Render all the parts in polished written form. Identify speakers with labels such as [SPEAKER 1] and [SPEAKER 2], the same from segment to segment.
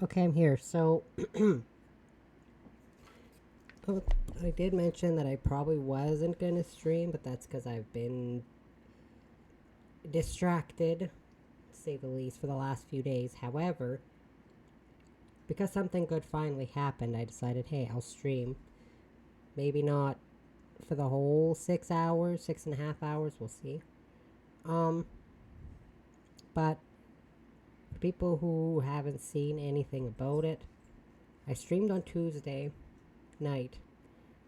[SPEAKER 1] Okay, I'm here. So, oh, I did mention that I probably wasn't going to stream, but that's because I've been distracted, to say the least, for the last few days. However, because something good finally happened, I decided, hey, I'll stream. Maybe not for the whole 6 hours, 6.5 hours, we'll see. But for people who haven't seen anything about it, I streamed on Tuesday night.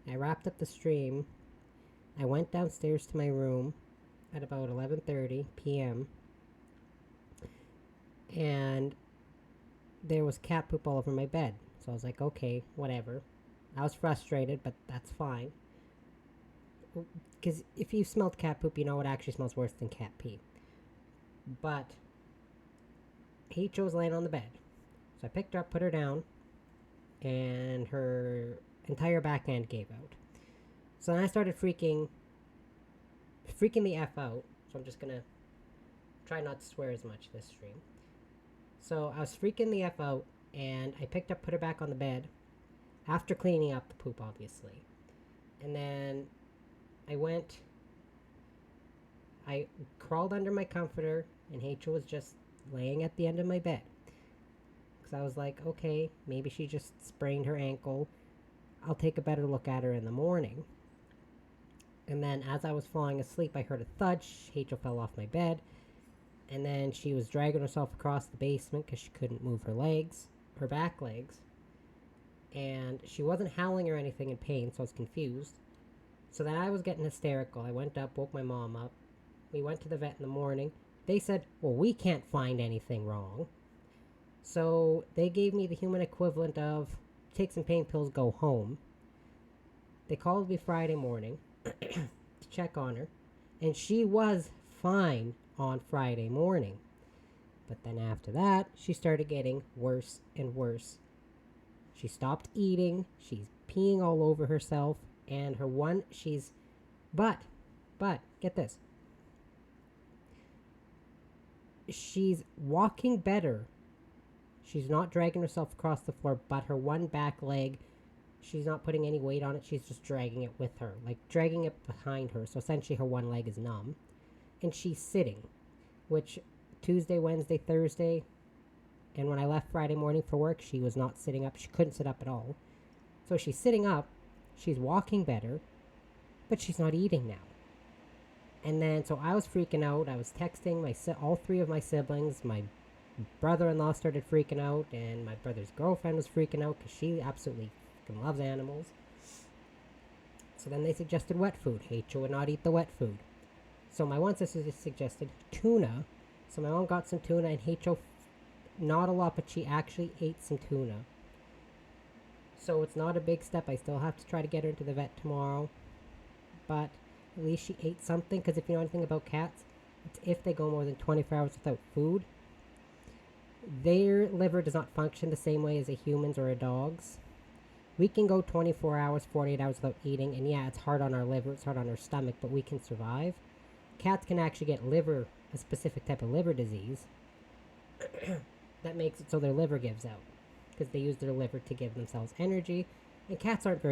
[SPEAKER 1] I wrapped up the stream. I went downstairs to my room at about 11:30 p.m. and there was cat poop all over my bed. So I was like, okay, whatever. I was frustrated, but that's fine. Because if you smelled cat poop, you know it actually smells worse than cat pee. But H was laying on the bed. So I picked her up, put her down, and her entire back end gave out. So then I started freaking the F out. So I'm just gonna try not to swear as much this stream. So I was freaking the F out, and I picked up, put her back on the bed, after cleaning up the poop, obviously. And then I crawled under my comforter, and Rachel was just laying at the end of my bed. Because I was like, okay, maybe she just sprained her ankle. I'll take a better look at her in the morning. And then as I was falling asleep, I heard a thud. Rachel fell off my bed. And then she was dragging herself across the basement because she couldn't move her back legs. And she wasn't howling or anything in pain, so I was confused. So then I was getting hysterical. I went up, woke my mom up. We went to the vet in the morning. They said, well, we can't find anything wrong. So they gave me the human equivalent of take some pain pills, go home. They called me Friday morning to check on her. And she was fine on Friday morning. But then after that, she started getting worse and worse. She stopped eating. She's peeing all over herself. And but, get this. She's walking better. She's not dragging herself across the floor, but her one back leg, she's not putting any weight on it. She's just dragging it with her, like dragging it behind her. So essentially her one leg is numb. And she's sitting, which Tuesday, Wednesday, Thursday, and when I left Friday morning for work, she was not sitting up. She couldn't sit up at all. So she's sitting up. She's walking better, but she's not eating now. And then, so I was freaking out. I was texting all three of my siblings. My brother-in-law started freaking out, and my brother's girlfriend was freaking out because she absolutely fucking loves animals. So then they suggested wet food. Rachel would not eat the wet food. So my one sister just suggested tuna. So my mom got some tuna, and Rachel, not a lot, but she actually ate some tuna. So it's not a big step. I still have to try to get her into the vet tomorrow. But at least she ate something, because if you know anything about cats, it's if they go more than 24 hours without food, their liver does not function the same way as a human's or a dog's. We can go 24 hours, 48 hours without eating, and yeah, it's hard on our liver, it's hard on our stomach, but we can survive. Cats can actually get a specific type of liver disease that makes it so their liver gives out, because they use their liver to give themselves energy. And cats aren't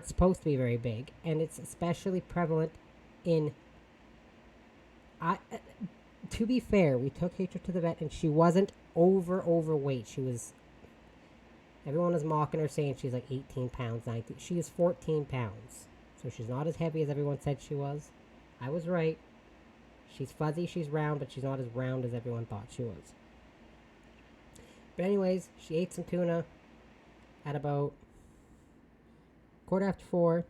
[SPEAKER 1] supposed to be very big, and it's especially prevalent in to be fair, we took Rachel to the vet, and she wasn't overweight. Everyone was mocking her, saying she's like 18 pounds, 19. She is 14 pounds. So she's not as heavy as everyone said she was. I was right. She's fuzzy, she's round, but she's not as round as everyone thought she was. But anyways, she ate some tuna at about 4:15,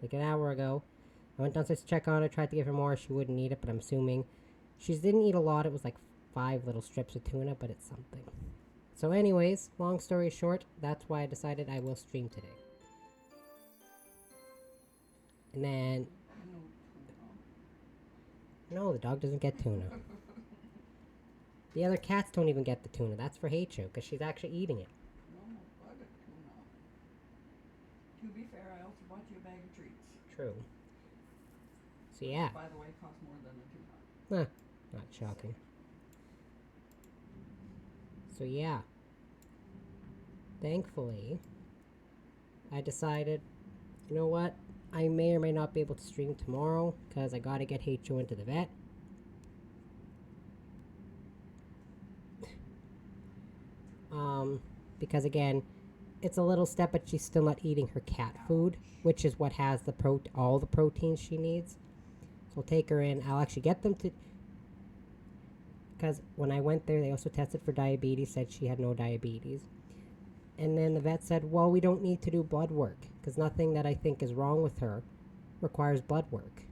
[SPEAKER 1] like an hour ago. I went downstairs to check on her, tried to give her more. She wouldn't eat it, but I'm assuming she didn't eat a lot. It was like 5 little strips of tuna, but it's something. So anyways, long story short, that's why I decided I will stream today. And then... No, the dog doesn't get tuna. The other cats don't even get the tuna. That's for Heicho, because she's actually eating it.
[SPEAKER 2] No, I get tuna. To be fair, I also bought you a bag of treats.
[SPEAKER 1] True. So yeah.
[SPEAKER 2] Which, by the way, cost more than the tuna.
[SPEAKER 1] Not shocking. So yeah. Thankfully, I decided, you know what? I may or may not be able to stream tomorrow because I gotta get HO into the vet. Because again, it's a little step, but she's still not eating her cat food, which is what has all the proteins she needs. So I'll take her in. I'll actually get them to, because when I went there, they also tested for diabetes, said she had no diabetes. And then the vet said, well, we don't need to do blood work because nothing that I think is wrong with her requires blood work.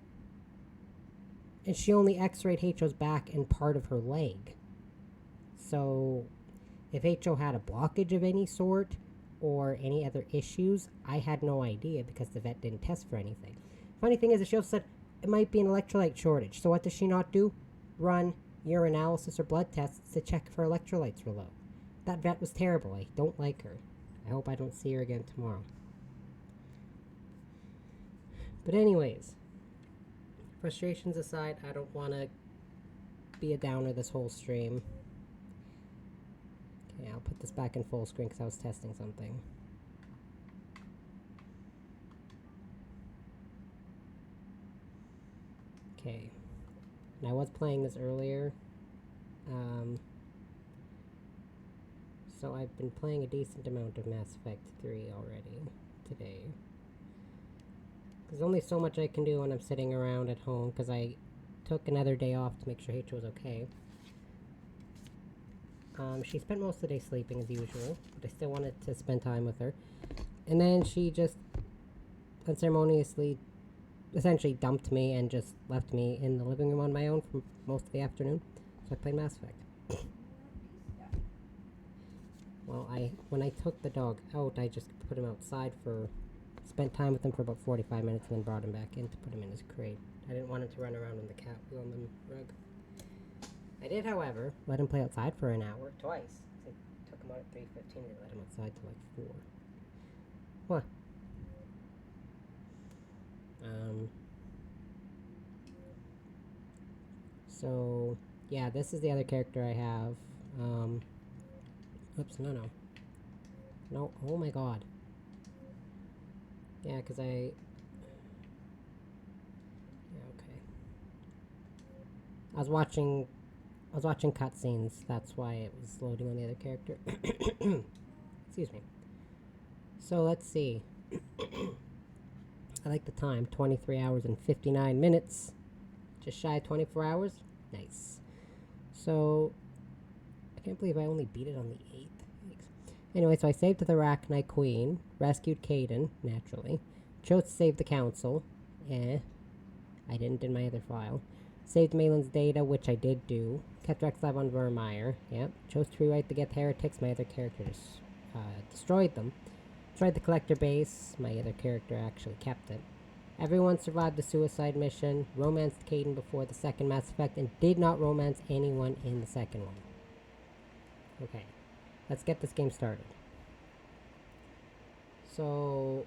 [SPEAKER 1] And she only x-rayed HO's back and part of her leg. So if HO had a blockage of any sort or any other issues, I had no idea because the vet didn't test for anything. Funny thing is, she also said it might be an electrolyte shortage. So what does she not do? Run urinalysis or blood tests to check if her electrolytes were low. That vet was terrible. I don't like her. I hope I don't see her again tomorrow. But anyways, frustrations aside, I don't want to be a downer this whole stream. Okay, I'll put this back in full screen because I was testing something. Okay. And I was playing this earlier. So I've been playing a decent amount of Mass Effect 3 already today. There's only so much I can do when I'm sitting around at home because I took another day off to make sure H was okay. She spent most of the day sleeping as usual, but I still wanted to spend time with her. And then she just unceremoniously essentially dumped me and just left me in the living room on my own for most of the afternoon. So I played Mass Effect. Well, when I took the dog out, I just put him outside spent time with him for about 45 minutes and then brought him back in to put him in his crate. I didn't want him to run around on the cat wheel on the rug. I did, however, let him play outside for an hour, twice. I took him out at 3:15 and let him outside till like 4. What? So, yeah, this is the other character I have. Oops, no. No, oh my god. Yeah, because yeah, okay. I was watching cutscenes, that's why it was loading on the other character. Excuse me. So, let's see. I like the time, 23 hours and 59 minutes. Just shy of 24 hours. Nice. So, I can't believe I only beat it on the 8th. Anyway, so I saved the Arachnite Queen, rescued Kaidan, naturally, chose to save the Council. I didn't in my other file. Saved Malin's data, which I did do. Kept Rexlab on Vermeer. Yep. Chose to rewrite the Get Heretics, my other characters. Destroyed them. Destroyed the Collector base, my other character actually kept it. Everyone survived the suicide mission, romanced Kaidan before the second Mass Effect, and did not romance anyone in the second one. Okay, let's get this game started. So,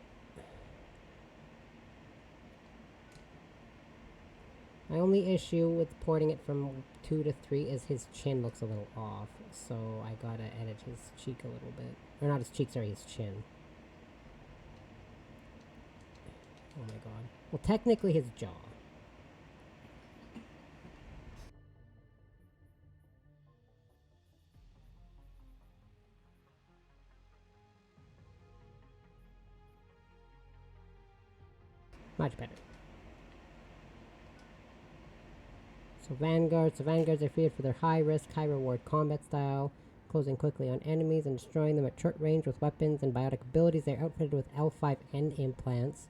[SPEAKER 1] my only issue with porting it from 2 to 3 is his chin looks a little off, so I gotta edit his cheek a little bit. Or not his cheek, sorry, his chin. Oh my god. Well, technically his jaw. Much better. So Vanguards. The Vanguards are feared for their high-risk, high-reward combat style, closing quickly on enemies and destroying them at short range with weapons and biotic abilities. They are outfitted with L5N implants,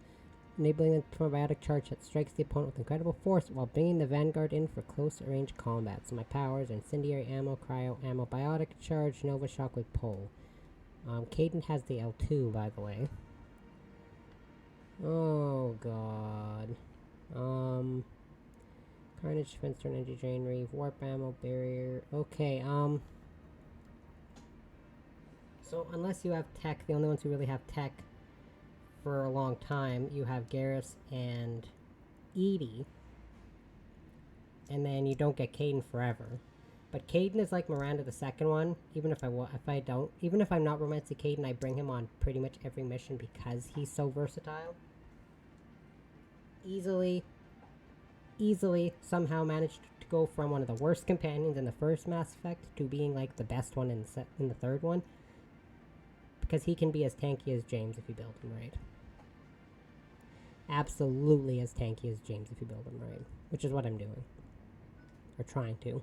[SPEAKER 1] enabling them to perform a biotic charge that strikes the opponent with incredible force while bringing the Vanguard in for close range combat. So my powers are Incendiary Ammo, Cryo Ammo, Biotic Charge, Nova Shockwave Pole. Kaidan has the L2, by the way. Oh god. Carnage, Defense, Turn, Energy Drain, Reeve, Warp Ammo, Barrier. Okay, so unless you have tech, the only ones who really have tech for a long time, you have Garrus and Edie. And then you don't get Kaidan forever. But Kaidan is like Miranda, the second one. Even if even if I'm not romancing Kaidan, I bring him on pretty much every mission because he's so versatile. Easily somehow managed to go from one of the worst companions in the first Mass Effect to being like the best one in the third one. Because he can be as tanky as James if you build him right. Absolutely as tanky as James if you build him right. Which is what I'm doing. Or trying to.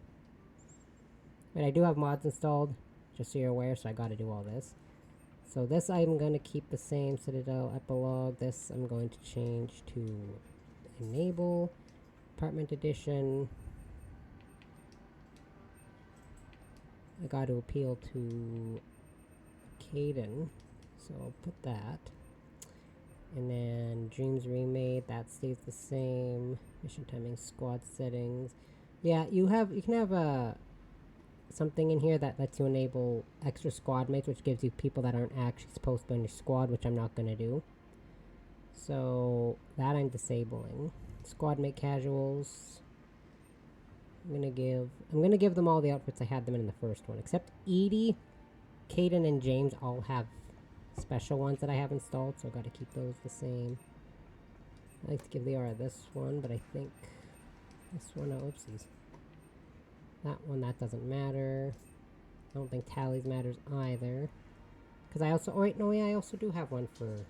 [SPEAKER 1] But I do have mods installed, just so you're aware, so I gotta do all this. So this I'm going to keep the same, Citadel, Epilogue. This I'm going to change to Enable, Apartment Edition. I gotta appeal to Kaidan, so I'll put that. And then Dreams Remade, that stays the same. Mission timing, squad settings. Yeah, you can have something in here that lets you enable extra squad mates, which gives you people that aren't actually supposed to be on your squad, which I'm not going to do. So that I'm disabling. Squad mate casuals. I'm gonna give them all the outfits I had them in the first one, except Edie, Kaidan, and James all have special ones that I have installed, so I gotta keep those the same. I like to give Liara this one, but I think this one, oh, oopsies. That one, that doesn't matter. I don't think Tally's matters either. Because I also, oh wait, no, yeah, I also do have one for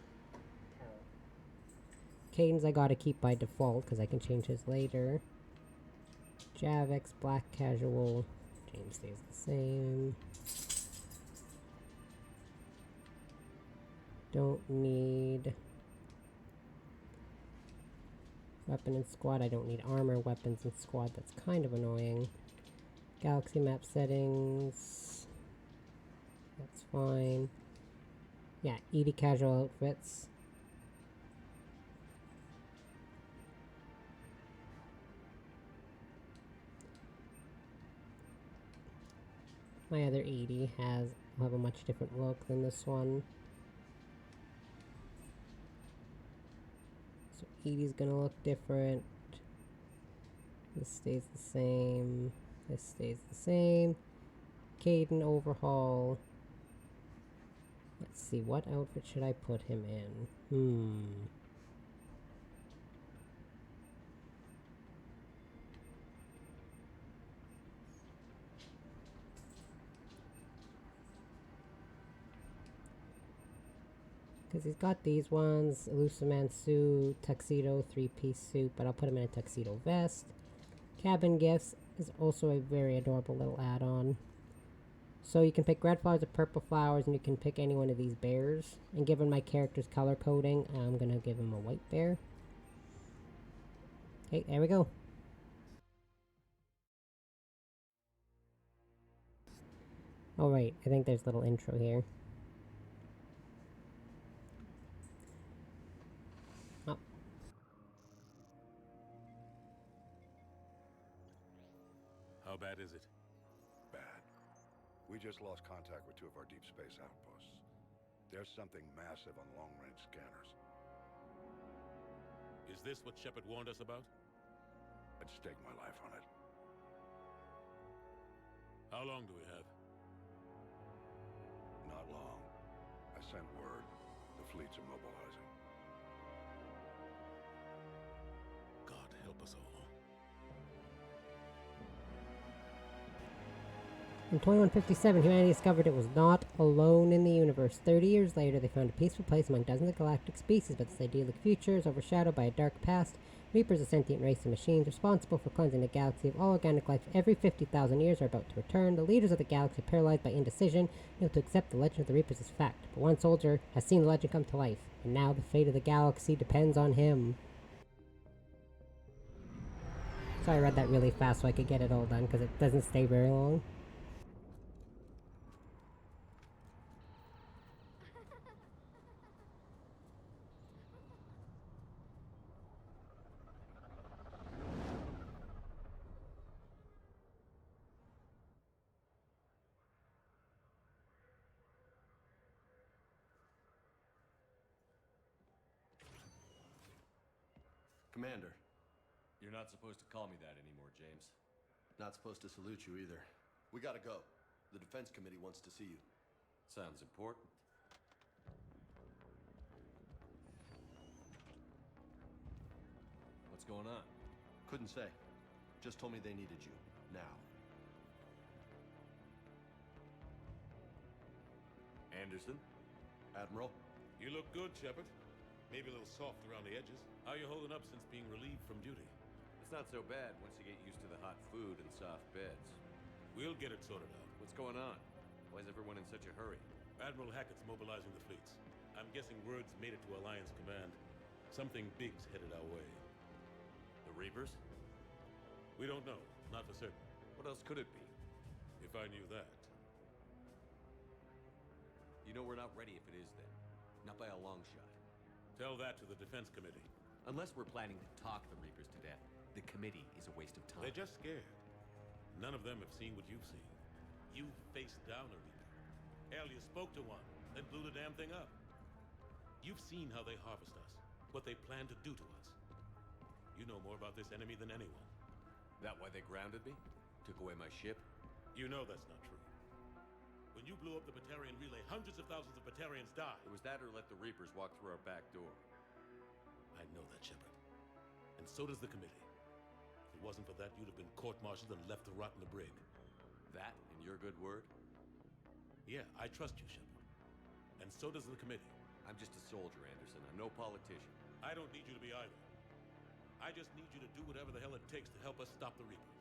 [SPEAKER 1] Kaidan's I gotta keep by default, because I can change his later. Javik's black casual. James stays the same. Don't need weapon in squad. I don't need armor weapons in squad. That's kind of annoying. Galaxy map settings. That's fine. Yeah, Edie casual outfits. My other Edie will have a much different look than this one. So Edie's gonna look different. This stays the same. This stays the same. Kaidan Overhaul. Let's see, what outfit should I put him in? Because he's got these ones, Elusive Man suit, tuxedo, 3-piece suit, but I'll put him in a tuxedo vest. Cabin Gifts is also a very adorable little add-on. So you can pick red flowers or purple flowers, and you can pick any one of these bears. And given my character's color coding, I'm going to give him a white bear. Okay, there we go. Alright, I think there's a little intro here.
[SPEAKER 3] How bad is it?
[SPEAKER 4] Bad. We just lost contact with 2 of our deep space outposts. There's something massive on long-range scanners.
[SPEAKER 3] Is this what Shepard warned us about?
[SPEAKER 4] I'd stake my life on it.
[SPEAKER 3] How long do we have?
[SPEAKER 4] Not long. I sent word. The fleets are mobilizing.
[SPEAKER 3] God help us all.
[SPEAKER 1] In 2157, humanity discovered it was not alone in the universe. 30 years later, they found a peaceful place among dozens of galactic species, but this idyllic future is overshadowed by a dark past. Reapers, a sentient race of machines responsible for cleansing the galaxy of all organic life every 50,000 years, are about to return. The leaders of the galaxy, paralyzed by indecision, able to accept the legend of the Reapers as fact. But one soldier has seen the legend come to life, and now the fate of the galaxy depends on him. So I read that really fast so I could get it all done, because it doesn't stay very long.
[SPEAKER 5] Commander. You're not supposed to call me that anymore, James. Not supposed to salute you either. We gotta go. The Defense Committee wants to see you.
[SPEAKER 6] Sounds important. What's going on?
[SPEAKER 5] Couldn't say. Just told me they needed you. Now.
[SPEAKER 6] Anderson?
[SPEAKER 5] Admiral?
[SPEAKER 3] You look good, Shepard. Maybe a little soft around the edges. How you holding up since being relieved from duty?
[SPEAKER 6] It's not so bad once you get used to the hot food and soft beds.
[SPEAKER 3] We'll get it sorted out.
[SPEAKER 6] What's going on? Why is everyone in such a hurry?
[SPEAKER 3] Admiral Hackett's mobilizing the fleets. I'm guessing word's made it to Alliance Command. Something big's headed our way.
[SPEAKER 6] The Reapers?
[SPEAKER 3] We don't know. Not for certain.
[SPEAKER 6] What else could it be?
[SPEAKER 3] If I knew that.
[SPEAKER 6] You know we're not ready if it is then. Not by a long shot.
[SPEAKER 3] Tell that to the Defense Committee.
[SPEAKER 6] Unless we're planning to talk the Reapers to death, the committee is a waste of time.
[SPEAKER 3] They're just scared. None of them have seen what you've seen. You faced down a Reaper. Hell, you spoke to one, then blew the damn thing up. You've seen how they harvest us, what they plan to do to us. You know more about this enemy than anyone.
[SPEAKER 6] That why they grounded me? Took away my ship?
[SPEAKER 3] You know that's not true. When you blew up the Batarian relay, hundreds of thousands of Batarians died.
[SPEAKER 6] It was that or let the Reapers walk through our back door.
[SPEAKER 3] I know that, Shepard. And so does the committee. If it wasn't for that, you'd have been court-martialed and left to rot in the brig.
[SPEAKER 6] That, in your good word?
[SPEAKER 3] Yeah, I trust you, Shepard. And so does the committee.
[SPEAKER 6] I'm just a soldier, Anderson. I'm no politician.
[SPEAKER 3] I don't need you to be either. I just need you to do whatever the hell it takes to help us stop the Reapers.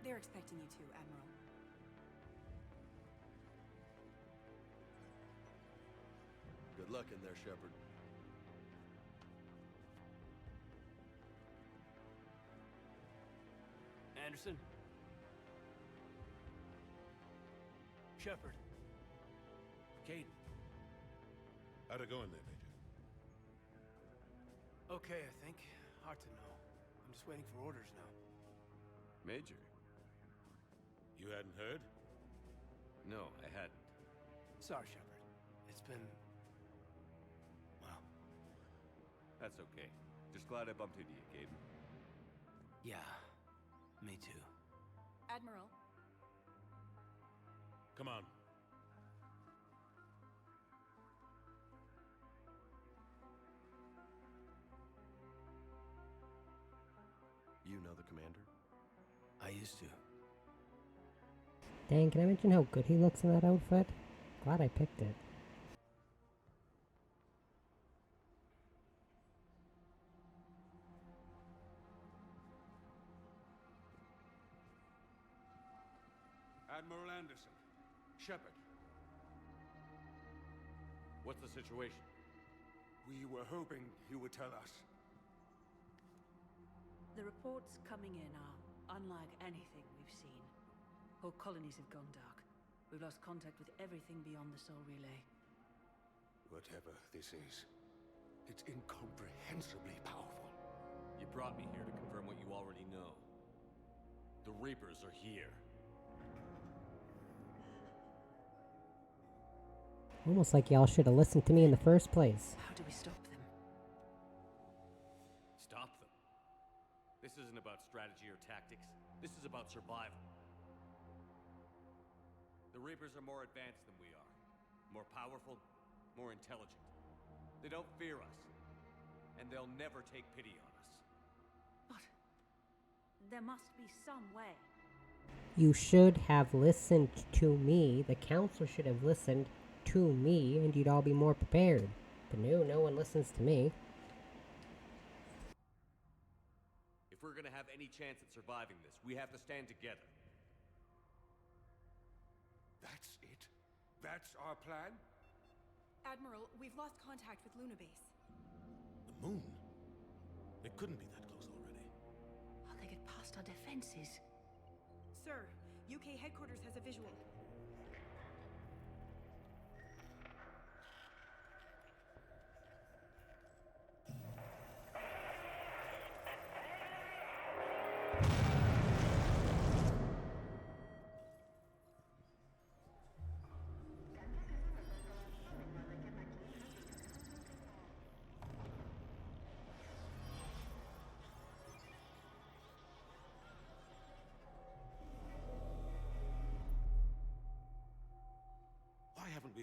[SPEAKER 7] They're expecting you to, Admiral.
[SPEAKER 5] Good luck in there, Shepard.
[SPEAKER 8] Anderson? Shepard? Kaidan?
[SPEAKER 3] How'd it go in there, Major?
[SPEAKER 8] Okay, I think. Hard to know. I'm just waiting for orders now.
[SPEAKER 6] Major?
[SPEAKER 3] You hadn't heard?
[SPEAKER 6] No, I hadn't.
[SPEAKER 8] Sorry, Shepard. It's been... well...
[SPEAKER 6] That's okay. Just glad I bumped into you, Kaidan.
[SPEAKER 8] yeah. Me too.
[SPEAKER 7] Admiral,
[SPEAKER 3] Come on.
[SPEAKER 5] You know the commander?
[SPEAKER 8] I used to.
[SPEAKER 1] Dang, can I mention how good he looks in that outfit? Glad I picked it.
[SPEAKER 4] Admiral Anderson. Shepard.
[SPEAKER 6] What's the situation?
[SPEAKER 4] We were hoping you would tell us.
[SPEAKER 7] the reports coming in are unlike anything we've seen. Whole colonies have gone dark. We've lost contact with everything beyond the Soul Relay.
[SPEAKER 4] Whatever this is, it's incomprehensibly powerful.
[SPEAKER 6] You brought me here to confirm what you already know. The Reapers are here.
[SPEAKER 1] Almost like y'all should have listened to me in the first place.
[SPEAKER 7] How do we stop them?
[SPEAKER 6] Stop them. This isn't about strategy or tactics. This is about survival. The Reapers are more advanced than we are. More powerful, more intelligent. They don't fear us. And they'll never take pity on us.
[SPEAKER 7] But there must be some way.
[SPEAKER 1] You should have listened to me. The council should have listened to me, and you'd all be more prepared. But no one listens to me.
[SPEAKER 6] If we're gonna have any chance at surviving this, we have to stand together.
[SPEAKER 4] That's it? That's our plan?
[SPEAKER 9] Admiral, we've lost contact with Luna Base.
[SPEAKER 3] The moon? It couldn't be that close already.
[SPEAKER 7] How'd they get past our defenses?
[SPEAKER 9] Sir, UK headquarters has a visual.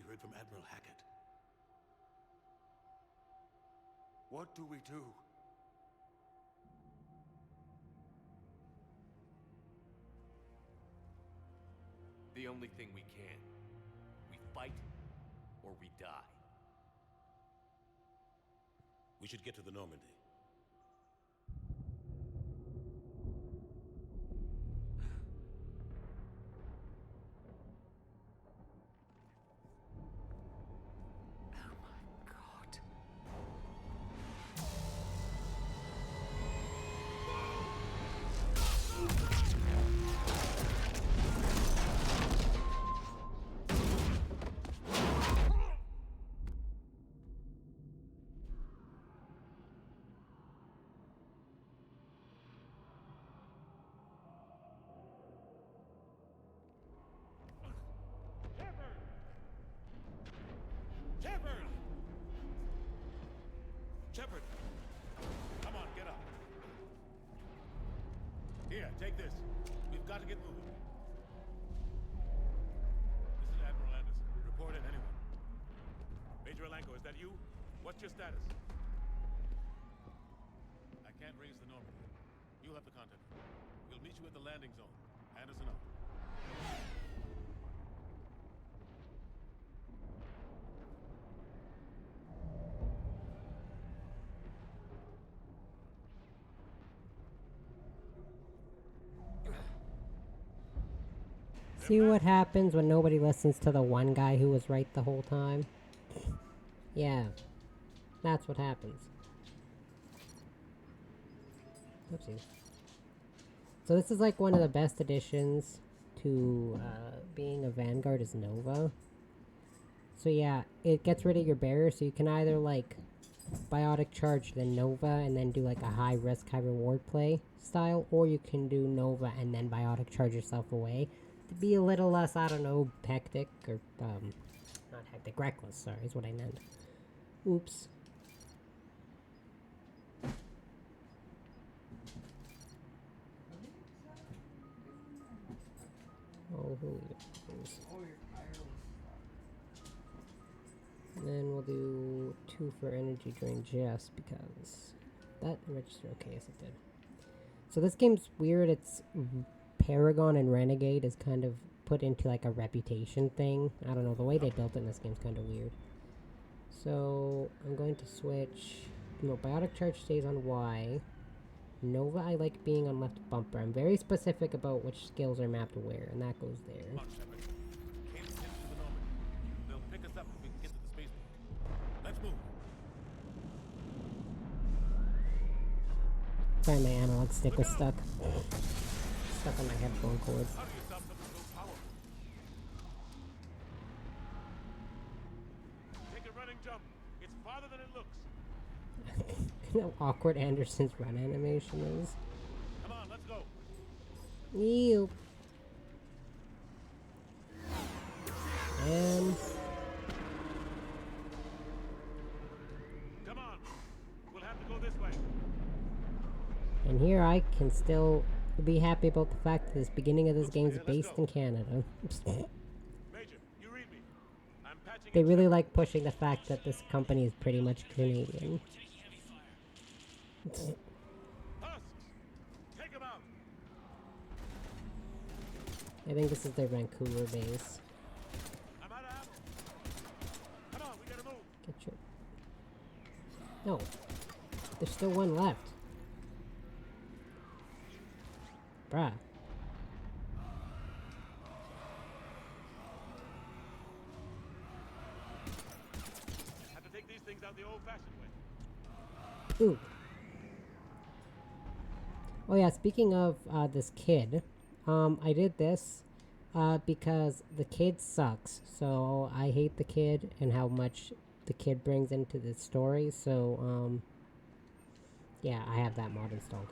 [SPEAKER 3] heard from Admiral Hackett.
[SPEAKER 6] What do we do? The only thing we can. We fight, or we die.
[SPEAKER 3] We should get to the Normandy. Shepard! Come on, get up. Here, take this. We've got to get moving. This is Admiral Anderson. Report in, anyone. Major Alenko, is that you? What's your status? I can't raise the Normandy. You'll have to contact me. We'll meet you at the landing zone. Anderson up.
[SPEAKER 1] See what happens when nobody listens to the one guy who was right the whole time? Yeah. That's what happens. Oopsies. So this is like one of the best additions to being a Vanguard is Nova. So yeah, it gets rid of your barrier, so you can either like biotic charge then Nova and then do like a high risk, high reward play style, or you can do Nova and then biotic charge yourself away. To be a little less, I don't know, hectic, or, not hectic, reckless, sorry, is what I meant. Oops. Oh, who is? And then we'll do 2 for energy drain just because that registered. Okay, yes it did. So this game's weird. It's Paragon and Renegade is kind of put into like a reputation thing. I don't know, the way they built it in this game's kind of weird. So I'm going to switch. No, biotic charge stays on Y. Nova, I like being on left bumper. I'm very specific about which skills are mapped where, and that goes there.
[SPEAKER 3] Come on, Shepard. Can't get to the Normandy. They'll pick us up if we can get to the spaceport. Let's move.
[SPEAKER 1] Sorry, my analog stick was stuck. Stuck on my headphone cord.
[SPEAKER 3] How do you stop something so powerful? Take a running jump. It's farther than it looks.
[SPEAKER 1] You know how awkward Anderson's run animation is?
[SPEAKER 3] Come on, let's go.
[SPEAKER 1] Ew. And
[SPEAKER 3] Come on. We'll have to go this way.
[SPEAKER 1] and here I can still be happy about the fact that this beginning of this game is based in Canada.
[SPEAKER 3] Major, you read me. I'm patching
[SPEAKER 1] They
[SPEAKER 3] in
[SPEAKER 1] really
[SPEAKER 3] Shepard.
[SPEAKER 1] like pushing the fact that this company is pretty much Canadian.
[SPEAKER 3] Husks! Take him out.
[SPEAKER 1] I think this is their Vancouver base.
[SPEAKER 3] I'm out of ammo. Come on, we gotta move.
[SPEAKER 1] Get your... No. There's still one left. Bruh.
[SPEAKER 3] Have to take these things out the old-fashioned way.
[SPEAKER 1] Ooh. Oh yeah, speaking of this kid, I did this because the kid sucks. So I hate the kid and how much the kid brings into the story. So yeah, I have that mod installed.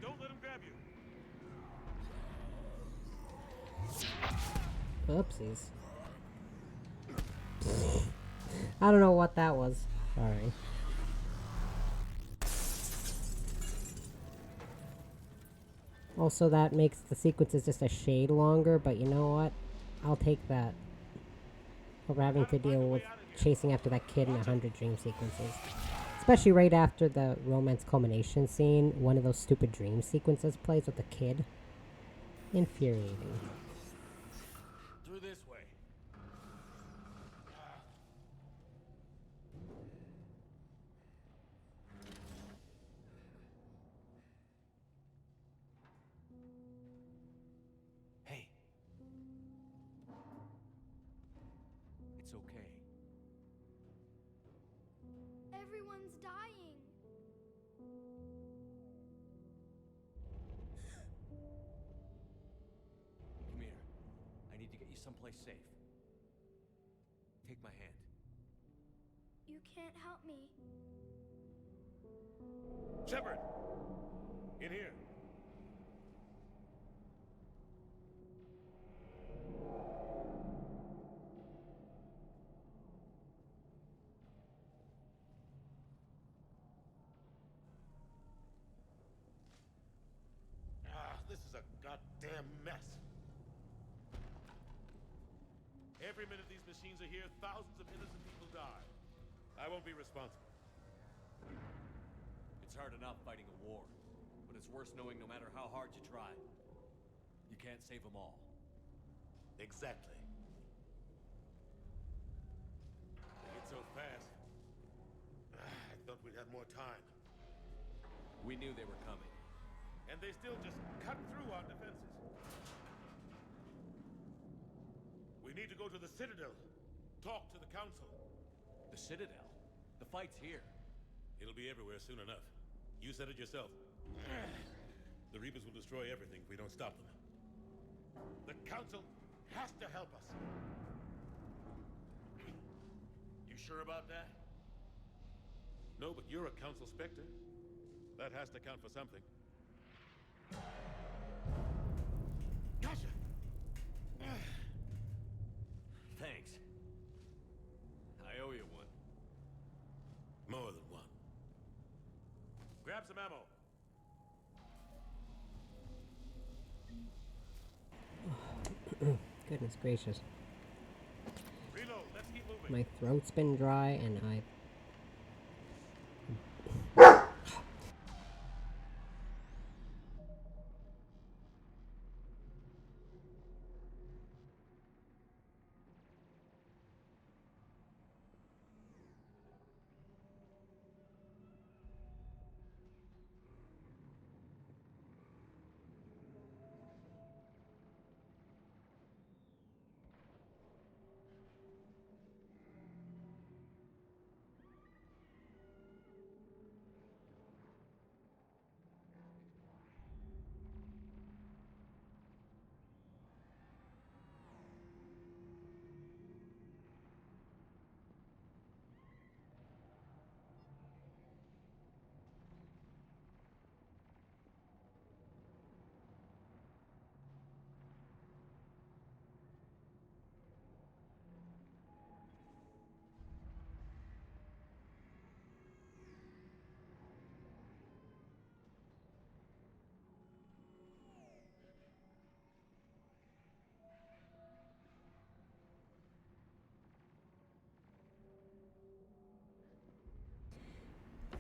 [SPEAKER 3] Don't let him grab you.
[SPEAKER 1] Oopsies. I don't know what that was. Sorry. Also, that makes the sequences just a shade longer, but you know what? I'll take that. Over having to deal with chasing after that kid in 100 dream sequences. Especially right after the romance culmination scene, one of those stupid dream sequences plays with the kid. Infuriating.
[SPEAKER 3] Through this way.
[SPEAKER 6] Hey. It's okay.
[SPEAKER 10] Everyone's dying.
[SPEAKER 6] Come here. I need to get you someplace safe. Take my hand.
[SPEAKER 10] You can't help me.
[SPEAKER 3] Shepard! In here. This is a goddamn mess. Every minute these machines are here, thousands of innocent people die. I won't be responsible.
[SPEAKER 6] It's hard enough fighting a war, but it's worse knowing no matter how hard you try, you can't save them all.
[SPEAKER 3] Exactly. They get so fast. I thought we'd had more time.
[SPEAKER 6] We knew they were coming.
[SPEAKER 3] And they still just cut through our defenses. We need to go to the Citadel. Talk to the Council.
[SPEAKER 6] The Citadel? The fight's here.
[SPEAKER 3] It'll be everywhere soon enough. You said it yourself. The Reapers will destroy everything if we don't stop them. The Council has to help us. You sure about that? No, but you're a Council Spectre. That has to count for something. Gotcha!
[SPEAKER 6] Thanks. I owe you one.
[SPEAKER 3] More than one. Grab some ammo.
[SPEAKER 1] Goodness gracious.
[SPEAKER 3] Reload, let's keep moving.
[SPEAKER 1] My throat's been dry and I...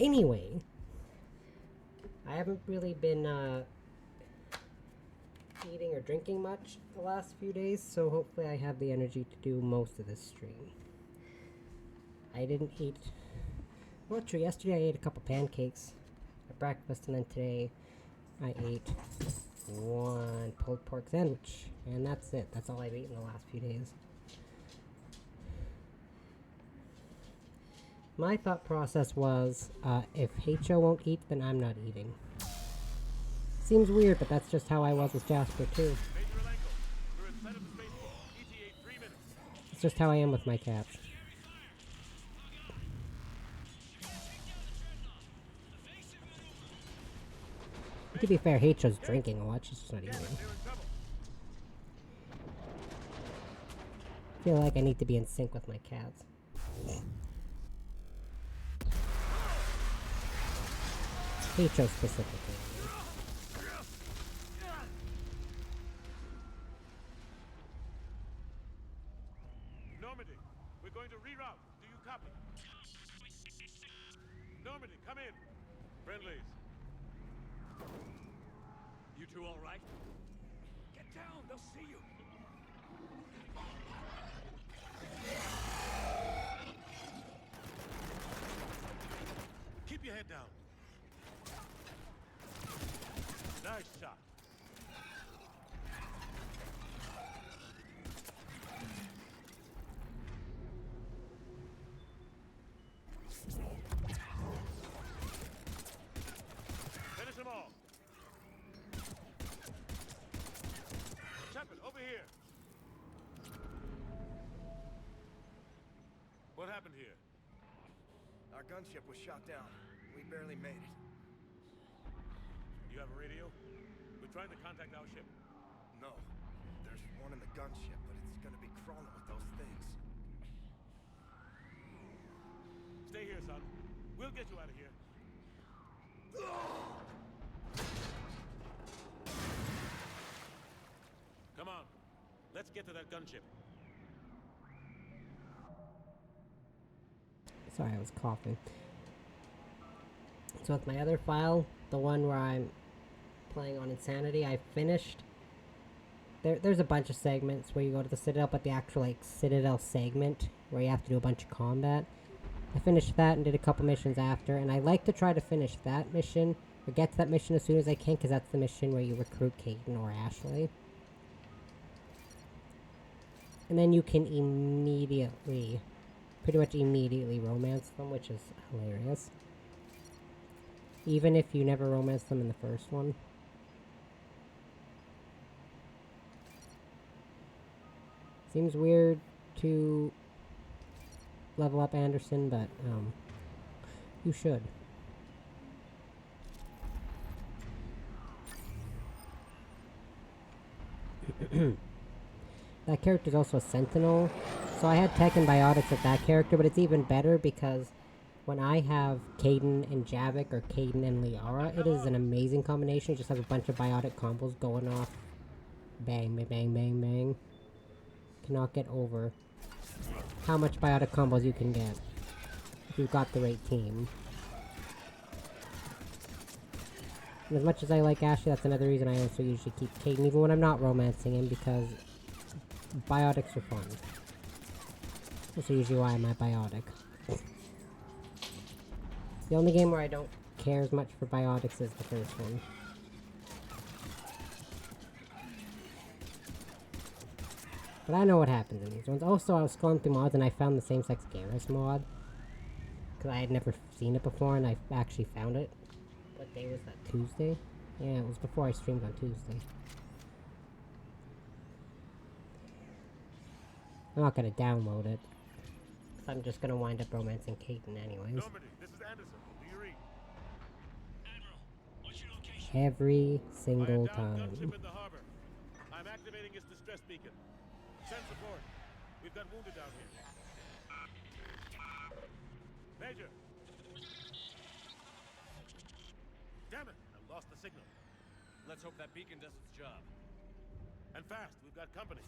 [SPEAKER 1] Anyway, I haven't really been eating or drinking much the last few days, so hopefully I have the energy to do most of this stream. I didn't eat... Well, true, yesterday I ate a couple pancakes at breakfast, and then today I ate one pulled pork sandwich, and that's it. That's all I've eaten the last few days. My thought process was, if HO won't eat, then I'm not eating. Seems weird, but that's just how I was with Jasper, too. It's just how I am with my cats. To be fair, HO's drinking a lot, she's just not eating. I feel like I need to be in sync with my cats. HO specifically.
[SPEAKER 3] Reroute. Do you copy? Normandy, come in. Friendlies.
[SPEAKER 6] You two all right? Get down, they'll see you.
[SPEAKER 3] Keep your head down. Nice shot. Finish them all. Shepard, over here. What happened here?
[SPEAKER 8] Our gunship was shot down. We barely made it.
[SPEAKER 3] You have a radio? We're trying to contact our ship.
[SPEAKER 8] No. There's one in the gunship, but it's gonna be crawling with those things.
[SPEAKER 3] Stay here, son. We'll get you out of here. Come on. Let's get to that gunship.
[SPEAKER 1] Sorry, I was coughing. So with my other file, the one where I'm playing on Insanity, I finished. There's a bunch of segments where you go to the Citadel, but the actual like Citadel segment where you have to do a bunch of combat. I finished that and did a couple missions after, and I like to try to finish that mission, or get to that mission as soon as I can, because that's the mission where you recruit Kaidan or Ashley. And then you can pretty much immediately romance them, which is hilarious. Even if you never romanced them in the first one. Seems weird to level up Anderson, but you should. That character's also a Sentinel, so I had tech and biotics with that character, but it's even better because when I have Kaidan and Javik or Kaidan and Liara, it is an amazing combination. You just have a bunch of biotic combos going off. Bang, bang, bang, bang, bang. Cannot get over how much biotic combos you can get if you've got the right team. And as much as I like Ashley, that's another reason I also usually keep Kaidan, even when I'm not romancing him, because biotics are fun. That's usually why I'm at biotic. The only game where I don't care as much for biotics is the first one. But I know what happens in these ones. Also, I was scrolling through mods and I found the same-sex Garrus mod. Because I had never seen it before and I actually found it. What day was that? Tuesday? Yeah, it was before I streamed on Tuesday. I'm not gonna download it. Because I'm just gonna wind up romancing Kaidan anyways.
[SPEAKER 3] Normandy, this is Anderson. Do you read?
[SPEAKER 11] Admiral, what's your location?
[SPEAKER 1] Every single
[SPEAKER 3] I am down
[SPEAKER 1] time.
[SPEAKER 3] gunship in the harbor. I'm activating its distress beacon. Send support. We've got wounded down here. Major! Damn it! I've lost the signal.
[SPEAKER 6] Let's hope that beacon does its job.
[SPEAKER 3] And fast, we've got company.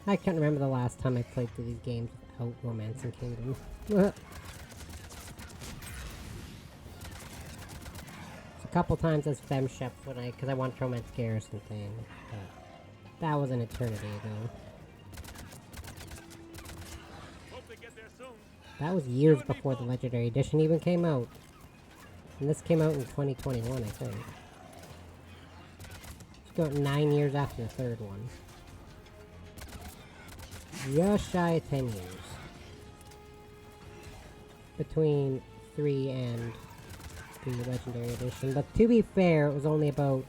[SPEAKER 1] I can't remember the last time I played through these games without romancing Kaidan. A couple times as FemShep because I want to romance Garrus and thing. But that was an eternity ago.
[SPEAKER 3] Hope they get there soon.
[SPEAKER 1] That was years before the Legendary Edition even came out. And this came out in 2021, I think. It's got 9 years after the third one. Just shy of 10 years. Between 3 and the Legendary Edition. But to be fair, it was only about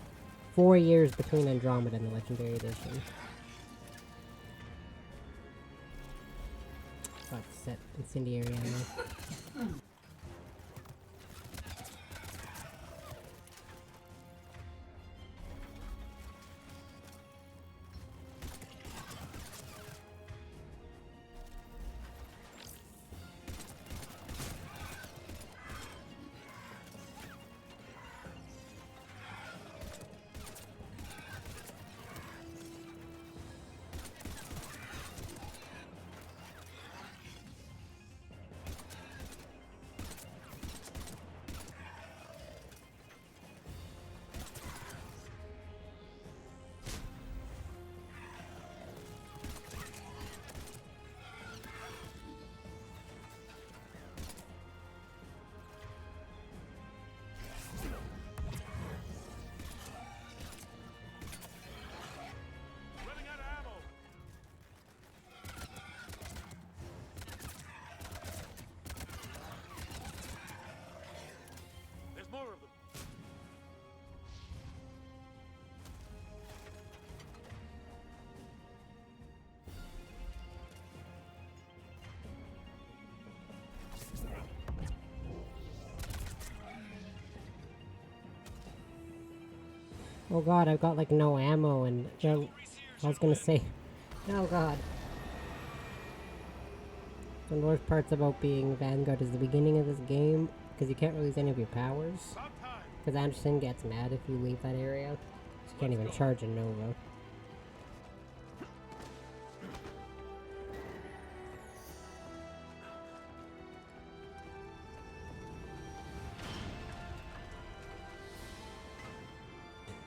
[SPEAKER 1] 4 years between Andromeda and the Legendary Edition. Let's set incendiary ammo. Oh god, I've got like no ammo and I was gonna say, oh god. The worst parts about being Vanguard is the beginning of this game, because you can't really use any of your powers. Because Anderson gets mad if you leave that area. So you can't even charge a Nova.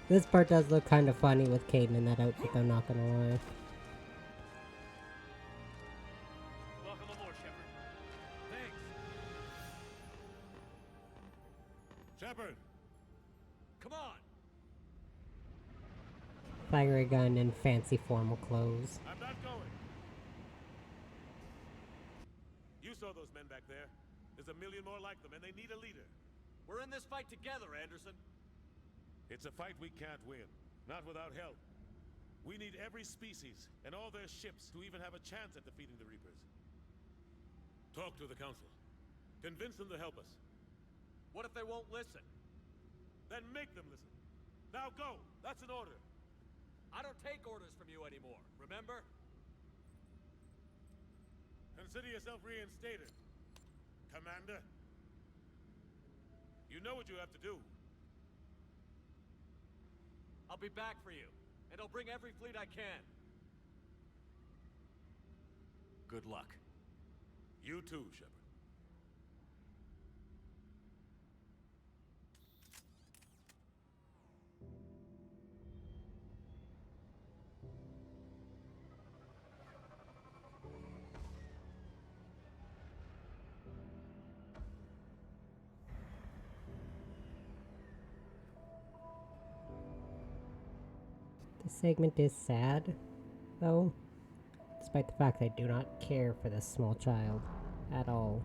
[SPEAKER 1] This part does look kind of funny with Kaidan in that outfit, though, not gonna lie.
[SPEAKER 11] Welcome aboard, Shepard. Thanks.
[SPEAKER 3] Shepard!
[SPEAKER 6] Come on!
[SPEAKER 1] Fire a gun and fancy formal clothes.
[SPEAKER 3] I'm not going. You saw those men back there. There's a million more like them, and they need a leader.
[SPEAKER 6] We're in this fight together, Anderson.
[SPEAKER 3] It's a fight we can't win. Not without help. We need every species and all their ships to even have a chance at defeating the Reapers. Talk to the Council. Convince them to help us.
[SPEAKER 6] What if they won't listen?
[SPEAKER 3] Then make them listen. Now go! That's an order.
[SPEAKER 6] I don't take orders from you anymore, remember?
[SPEAKER 3] Consider yourself reinstated, Commander. You know what you have to do.
[SPEAKER 6] I'll be back for you, and I'll bring every fleet I can. Good luck.
[SPEAKER 3] You too, Shepard.
[SPEAKER 1] This segment is sad, though, despite the fact I do not care for this small child at all.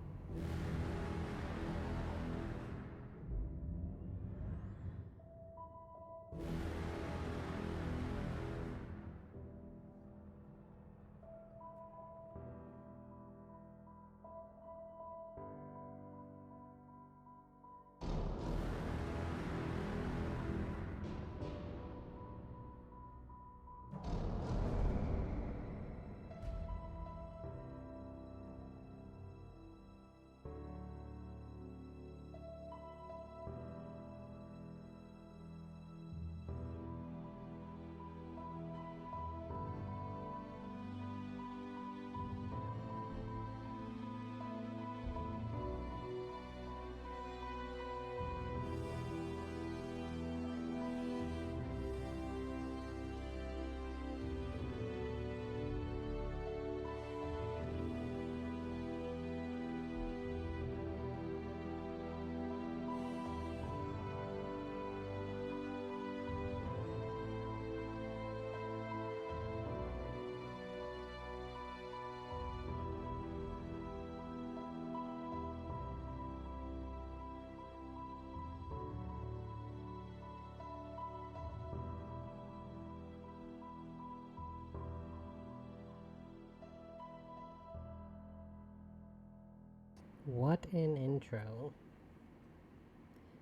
[SPEAKER 1] What an intro.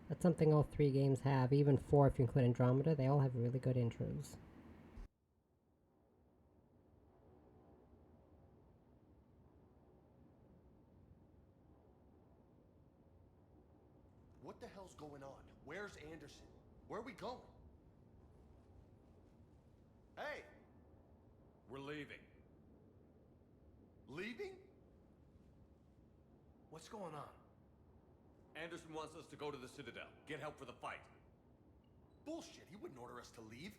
[SPEAKER 1] That's something all 3 games have, even 4 if you include Andromeda. They all have really good intros.
[SPEAKER 5] What the hell's going on? Where's Anderson? Where are we going? Hey!
[SPEAKER 6] We're leaving.
[SPEAKER 5] Leaving? What's going on?
[SPEAKER 6] Anderson wants us to go to the Citadel. Get help for the fight.
[SPEAKER 5] Bullshit, he wouldn't order us to leave.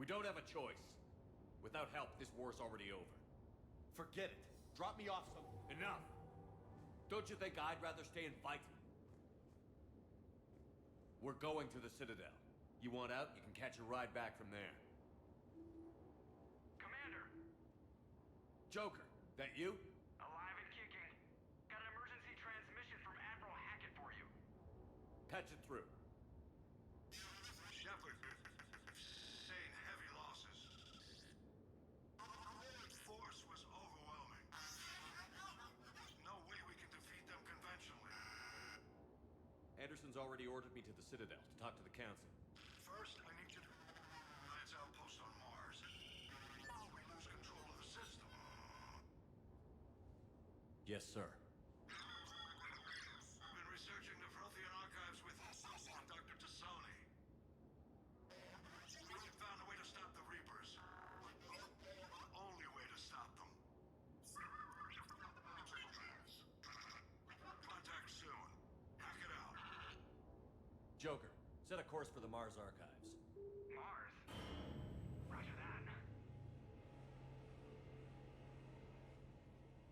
[SPEAKER 6] We don't have a choice. Without help, this war's already over.
[SPEAKER 5] Forget it. Drop me off some...
[SPEAKER 6] Enough! Don't you think I'd rather stay and fight? We're going to the Citadel. You want out, you can catch a ride back from there.
[SPEAKER 11] Commander!
[SPEAKER 6] Joker, that you?
[SPEAKER 11] Alive and kicking. Got an emergency transmission from Admiral Hackett for you.
[SPEAKER 6] Patch it through.
[SPEAKER 4] Shepard, sustained heavy losses. The force was overwhelming. There's no way we can defeat them conventionally.
[SPEAKER 6] Anderson's Captain's already ordered me to the Citadel to talk to the Council.
[SPEAKER 4] First, I need you to Alliance outpost on Mars. Before we lose control of the system.
[SPEAKER 6] Yes, sir.
[SPEAKER 4] Been researching the Frothian archives with Dr. Tassoni. We've found a way to stop the Reapers. The only way to stop them. Contact soon. Hack it out.
[SPEAKER 6] Joker, set a course for the Mars archives.
[SPEAKER 11] Mars? Roger that.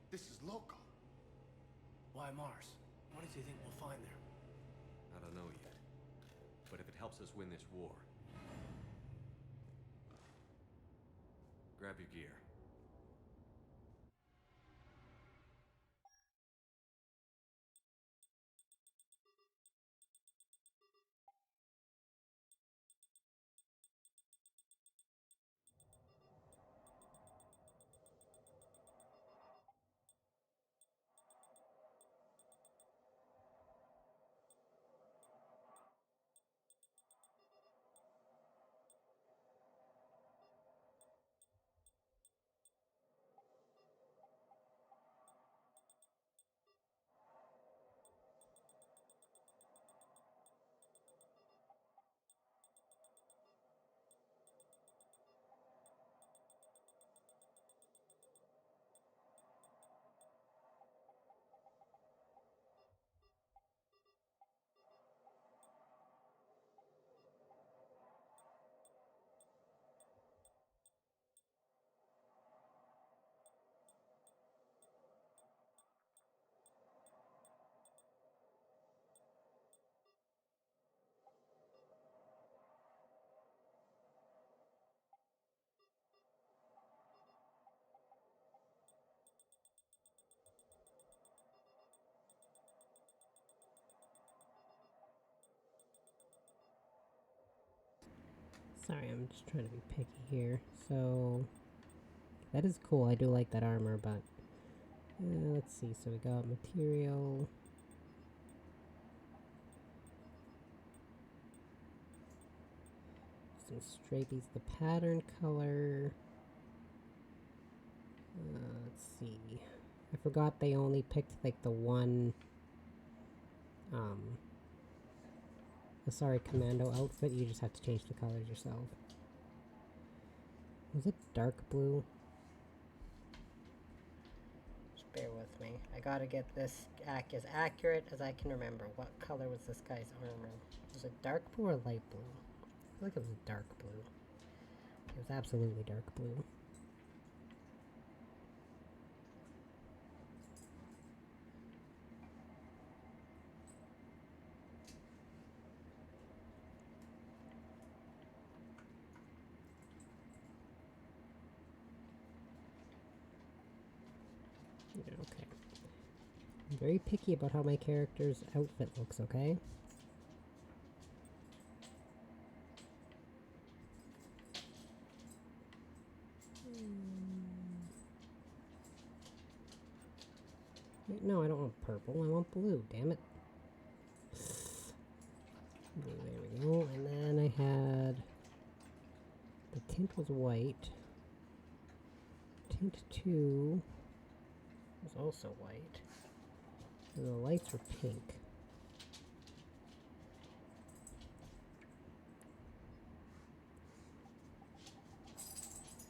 [SPEAKER 8] This is local. Why Mars? What does he think we'll find there?
[SPEAKER 6] I don't know yet. But if it helps us win this war... Grab your gear.
[SPEAKER 1] Sorry, I'm just trying to be picky here. So, that is cool. I do like that armor, but... let's see. So we got material... some strapies. The pattern color... let's see. I forgot they only picked, like, the one... Asari Commando outfit. You just have to change the colors yourself. Was it dark blue? Just bear with me. I gotta get this as accurate as I can remember. What color was this guy's armor? Was it dark blue or light blue? I feel like it was dark blue. It was absolutely dark blue. Yeah, okay. I'm very picky about how my character's outfit looks, okay? Wait, no, I don't want purple. I want blue, damn it. Blue, there we go. And then I had... the tint was white. Tint 2... was also white. And the lights were pink.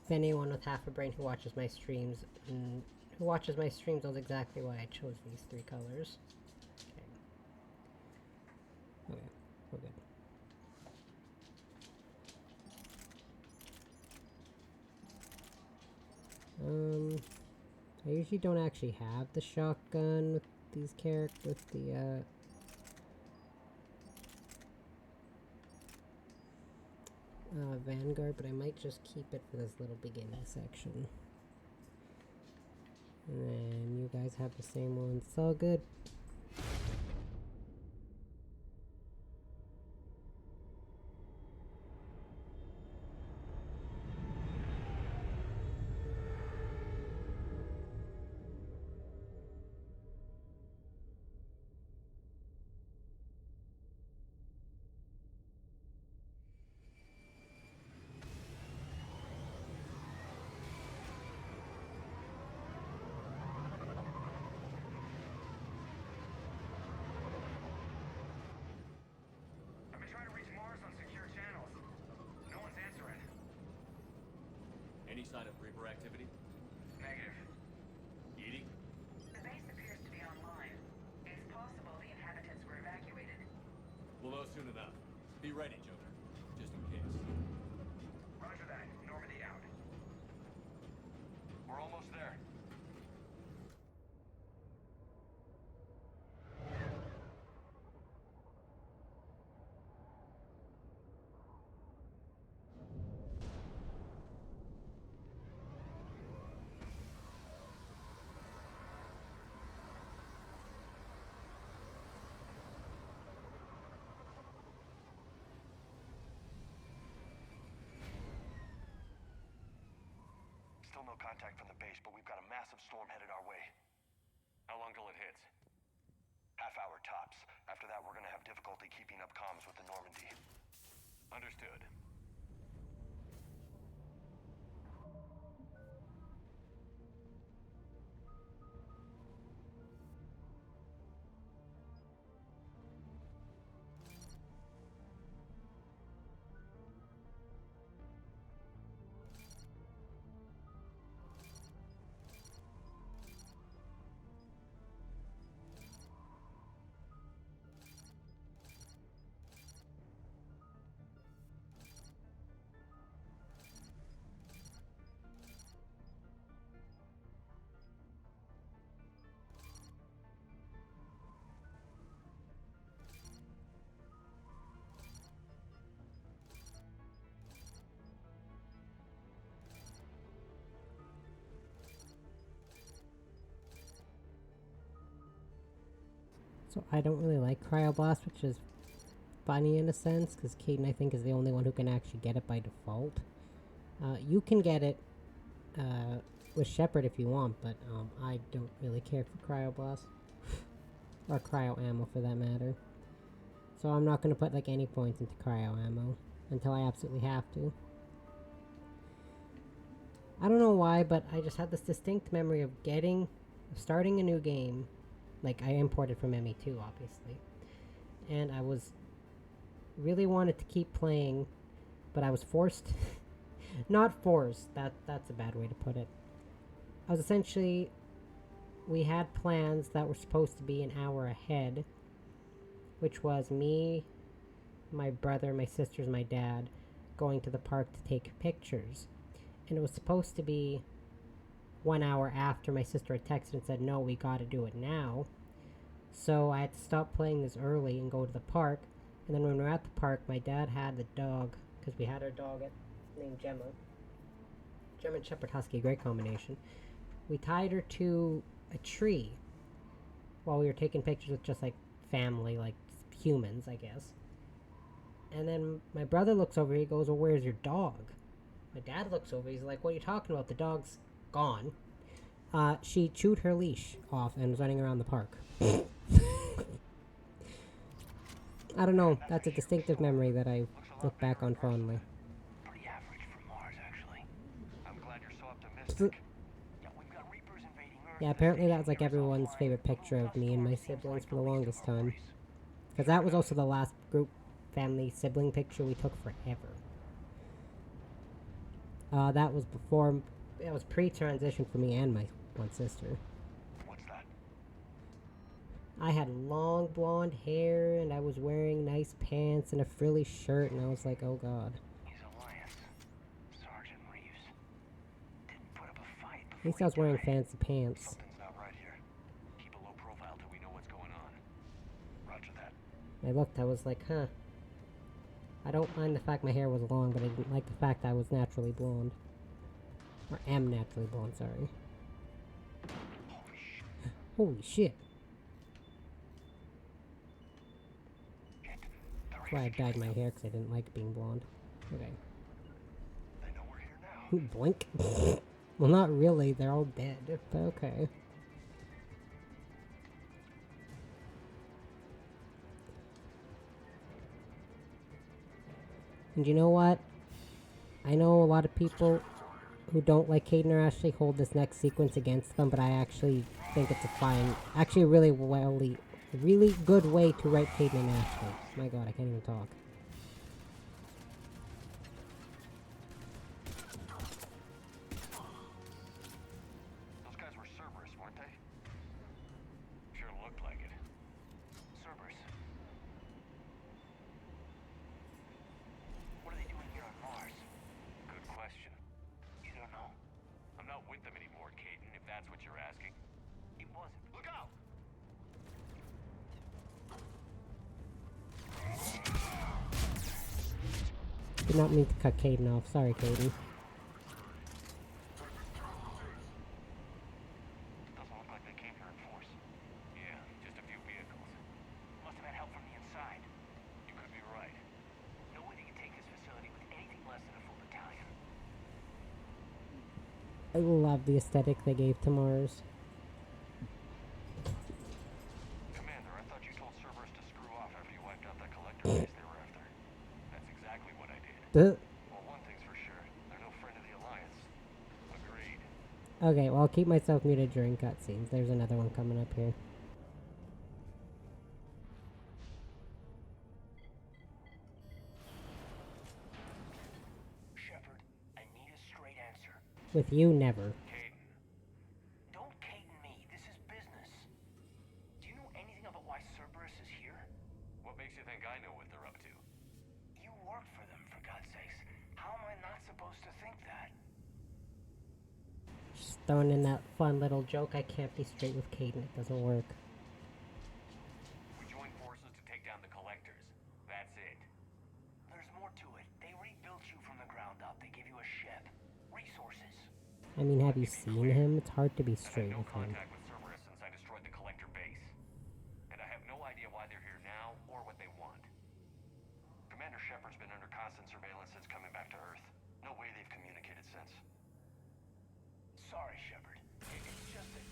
[SPEAKER 1] If anyone with half a brain who watches my streams knows exactly why I chose these three colors. Okay. Okay, we're good. I usually don't actually have the shotgun with these characters, with the, Vanguard, but I might just keep it for this little beginning section. And then you guys have the same ones. It's all good.
[SPEAKER 6] for activity?
[SPEAKER 11] Negative.
[SPEAKER 6] Edie?
[SPEAKER 12] The base appears to be online. It's possible the inhabitants were evacuated.
[SPEAKER 6] We'll know soon enough. Be ready, Joker. Just in case.
[SPEAKER 11] Roger that. Normandy out.
[SPEAKER 8] We're almost there. Still no contact from the base, but we've got a massive storm headed our way.
[SPEAKER 6] How long till it hits?
[SPEAKER 8] Half hour tops. After that, we're gonna have difficulty keeping up comms with the Normandy.
[SPEAKER 6] Understood.
[SPEAKER 1] So I don't really like Cryoblast, which is funny in a sense, because Kaidan, I think, is the only one who can actually get it by default. You can get it with Shepard if you want, but I don't really care for Cryoblast. Or Cryo Ammo, for that matter. So I'm not going to put, like, any points into Cryo Ammo until I absolutely have to. I don't know why, but I just had this distinct memory of starting a new game. Like, I imported from ME2, obviously. And I really wanted to keep playing, but I was forced. Not forced, that's a bad way to put it. I was essentially, we had plans that were supposed to be an hour ahead, which was me, my brother, my sisters, my dad, going to the park to take pictures. And it was supposed to be 1 hour after my sister had texted and said, no, we gotta do it now. So I had to stop playing this early and go to the park. And then when we were at the park, my dad had the dog, because we had our dog named Gemma. German Shepherd Husky, great combination. We tied her to a tree while we were taking pictures with just like family, like humans, I guess. And then my brother looks over, he goes, well, where's your dog? My dad looks over, he's like, what are you talking about? The dog's gone. She chewed her leash off and was running around the park. I don't know, that's a distinctive memory that I look back on fondly.
[SPEAKER 8] Pretty average for Mars, actually. I'm glad you're so optimistic. Yeah, we've got Reapers invading Earth.
[SPEAKER 1] Yeah, apparently that was like everyone's favorite picture of me and my siblings for the longest time. Because that was also the last group family sibling picture we took forever. That was it was pre-transition for me and my one sister.
[SPEAKER 8] What's that?
[SPEAKER 1] I had long blonde hair and I was wearing nice pants and a frilly shirt and I was like, oh god.
[SPEAKER 8] He's Alliance. Sergeant Reeves. Didn't put up a fight.
[SPEAKER 1] At least I was wearing fancy pants.
[SPEAKER 8] Something's not right here. Keep a low profile till we know what's going on. Roger that.
[SPEAKER 1] I looked, I was like, huh. I don't mind the fact my hair was long, but I didn't like the fact I was naturally blonde. Or am naturally blonde, sorry. Holy shit. That's why I dyed my hair, because I didn't like being blonde. Okay.
[SPEAKER 8] They know we're here now.
[SPEAKER 1] Blink. Well, not really, they're all dead, but okay. And you know what? I know a lot of people who don't like Kaidan or Ashley hold this next sequence against them, but I actually think it's a really good way to write Kaidan and Ashley. My god, I can't even talk.
[SPEAKER 8] aren't they? Sure looked like it. Cerberus. What are they doing here on Mars? Good question. You don't know. I'm not with them anymore, Kaidan, if that's what you're asking. It wasn't. Look out!
[SPEAKER 1] Did not mean to cut Kaidan off. Sorry, Kaidan.
[SPEAKER 8] Doesn't look like they came here in force. Yeah, just a few vehicles. Must have had help from the inside. You could be right. No way they can take this facility with anything less than a full battalion.
[SPEAKER 1] I love the aesthetic they gave to Mars.
[SPEAKER 8] Commander, I thought you told Cerberus to screw off after you wiped out that collector base they were after. That's exactly what I did. Well, one thing's for sure. They're no friend of the Alliance. Agreed.
[SPEAKER 1] Okay, well, I'll keep myself muted during cutscenes. There's another one coming up here.
[SPEAKER 8] Shepard, I need a straight answer.
[SPEAKER 1] With you, never.
[SPEAKER 8] Kaidan. Don't Kaidan me. This is business. Do you know anything about why Cerberus is here? What makes you think I know what they're up to? You work for them, for God's sakes. How am I not supposed to think that?
[SPEAKER 1] Just throwing in that fun little joke. I can't be straight with Kaidan. It doesn't work.
[SPEAKER 8] We joined forces to take down the collectors. That's it. There's more to it. They rebuilt you from the ground up. They gave you a ship. Resources.
[SPEAKER 1] I mean, have you seen him? It's hard to be
[SPEAKER 8] I've
[SPEAKER 1] straight
[SPEAKER 8] had no
[SPEAKER 1] with him.
[SPEAKER 8] contact with Cerberus since I destroyed the collector base. And I have no idea why they're here now or what they want. Commander Shepard's been under constant surveillance since coming back to Earth. No way they've communicated since. Sorry, Shepard. It's just that...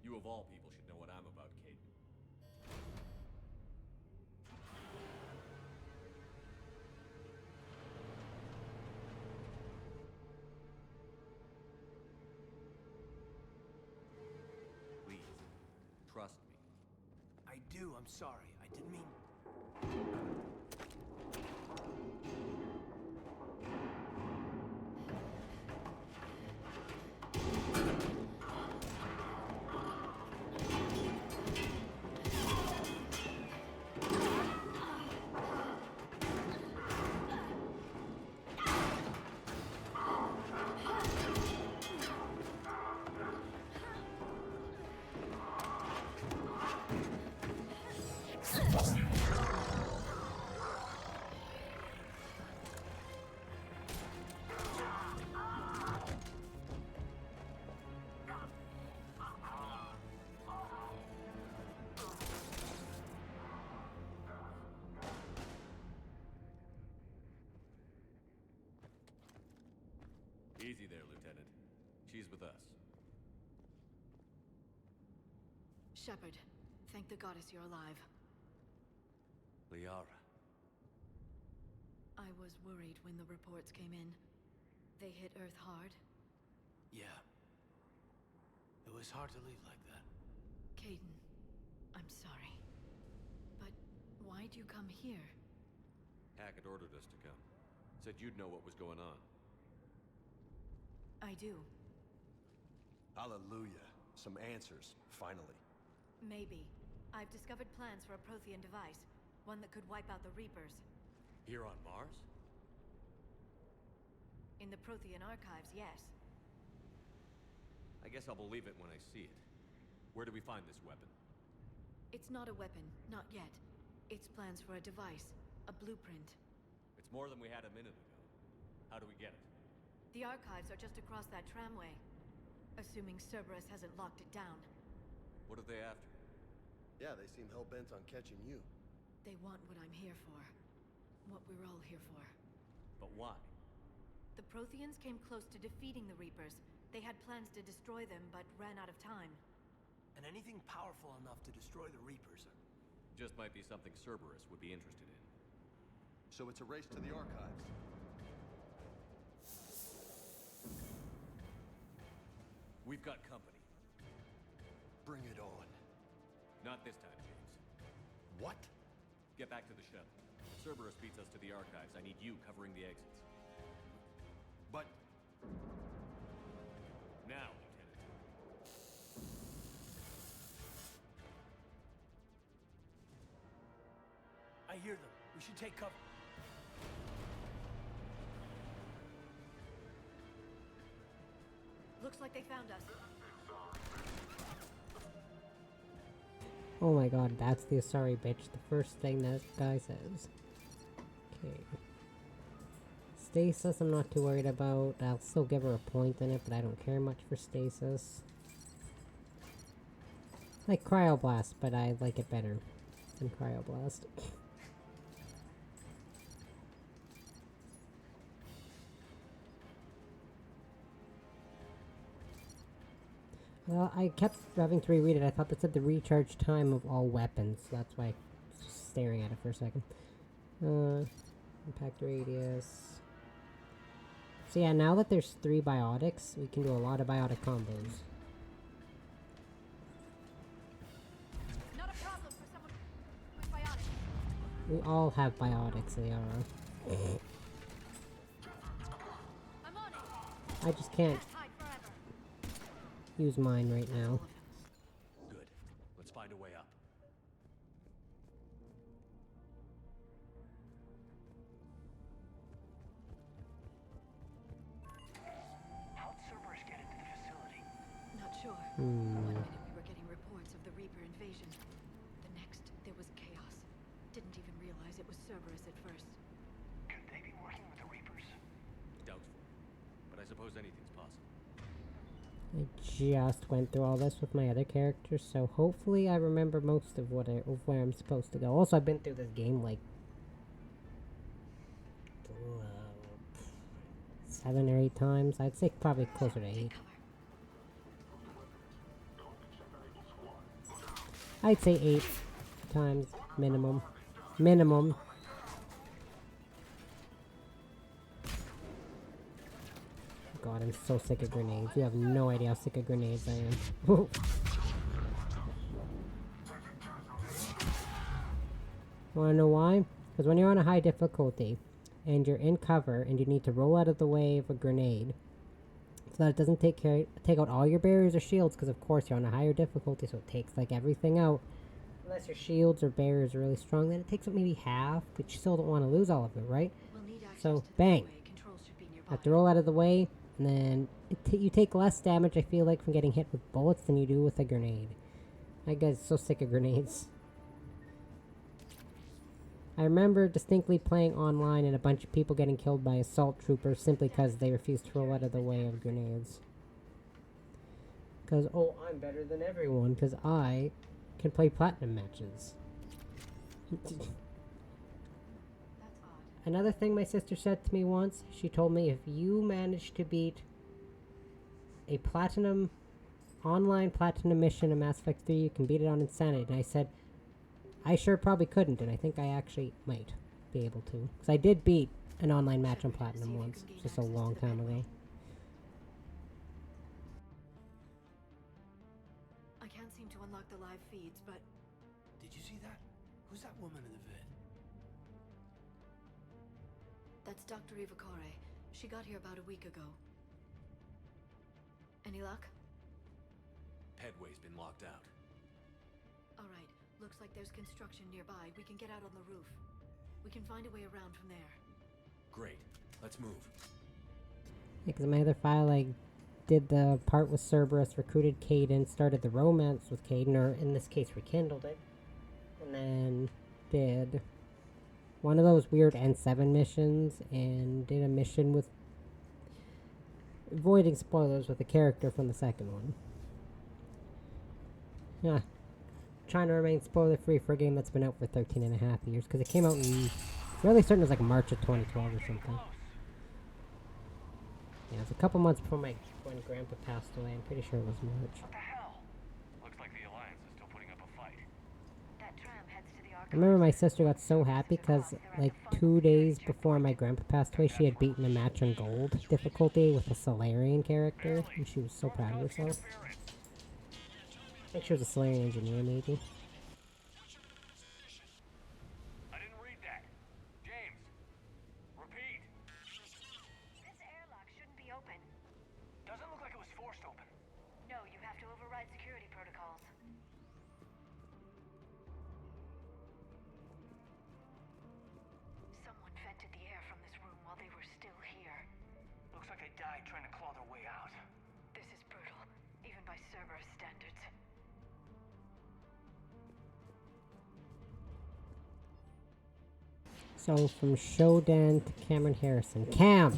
[SPEAKER 6] You of all people should know what I'm about, Kaidan. Please, trust me.
[SPEAKER 13] I do, I'm sorry. I didn't mean...
[SPEAKER 6] Easy there, Lieutenant. She's with us.
[SPEAKER 7] Shepard, thank the goddess you're alive.
[SPEAKER 6] Liara.
[SPEAKER 7] I was worried when the reports came in. They hit Earth hard.
[SPEAKER 13] Yeah. It was hard to leave like that.
[SPEAKER 7] Kaidan, I'm sorry. But why'd you come here?
[SPEAKER 6] Hackett ordered us to come. Said you'd know what was going on.
[SPEAKER 7] I do.
[SPEAKER 5] Hallelujah. Some answers, finally.
[SPEAKER 7] Maybe. I've discovered plans for a Prothean device. One that could wipe out the Reapers.
[SPEAKER 6] Here on Mars?
[SPEAKER 7] In the Prothean archives, yes.
[SPEAKER 6] I guess I'll believe it when I see it. Where do we find this weapon?
[SPEAKER 7] It's not a weapon, not yet. It's plans for a device, a blueprint.
[SPEAKER 6] It's more than we had a minute ago. How do we get it?
[SPEAKER 7] The archives are just across that tramway. Assuming Cerberus hasn't locked it down.
[SPEAKER 6] What are they after?
[SPEAKER 5] Yeah, they seem hell-bent on catching you.
[SPEAKER 7] They want what I'm here for. What we're all here for.
[SPEAKER 6] But why?
[SPEAKER 7] The Protheans came close to defeating the Reapers. They had plans to destroy them, but ran out of time.
[SPEAKER 13] And anything powerful enough to destroy the Reapers.
[SPEAKER 6] Just might be something Cerberus would be interested in.
[SPEAKER 5] So it's a race to the archives.
[SPEAKER 6] We've got company.
[SPEAKER 5] Bring it on.
[SPEAKER 6] Not this time, James.
[SPEAKER 5] What?
[SPEAKER 6] Get back to the shuttle. Cerberus beats us to the archives, I need you covering the exits.
[SPEAKER 5] But...
[SPEAKER 6] Now, Lieutenant.
[SPEAKER 13] I hear them. We should take cover.
[SPEAKER 7] Looks like they found us.
[SPEAKER 1] Oh my god, that's the Asari bitch. The first thing that guy says. Okay. Stasis, I'm not too worried about. I'll still give her a point in it, but I don't care much for stasis. Like Cryoblast, but I like it better than Cryoblast. Well, I kept having to reread it. I thought that said the recharge time of all weapons. So that's why I was just staring at it for a second. Impact radius. So yeah, now that there's 3 biotics, we can do a lot of biotic combos.
[SPEAKER 7] Not a problem for someone with biotics.
[SPEAKER 1] We all have biotics, Liara.
[SPEAKER 7] I'm on it.
[SPEAKER 1] I just can't use mine right now.
[SPEAKER 6] Good. Let's find a way up.
[SPEAKER 8] How'd Cerberus get into the facility?
[SPEAKER 7] Not sure.
[SPEAKER 1] Hmm.
[SPEAKER 7] One minute we were getting reports of the Reaper invasion. The next, there was chaos. Didn't even realize it was Cerberus at first.
[SPEAKER 8] Could they be working with the Reapers?
[SPEAKER 6] Doubtful. But I suppose anything's possible.
[SPEAKER 1] I just went through all this with my other characters, so hopefully I remember most of where I'm supposed to go. Also, I've been through this game like 7 or 8 times. I'd say probably closer to 8. I'd say 8 times minimum. Minimum. God, I'm so sick of grenades. You have no idea how sick of grenades I am. Wanna know why? Because when you're on a high difficulty, and you're in cover, and you need to roll out of the way of a grenade, so that it doesn't take out all your barriers or shields, because of course you're on a higher difficulty, so it takes like everything out. Unless your shields or barriers are really strong, then it takes up maybe half, but you still don't want to lose all of it, right? So, bang! Have to roll out of the way, and then you take less damage, I feel like, from getting hit with bullets than you do with a grenade. I get so sick of grenades. I remember distinctly playing online and a bunch of people getting killed by assault troopers simply because they refused to roll out of the way of grenades. Because, oh, I'm better than everyone, because I can play platinum matches. Another thing my sister said to me once, she told me if you manage to beat a online platinum mission in Mass Effect 3, you can beat it on Insanity. And I said, I sure probably couldn't, and I think I actually might be able to. Because I did beat an online match on platinum once, just a long time ago.
[SPEAKER 7] I can't seem to unlock the live feeds, but...
[SPEAKER 13] Did you see that? Who's that woman in the vid?
[SPEAKER 7] That's Dr. Ivakare. She got here about a week ago. Any luck?
[SPEAKER 6] Headway's been locked out.
[SPEAKER 7] Alright, looks like there's construction nearby. We can get out on the roof. We can find a way around from there.
[SPEAKER 6] Great. Let's move.
[SPEAKER 1] Because in my other file, I did the part with Cerberus, recruited Kaidan, started the romance with Kaidan, or in this case, rekindled it. And then did one of those weird N7 missions, and did a mission with avoiding spoilers with a character from the second one. Yeah. Trying to remain spoiler free for a game that's been out for 13 and a half years, because it came out in really certain it was like March of 2012 or something. Yeah, it was a couple months before when Grandpa passed away. I'm pretty sure it was March.
[SPEAKER 8] What the hell? Looks like the Alliance is still putting up a fight.
[SPEAKER 12] That tram heads to the
[SPEAKER 1] I remember my sister got so happy because like 2 days before my grandpa passed away, she had beaten a match on gold difficulty with a Solarian character, and she was so proud of herself. I think she was a Solarian engineer, maybe.
[SPEAKER 8] I didn't read that.
[SPEAKER 12] still here.
[SPEAKER 11] Looks like they died trying to claw their way out.
[SPEAKER 12] This is brutal, even by Cerberus standards.
[SPEAKER 1] So, from Shodan to Cameron Harrison. Cam!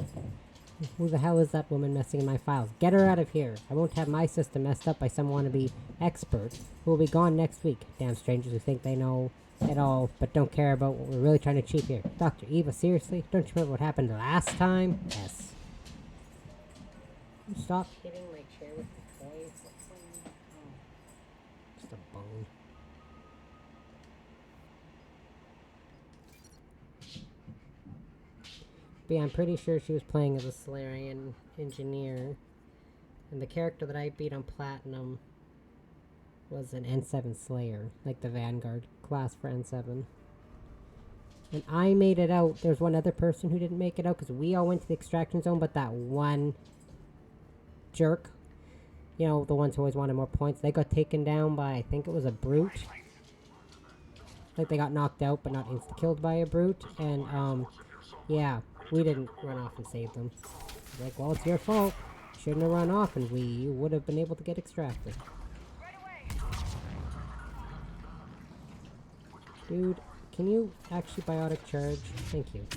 [SPEAKER 1] Who the hell is that woman messing in my files? Get her out of here. I won't have my system messed up by some wannabe expert who will be gone next week. Damn strangers who think they know it all, but don't care about what we're really trying to achieve here. Dr. Eva, seriously? Don't you remember what happened last time? Yes. Stop hitting my chair with the toys. Just a bone. But yeah, I'm pretty sure she was playing as a Solarian engineer. And the character that I beat on Platinum was an N7 Slayer, like the Vanguard class for N7. And I made it out. There's one other person who didn't make it out because we all went to the extraction zone, but that one jerk, you know, the ones who always wanted more points, they got taken down by, I think it was a brute. Like they got knocked out but not insta-killed by a brute. And yeah, we didn't run off and save them. Like, well, it's your fault. Shouldn't have run off and we would have been able to get extracted. Dude, can you actually biotic charge? Thank you.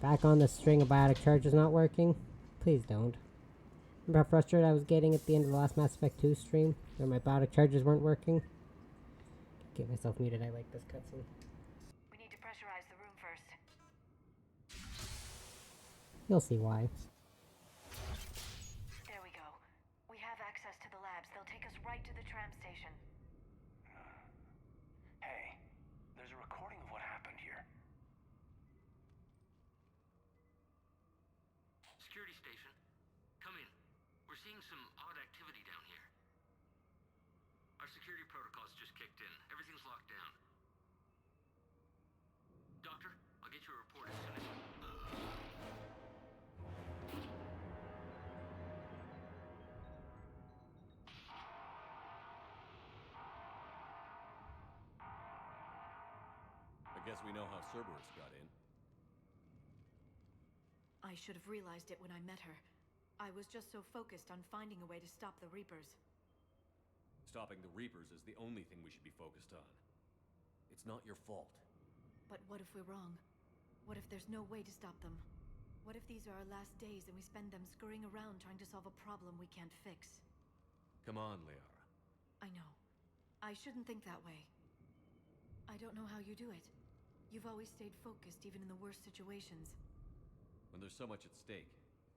[SPEAKER 1] Back on the string of biotic charges not working? Please don't. Remember how frustrated I was getting at the end of the last Mass Effect 2 stream? Where my biotic charges weren't working? Get myself muted, I like this cutscene.
[SPEAKER 12] We need to pressurize the room first.
[SPEAKER 1] You'll see why.
[SPEAKER 12] There we go. We have access to the labs. They'll take us right to the tram station.
[SPEAKER 11] Hey, there's a recording of what happened here.
[SPEAKER 13] Security station. Come in. We're seeing some odd activity down here. Our security protocols just kicked in. Everything's locked down. Doctor, I'll get you a report as soon as...
[SPEAKER 6] I guess we know how Cerberus got in.
[SPEAKER 7] I should have realized it when I met her. I was just so focused on finding a way to stop the Reapers.
[SPEAKER 6] Stopping the Reapers is the only thing we should be focused on. It's not your fault.
[SPEAKER 7] But what if we're wrong? What if there's no way to stop them? What if these are our last days and we spend them scurrying around trying to solve a problem we can't fix?
[SPEAKER 6] Come on, Liara.
[SPEAKER 7] I know. I shouldn't think that way. I don't know how you do it. You've always stayed focused even in the worst situations.
[SPEAKER 6] When there's so much at stake,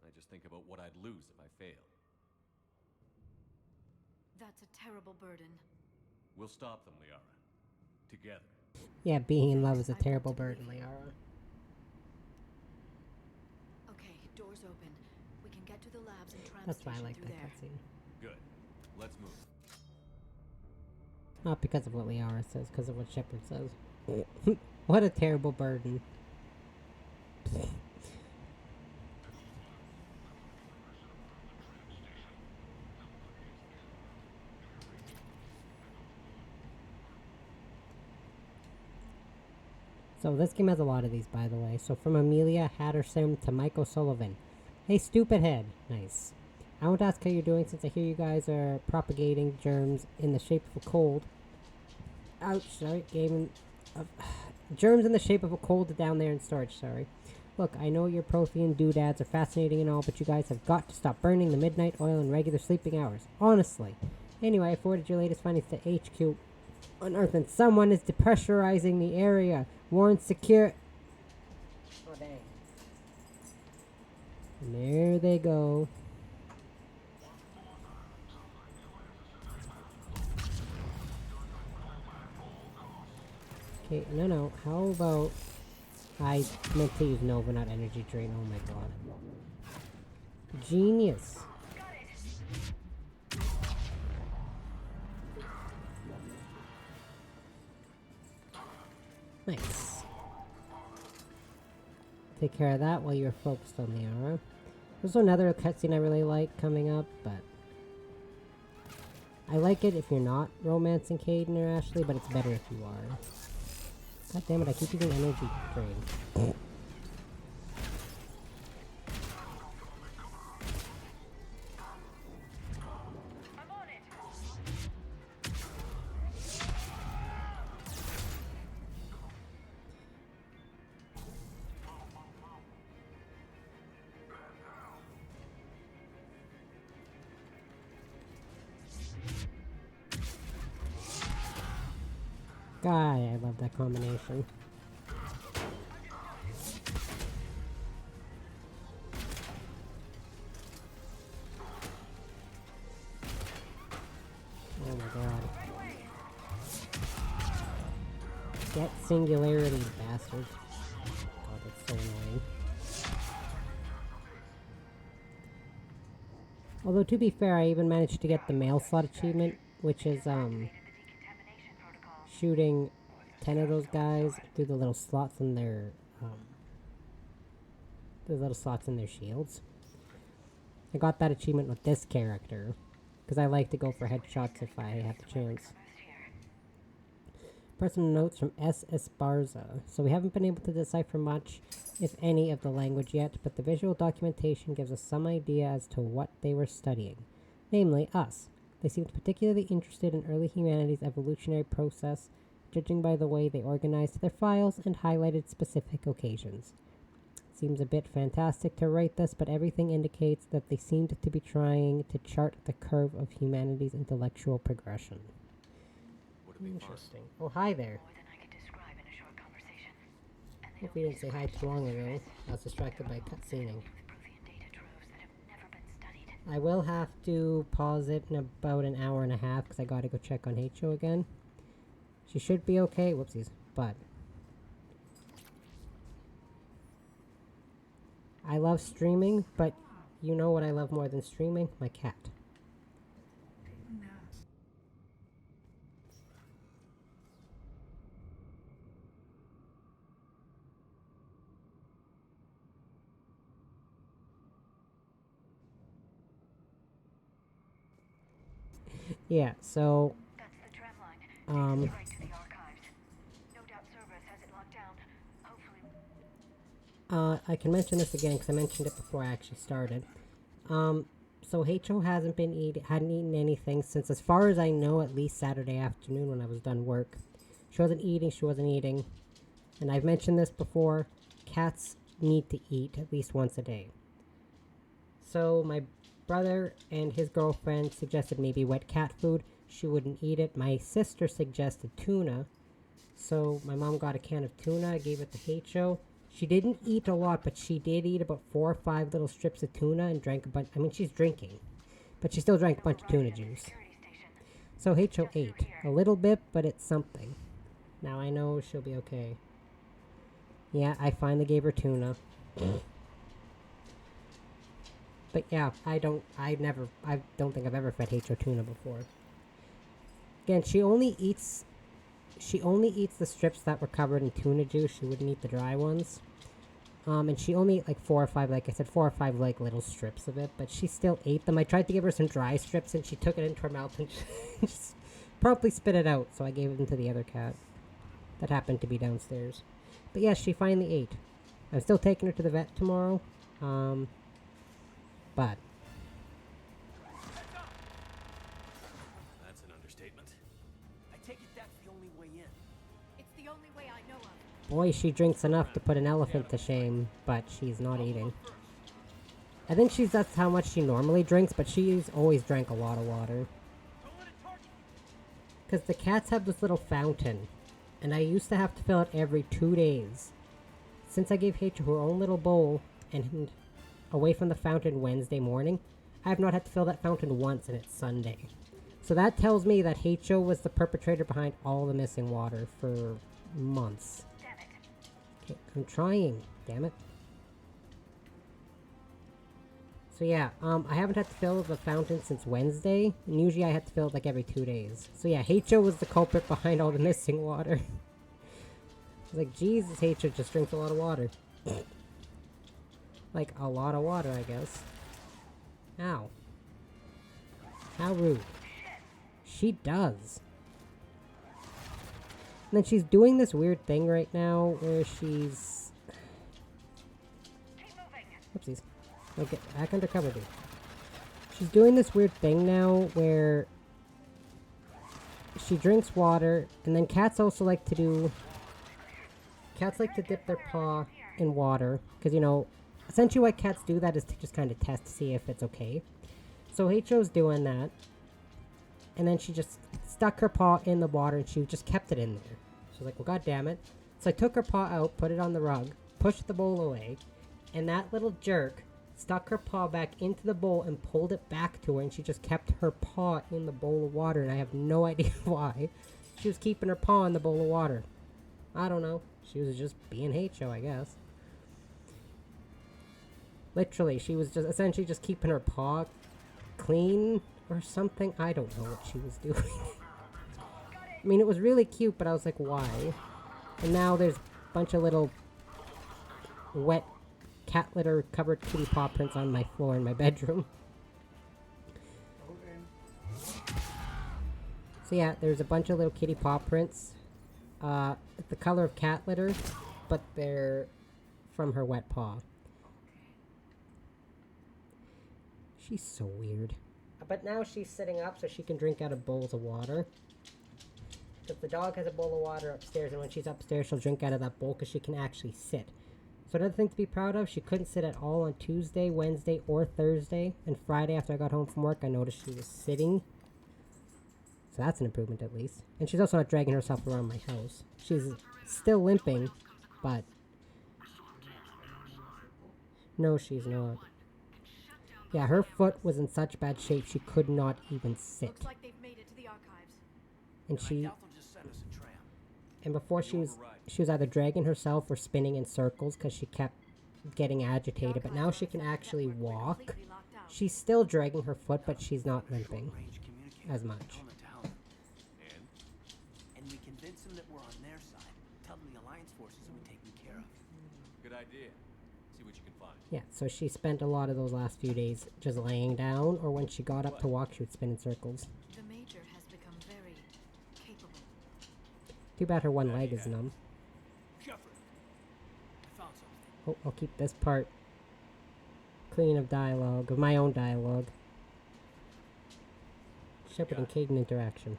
[SPEAKER 6] I just think about what I'd lose if I fail.
[SPEAKER 7] That's a terrible burden.
[SPEAKER 6] We'll stop them, Liara. Together.
[SPEAKER 1] Yeah, being in love is a terrible burden, Liara.
[SPEAKER 7] Okay, doors open. We can get to the labs and tram
[SPEAKER 1] That's why I
[SPEAKER 7] station
[SPEAKER 1] like
[SPEAKER 7] through
[SPEAKER 1] that
[SPEAKER 7] there.
[SPEAKER 1] cutscene.
[SPEAKER 6] Good. Let's move.
[SPEAKER 1] Not because of what Liara says, because of what Shepard says. What a terrible burden. So this game has a lot of these, by the way. So from Amelia Hatterson to Mike O'Sullivan. Hey, stupid head. Nice. I won't ask how you're doing since I hear you guys are propagating germs in the shape of a cold. Ouch, sorry. Germs in the shape of a cold down there in storage, sorry. Look, I know your Prothean doodads are fascinating and all, but you guys have got to stop burning the midnight oil in regular sleeping hours. Honestly. Anyway, I forwarded your latest findings to HQ on Earth, and someone is depressurizing the area. Warren secure... Oh, dang. And there they go. Okay, no. How about... I meant to use Nova, not Energy Drain. Oh my god. Genius. Nice. Take care of that while you're focused on Liara. There's another cutscene I really like coming up, but... I like it if you're not romancing Kaidan or Ashley, but it's better if you are. God damn it, I keep using Energy Drain. God, I love that combination. Oh my god. Get singularity, bastard. God, that's so annoying. Although, to be fair, I even managed to get the mail slot achievement, which is, shooting 10 of those guys through the little slots in their, shields. I got that achievement with this character, because I like to go for headshots if I have the chance. Personal notes from S. Esparza. So we haven't been able to decipher much, if any, of the language yet, but the visual documentation gives us some idea as to what they were studying. Namely, us. They seemed particularly interested in early humanity's evolutionary process, judging by the way they organized their files and highlighted specific occasions. Seems a bit fantastic to write this, but everything indicates that they seemed to be trying to chart the curve of humanity's intellectual progression. Interesting. Oh, hi there. Hope you didn't say hi too long ago. I was distracted by cutscening. I will have to pause it in about an hour and a half because I gotta go check on Heicho again. She should be okay. Whoopsies. But I love streaming, but you know what I love more than streaming? My cat. Yeah, so I can mention this again because I mentioned it before I actually started. So Heicho hadn't eaten anything since, as far as I know, at least Saturday afternoon when I was done work. She wasn't eating. And I've mentioned this before, cats need to eat at least once a day. So my brother and his girlfriend suggested maybe wet cat food. She wouldn't eat it. My sister suggested tuna. So my mom got a can of tuna, gave it to Heicho. She didn't eat a lot, but she did eat about 4 or 5 little strips of tuna and drank a bunch. I mean, she's drinking, but she still drank a bunch of tuna juice. So Heicho ate a little bit, but it's something. Now I know she'll be okay. Yeah, I finally gave her tuna. But yeah, I don't think I've ever fed Heicho tuna before. Again, she only eats the strips that were covered in tuna juice. She wouldn't eat the dry ones. And she only ate like 4 or 5, like I said, 4 or 5 like little strips of it, but she still ate them. I tried to give her some dry strips and she took it into her mouth and just promptly spit it out, so I gave it to the other cat. That happened to be downstairs. But yes, she finally ate. I'm still taking her to the vet tomorrow. But
[SPEAKER 6] that's an understatement. I take it that's the only way in.
[SPEAKER 9] It's the only way I know of.
[SPEAKER 1] boy, she drinks enough to put an elephant to shame, but she's not eating. I think that's how much she normally drinks, but she's always drank a lot of water. Because the cats have this little fountain, and I used to have to fill it every 2 days. Since I gave Heicho her own little bowl, and away from the fountain Wednesday morning, I have not had to fill that fountain once, and it's Sunday. So that tells me that Heicho was the perpetrator behind all the missing water for months. Okay, I'm trying, damn it. So yeah, I haven't had to fill the fountain since Wednesday, and usually I had to fill it like every 2 days. So yeah, Heicho was the culprit behind all the missing water. I was like, Jesus, Heicho just drinks a lot of water. Like, a lot of water, I guess. Ow. How rude. She does. And then she's doing this weird thing right now where she's... Oopsies. Okay, back under cover, dude. She's doing this weird thing now where she drinks water, and then cats also like to do... Cats like to dip their paw in water, because, you know, essentially what cats do that is to just kind of test to see if it's okay. So Heicho's doing that, and then she just stuck her paw in the water, and she just kept it in there. So I was like, well, god damn it. So I took her paw out, put it on the rug, pushed the bowl away, and that little jerk stuck her paw back into the bowl and pulled it back to her, and she just kept her paw in the bowl of water, and I have no idea why. She was keeping her paw in the bowl of water. I don't know. She was just being HO, I guess. Literally, she was just essentially just keeping her paw clean or something. I don't know what she was doing. I mean, it was really cute, but I was like, why? And now there's a bunch of little wet cat litter covered kitty paw prints on my floor in my bedroom. So yeah, there's a bunch of little kitty paw prints. The color of cat litter, but they're from her wet paw. She's so weird. But now she's sitting up so she can drink out of bowls of water. Because the dog has a bowl of water upstairs, and when she's upstairs, she'll drink out of that bowl because she can actually sit. So another thing to be proud of, she couldn't sit at all on Tuesday, Wednesday, or Thursday. And Friday, after I got home from work, I noticed she was sitting. So that's an improvement at least. And she's also not dragging herself around my house. She's still limping, but... No, she's not. Yeah, her foot was in such bad shape she could not even sit.
[SPEAKER 9] Looks like they've made it to the archives.
[SPEAKER 1] And she... And before she was either dragging herself or spinning in circles because she kept getting agitated. But now she can actually walk. She's still dragging her foot, but she's not limping as much.
[SPEAKER 14] And we convince them that we're on their side. Tell them the Alliance forces will be taken care of.
[SPEAKER 6] Good idea. See what you can find.
[SPEAKER 1] Yeah, so she spent a lot of those last few days just laying down, or when she got up to walk, she would spin in circles.
[SPEAKER 7] The Major has become very capable.
[SPEAKER 1] Too bad her one leg is numb.
[SPEAKER 14] Shepard, I found something.
[SPEAKER 1] Oh, I'll keep this part clean of dialogue, of my own dialogue. Shepard and Kaidan interaction.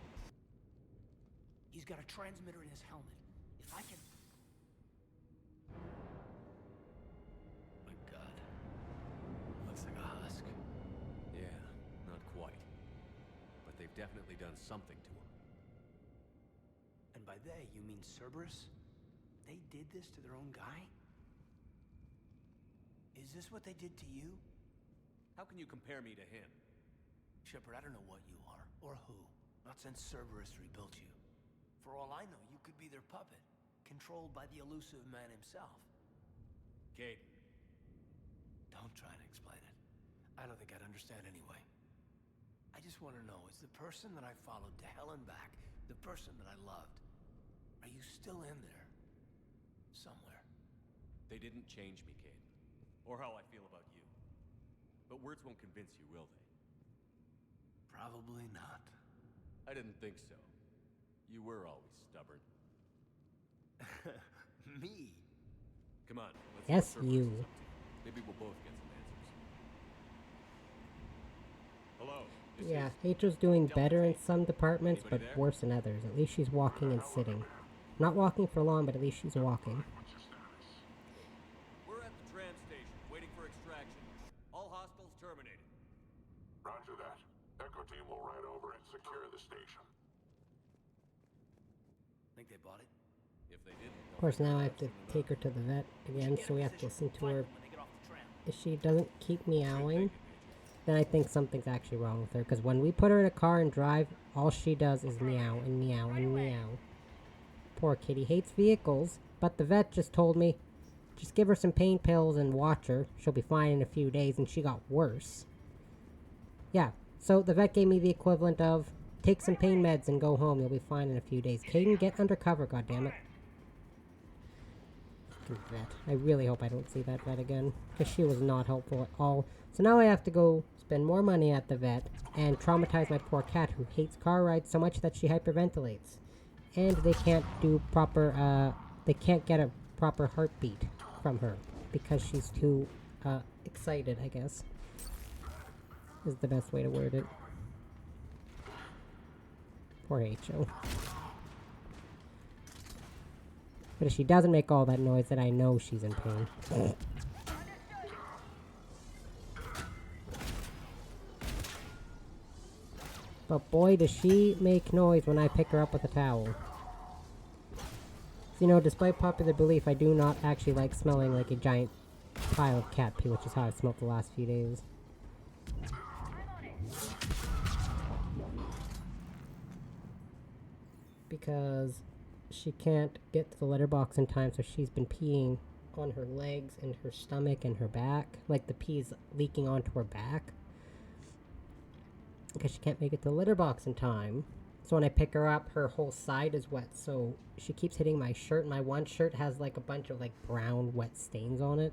[SPEAKER 14] He's got a transmitter in his helmet. If I can... My God. Looks like a husk.
[SPEAKER 6] Yeah, not quite. But they've definitely done something to him.
[SPEAKER 14] And by they, you mean Cerberus? They did this to their own guy? Is this what they did to you?
[SPEAKER 6] How can you compare me to him?
[SPEAKER 14] Shepard, I don't know what you are, or who. Not since Cerberus rebuilt you. For all I know, you could be their puppet, controlled by the elusive man himself.
[SPEAKER 6] Kate.
[SPEAKER 14] Don't try to explain it. I don't think I'd understand anyway. I just want to know, is the person that I followed to hell and back the person that I loved? Are you still in there? Somewhere.
[SPEAKER 6] They didn't change me, Kate. Or how I feel about you. But words won't convince you, will they?
[SPEAKER 14] Probably not.
[SPEAKER 6] I didn't think so. You were always stubborn.
[SPEAKER 14] Me?
[SPEAKER 6] Come on, let's
[SPEAKER 1] Yes, you.
[SPEAKER 6] Maybe we'll both get some answers. Hello.
[SPEAKER 1] Yeah, Hatro's doing better in some departments, but worse in others. At least she's walking and sitting. Not walking for long, but at least she's walking.
[SPEAKER 6] We're at the tram station, waiting for extraction. All hostiles terminated.
[SPEAKER 15] Roger that. Echo team will ride over and secure the station.
[SPEAKER 14] Think they bought it?
[SPEAKER 6] If they didn't.
[SPEAKER 1] Of course, now I have to take her to the vet again, so we have to listen to her. If she doesn't keep meowing, then I think something's actually wrong with her. Because when we put her in a car and drive, all she does is meow and meow and meow. Poor kitty hates vehicles, but the vet just told me, just give her some pain pills and watch her. She'll be fine in a few days, and she got worse. Yeah, so the vet gave me the equivalent of, take some pain meds and go home. You'll be fine in a few days. Kaidan, get undercover, goddammit. Vet. I really hope I don't see that vet again, because she was not helpful at all. So now I have to go spend more money at the vet and traumatize my poor cat who hates car rides so much that she hyperventilates. And they can't do proper, they can't get a proper heartbeat from her because she's too, excited, I guess. Is the best way to word it. Poor H.O. But if she doesn't make all that noise, then I know she's in pain. But boy, does she make noise when I pick her up with a towel. So, you know, despite popular belief, I do not actually like smelling like a giant pile of cat pee, which is how I've smelled the last few days. Because she can't get to the litter box in time, so she's been peeing on her legs and her stomach and her back. Like the pee's leaking onto her back. Because she can't make it to the litter box in time. So when I pick her up, her whole side is wet, so she keeps hitting my shirt. My one shirt has like a bunch of like brown wet stains on it.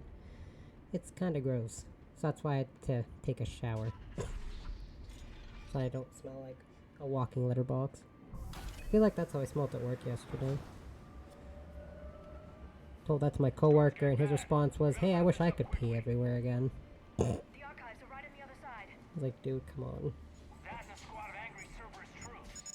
[SPEAKER 1] It's kind of gross. So that's why I had to take a shower. So I don't smell like a walking litter box. I feel like that's how I smelled at work yesterday. Told that to my coworker, and his response was, "Hey, I wish I could pee everywhere again."
[SPEAKER 12] The archives are right on the other side.
[SPEAKER 1] I was like, dude, come on.
[SPEAKER 11] That and a squad of angry Cerberus troops.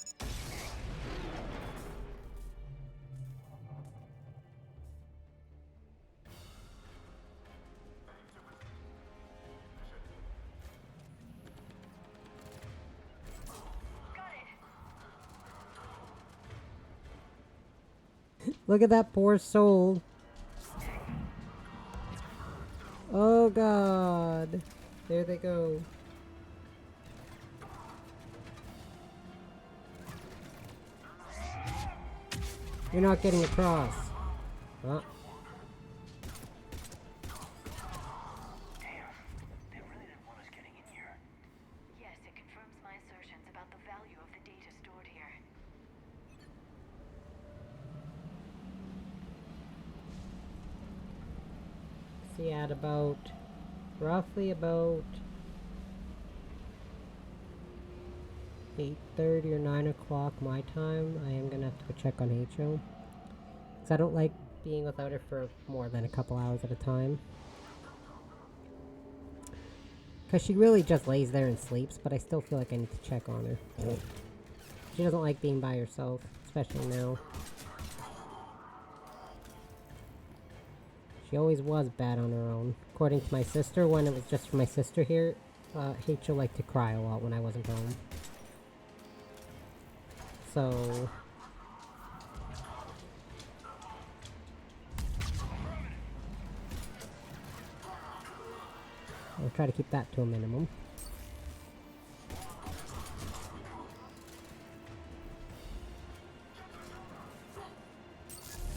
[SPEAKER 1] Look at that poor soul. Oh god. There they go. You're not getting across. Huh?
[SPEAKER 12] Yes, it confirms my assertions about the value of the data stored here.
[SPEAKER 1] See, at about, roughly about 8:30 or 9 o'clock my time, I am gonna have to go check on HO. Because I don't like being without her for more than a couple hours at a time. Because she really just lays there and sleeps, but I still feel like I need to check on her. She doesn't like being by herself, especially now. She always was bad on her own. According to my sister, when it was just for my sister here, H.O. liked to cry a lot when I wasn't home. So... I'll try to keep that to a minimum.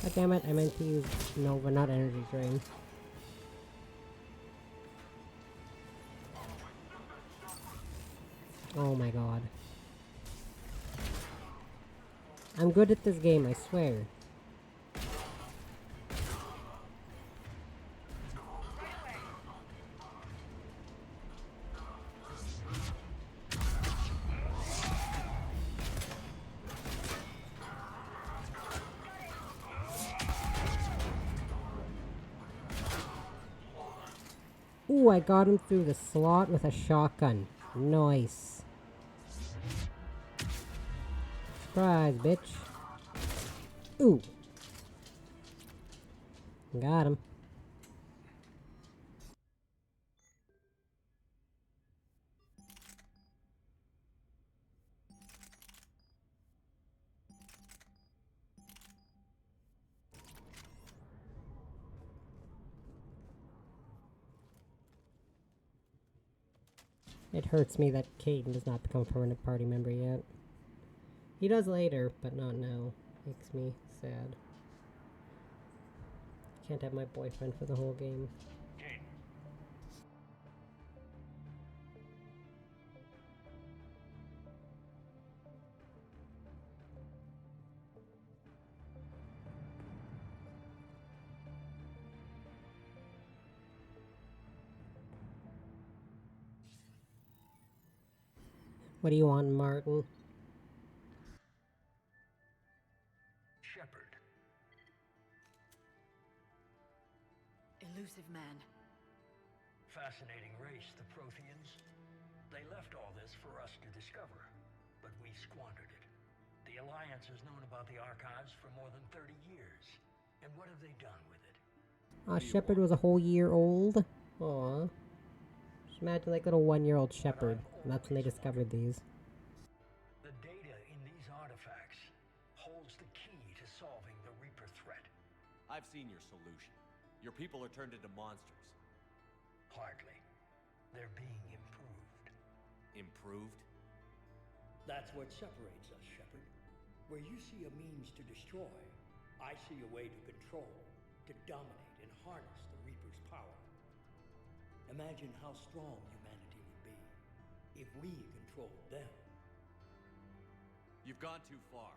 [SPEAKER 1] God damn it, I meant to use Nova, not Energy Drain. Oh my god. I'm good at this game, I swear. Ooh, I got him through the slot with a shotgun. Nice. Surprise, bitch. Ooh. Got him. It hurts me that Kaidan does not become a permanent party member yet. He does later, but not now. Makes me sad. Can't have my boyfriend for the whole game. What do you want, Martin?
[SPEAKER 14] Shepard.
[SPEAKER 7] Elusive man.
[SPEAKER 14] Fascinating race, the Protheans. They left all this for us to discover, but we squandered it. The Alliance has known about the archives for more than 30 years. And what have they done with it?
[SPEAKER 1] Shepard was a whole year old. Aw. Just imagine like little 1-year-old Shepard. And that's when they discovered these.
[SPEAKER 14] The data in these artifacts holds the key to solving the Reaper threat.
[SPEAKER 6] I've seen your solution. Your people are turned into monsters.
[SPEAKER 16] Hardly. They're being improved.
[SPEAKER 6] Improved?
[SPEAKER 16] That's what separates us, Shepard. Where you see a means to destroy, I see a way to control, to dominate and harness the Reaper's power. Imagine how strong humanity would be if we controlled them.
[SPEAKER 6] You've gone too far.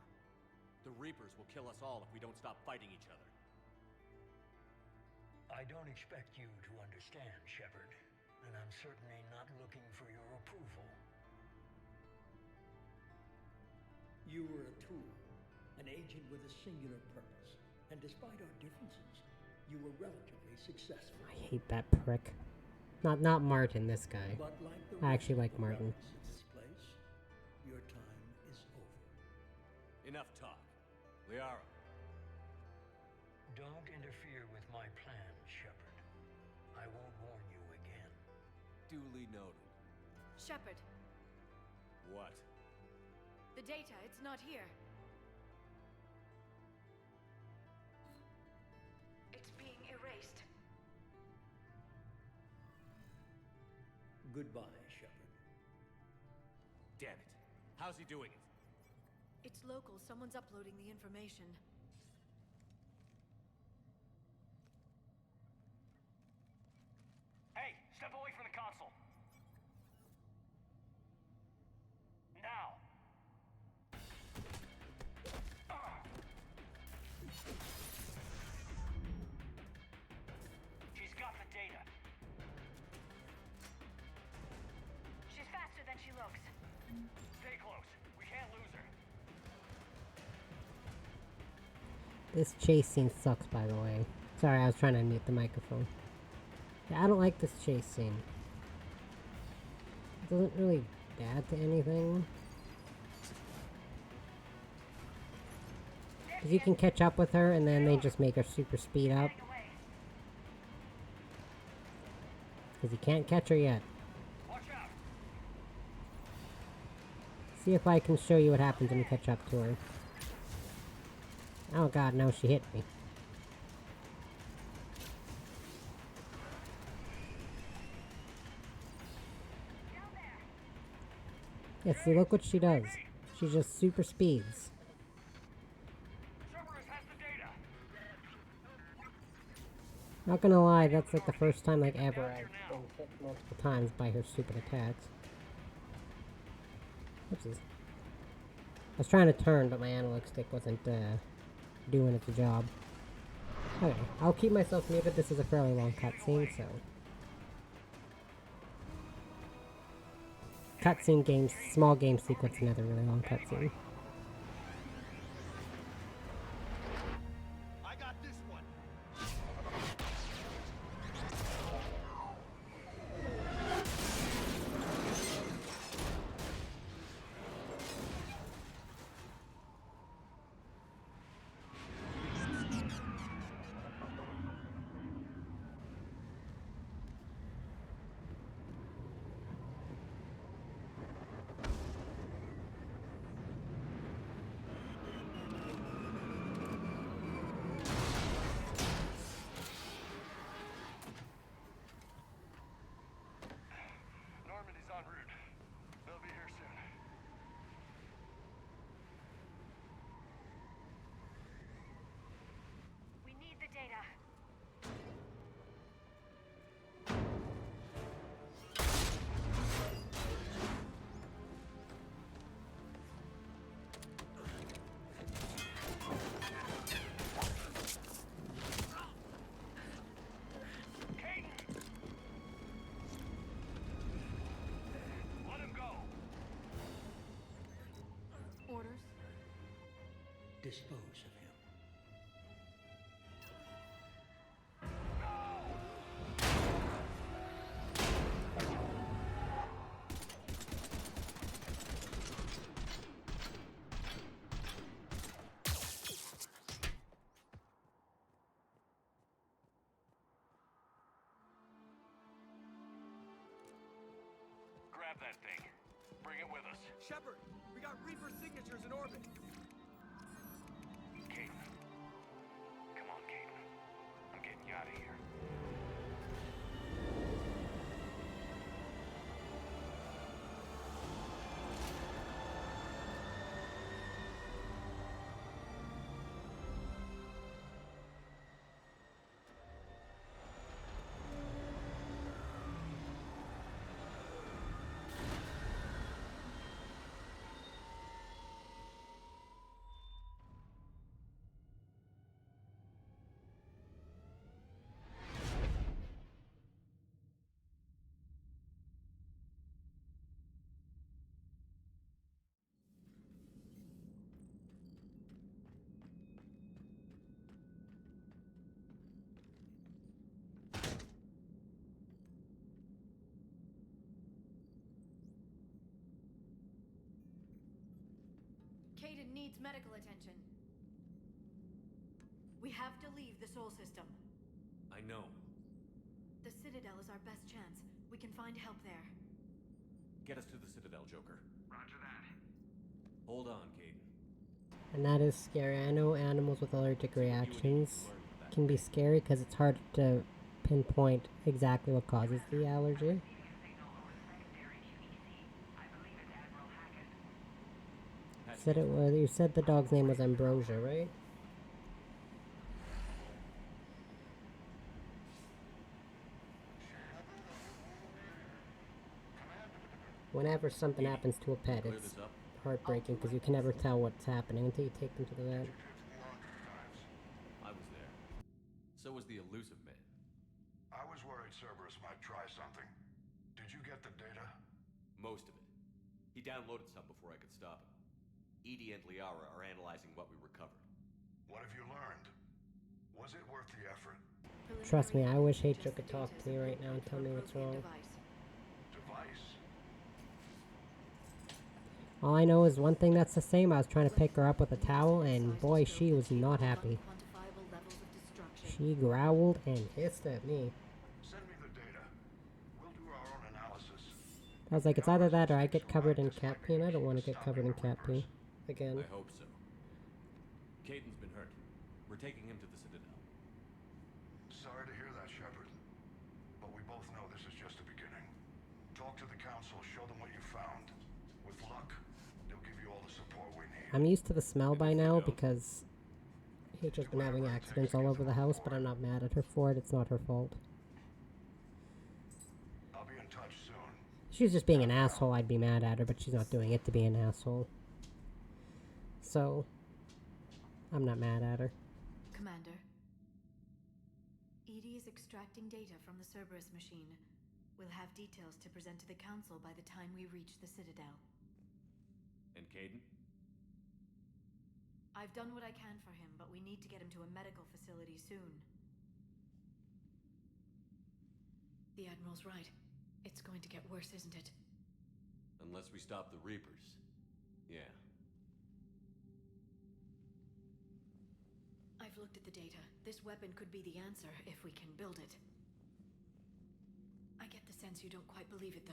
[SPEAKER 6] The Reapers will kill us all if we don't stop fighting each other.
[SPEAKER 16] I don't expect you to understand, Shepard, and I'm certainly not looking for your approval. You were a tool, an agent with a singular purpose, and despite our differences, you were relatively successful.
[SPEAKER 1] I hate that prick. Not Martin, this guy.
[SPEAKER 16] But like the
[SPEAKER 1] I actually
[SPEAKER 16] rest
[SPEAKER 1] like
[SPEAKER 16] of the
[SPEAKER 1] Martin.
[SPEAKER 16] relics in this place, your time is over.
[SPEAKER 6] Enough talk. Liara.
[SPEAKER 16] Don't interfere with my plan, Shepard. I won't warn you again.
[SPEAKER 6] Duly noted.
[SPEAKER 9] Shepard,
[SPEAKER 6] What?
[SPEAKER 9] the data, it's not here.
[SPEAKER 12] It's being erased.
[SPEAKER 16] Goodbye, Shepard.
[SPEAKER 6] Damn it. How's he doing it?
[SPEAKER 9] It's local. Someone's uploading the information.
[SPEAKER 11] Hey, step away from the console. Now. She's got the data.
[SPEAKER 12] She's faster than she looks.
[SPEAKER 11] Stay close. We can't lose her.
[SPEAKER 1] This chase scene sucks, by the way. Sorry, I was trying to mute the microphone. Yeah, I don't like this chase scene. It doesn't really add to anything. Because you can catch up with her, and then they just make her super speed up. Because you can't catch her yet.
[SPEAKER 11] Watch out.
[SPEAKER 1] See if I can show you what happens when you catch up to her. Oh god, no, she hit me. Yeah, see, look what she does. She just super speeds.
[SPEAKER 11] Cerberus has the data.
[SPEAKER 1] Not gonna lie, that's like the first time like ever I've been hit multiple times by her stupid attacks. Oopsies. I was trying to turn, but my analog stick wasn't doing its job. Okay, I'll keep myself muted. This is a fairly long cutscene, so... Cutscene games, small game sequence, another really long cutscene.
[SPEAKER 6] I got this one.
[SPEAKER 11] Normandy's en route. They'll be here soon.
[SPEAKER 12] We need the data.
[SPEAKER 11] Let him go.
[SPEAKER 9] Orders?
[SPEAKER 16] Dispose of him.
[SPEAKER 11] Grab that thing. Bring it with us.
[SPEAKER 6] Shepard, we got Reaper signatures in orbit.
[SPEAKER 8] Kaidan. Come on, Kaidan.
[SPEAKER 17] needs medical attention. We have to leave the Sol system.
[SPEAKER 6] I know.
[SPEAKER 17] The Citadel is our best chance. We can find help there.
[SPEAKER 6] Get us to the Citadel, Joker.
[SPEAKER 11] Roger that.
[SPEAKER 6] Hold on, Kaidan.
[SPEAKER 1] And that is scary. I know animals with allergic reactions can be scary because it's hard to pinpoint exactly what causes the allergy. Said it was, you said the dog's name was Ambrosia, right? Whenever something happens to a pet, it's heartbreaking because you can never tell what's happening until you take them to the vet.
[SPEAKER 6] I was there. So was the elusive man.
[SPEAKER 4] I was worried Cerberus might try something. Did you get the data?
[SPEAKER 6] Most of it. He downloaded some before I could stop him. Edie and Liara are analyzing what we recovered.
[SPEAKER 4] What have you learned? Was it worth the effort?
[SPEAKER 1] Trust me, I wish H.O. could talk to me right now and tell me what's wrong.
[SPEAKER 4] Device?
[SPEAKER 1] All I know is one thing that's the same. I was trying to pick her up with a towel, and boy, she was not happy. She growled and hissed at me.
[SPEAKER 4] Send me the data. We'll do our own analysis.
[SPEAKER 1] I was like, it's either that or I get covered in cat pee, and I don't want to get covered in cat pee again.
[SPEAKER 6] I hope so. Kaidan's been hurt. We're taking him to the Citadel.
[SPEAKER 4] Sorry to hear that, Shepard. But we both know this is just the beginning. Talk to the Council, show them what you found. With luck, they'll give you all the support we need.
[SPEAKER 1] I'm used to the smell by now because H.O.'s been having accidents all over the house, but I'm not mad at her for it. It's not her fault.
[SPEAKER 4] I'll be in touch soon.
[SPEAKER 1] If she was just being an asshole, I'd be mad at her, but she's not doing it to be an asshole. So, I'm not mad at her.
[SPEAKER 17] Commander, Edie is extracting data from the Cerberus machine. We'll have details to present to the Council by the time we reach the Citadel.
[SPEAKER 6] And Kaidan?
[SPEAKER 17] I've done what I can for him, but we need to get him to a medical facility soon. The Admiral's right. It's going to get worse, isn't it?
[SPEAKER 6] Unless we stop the Reapers. Yeah.
[SPEAKER 17] I've looked at the data. This weapon could be the answer if we can build it. I get the sense you don't quite believe it, though.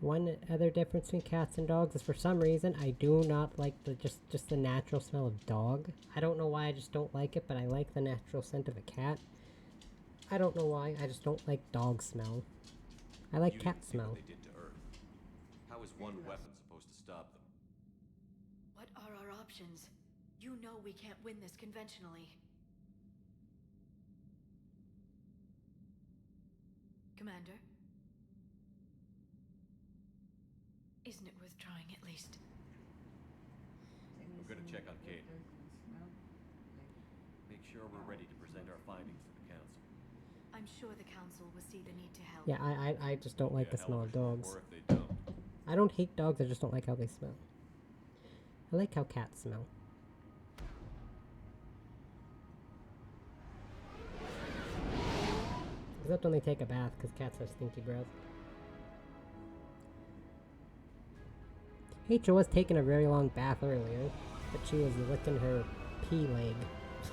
[SPEAKER 1] One other difference between cats and dogs is for some reason I do not like the just the natural smell of dog. I don't know why, I just don't like it, but I like the natural scent of a cat. I don't know why, I just don't like dog smell. I like cat smell.
[SPEAKER 6] What they did to Earth. How is one weapon supposed to stop them?
[SPEAKER 17] What are our options? You know we can't win this conventionally. Commander? Isn't it worth trying at least?
[SPEAKER 6] I'm gonna check on Kaidan. Make sure we're ready to present our findings to the Council.
[SPEAKER 17] I'm sure the Council will see the need to help.
[SPEAKER 1] Yeah, I just don't like the smell of dogs.
[SPEAKER 6] Or if they don't.
[SPEAKER 1] I don't hate dogs, I just don't like how they smell. I like how cats smell. Except when they take a bath, because cats have stinky breath. H.O. was taking a very long bath earlier, but she was licking her pee leg.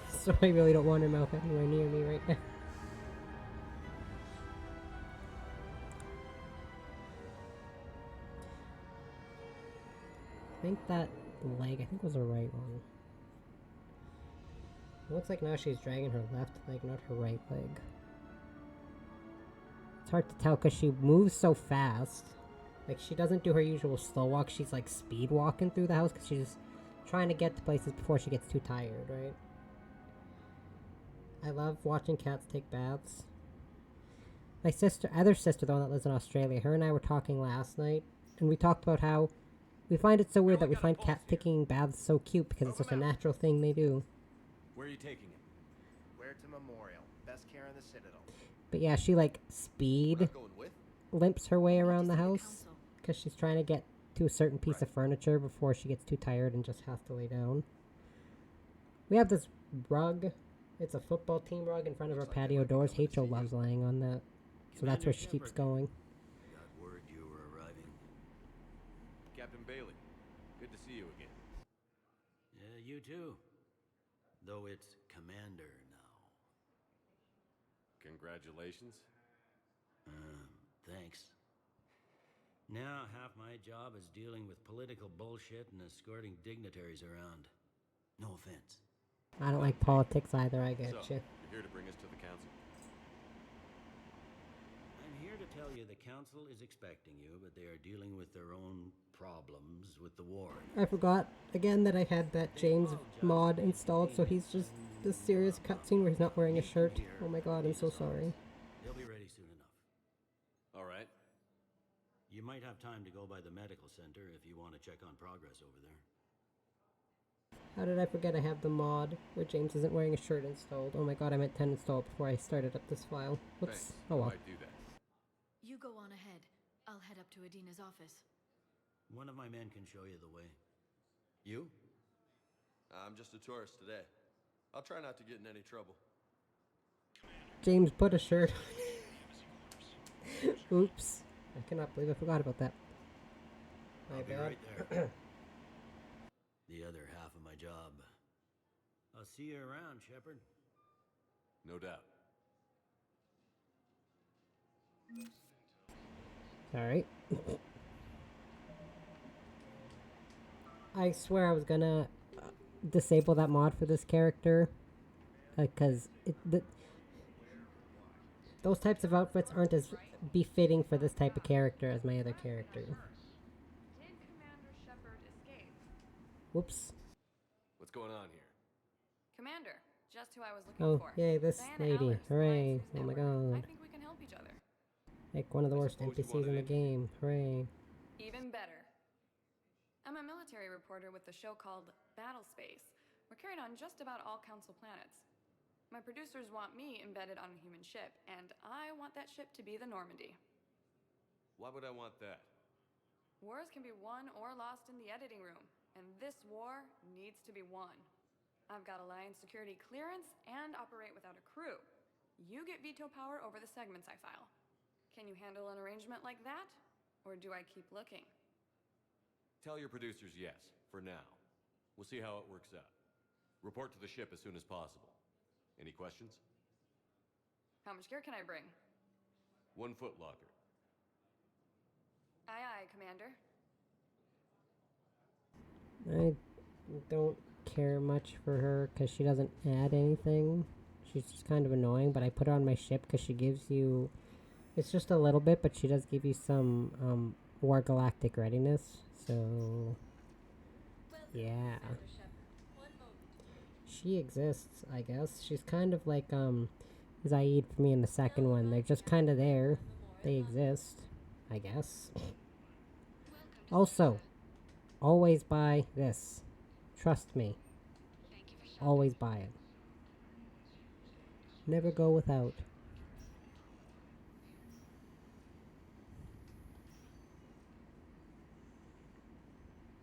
[SPEAKER 1] So I really don't want her mouth anywhere near me right now. I think that leg, was her right one. It looks like now she's dragging her left leg, not her right leg. It's hard to tell because she moves so fast. Like, she doesn't do her usual slow walk, she's like speed walking through the house because she's trying to get to places before she gets too tired, right? I love watching cats take baths. My other sister, the one that lives in Australia, her and I were talking last night, and we talked about how we find it so weird that we find cats taking baths so cute because it's just a natural thing they do.
[SPEAKER 6] Where are you taking him?
[SPEAKER 5] Where to Memorial. Best care in the Citadel.
[SPEAKER 1] But yeah, she like speed limps her way around the house because she's trying to get to a certain piece of furniture before she gets too tired and just has to lay down. We have this rug. It's a football team rug in front of our patio doors. H.O. loves laying on that. So that's where she keeps going.
[SPEAKER 5] Got word you were arriving.
[SPEAKER 6] Captain Bailey, good to see you again.
[SPEAKER 18] you too. Though it's Commander now.
[SPEAKER 6] Congratulations.
[SPEAKER 18] Thanks. Now half my job is dealing with political bullshit and escorting dignitaries around. No offense.
[SPEAKER 1] I don't like politics either, I get
[SPEAKER 6] So,
[SPEAKER 1] you.
[SPEAKER 6] you're here to bring us to the council?
[SPEAKER 18] I'm here to tell you the council is expecting you, but they are dealing with their own problems with the war.
[SPEAKER 1] I forgot again that I had that James mod installed, so he's just this serious cutscene where he's not wearing a shirt. Oh my god, I'm so sorry.
[SPEAKER 18] They'll be ready soon enough.
[SPEAKER 6] All right.
[SPEAKER 18] You might have time to go by the medical center if you want to check on progress over there.
[SPEAKER 1] How did I forget I have the mod where James isn't wearing a shirt installed? Oh my god, I meant 10 installed before I started up this file. Whoops.
[SPEAKER 6] Thanks.
[SPEAKER 1] Oh well.
[SPEAKER 6] I might do that.
[SPEAKER 17] You go on ahead. I'll head up to Adina's office.
[SPEAKER 18] One of my men can show you the way. You?
[SPEAKER 5] I'm just a tourist today. I'll try not to get in any trouble.
[SPEAKER 1] James, put a shirt on. Oops. I cannot believe I forgot about that. My bad.
[SPEAKER 18] Right there. The other half of my job. I'll see you around, Shepard.
[SPEAKER 6] No doubt.
[SPEAKER 1] Alright. I swear I was gonna disable that mod for this character. Because those types of outfits aren't as befitting for this type of character as my other character.
[SPEAKER 19] Did Commander Shepard escape?
[SPEAKER 1] Whoops.
[SPEAKER 6] What's going on here?
[SPEAKER 19] Commander, just who I was looking
[SPEAKER 1] Oh,
[SPEAKER 19] for.
[SPEAKER 1] yay, this
[SPEAKER 19] Diana
[SPEAKER 1] lady.
[SPEAKER 19] Alex,
[SPEAKER 1] Hooray.
[SPEAKER 19] Alliance
[SPEAKER 1] Oh my
[SPEAKER 19] Network. I
[SPEAKER 1] god.
[SPEAKER 19] think we can help each other.
[SPEAKER 1] Like one of the worst
[SPEAKER 6] suppose you
[SPEAKER 1] NPCs in
[SPEAKER 6] wanted
[SPEAKER 1] the game. Hooray.
[SPEAKER 19] Even better. I'm a military reporter with the show called Battle Space. We're carried on just about all Council planets. My producers want me embedded on a human ship, and I want that ship to be the Normandy.
[SPEAKER 6] Why would I want that?
[SPEAKER 19] Wars can be won or lost in the editing room, and this war needs to be won. I've got Alliance security clearance and operate without a crew. You get veto power over the segments I file. Can you handle an arrangement like that? Or do I keep looking?
[SPEAKER 6] Tell your producers yes, for now. We'll see how it works out. Report to the ship as soon as possible. Any questions?
[SPEAKER 19] How much gear can I bring?
[SPEAKER 6] 1 foot locker.
[SPEAKER 19] Aye, aye, Commander.
[SPEAKER 1] I don't care much for her because she doesn't add anything. She's just kind of annoying, but I put her on my ship because she gives you... It's just a little bit, but she does give you some War Galactic readiness, so... Yeah. She exists, I guess. She's kind of like, Zaid for me in the second one. They're just kind of there. They exist, I guess. Also, always buy this. Trust me. Always buy it. Never go without.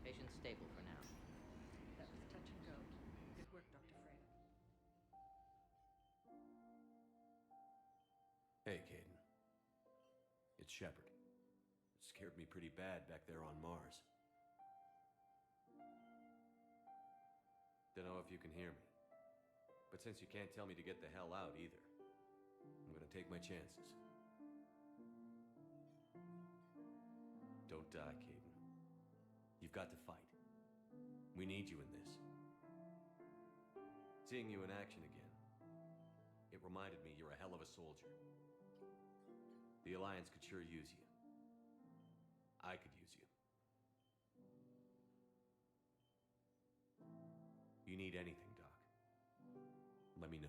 [SPEAKER 20] Patient's stable for now.
[SPEAKER 7] That was touch and go. Good work, Dr. Frey.
[SPEAKER 6] Hey, Kaidan. It's Shepard. It scared me pretty bad back there on Mars. Don't know if you can hear me. But since you can't tell me to get the hell out either, I'm gonna take my chances. Don't die, Kaidan. You've got to fight. We need you in this. Seeing you in action again, it reminded me you're a hell of a soldier. The Alliance could sure use you. I could use you. You need anything, Doc. Let me know.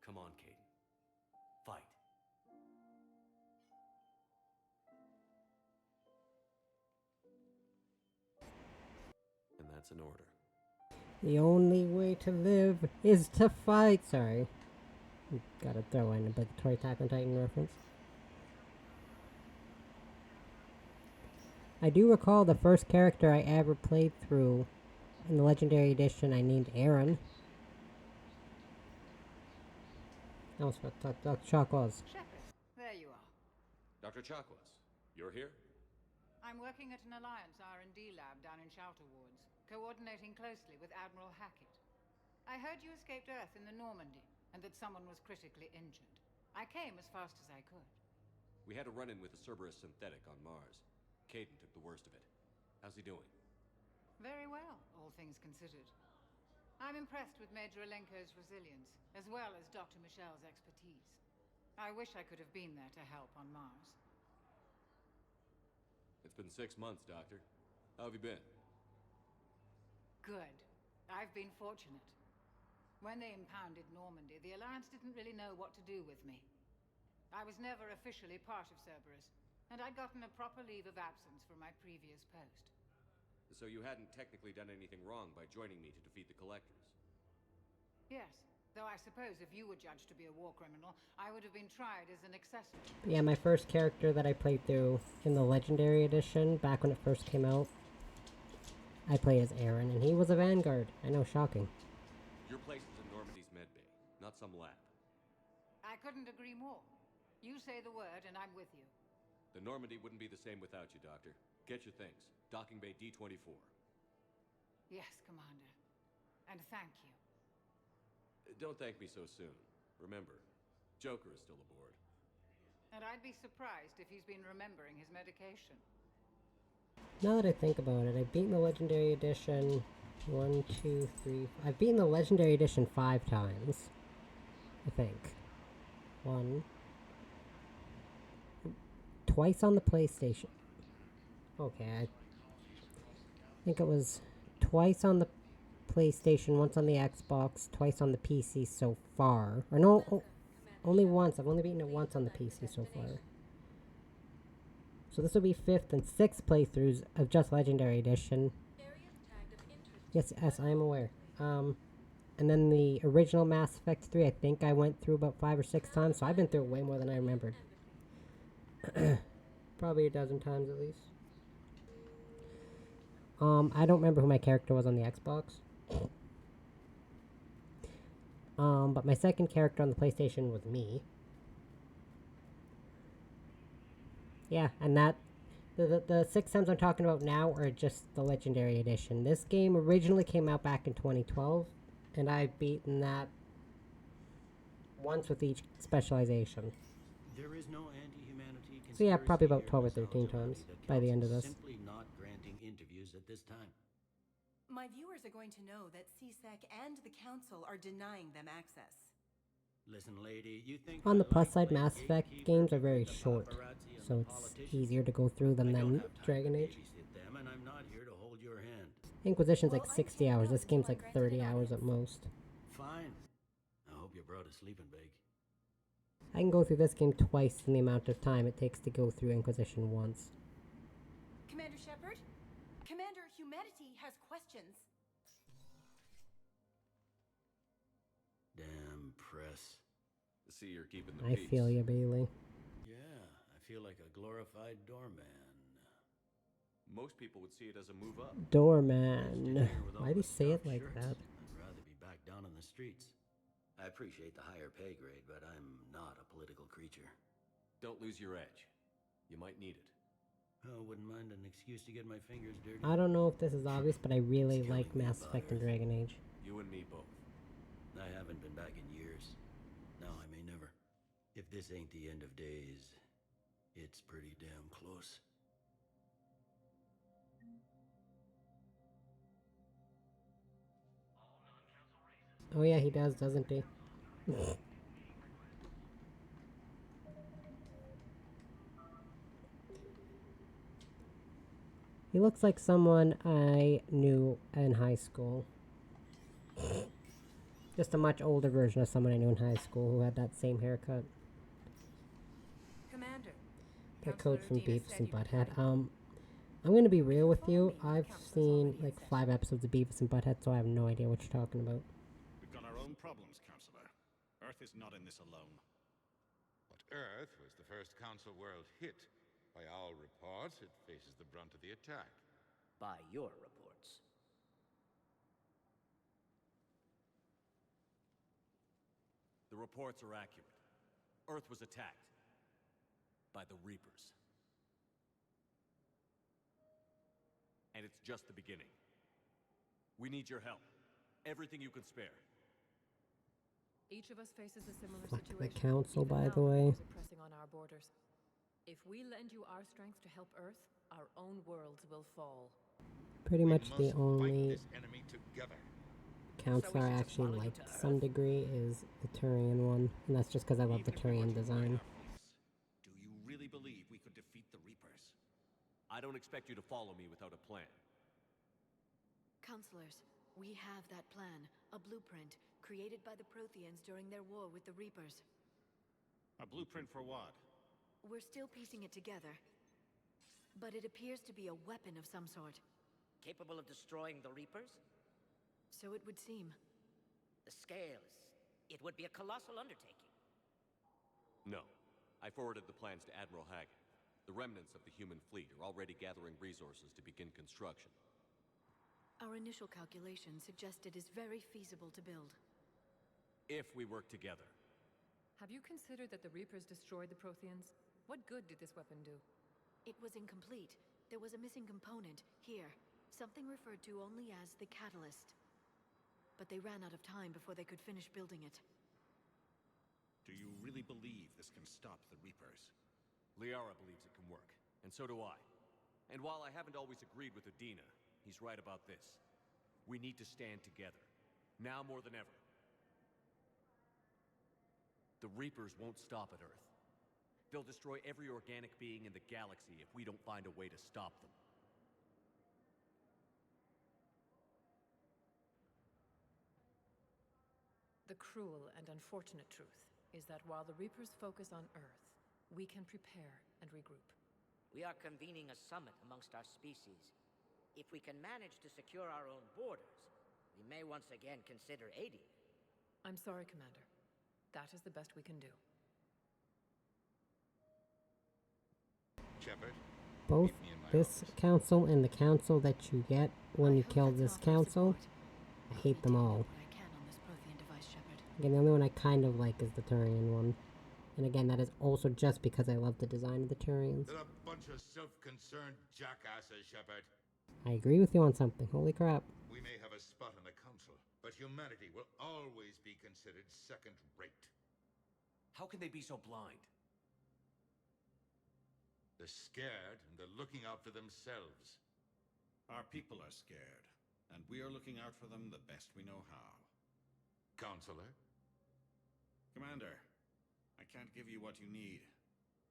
[SPEAKER 6] Come on, Kaidan. Fight. And that's an order.
[SPEAKER 1] The only way to live is to fight. Sorry. Gotta throw in a obligatory Attack on Titan reference. I do recall the first character I ever played through in the Legendary Edition I named Aaron. I almost forgot Dr. Chakwas.
[SPEAKER 21] Shepard, there you are.
[SPEAKER 6] Dr. Chakwas, you're here?
[SPEAKER 21] I'm working at an Alliance R&D lab down in Shelter Wards. coordinating closely with Admiral Hackett. I heard you escaped Earth in the Normandy, and that someone was critically injured. I came as fast as I could.
[SPEAKER 6] We had a run-in with a Cerberus synthetic on Mars. Kaidan took the worst of it. How's he doing?
[SPEAKER 21] Very well, all things considered. I'm impressed with Major Alenko's resilience, as well as Dr. Michel's expertise. I wish I could have been there to help on Mars.
[SPEAKER 6] It's been 6 months, Doctor. How have you been?
[SPEAKER 21] Good. I've been fortunate. When they impounded Normandy, the Alliance didn't really know what to do with me. I was never officially part of Cerberus, and I'd gotten a proper leave of absence from my previous post.
[SPEAKER 6] So you hadn't technically done anything wrong by joining me to defeat the Collectors?
[SPEAKER 21] Yes, though I suppose if you were judged to be a war criminal, I would have been tried as an accessory.
[SPEAKER 1] Yeah, my first character that I played through in the Legendary Edition, back when it first came out, I played as Aaron, and he was a Vanguard. I know, shocking.
[SPEAKER 6] Your place is in Normandy's medbay, not some lab.
[SPEAKER 21] I couldn't agree more. You say the word, and I'm with you.
[SPEAKER 6] The Normandy wouldn't be the same without you, Doctor. Get your things. Docking bay D-24.
[SPEAKER 21] Yes, Commander. And thank you.
[SPEAKER 6] Don't thank me so soon. Remember, Joker is still aboard.
[SPEAKER 21] And I'd be surprised if he's been remembering his medication.
[SPEAKER 1] Now that I think about it, I've beaten the Legendary Edition 1, 2, 3... I've beaten the Legendary Edition 5 times. I think. Twice on the PlayStation. Okay, I think it was twice on the PlayStation, once on the Xbox, twice on the PC so far. Or no, only once. I've only beaten it once on the PC so far. So this will be 5th and 6th playthroughs of just Legendary Edition. Yes, I am aware. And then the original Mass Effect 3, I think I went through about 5 or 6 times, so I've been through it way more than I remembered. Probably a dozen times at least. I don't remember who my character was on the Xbox. But my second character on the PlayStation was me. Yeah, and that... The 6 times I'm talking about now are just the Legendary Edition. This game originally came out back in 2012, and I've beaten that once with each specialization.
[SPEAKER 18] There is no anti-humanity
[SPEAKER 1] So yeah, probably about
[SPEAKER 18] conspiracy
[SPEAKER 1] 12 or
[SPEAKER 18] here,
[SPEAKER 1] 13
[SPEAKER 18] Miss
[SPEAKER 1] times
[SPEAKER 18] Algerie.
[SPEAKER 1] by the end of this.
[SPEAKER 18] Simply not granting interviews at this time.
[SPEAKER 22] My viewers are going to know that CSEC and the Council are denying them access.
[SPEAKER 18] Listen, lady, you think
[SPEAKER 1] On the plus side, Mass Effect games are very short, so it's easier to go through them than Dragon Age.
[SPEAKER 18] them, and I'm not here to hold your hand.
[SPEAKER 1] Inquisition's like 60 hours, this game's like 30 hours at most.
[SPEAKER 18] Fine. I hope you brought a sleeping bag.
[SPEAKER 1] I can go through this game twice in the amount of time it takes to go through Inquisition once.
[SPEAKER 22] Commander Shepard? Commander Humanity has questions.
[SPEAKER 6] Damn press. See, you're keeping the
[SPEAKER 1] I
[SPEAKER 6] peace.
[SPEAKER 1] feel you, Bailey.
[SPEAKER 18] Yeah, I feel like a glorified doorman.
[SPEAKER 6] Most people would see it as a move up.
[SPEAKER 1] Doorman. Why'd he say it like that?
[SPEAKER 18] I'd rather be back down on the streets. I appreciate the higher pay grade, but I'm not a political creature.
[SPEAKER 6] Don't lose your edge. You might need it.
[SPEAKER 18] Oh, wouldn't mind an excuse to get my fingers dirty.
[SPEAKER 1] I don't know if this is obvious, but I really like Mass Effect and Dragon Age.
[SPEAKER 6] You and me both.
[SPEAKER 18] I haven't been back in years. Now I may never. If this ain't the end of days, it's pretty damn close.
[SPEAKER 1] Oh yeah, he does, doesn't he? He looks like someone I knew in high school. Just a much older version of someone I knew in high school who had that same haircut.
[SPEAKER 22] Commander.
[SPEAKER 1] That code from Beavis and Butthead. I'm gonna be real with you. I've seen like 5 episodes of Beavis and Butthead, so I have no idea what you're talking about.
[SPEAKER 23] We've got our own problems, Counselor. Earth is not in this alone.
[SPEAKER 24] But Earth was the first Council world hit. By our reports, it faces the brunt of the attack.
[SPEAKER 25] By your reports.
[SPEAKER 6] The reports are accurate. Earth was attacked by the Reapers. And it's just the beginning. We need your help. Everything you can spare.
[SPEAKER 2] Each of us faces a similar
[SPEAKER 1] Fuck
[SPEAKER 2] situation.
[SPEAKER 1] the council,
[SPEAKER 2] Even
[SPEAKER 1] by
[SPEAKER 2] now,
[SPEAKER 1] the way.
[SPEAKER 2] wars are pressing on our borders. If we lend you our strength to help Earth, our own worlds will fall.
[SPEAKER 1] Pretty
[SPEAKER 24] We
[SPEAKER 1] much the
[SPEAKER 24] must fight
[SPEAKER 1] only
[SPEAKER 24] this enemy together.
[SPEAKER 1] council I actually like to some degree is the Turian one, and that's just because I love the Turian design.
[SPEAKER 6] Do you really believe we could defeat the Reapers? I don't expect you to follow me without a plan.
[SPEAKER 17] Counselors, we have that plan. A blueprint created by the Protheans during their war with the Reapers.
[SPEAKER 23] A blueprint for what?
[SPEAKER 17] We're still piecing it together. But it appears to be a weapon of some sort.
[SPEAKER 25] Capable of destroying the Reapers?
[SPEAKER 17] So it would seem.
[SPEAKER 25] The scales. It would be a colossal undertaking.
[SPEAKER 6] No. I forwarded the plans to Admiral Hagen. The remnants of the human fleet are already gathering resources to begin construction.
[SPEAKER 17] Our initial calculations suggest it is very feasible to build.
[SPEAKER 6] If we work together.
[SPEAKER 2] Have you considered that the Reapers destroyed the Protheans? What good did this weapon do?
[SPEAKER 17] It was incomplete. There was a missing component, here. Something referred to only as the catalyst. But they ran out of time before they could finish building it.
[SPEAKER 23] Do you really believe this can stop the Reapers?
[SPEAKER 6] Liara believes it can work, and so do I. And while I haven't always agreed with Udina, he's right about this. We need to stand together. Now more than ever. The Reapers won't stop at Earth. They'll destroy every organic being in the galaxy if we don't find a way to stop them.
[SPEAKER 2] The cruel and unfortunate truth is that while the Reapers focus on Earth, we can prepare and regroup.
[SPEAKER 25] We are convening a summit amongst our species. If we can manage to secure our own borders, we may once again consider aiding.
[SPEAKER 2] I'm sorry, Commander. That is the best we can do.
[SPEAKER 24] Shepard,
[SPEAKER 1] Both this council and the council that you get when you kill this council, I hate them all. Again, the only one I kind of like is the Turian one. And again, that is also just because I love the design of the Turians.
[SPEAKER 24] they're a bunch of self-concerned jackasses, Shepard.
[SPEAKER 1] I agree with you on something. Holy crap.
[SPEAKER 24] We may have a spot in the council, but humanity will always be considered second-rate.
[SPEAKER 6] How can they be so blind?
[SPEAKER 24] They're scared, and they're looking out for themselves.
[SPEAKER 23] Our people are scared, and we are looking out for them the best we know how.
[SPEAKER 24] Counselor?
[SPEAKER 23] Commander, I can't give you what you need,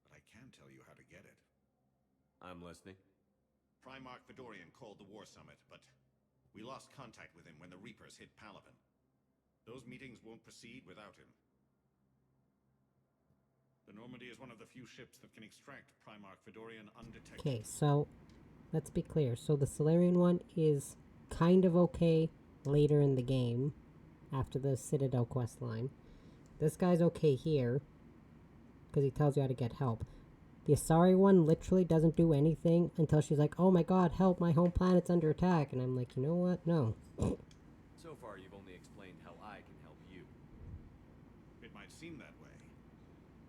[SPEAKER 23] but I can tell you how to get it.
[SPEAKER 6] I'm listening.
[SPEAKER 23] Primarch Fedorian called the War Summit, but we lost contact with him when the Reapers hit Palaven. Those meetings won't proceed without him. The Normandy is one of the few ships that can extract Primarch Fedorian undetected.
[SPEAKER 1] Okay, so let's be clear. So the Solarian one is kind of okay later in the game, after the Citadel questline. This guy's okay here, because he tells you how to get help. The Asari one literally doesn't do anything until she's like, oh my god, help, my home planet's under attack. And I'm like, you know what? No.
[SPEAKER 6] So far, you've only explained how I can help you.
[SPEAKER 23] It might seem that way,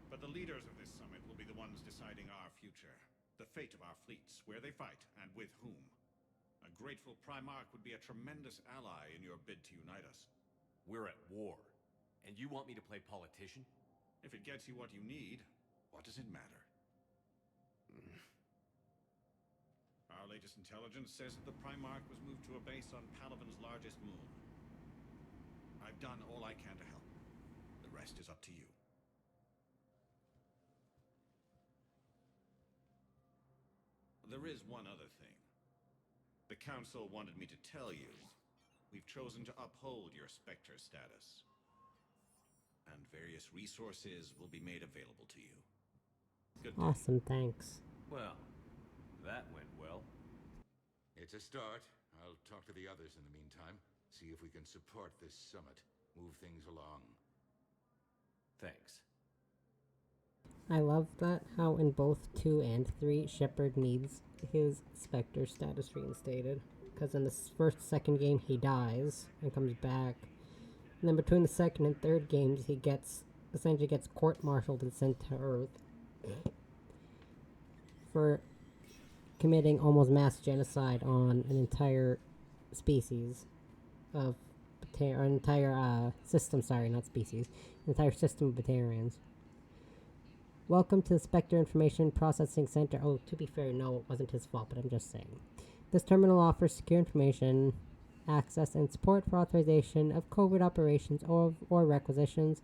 [SPEAKER 23] but the leaders of this summit will be the ones deciding our future. The fate of our fleets, where they fight, and with whom. A grateful Primarch would be a tremendous ally in your bid to unite us.
[SPEAKER 6] We're at war, and you want me to play politician?
[SPEAKER 23] If it gets you what you need, what does it matter? Our latest intelligence says that the Primarch was moved to a base on Palaven's largest moon. I've done all I can to help. The rest is up to you. There is one other thing. The Council wanted me to tell you, we've chosen to uphold your Spectre status. And various resources will be made available to you. Good day.
[SPEAKER 1] Awesome, thanks.
[SPEAKER 6] Well, that went well.
[SPEAKER 24] It's a start. I'll talk to the others in the meantime. See if we can support this summit. Move things along.
[SPEAKER 6] Thanks.
[SPEAKER 1] I love that how in both 2 and 3, Shepard needs his Spectre status reinstated. Because in the second game he dies and comes back. And then between the second and third games he essentially gets court-martialed and sent to Earth. For committing almost mass genocide on an entire species. of an entire system. Sorry, not species. An entire system of Batarians. Welcome to the Spectre Information Processing Center. Oh, to be fair, no, it wasn't his fault, but I'm just saying. This terminal offers secure information, access, and support for authorization of covert operations or requisitions.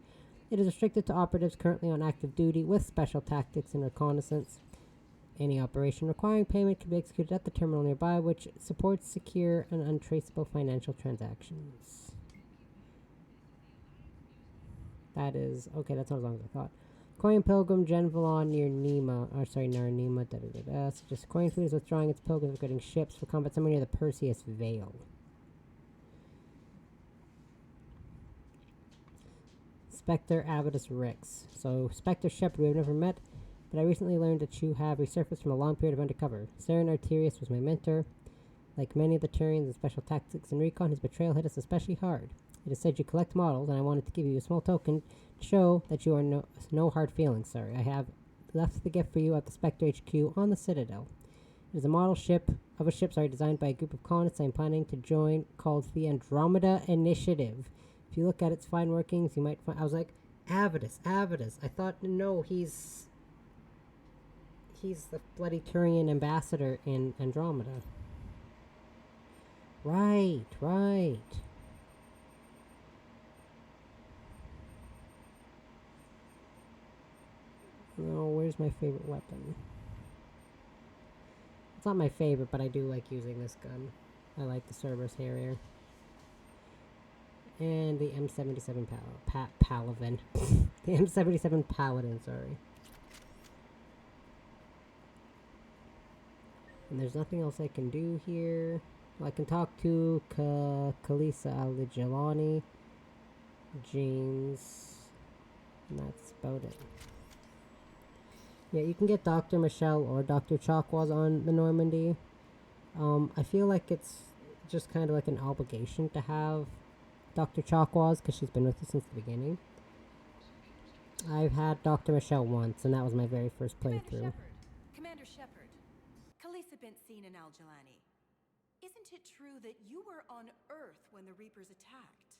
[SPEAKER 1] It is restricted to operatives currently on active duty with special tactics and reconnaissance. Any operation requiring payment can be executed at the terminal nearby, which supports secure and untraceable financial transactions. That is... Okay, that's not as long as I thought. Coin Pilgrim, Genvalon near Nema. Near Nema. Just Coin Fleet is withdrawing its pilgrims, getting ships for combat somewhere near the Perseus Vale. Spectre Avidus Rix. So, Spectre Shepard, we have never met, but I recently learned that you have resurfaced from a long period of undercover. Saren Arterius was my mentor. Like many of the Turians in special tactics and recon, his betrayal hit us especially hard. It is said you collect models, and I wanted to give you a small token to show that you are no hard feelings, sorry. I have left the gift for you at the Spectre HQ on the Citadel. It is a model ship designed by a group of colonists I'm planning to join called the Andromeda Initiative. If you look at its fine workings, you might find... I was like, Avidus. I thought, no, he's the bloody Turian ambassador in Andromeda. Right. No, where's my favorite weapon? It's not my favorite, but I do like using this gun. I like the Cerberus Harrier. And the M77 Paladin. The M77 Paladin, sorry. And there's nothing else I can do here. Well, I can talk to Kalisa Aligelani, James, and that's about it. Yeah, you can get Dr. Michelle or Dr. Chakwas on the Normandy. I feel like it's just kind of like an obligation to have Dr. Chakwas because she's been with us since the beginning. I've had Dr. Michelle once, and that was my very first playthrough.
[SPEAKER 22] Commander Shepard, Kalisa been seen in Al-Jalani. Isn't it true that you were on Earth when the Reapers attacked?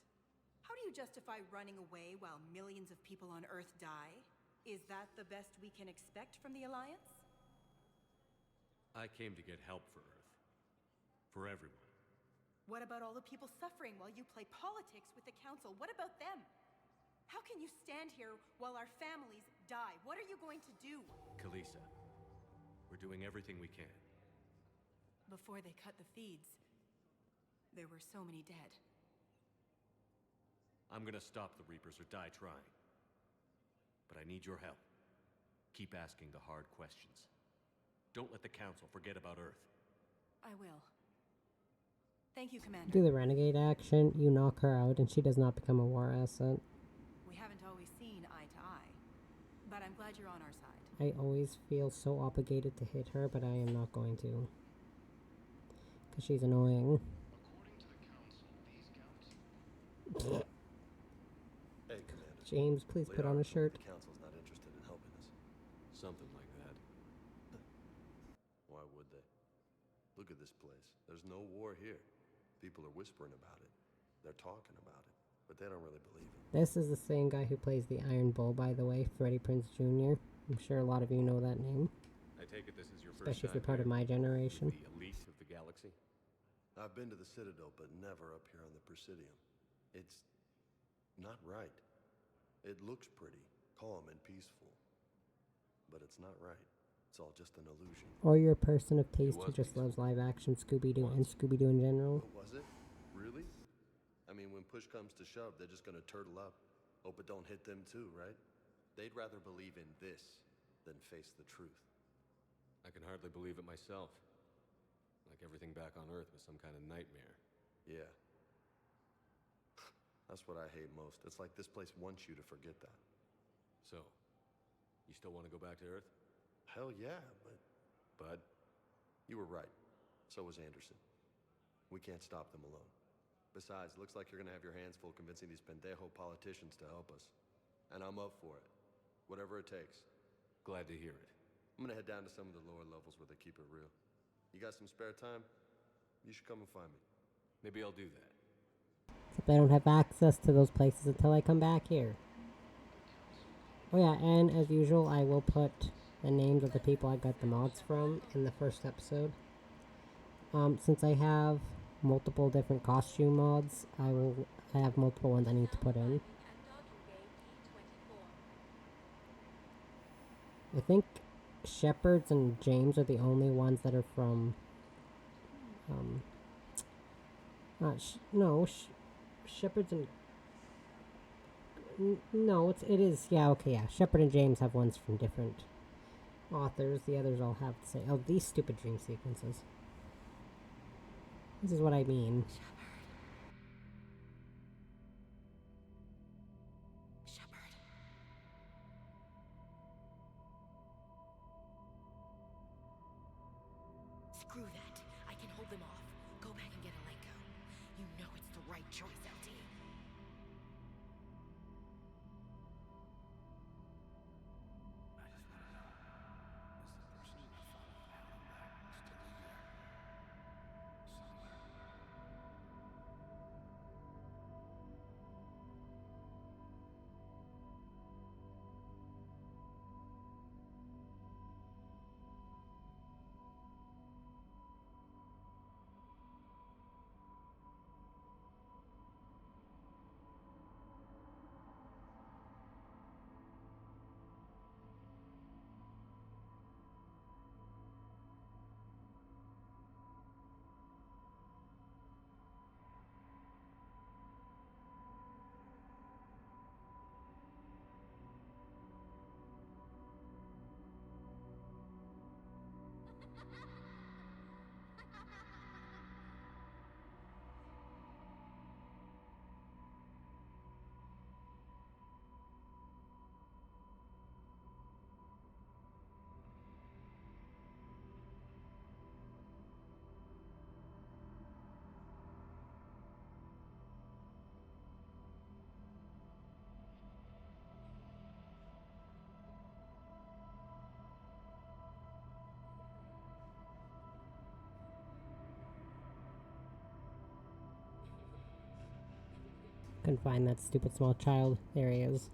[SPEAKER 22] How do you justify running away while millions of people on Earth die? Is that the best we can expect from the Alliance?
[SPEAKER 6] I came to get help for Earth. For everyone.
[SPEAKER 22] What about all the people suffering while you play politics with the Council? What about them? How can you stand here while our families die? What are you going to do?
[SPEAKER 6] Kalisa, we're doing everything we can.
[SPEAKER 22] Before they cut the feeds, there were so many dead.
[SPEAKER 6] I'm gonna stop the Reapers or die trying. But I need your help. Keep asking the hard questions. Don't let the Council forget about Earth.
[SPEAKER 22] I will. Thank you, Commander.
[SPEAKER 1] Do the renegade action, you knock her out, and she does not become a war asset.
[SPEAKER 22] We haven't always seen eye to eye, but I'm glad you're on our side.
[SPEAKER 1] I always feel so obligated to hit her, but I am not going to. Because she's annoying.
[SPEAKER 5] Hey, Commander.
[SPEAKER 1] James, please put on a shirt.
[SPEAKER 5] The Council's not interested in helping us. Something like that. Why would they? Look at this place. There's no war here. People are whispering about it. They're talking about it, but they don't really believe it.
[SPEAKER 1] This is the same guy who plays the Iron Bull, by the way, Freddie Prinze Jr. I'm sure a lot of you know that name.
[SPEAKER 6] I take it this is your first
[SPEAKER 1] Especially if
[SPEAKER 6] time
[SPEAKER 1] you're part of my generation.
[SPEAKER 6] The elite of the galaxy?
[SPEAKER 5] I've been to the Citadel, but never up here on the Presidium. It's not right. It looks pretty, calm and peaceful, but it's not right. It's all just an illusion.
[SPEAKER 1] Or you're a person of taste who just loves live action Scooby-Doo and Scooby-Doo in general.
[SPEAKER 5] Was it? Really? I mean, when push comes to shove, they're just gonna turtle up. Hope it don't hit them too, right? They'd rather believe in this than face the truth.
[SPEAKER 6] I can hardly believe it myself. Like everything back on Earth was some kind of nightmare.
[SPEAKER 5] Yeah. That's what I hate most. It's like this place wants you to forget that.
[SPEAKER 6] So, you still want to go back to Earth?
[SPEAKER 5] Hell yeah, but you were right. So was Anderson. We can't stop them alone. Besides, looks like you're gonna have your hands full convincing these pendejo politicians to help us. And I'm up for it. Whatever it takes.
[SPEAKER 6] Glad to hear it.
[SPEAKER 5] I'm gonna head down to some of the lower levels where they keep it real. You got some spare time? You should come and find me.
[SPEAKER 6] Maybe I'll do that.
[SPEAKER 1] Except I don't have access to those places until I come back here. Oh yeah, and as usual, I will put the names of the people I got the mods from in the first episode. Since I have multiple different costume mods, I have multiple ones I need to put in. I think Shepard's and James are the only ones that are from, Shepard's and, no, it is, yeah, okay, yeah, Shepard and James have ones from different authors, the others all have the same. Oh, these stupid dream sequences. This is what I mean.
[SPEAKER 17] Screw that. I can hold them off. Go back and get Alenko. You know it's the right choice, LT.
[SPEAKER 1] Couldn't find that stupid small child. There he is.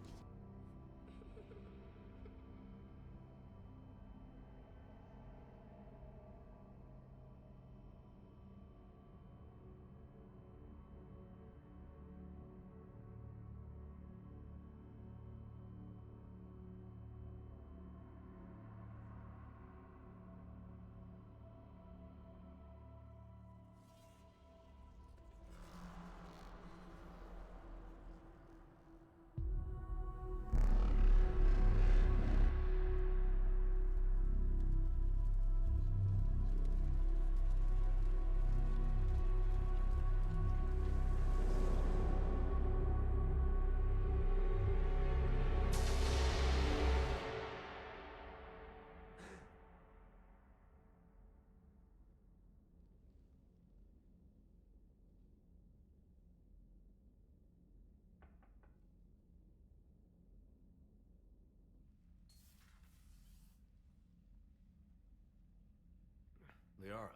[SPEAKER 6] Liara,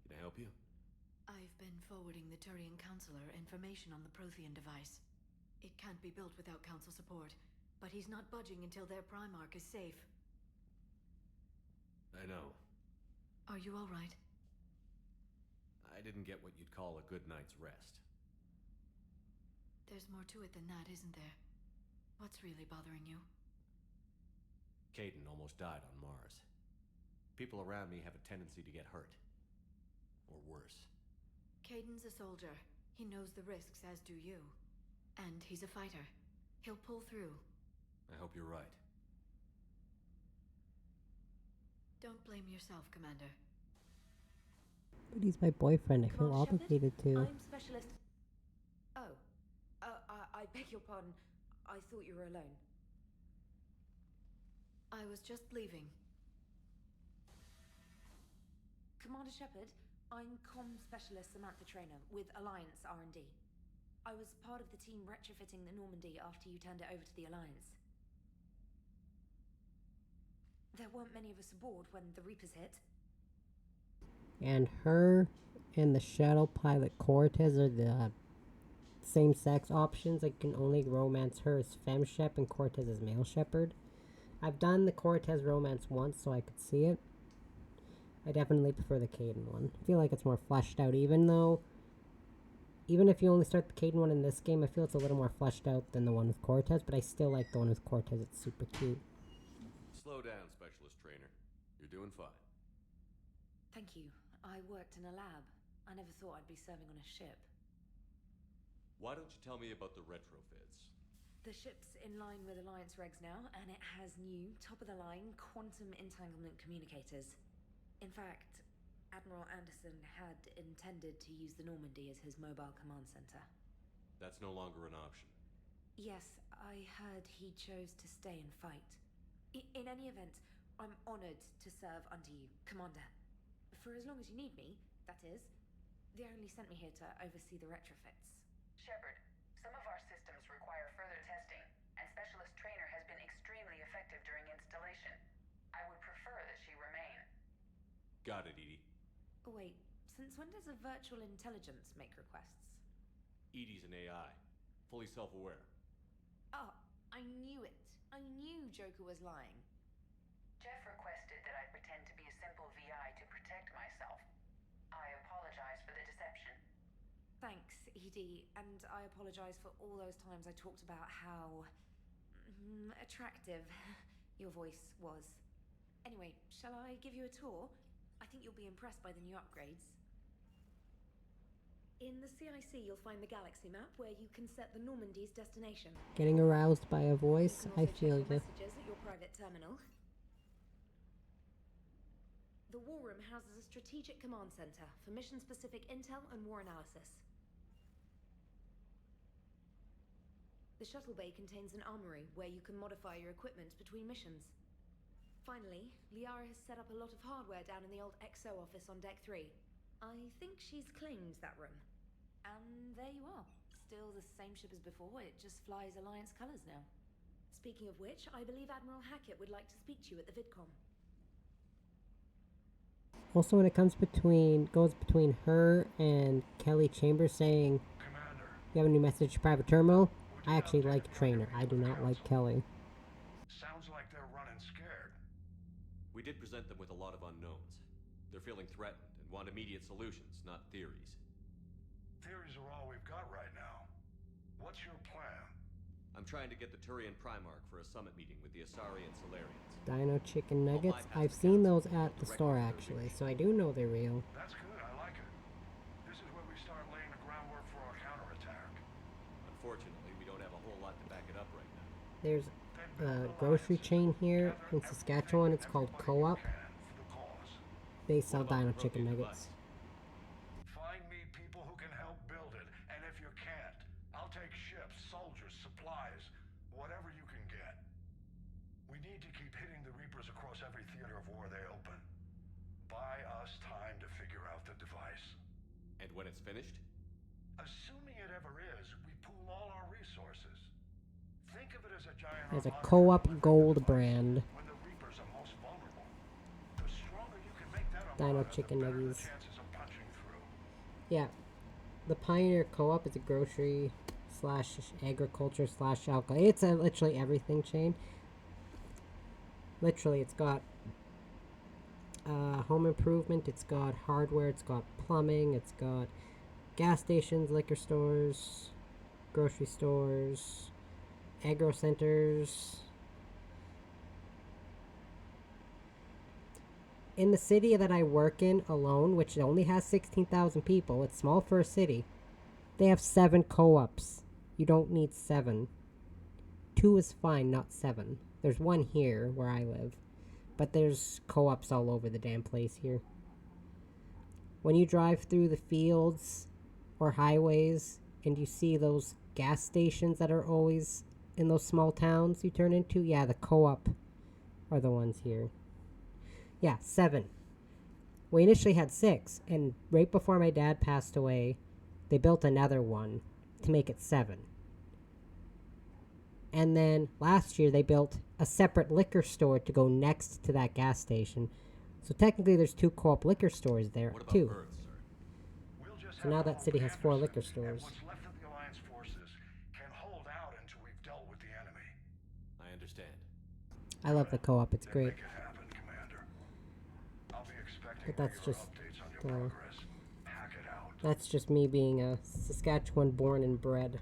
[SPEAKER 6] can I help you?
[SPEAKER 17] I've been forwarding the Turian Counselor information on the Prothean device. It can't be built without Council support, but he's not budging until their Primarch is safe.
[SPEAKER 6] I know.
[SPEAKER 17] Are you all right?
[SPEAKER 6] I didn't get what you'd call a good night's rest.
[SPEAKER 17] There's more to it than that, isn't there? What's really bothering you?
[SPEAKER 6] Kaidan almost died on Mars. People around me have a tendency to get hurt. Or worse.
[SPEAKER 17] Kaidan's a soldier. He knows the risks, as do you. And he's a fighter. He'll pull through.
[SPEAKER 6] I hope you're right.
[SPEAKER 17] Don't blame yourself, Commander.
[SPEAKER 1] But he's my boyfriend. I feel
[SPEAKER 3] Command
[SPEAKER 1] obligated
[SPEAKER 3] Shepard,
[SPEAKER 1] to.
[SPEAKER 3] I'm Specialist... Oh. I beg your pardon. I thought you were alone.
[SPEAKER 17] I was just leaving.
[SPEAKER 3] Commander Shepard, I'm Comm Specialist Samantha Trainer with Alliance R&D. I was part of the team retrofitting the Normandy after you turned it over to the Alliance. There weren't many of us aboard when the Reapers hit.
[SPEAKER 1] And her and the Shadow Pilot Cortez are the same-sex options. I can only romance her as femme shep and Cortez as male shepherd. I've done the Cortez romance once, so I could see it. I definitely prefer the Kaidan one. I feel like it's more fleshed out, even if you only start the Kaidan one in this game, I feel it's a little more fleshed out than the one with Cortez, but I still like the one with Cortez. It's super cute.
[SPEAKER 6] Slow down, Specialist Trainer. You're doing fine.
[SPEAKER 3] Thank you. I worked in a lab. I never thought I'd be serving on a ship.
[SPEAKER 6] Why don't you tell me about the retrofits?
[SPEAKER 3] The ship's in line with Alliance regs now, and it has new, top-of-the-line, quantum entanglement communicators. In fact, Admiral Anderson had intended to use the Normandy as his mobile command center.
[SPEAKER 6] That's no longer an option.
[SPEAKER 3] Yes, I heard he chose to stay and fight. In any event, I'm honored to serve under you, Commander. For as long as you need me, that is. They only sent me here to oversee the retrofits.
[SPEAKER 10] Shepard, some of our systems require further testing, and Specialist Trainer has been extremely effective during installation. I would prefer that she remain.
[SPEAKER 6] Got it, Edie.
[SPEAKER 3] Oh, wait, since when does a virtual intelligence make requests?
[SPEAKER 6] Edie's an AI, fully self-aware.
[SPEAKER 3] Oh, I knew it. I knew Joker was lying.
[SPEAKER 10] Jeff requested that I pretend to be a simple VI to protect myself. I apologize for the deception.
[SPEAKER 3] Thanks, Edie, and I apologize for all those times I talked about how attractive your voice was. Anyway, shall I give you a tour? I think you'll be impressed by the new upgrades. In the CIC, you'll find the galaxy map where you can set the Normandy's destination.
[SPEAKER 1] Getting aroused by a voice, I feel you.
[SPEAKER 3] Messages at your private terminal. The War Room houses a strategic command center for mission-specific intel and war analysis. The shuttle bay contains an armory where you can modify your equipment between missions. Finally, Liara has set up a lot of hardware down in the old XO office on Deck 3. I think she's claimed that room. And there you are. Still the same ship as before, it just flies Alliance colors now. Speaking of which, I believe Admiral Hackett would like to speak to you at the VidCom.
[SPEAKER 1] Also, when it goes between her and Kelly Chambers saying,
[SPEAKER 4] Commander,
[SPEAKER 1] you have a new message, private terminal, I actually like Trainer. I do not like Kelly.
[SPEAKER 4] Sounds like they're running scared.
[SPEAKER 6] We did present them with a lot of unknowns. They're feeling threatened and want immediate solutions, not theories.
[SPEAKER 4] Theories are all we've got right now. What's your plan?
[SPEAKER 6] I'm trying to get the Turian Primarch for a summit meeting with the Asari and Solarians.
[SPEAKER 1] Dino chicken nuggets. I've seen those at the store actually, so I do know they're real.
[SPEAKER 4] That's good, I like it. This is where we start laying the groundwork for our counterattack.
[SPEAKER 6] Unfortunately, we don't have a whole lot to back it up right now.
[SPEAKER 1] There's a grocery chain here in Saskatchewan. It's called Co-op. They sell dino chicken nuggets.
[SPEAKER 4] Find me people who can help build it, and if you can't, I'll take ships, soldiers, supplies, whatever you can get. We need to keep hitting the Reapers across every theater of war they open. Buy us time to figure out the device.
[SPEAKER 6] And when it's finished?
[SPEAKER 4] Assuming it ever is, we pool all our resources. Think of it as a giant
[SPEAKER 1] There's a Co-op gold brand.
[SPEAKER 4] when the Reapers are most vulnerable. The stronger you can make that
[SPEAKER 1] Dino
[SPEAKER 4] armada,
[SPEAKER 1] chicken
[SPEAKER 4] the better the
[SPEAKER 1] nuggets.
[SPEAKER 4] chances of punching through.
[SPEAKER 1] Yeah. The Pioneer Co-op is a grocery / agriculture / alcohol. It's a literally everything chain. Literally, it's got home improvement, it's got hardware, it's got plumbing, it's got gas stations, liquor stores, grocery stores, agro centers. In the city that I work in alone, which only has 16,000 people, it's small for a city, they have 7 co-ops. You don't need 7. 2 is fine, not 7. There's one here where I live, but there's co-ops all over the damn place here. When you drive through the fields or highways and you see those gas stations that are always in those small towns you turn into, yeah, the co-op are the ones here. Yeah, 7. We initially had 6, and right before my dad passed away, they built another one to make it 7. And then last year they built a separate liquor store to go next to that gas station. So technically there's 2 co-op liquor stores there too. So now that city has 4 liquor stores.
[SPEAKER 4] What's left of the Alliance forces
[SPEAKER 1] I love the co-op. It's great.
[SPEAKER 4] Make it happen, Commander. I'll be expecting
[SPEAKER 1] But that's
[SPEAKER 4] regular
[SPEAKER 1] just
[SPEAKER 4] updates on your progress. Hack it out.
[SPEAKER 1] that's just me being a Saskatchewan born and bred.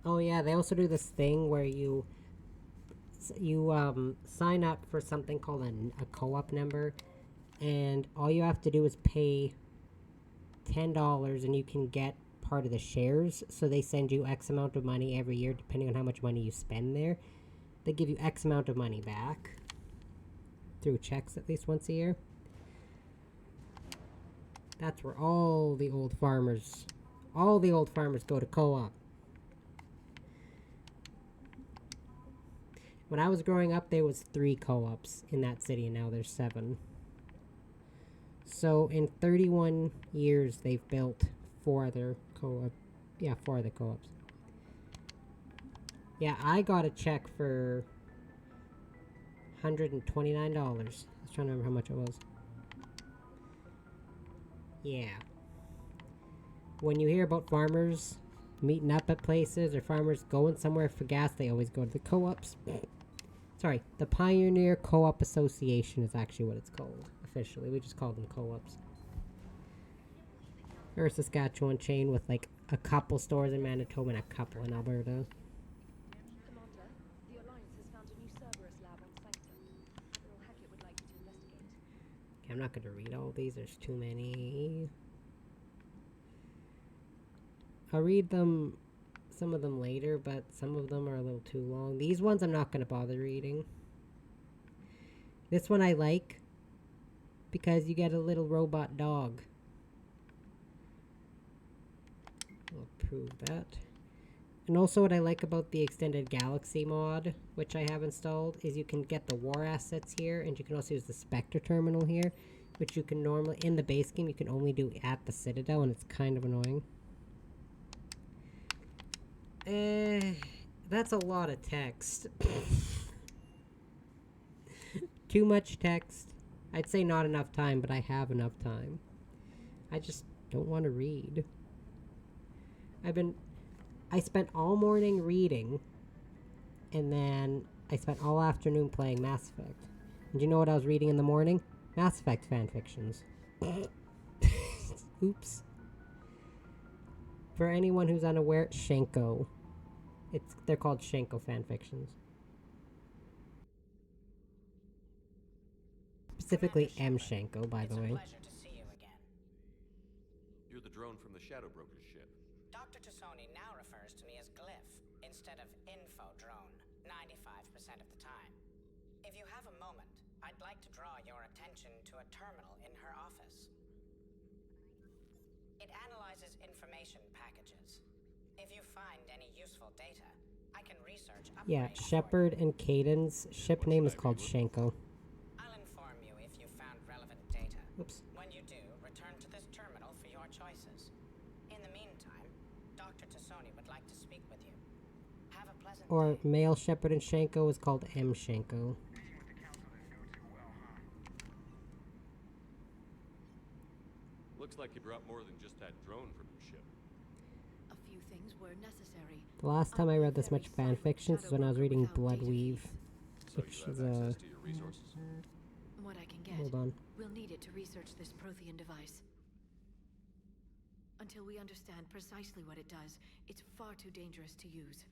[SPEAKER 1] Oh yeah, they also do this thing where you sign up for something called a co-op number, and all you have to do is pay $10 and you can get part of the shares. So they send you X amount of money every year depending on how much money you spend there. They give you X amount of money back through checks at least once a year. That's where all the old farmers go to co-op. When I was growing up, there was 3 co-ops in that city, and now there's 7. So in 31 years, they've built 4 other co-op. Yeah, 4 other co-ops. Yeah, I got a check for $129. I was trying to remember how much it was. Yeah. When you hear about farmers meeting up at places or farmers going somewhere for gas, they always go to the co-ops. Sorry, the Pioneer Co-op Association is actually what it's called officially. We just call them co-ops. They're a Saskatchewan chain with like a couple stores in Manitoba and a couple in Alberta.
[SPEAKER 3] Commander, the Alliance has found a new Cerberus lab on Sanctum. Admiral Hackett would like you to investigate.
[SPEAKER 1] Okay, I'm not going to read all these. There's too many. I'll read them, some of them later, but some of them are a little too long. These ones I'm not going to bother reading. This one I like because you get a little robot dog. I'll prove that. And also what I like about the Extended Galaxy mod, which I have installed, is you can get the war assets here, and you can also use the Spectre terminal here, which you can normally, in the base game, you can only do at the Citadel, and it's kind of annoying. That's a lot of text. Too much text. I'd say not enough time, but I have enough time. I just don't want to read. I spent all morning reading, and then I spent all afternoon playing Mass Effect. And you know what I was reading in the morning? Mass Effect fanfictions. Oops. For anyone who's unaware, Shenko. They're called Shenko fanfictions. Specifically M. Shenko, by the way.
[SPEAKER 25] Pleasure to see you again.
[SPEAKER 5] You're the drone from the Shadow Broker's ship.
[SPEAKER 25] Dr. Tassoni now refers to me as Glyph instead of Info Drone 95% of the time. If you have a moment, I'd like to draw your attention to a terminal in her office. It analyzes information packages. If you find any useful data, I can research upgrades.
[SPEAKER 1] Yeah, Shepard and Kaidan's ship name is called Shenko.
[SPEAKER 25] I'll inform you if you found relevant data.
[SPEAKER 1] Oops.
[SPEAKER 25] When you do, return to this terminal for your choices. In the meantime, Dr. Tassoni would like to speak with you. Have a pleasant
[SPEAKER 1] Or male Shepard and Shenko is called M. Shenko.
[SPEAKER 5] Looks like you brought more than just that drone from your ship.
[SPEAKER 17] A few things were necessary.
[SPEAKER 1] The last time I read this much fanfiction is when I was reading Bloodweave, which is
[SPEAKER 17] What I can get.
[SPEAKER 1] Hold on.
[SPEAKER 17] We'll need it to research this Prothean device. Until we understand precisely what it does, it's far too dangerous to use.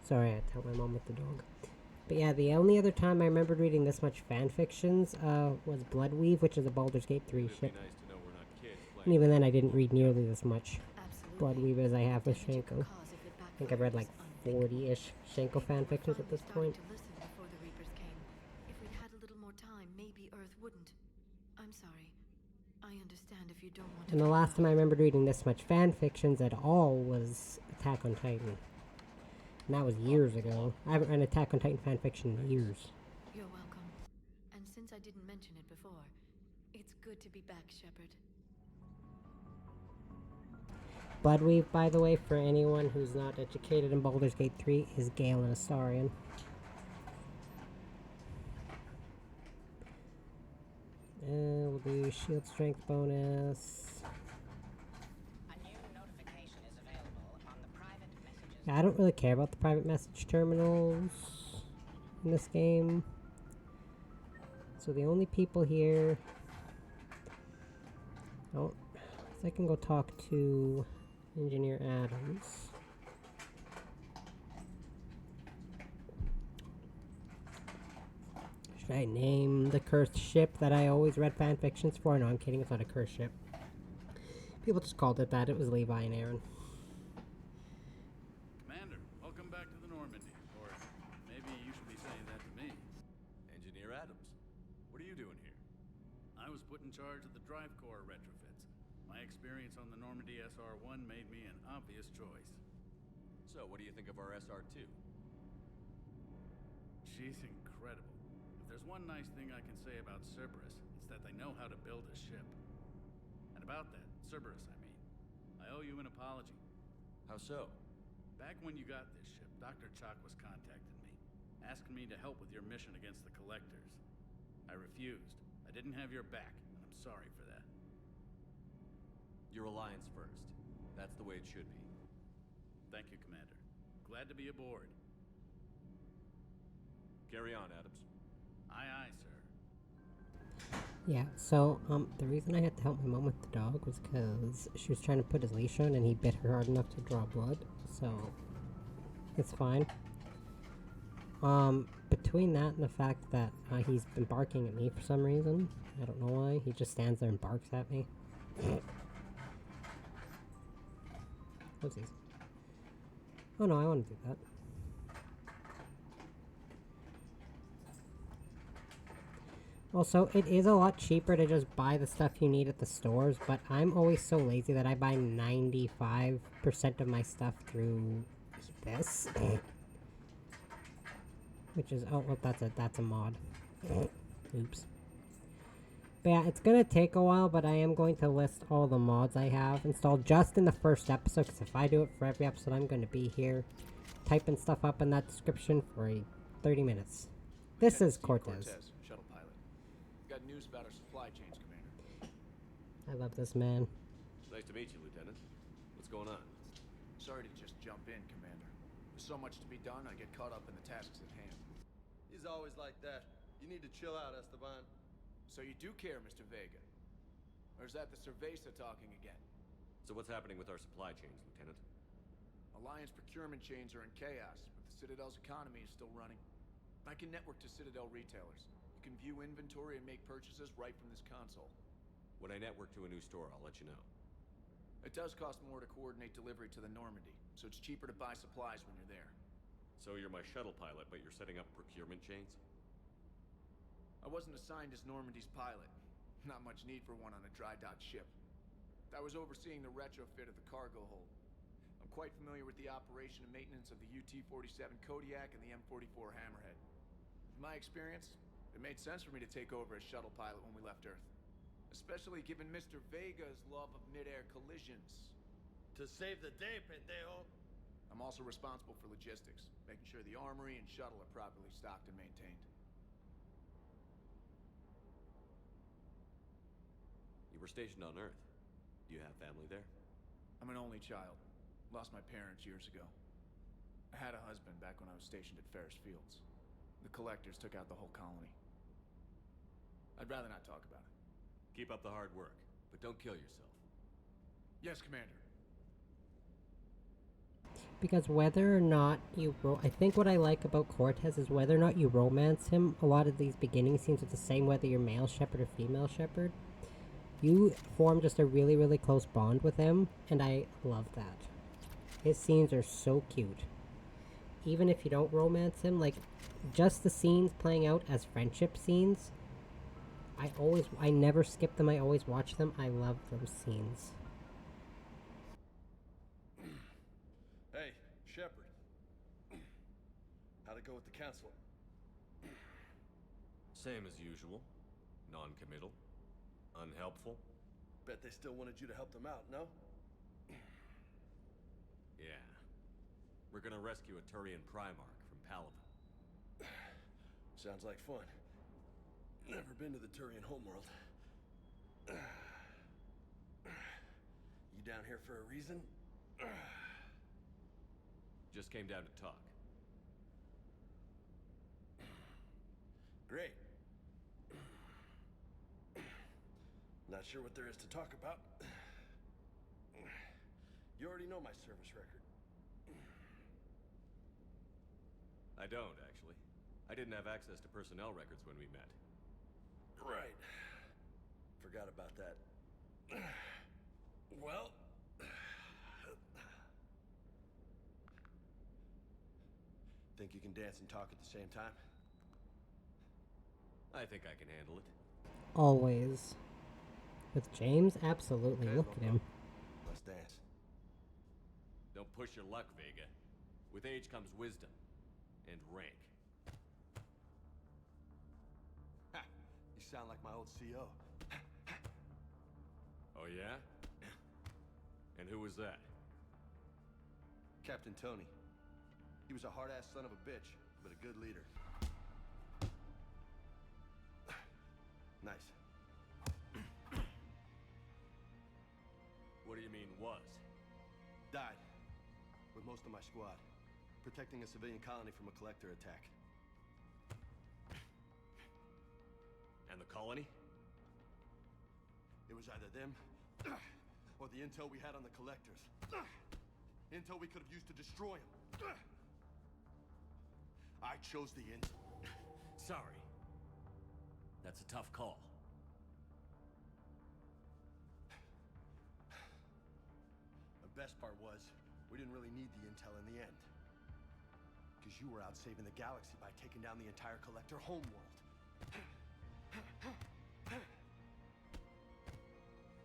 [SPEAKER 1] Sorry, I had to help my mom with the dog. But yeah, the only other time I remembered reading this much fan fictions was Bloodweave, which is a Baldur's Gate 3 ship. And even then, I didn't read nearly this much Bloodweave as I have with Shanko. I think I've read like 40-ish Shanko fan fictions at this point.
[SPEAKER 17] Before the Reapers came. If we'd had a little more time, maybe Earth wouldn't. I'm sorry. I understand if you don't want to.
[SPEAKER 1] And the last time I remembered reading this much fan fictions at all was Attack on Titan. And that was years ago. I haven't read Attack on Titan fan fiction in years.
[SPEAKER 17] You're welcome. And since I didn't mention it before, it's good to be back, Shepard.
[SPEAKER 1] Bloodweave, by the way, for anyone who's not educated in Baldur's Gate 3, is Gale and Asarian. We'll do shield strength bonus. Yeah, I don't really care about the private message terminals in this game. So the only people here... Oh, I can go talk to Engineer Adams. Should I name the cursed ship that I always read fanfictions for? No, I'm kidding, it's not a cursed ship. People just called it that. It was Levi and Aaron.
[SPEAKER 9] Commander, welcome back to the Normandy. Or maybe you should be saying that to me.
[SPEAKER 6] Engineer Adams, what are you doing here?
[SPEAKER 9] I was put in charge of the drive core retrofits. My experience on the Normandy SR-1 made me an obvious choice.
[SPEAKER 6] So, what do you think of our SR-2?
[SPEAKER 9] She's incredible. If there's one nice thing I can say about Cerberus, it's that they know how to build a ship. And about that, Cerberus, I mean, I owe you an apology.
[SPEAKER 6] How so?
[SPEAKER 9] Back when you got this ship, Dr. Chalk was contacting me, asking me to help with your mission against the Collectors. I refused. I didn't have your back, and I'm sorry for that.
[SPEAKER 6] Your alliance first. That's the way it should be.
[SPEAKER 9] Thank you, Commander. Glad to be aboard.
[SPEAKER 6] Carry on, Adams.
[SPEAKER 9] Aye, aye, sir.
[SPEAKER 1] Yeah, so, the reason I had to help my mom with the dog was because she was trying to put his leash on and he bit her hard enough to draw blood, so it's fine. Between that and the fact that he's been barking at me for some reason, I don't know why, he just stands there and barks at me. Oopsies. Oh no, I want to do that. Also, it is a lot cheaper to just buy the stuff you need at the stores, but I'm always so lazy that I buy 95% of my stuff through this. Which is, oh, well, that's a mod. Oops. But yeah, it's gonna take a while, but I am going to list all the mods I have installed just in the first episode, because if I do it for every episode, I'm gonna be here typing stuff up in that description for 30 minutes. This is Cortez.
[SPEAKER 12] Shuttle pilot. Got news about our supply chains, Commander.
[SPEAKER 1] I love this man.
[SPEAKER 6] Nice to meet you, Lieutenant. What's going on?
[SPEAKER 12] Sorry to just jump in, Commander. There's so much to be done, I get caught up in the tasks at hand.
[SPEAKER 5] He's always like that. You need to chill out, Esteban.
[SPEAKER 12] So you do care, Mr. Vega? Or is that the Cerveza talking again?
[SPEAKER 6] So what's happening with our supply chains, Lieutenant?
[SPEAKER 12] Alliance procurement chains are in chaos, but the Citadel's economy is still running. I can network to Citadel retailers. You can view inventory and make purchases right from this console.
[SPEAKER 6] When I network to a new store, I'll let you know.
[SPEAKER 12] It does cost more to coordinate delivery to the Normandy, so it's cheaper to buy supplies when you're there.
[SPEAKER 6] So you're my shuttle pilot, but you're setting up procurement chains?
[SPEAKER 12] I wasn't assigned as Normandy's pilot. Not much need for one on a dry dock ship. I was overseeing the retrofit of the cargo hold. I'm quite familiar with the operation and maintenance of the UT-47 Kodiak and the M44 Hammerhead. In my experience, it made sense for me to take over as shuttle pilot when we left Earth. Especially given Mr. Vega's love of mid-air collisions.
[SPEAKER 5] To save the day, pendejo.
[SPEAKER 12] I'm also responsible for logistics, making sure the armory and shuttle are properly stocked and maintained.
[SPEAKER 6] You were stationed on Earth. Do you have family there?
[SPEAKER 12] I'm an only child. Lost my parents years ago. I had a husband back when I was stationed at Ferris Fields. The Collectors took out the whole colony. I'd rather not talk about it.
[SPEAKER 6] Keep up the hard work, but don't kill yourself.
[SPEAKER 12] Yes, Commander.
[SPEAKER 1] Because whether or not you I think what I like about Cortez is whether or not you romance him, a lot of these beginning scenes are the same whether you're male Shepard or female Shepard. You form just a really, really close bond with him, and I love that. His scenes are so cute. Even if you don't romance him, like, just the scenes playing out as friendship scenes, I never skip them, I always watch them. I love those scenes.
[SPEAKER 5] Hey, Shepard. How'd it go with the council?
[SPEAKER 6] Same as usual. Non-committal. Unhelpful.
[SPEAKER 5] Bet they still wanted you to help them out, no?
[SPEAKER 6] Yeah. We're gonna rescue a Turian Primarch from Palaven.
[SPEAKER 5] Sounds like fun. Never been to the Turian homeworld. You down here for a reason?
[SPEAKER 6] Just came down to talk.
[SPEAKER 5] Great. Not sure what there is to talk about. You already know my service record.
[SPEAKER 6] I don't, actually. I didn't have access to personnel records when we met.
[SPEAKER 5] Right. Forgot about that. Well... Think you can dance and talk at the same time?
[SPEAKER 6] I think I can handle it.
[SPEAKER 1] Always. With James? Absolutely.
[SPEAKER 5] Okay,
[SPEAKER 1] look at him.
[SPEAKER 5] Let's dance.
[SPEAKER 6] Don't push your luck, Vega. With age comes wisdom. And rank.
[SPEAKER 5] Ha! You sound like my old CO.
[SPEAKER 6] Oh yeah? And who was that?
[SPEAKER 5] Captain Tony. He was a hard-ass son of a bitch, but a good leader. Nice.
[SPEAKER 6] What do you mean, was?
[SPEAKER 5] Died. With most of my squad. Protecting a civilian colony from a collector attack.
[SPEAKER 6] And the colony?
[SPEAKER 5] It was either them, or the intel we had on the collectors. Intel we could have used to destroy them. I chose the intel.
[SPEAKER 6] Sorry. That's a tough call.
[SPEAKER 5] The best part was, we didn't really need the intel in the end. Because you were out saving the galaxy by taking down the entire collector homeworld.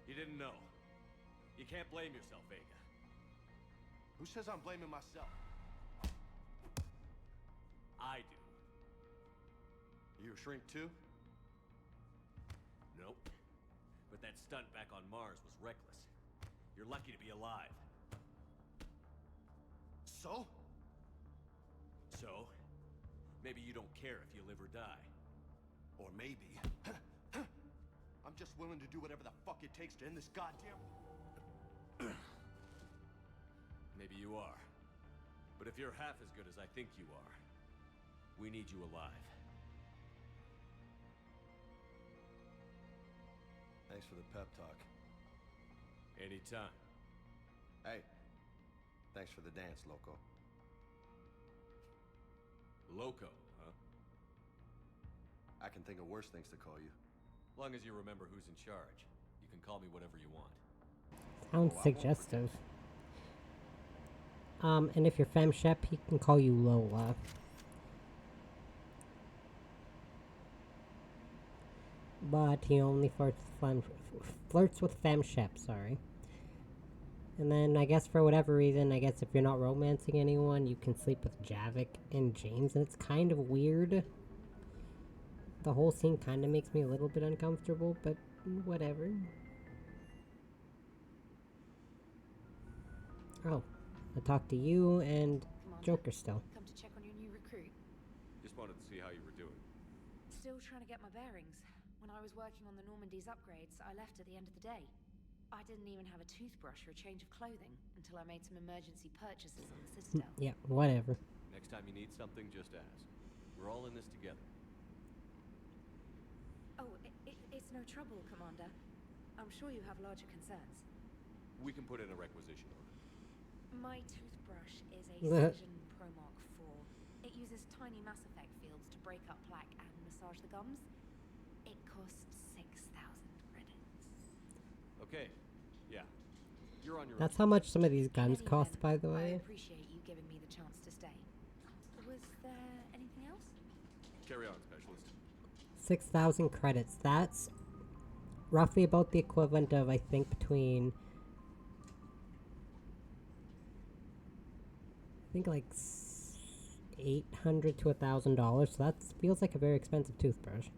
[SPEAKER 6] You didn't know. You can't blame yourself, Vega.
[SPEAKER 5] Who says I'm blaming myself?
[SPEAKER 6] I do.
[SPEAKER 5] You a shrink too?
[SPEAKER 6] Nope. But that stunt back on Mars was reckless. You're lucky to be alive.
[SPEAKER 5] So?
[SPEAKER 6] So? Maybe you don't care if you live or die.
[SPEAKER 5] Or maybe... I'm just willing to do whatever the fuck it takes to end this goddamn...
[SPEAKER 6] Maybe you are. But if you're half as good as I think you are, we need you alive.
[SPEAKER 5] Thanks for the pep talk.
[SPEAKER 6] Anytime.
[SPEAKER 5] Hey, thanks for the dance, Loco.
[SPEAKER 6] Loco, huh?
[SPEAKER 5] I can think of worse things to call you.
[SPEAKER 6] Long as you remember who's in charge, you can call me whatever you want.
[SPEAKER 1] Sounds suggestive. And if you're Fem Shep, he can call you Lola. But he only flirts with Fem Shep, sorry. And then I guess for whatever reason, I guess if you're not romancing anyone, you can sleep with Javik and James, and it's kind of weird. The whole scene kind of makes me a little bit uncomfortable, but whatever. Oh, I talked to you and Joker still.
[SPEAKER 3] Come to check on your new recruit.
[SPEAKER 6] Just wanted to see how you were doing.
[SPEAKER 3] Still trying to get my bearings. When I was working on the Normandy's upgrades, I left at the end of the day. I didn't even have a toothbrush or a change of clothing until I made some emergency purchases on the Citadel.
[SPEAKER 1] Yeah, whatever.
[SPEAKER 6] Next time you need something, just ask. We're all in this together.
[SPEAKER 3] Oh, it's no trouble, Commander. I'm sure you have larger concerns.
[SPEAKER 6] We can put in a requisition order.
[SPEAKER 3] My toothbrush is a Cision Pro Mark IV. It uses tiny Mass Effect fields to break up plaque and massage the gums. It costs 6,000 credits.
[SPEAKER 5] Okay, yeah. You're on your
[SPEAKER 1] That's how much some of these guns cost, by the
[SPEAKER 3] I
[SPEAKER 1] way.
[SPEAKER 3] appreciate you giving me the chance to stay. Was there anything else?
[SPEAKER 5] Carry on, Specialist.
[SPEAKER 1] 6,000 credits. That's roughly about the equivalent of, I think, between... I think like $800 to $1,000. So that feels like a very expensive toothbrush.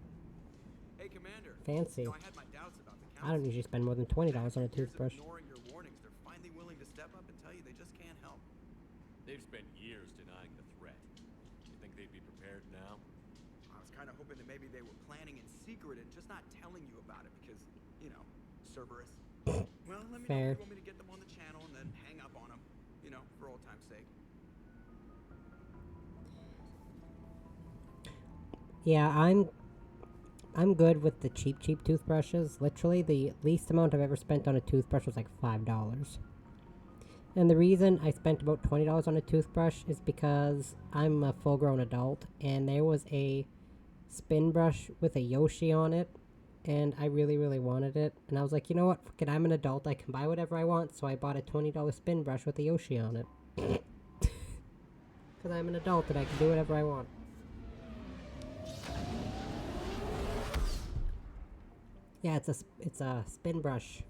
[SPEAKER 12] Hey, Commander.
[SPEAKER 1] Fancy.
[SPEAKER 12] I had my doubts about the
[SPEAKER 1] I don't usually spend more than $20 on a toothbrush.
[SPEAKER 12] ignoring your warnings. They're finally willing to step up and tell you they just can't help.
[SPEAKER 6] They've spent years denying the threat. You think they'd be prepared now?
[SPEAKER 12] I was kind of hoping that maybe they were planning in secret and just not telling you about it because, you know, Cerberus. Well, let me know if you want me to get them on the channel and then hang up on them, you know, for old time's sake.
[SPEAKER 1] Yeah, I'm good with the cheap toothbrushes. Literally, the least amount I've ever spent on a toothbrush was like $5. And the reason I spent about $20 on a toothbrush is because I'm a full-grown adult, and there was a spin brush with a Yoshi on it, and I really, really wanted it. And I was like, you know what? Fuck it, I'm an adult. I can buy whatever I want, so I bought a $20 spin brush with a Yoshi on it. Because I'm an adult and I can do whatever I want. Yeah, it's a spin brush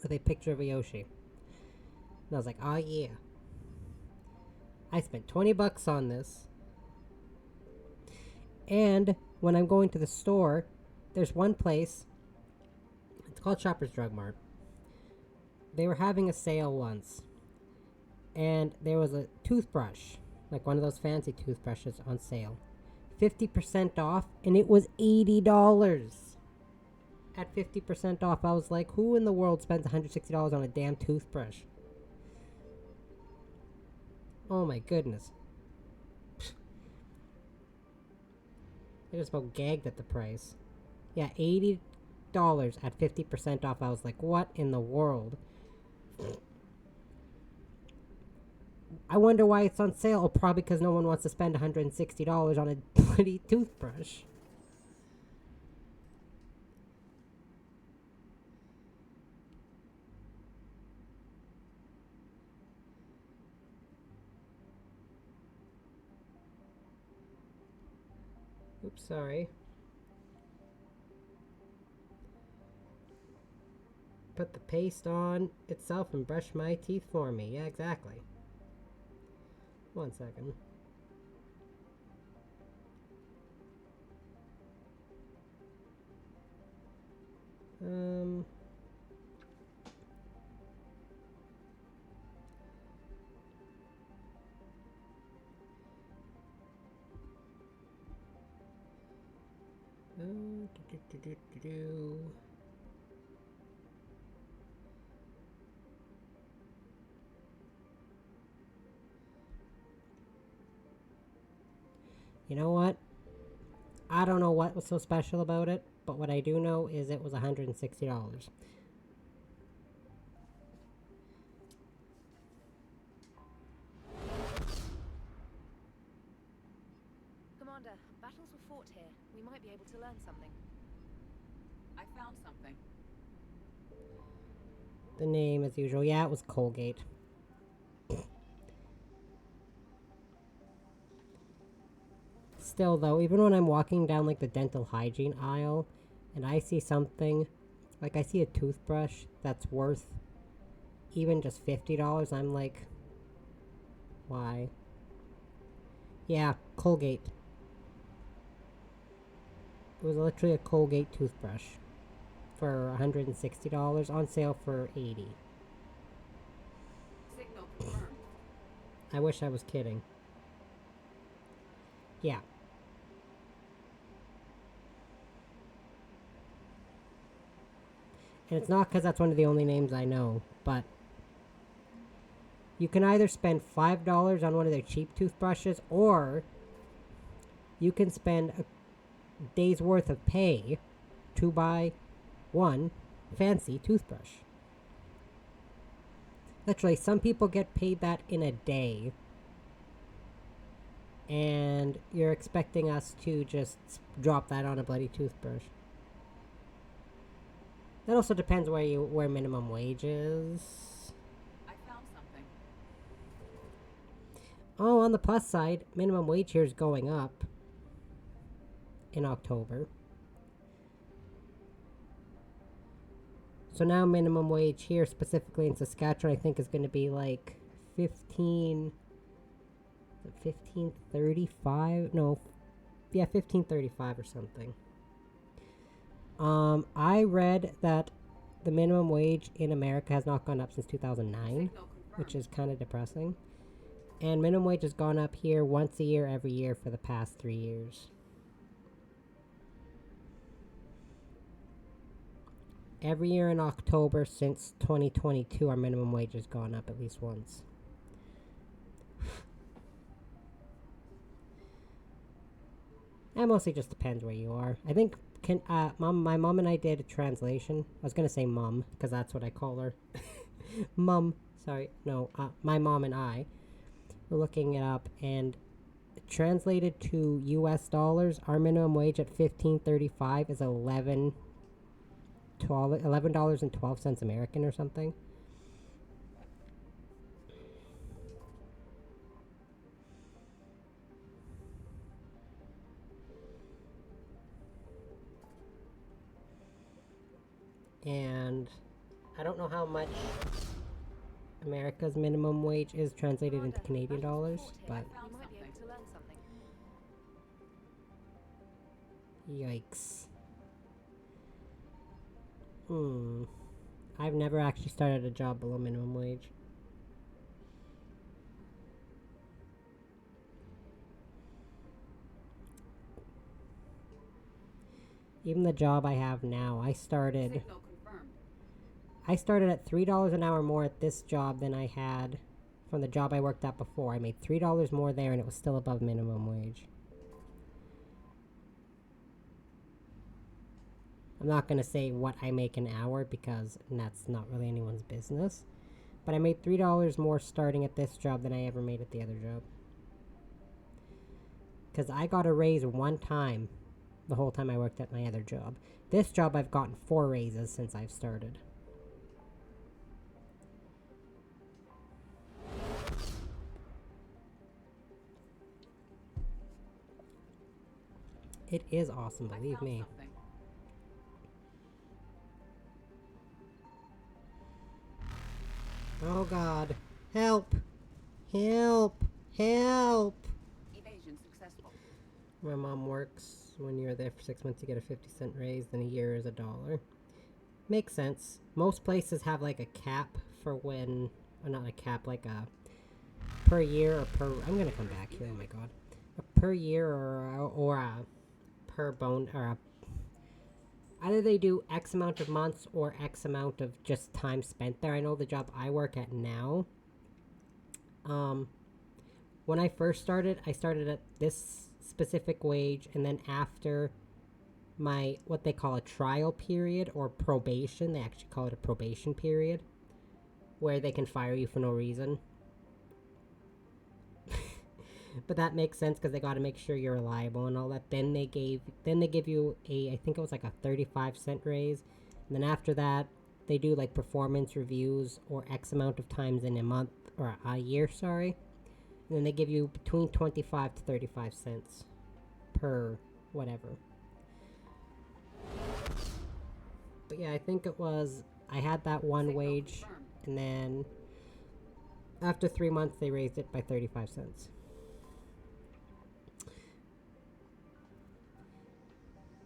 [SPEAKER 1] with a picture of a Yoshi. And I was like, oh yeah. I spent $20 on this. And when I'm going to the store, there's one place. It's called Shoppers Drug Mart. They were having a sale once. And there was a toothbrush, like one of those fancy toothbrushes on sale. 50% off, and it was $80. At 50% off, I was like, who in the world spends $160 on a damn toothbrush? Oh my goodness. I just about gagged at the price. Yeah, $80 at 50% off. I was like, what in the world? I wonder why it's on sale. Oh, probably because no one wants to spend $160 on a bloody toothbrush. Oops, sorry. Put the paste on itself and brush my teeth for me. Yeah, exactly. 1 second. You know what? I don't know what was so special about it, but what I do know is it was $160.
[SPEAKER 3] Commander, battles were fought here. We might be able to learn something.
[SPEAKER 7] I found something.
[SPEAKER 1] The name, as usual. Yeah, it was Colgate. Still, though, even when I'm walking down, like, the dental hygiene aisle, and I see something, like, I see a toothbrush that's worth even just $50, I'm like, why? Yeah, Colgate. It was literally a Colgate toothbrush for $160, on sale for $80.
[SPEAKER 7] Signal confirmed.
[SPEAKER 1] I wish I was kidding. Yeah. And it's not because that's one of the only names I know, but you can either spend $5 on one of their cheap toothbrushes, or you can spend a day's worth of pay to buy one fancy toothbrush. Literally, some people get paid that in a day. And you're expecting us to just drop that on a bloody toothbrush. That also depends where minimum wage is.
[SPEAKER 7] I found something.
[SPEAKER 1] Oh, on the plus side, minimum wage here is going up in October. So now minimum wage here, specifically in Saskatchewan, I think is going to be like 1535? No, yeah, 1535 or something. I read that the minimum wage in America has not gone up since 2009, which is kind of depressing. And minimum wage has gone up here once a year, every year for the past 3 years. Every year in October since 2022, our minimum wage has gone up at least once. That mostly just depends where you are. I think my mom and I did a translation. I was gonna say mom because that's what I call her. Mum, sorry, no, my mom and I were looking it up, and translated to U.S. dollars, our minimum wage at $15.35 is $11.12 American or something. And I don't know how much America's minimum wage is translated into Canadian dollars, but
[SPEAKER 3] You might be able to learn something.
[SPEAKER 1] yikes. I've never actually started a job below minimum wage. Even the job I have now, I started at $3 an hour more at this job than I had from the job I worked at before. I made $3 more there and it was still above minimum wage. I'm not going to say what I make an hour because that's not really anyone's business. But I made $3 more starting at this job than I ever made at the other job. Because I got a raise one time the whole time I worked at my other job. This job I've gotten 4 raises since I've started. It is awesome, believe me. Oh god. Help! Help! Help!
[SPEAKER 7] Evasion successful.
[SPEAKER 1] My mom works. When you're there for 6 months, you get a 50-cent raise, then a year is $1. Makes sense. Most places have like a cap for when, or not a cap, like a per year or per. I'm gonna come back here. Oh my god, a per year or a per bone or a. Either they do X amount of months or X amount of just time spent there. I know the job I work at now. When I first started, I started at this specific wage, and then after my what they call a trial period or probation, they actually call it a probation period, where they can fire you for no reason. But that makes sense because they got to make sure you're reliable and all that. Then they give you a, I think it was like a 35-cent raise, and then after that they do like performance reviews or X amount of times in a month or a year, sorry. And then they give you between 25 to 35 cents per whatever. But yeah, I think it was, I had that one wage, and then after 3 months they raised it by 35 cents.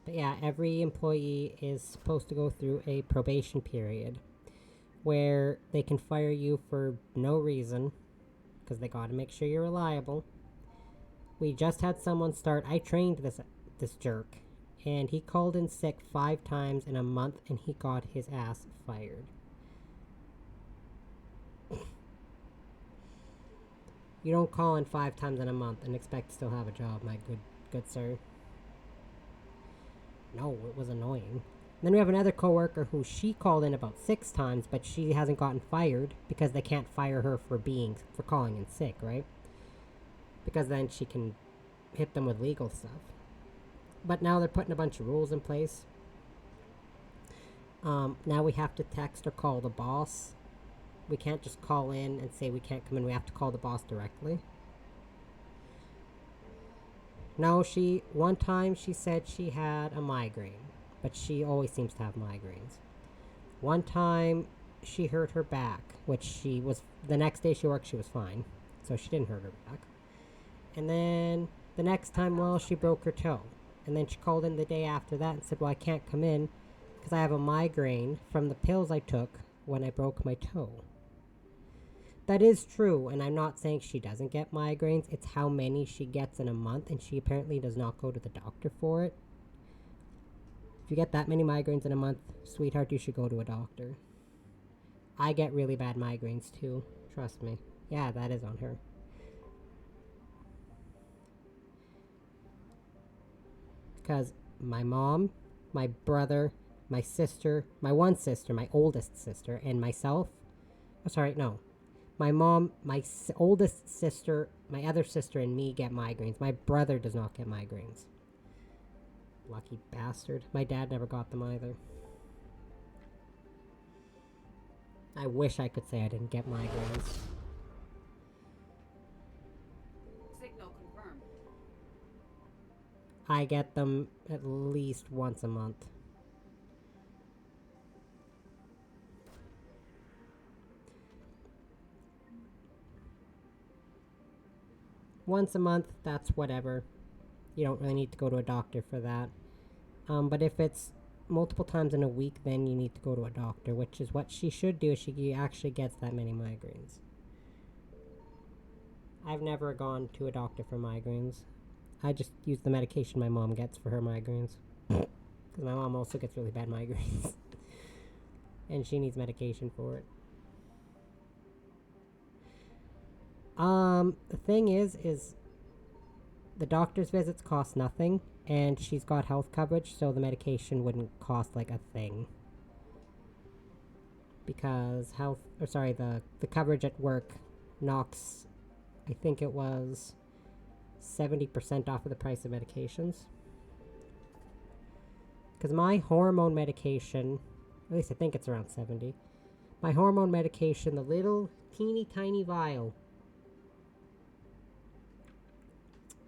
[SPEAKER 1] But yeah, every employee is supposed to go through a probation period where they can fire you for no reason because they got to make sure you're reliable. We just had someone start. I trained this jerk, and he called in sick 5 times in a month, and he got his ass fired. You don't call in 5 times in a month and expect to still have a job, my good sir. No, it was annoying. Then we have another coworker who she called in about 6 times, but she hasn't gotten fired because they can't fire her for calling in sick, right? Because then she can hit them with legal stuff. But now they're putting a bunch of rules in place. Now we have to text or call the boss. We can't just call in and say we can't come in. We have to call the boss directly. No, one time she said she had a migraine, but she always seems to have migraines. One time she hurt her back, which the next day she worked, she was fine. So she didn't hurt her back. And then the next time, well, she broke her toe. And then she called in the day after that and said, well, I can't come in because I have a migraine from the pills I took when I broke my toe. That is true, and I'm not saying she doesn't get migraines. It's how many she gets in a month, and she apparently does not go to the doctor for it. If you get that many migraines in a month, sweetheart, you should go to a doctor. I get really bad migraines too, trust me. Yeah, that is on her. Because my mom, my brother, my sister, my one sister, my oldest sister, and myself. Oh, sorry, no. My mom, my oldest sister, my other sister, and me get migraines. My brother does not get migraines. Lucky bastard. My dad never got them either. I wish I could say I didn't get migraines.
[SPEAKER 7] Signal confirmed.
[SPEAKER 1] I get them at least once a month. Once a month, that's whatever. You don't really need to go to a doctor for that. But if it's multiple times in a week, then you need to go to a doctor, which is what she should do if she actually gets that many migraines. I've never gone to a doctor for migraines. I just use the medication my mom gets for her migraines. Because my mom also gets really bad migraines. And she needs medication for it. The thing is the doctor's visits cost nothing, and she's got health coverage, so the medication wouldn't cost like a thing. Because the coverage at work knocks, I think it was 70% off of the price of medications. Because my hormone medication, at least I think it's around 70. My hormone medication, the little teeny tiny vial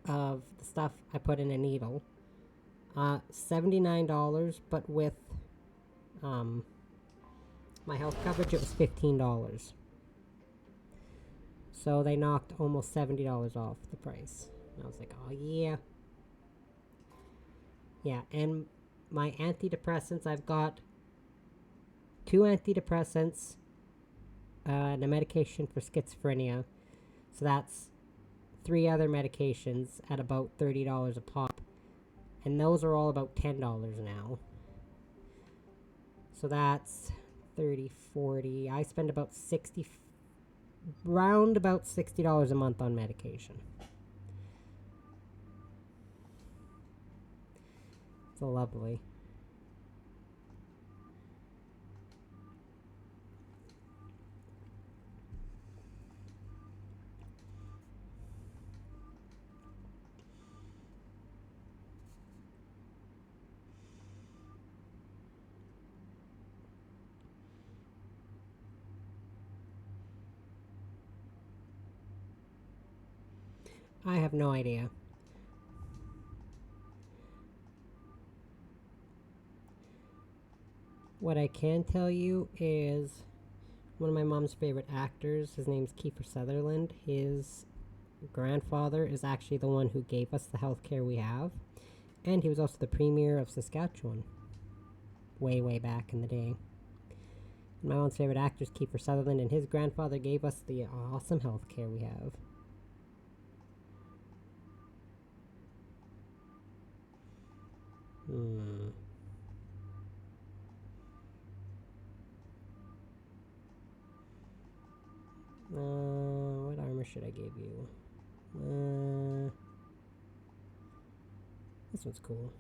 [SPEAKER 1] of the stuff I put in a needle, $79, but with my health coverage it was $15. So they knocked almost $70 off the price. And I was like, oh yeah. Yeah, and my antidepressants, I've got 2 antidepressants, and a medication for schizophrenia. So that's 3 other medications at about $30 a pop. And those are all about $10 now. So that's 30, 40. I spend about round about $60 a month on medication. It's lovely. I have no idea. What I can tell you is one of my mom's favorite actors, his name's Kiefer Sutherland. His grandfather is actually the one who gave us the healthcare we have. And he was also the premier of Saskatchewan. Way back in the day. My mom's favorite actor is Kiefer Sutherland, and his grandfather gave us the awesome healthcare we have. What armor should I give you? This one's cool.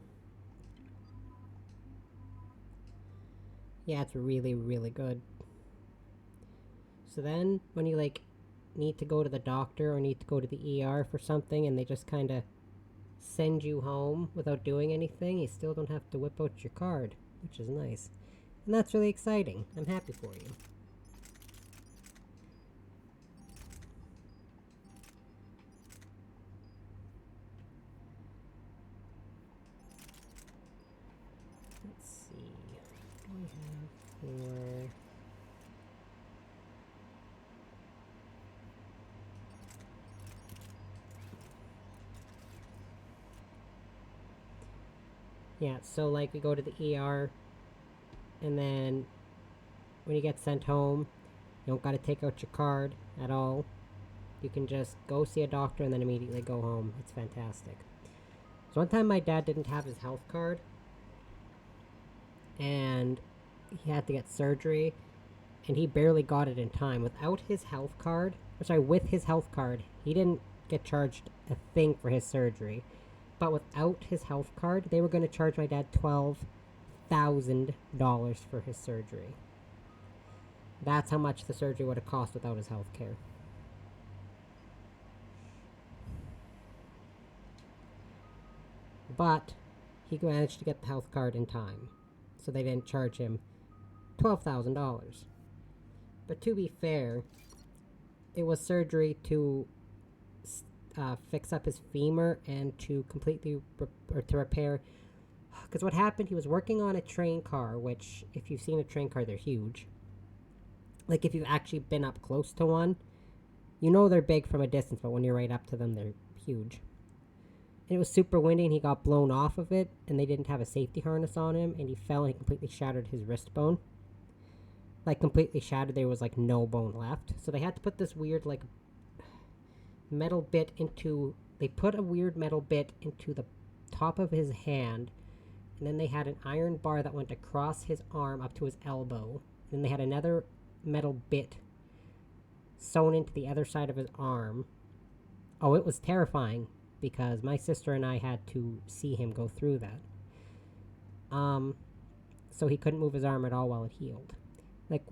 [SPEAKER 1] Yeah, it's really, really good. So then, when you, like, need to go to the doctor or need to go to the ER for something and they just kind of send you home without doing anything, you still don't have to whip out your card, which is nice. And that's really exciting. I'm happy for you. Let's see. What do we have for... Yeah, so like we go to the ER, and then when you get sent home, you don't gotta take out your card at all. You can just go see a doctor and then immediately go home. It's fantastic. So one time my dad didn't have his health card, and he had to get surgery, and he barely got it in time. Without his health card, or sorry, with his health card, he didn't get charged a thing for his surgery. But without his health card, they were going to charge my dad $12,000 for his surgery. That's how much the surgery would have cost without his health care. But he managed to get the health card in time, so they didn't charge him $12,000. But to be fair, it was surgery to fix up his femur and to completely to repair. Because what happened, he was working on a train car, which, if you've seen a train car, they're huge. Like, if you've actually been up close to one, you know they're big from a distance, but when you're right up to them, they're huge. And it was super windy, and he got blown off of it, and they didn't have a safety harness on him, and he fell and he completely shattered his wrist bone. Like, completely shattered. There was, like, no bone left. So they had to put this weird, like, metal bit into... They put a weird metal bit into the top of his hand, and then they had an iron bar that went across his arm up to his elbow. And then they had another metal bit sewn into the other side of his arm. Oh, it was terrifying, because my sister and I had to see him go through that. So he couldn't move his arm at all while it healed. Like,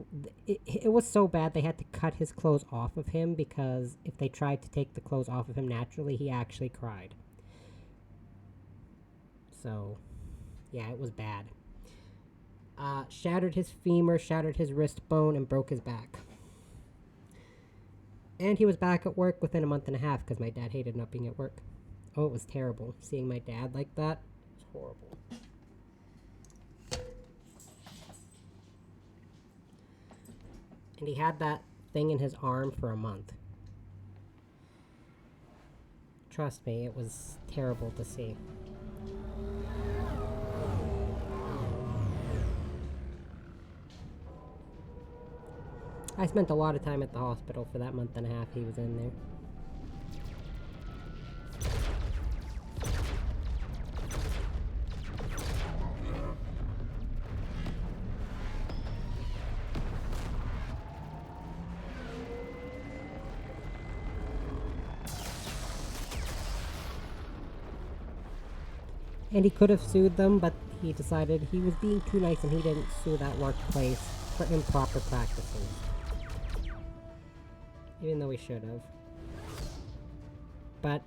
[SPEAKER 1] it was so bad they had to cut his clothes off of him, because if they tried to take the clothes off of him naturally, he actually cried. So, yeah, it was bad. Shattered his femur, shattered his wrist bone, and broke his back. And he was back at work within a month and a half, because my dad hated not being at work. Oh, it was terrible. Seeing my dad like that, it was horrible. And he had that thing in his arm for a month. Trust me, it was terrible to see. I spent a lot of time at the hospital for that month and a half he was in there. And he could have sued them, but he decided he was being too nice and he didn't sue that workplace for improper practices. Even though he should have. But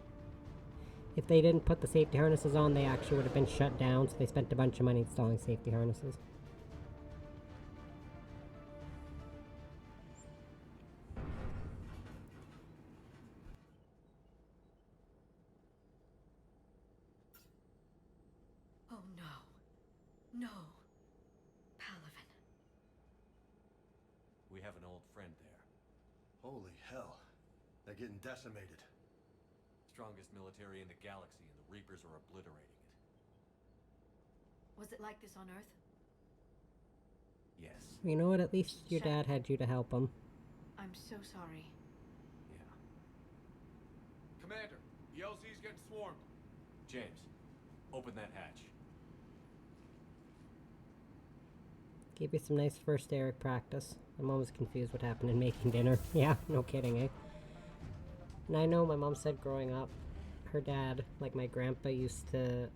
[SPEAKER 1] if they didn't put the safety harnesses on, they actually would have been shut down, so they spent a bunch of money installing safety harnesses.
[SPEAKER 17] Oh no. No. Palaven.
[SPEAKER 6] We have an old friend there.
[SPEAKER 5] Holy hell. They're getting decimated.
[SPEAKER 6] Strongest military in the galaxy, and the Reapers are obliterating it.
[SPEAKER 17] Was it like this on Earth?
[SPEAKER 6] Yes.
[SPEAKER 1] You know what? At least your dad had you to help him.
[SPEAKER 17] I'm so sorry.
[SPEAKER 6] Yeah.
[SPEAKER 12] Commander, the LZ's getting swarmed.
[SPEAKER 6] James, open that hatch.
[SPEAKER 1] Gave you some nice first Eric practice. I'm always confused what happened in making dinner. Yeah, no kidding, eh? And I know my mom said growing up, her dad, like my grandpa, used to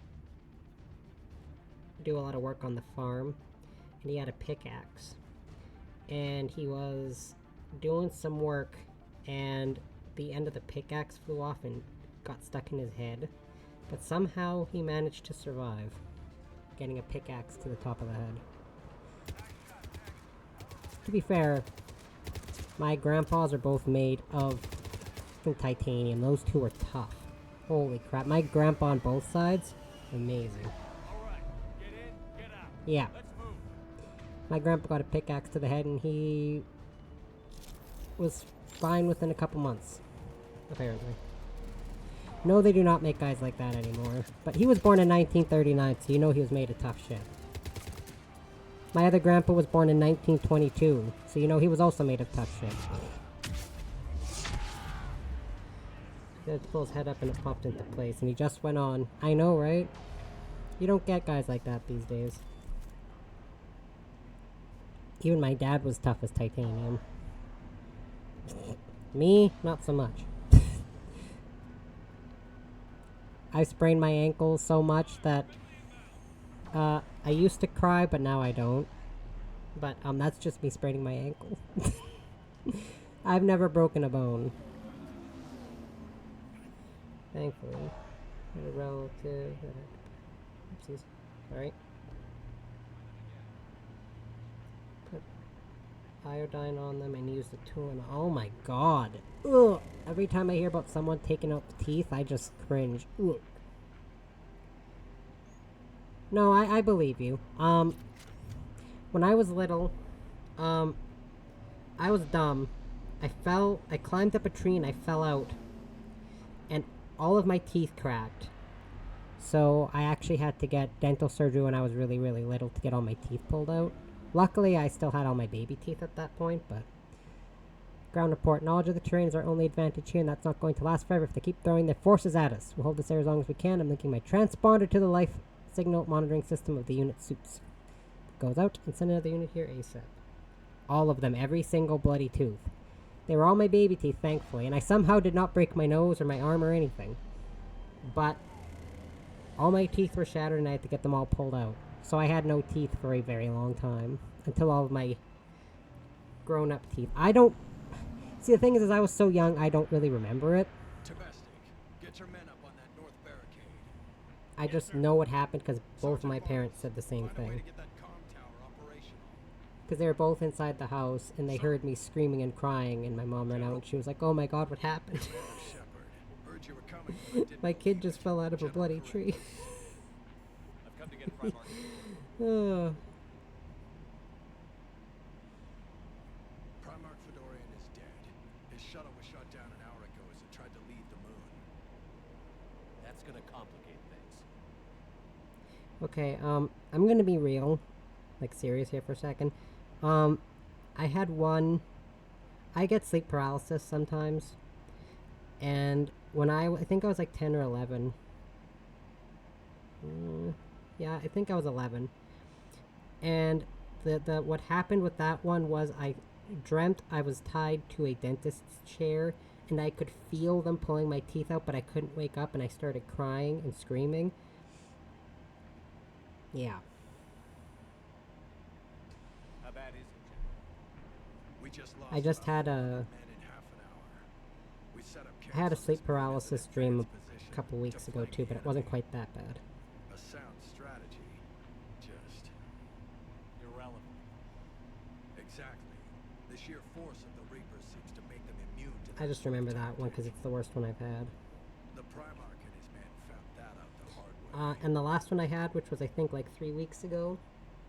[SPEAKER 1] do a lot of work on the farm. And and he had a pickaxe. And he was doing some work, and the end of the pickaxe flew off and got stuck in his head. But somehow he managed to survive, getting a pickaxe to the top of the head. To be fair, my grandpas are both made of titanium. Those two are tough. Holy crap. My grandpa on both sides, amazing. Yeah. My grandpa got a pickaxe to the head and he was fine within a couple months, apparently. No, they do not make guys like that anymore. But he was born in 1939, so you know he was made of tough shit. My other grandpa was born in 1922, so you know he was also made of tough shit. He had to pull his head up and it popped into place, and he just went on. I know, right? You don't get guys like that these days. Even my dad was tough as titanium. Me, not so much. I sprained my ankle so much that I used to cry, but now I don't. But that's just me spraining my ankle. I've never broken a bone. Thankfully. A relative. Oopsies. Alright. Put iodine on them and use the tool and oh my god. Ugh. Every time I hear about someone taking out the teeth, I just cringe. Ugh. No, I believe you. When I was little, I was dumb. I climbed up a tree and I fell out. And all of my teeth cracked. So I actually had to get dental surgery when I was really, really little to get all my teeth pulled out. Luckily, I still had all my baby teeth at that point, but... Ground report. Knowledge of the terrain is our only advantage here, and that's not going to last forever if they keep throwing their forces at us. We'll hold this area as long as we can. I'm linking my transponder to the life signal monitoring system of the unit suits. Goes out and send another unit here ASAP. All of them. Every single bloody tooth. They were all my baby teeth, thankfully, and I somehow did not break my nose or my arm or anything. But all my teeth were shattered and I had to get them all pulled out. So I had no teeth for a very long time. Until all of my grown-up teeth. I don't... See, the thing is I was so young, I don't really remember it.
[SPEAKER 12] Get your men up on that north barricade.
[SPEAKER 1] I just know what happened because both of my parents said the same thing. Because they were both inside the house, and they heard me screaming and crying, and my mom ran out, and she was like, oh my god, what happened? My kid just fell out of a bloody tree.
[SPEAKER 6] I've come to get Primarch.
[SPEAKER 1] Oh.
[SPEAKER 12] Primarch Fedorian is dead. His shuttle was shot down an hour ago as it tried to leave the moon.
[SPEAKER 6] That's gonna complicate things.
[SPEAKER 1] Okay, I'm gonna be real. Like, serious here for a second. I had I get sleep paralysis sometimes. And when I think I was like 10 or 11. Yeah, I think I was 11. And what happened with that one was I dreamt I was tied to a dentist's chair and I could feel them pulling my teeth out, but I couldn't wake up and I started crying and screaming. Yeah.
[SPEAKER 6] How bad is it?
[SPEAKER 1] I just had a sleep paralysis dream a couple weeks ago too, but it wasn't quite that bad.
[SPEAKER 12] A sound strategy. Just
[SPEAKER 6] irrelevant.
[SPEAKER 12] Exactly. The sheer force of the Reapers seems to make them immune to
[SPEAKER 1] I just remember that one because it's the worst one I've had.
[SPEAKER 12] The Primarch and his men found that out the hard way.
[SPEAKER 1] And the last one I had, which was I think like 3 weeks ago,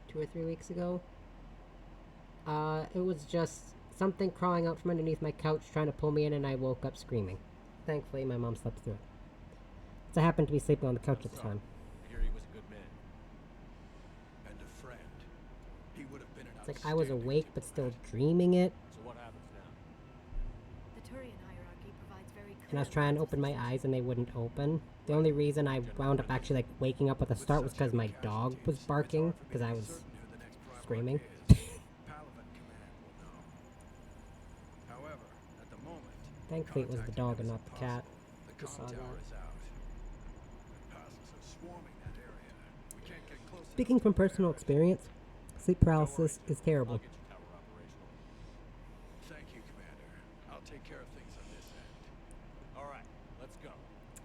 [SPEAKER 1] 2 or 3 weeks ago, it was just something crawling out from underneath my couch trying to pull me in, and I woke up screaming. Thankfully, my mom slept through it. So I happened to be sleeping on the couch at the time.
[SPEAKER 6] I hear he was a good man.
[SPEAKER 12] And a friend. He would have been an
[SPEAKER 1] It's like I was awake but still dreaming it.
[SPEAKER 6] So what happens now?
[SPEAKER 17] The Turian hierarchy provides very clear...
[SPEAKER 1] And I was trying to open my eyes and they wouldn't open. The only reason I wound up actually like waking up with a start was because my dog was barking because I was screaming. Thankfully it was the dog and not the cat. Speaking from personal experience, Sleep paralysis is terrible.
[SPEAKER 4] Thank you, Commander. I'll take care of things on this end.
[SPEAKER 9] All right, let's go.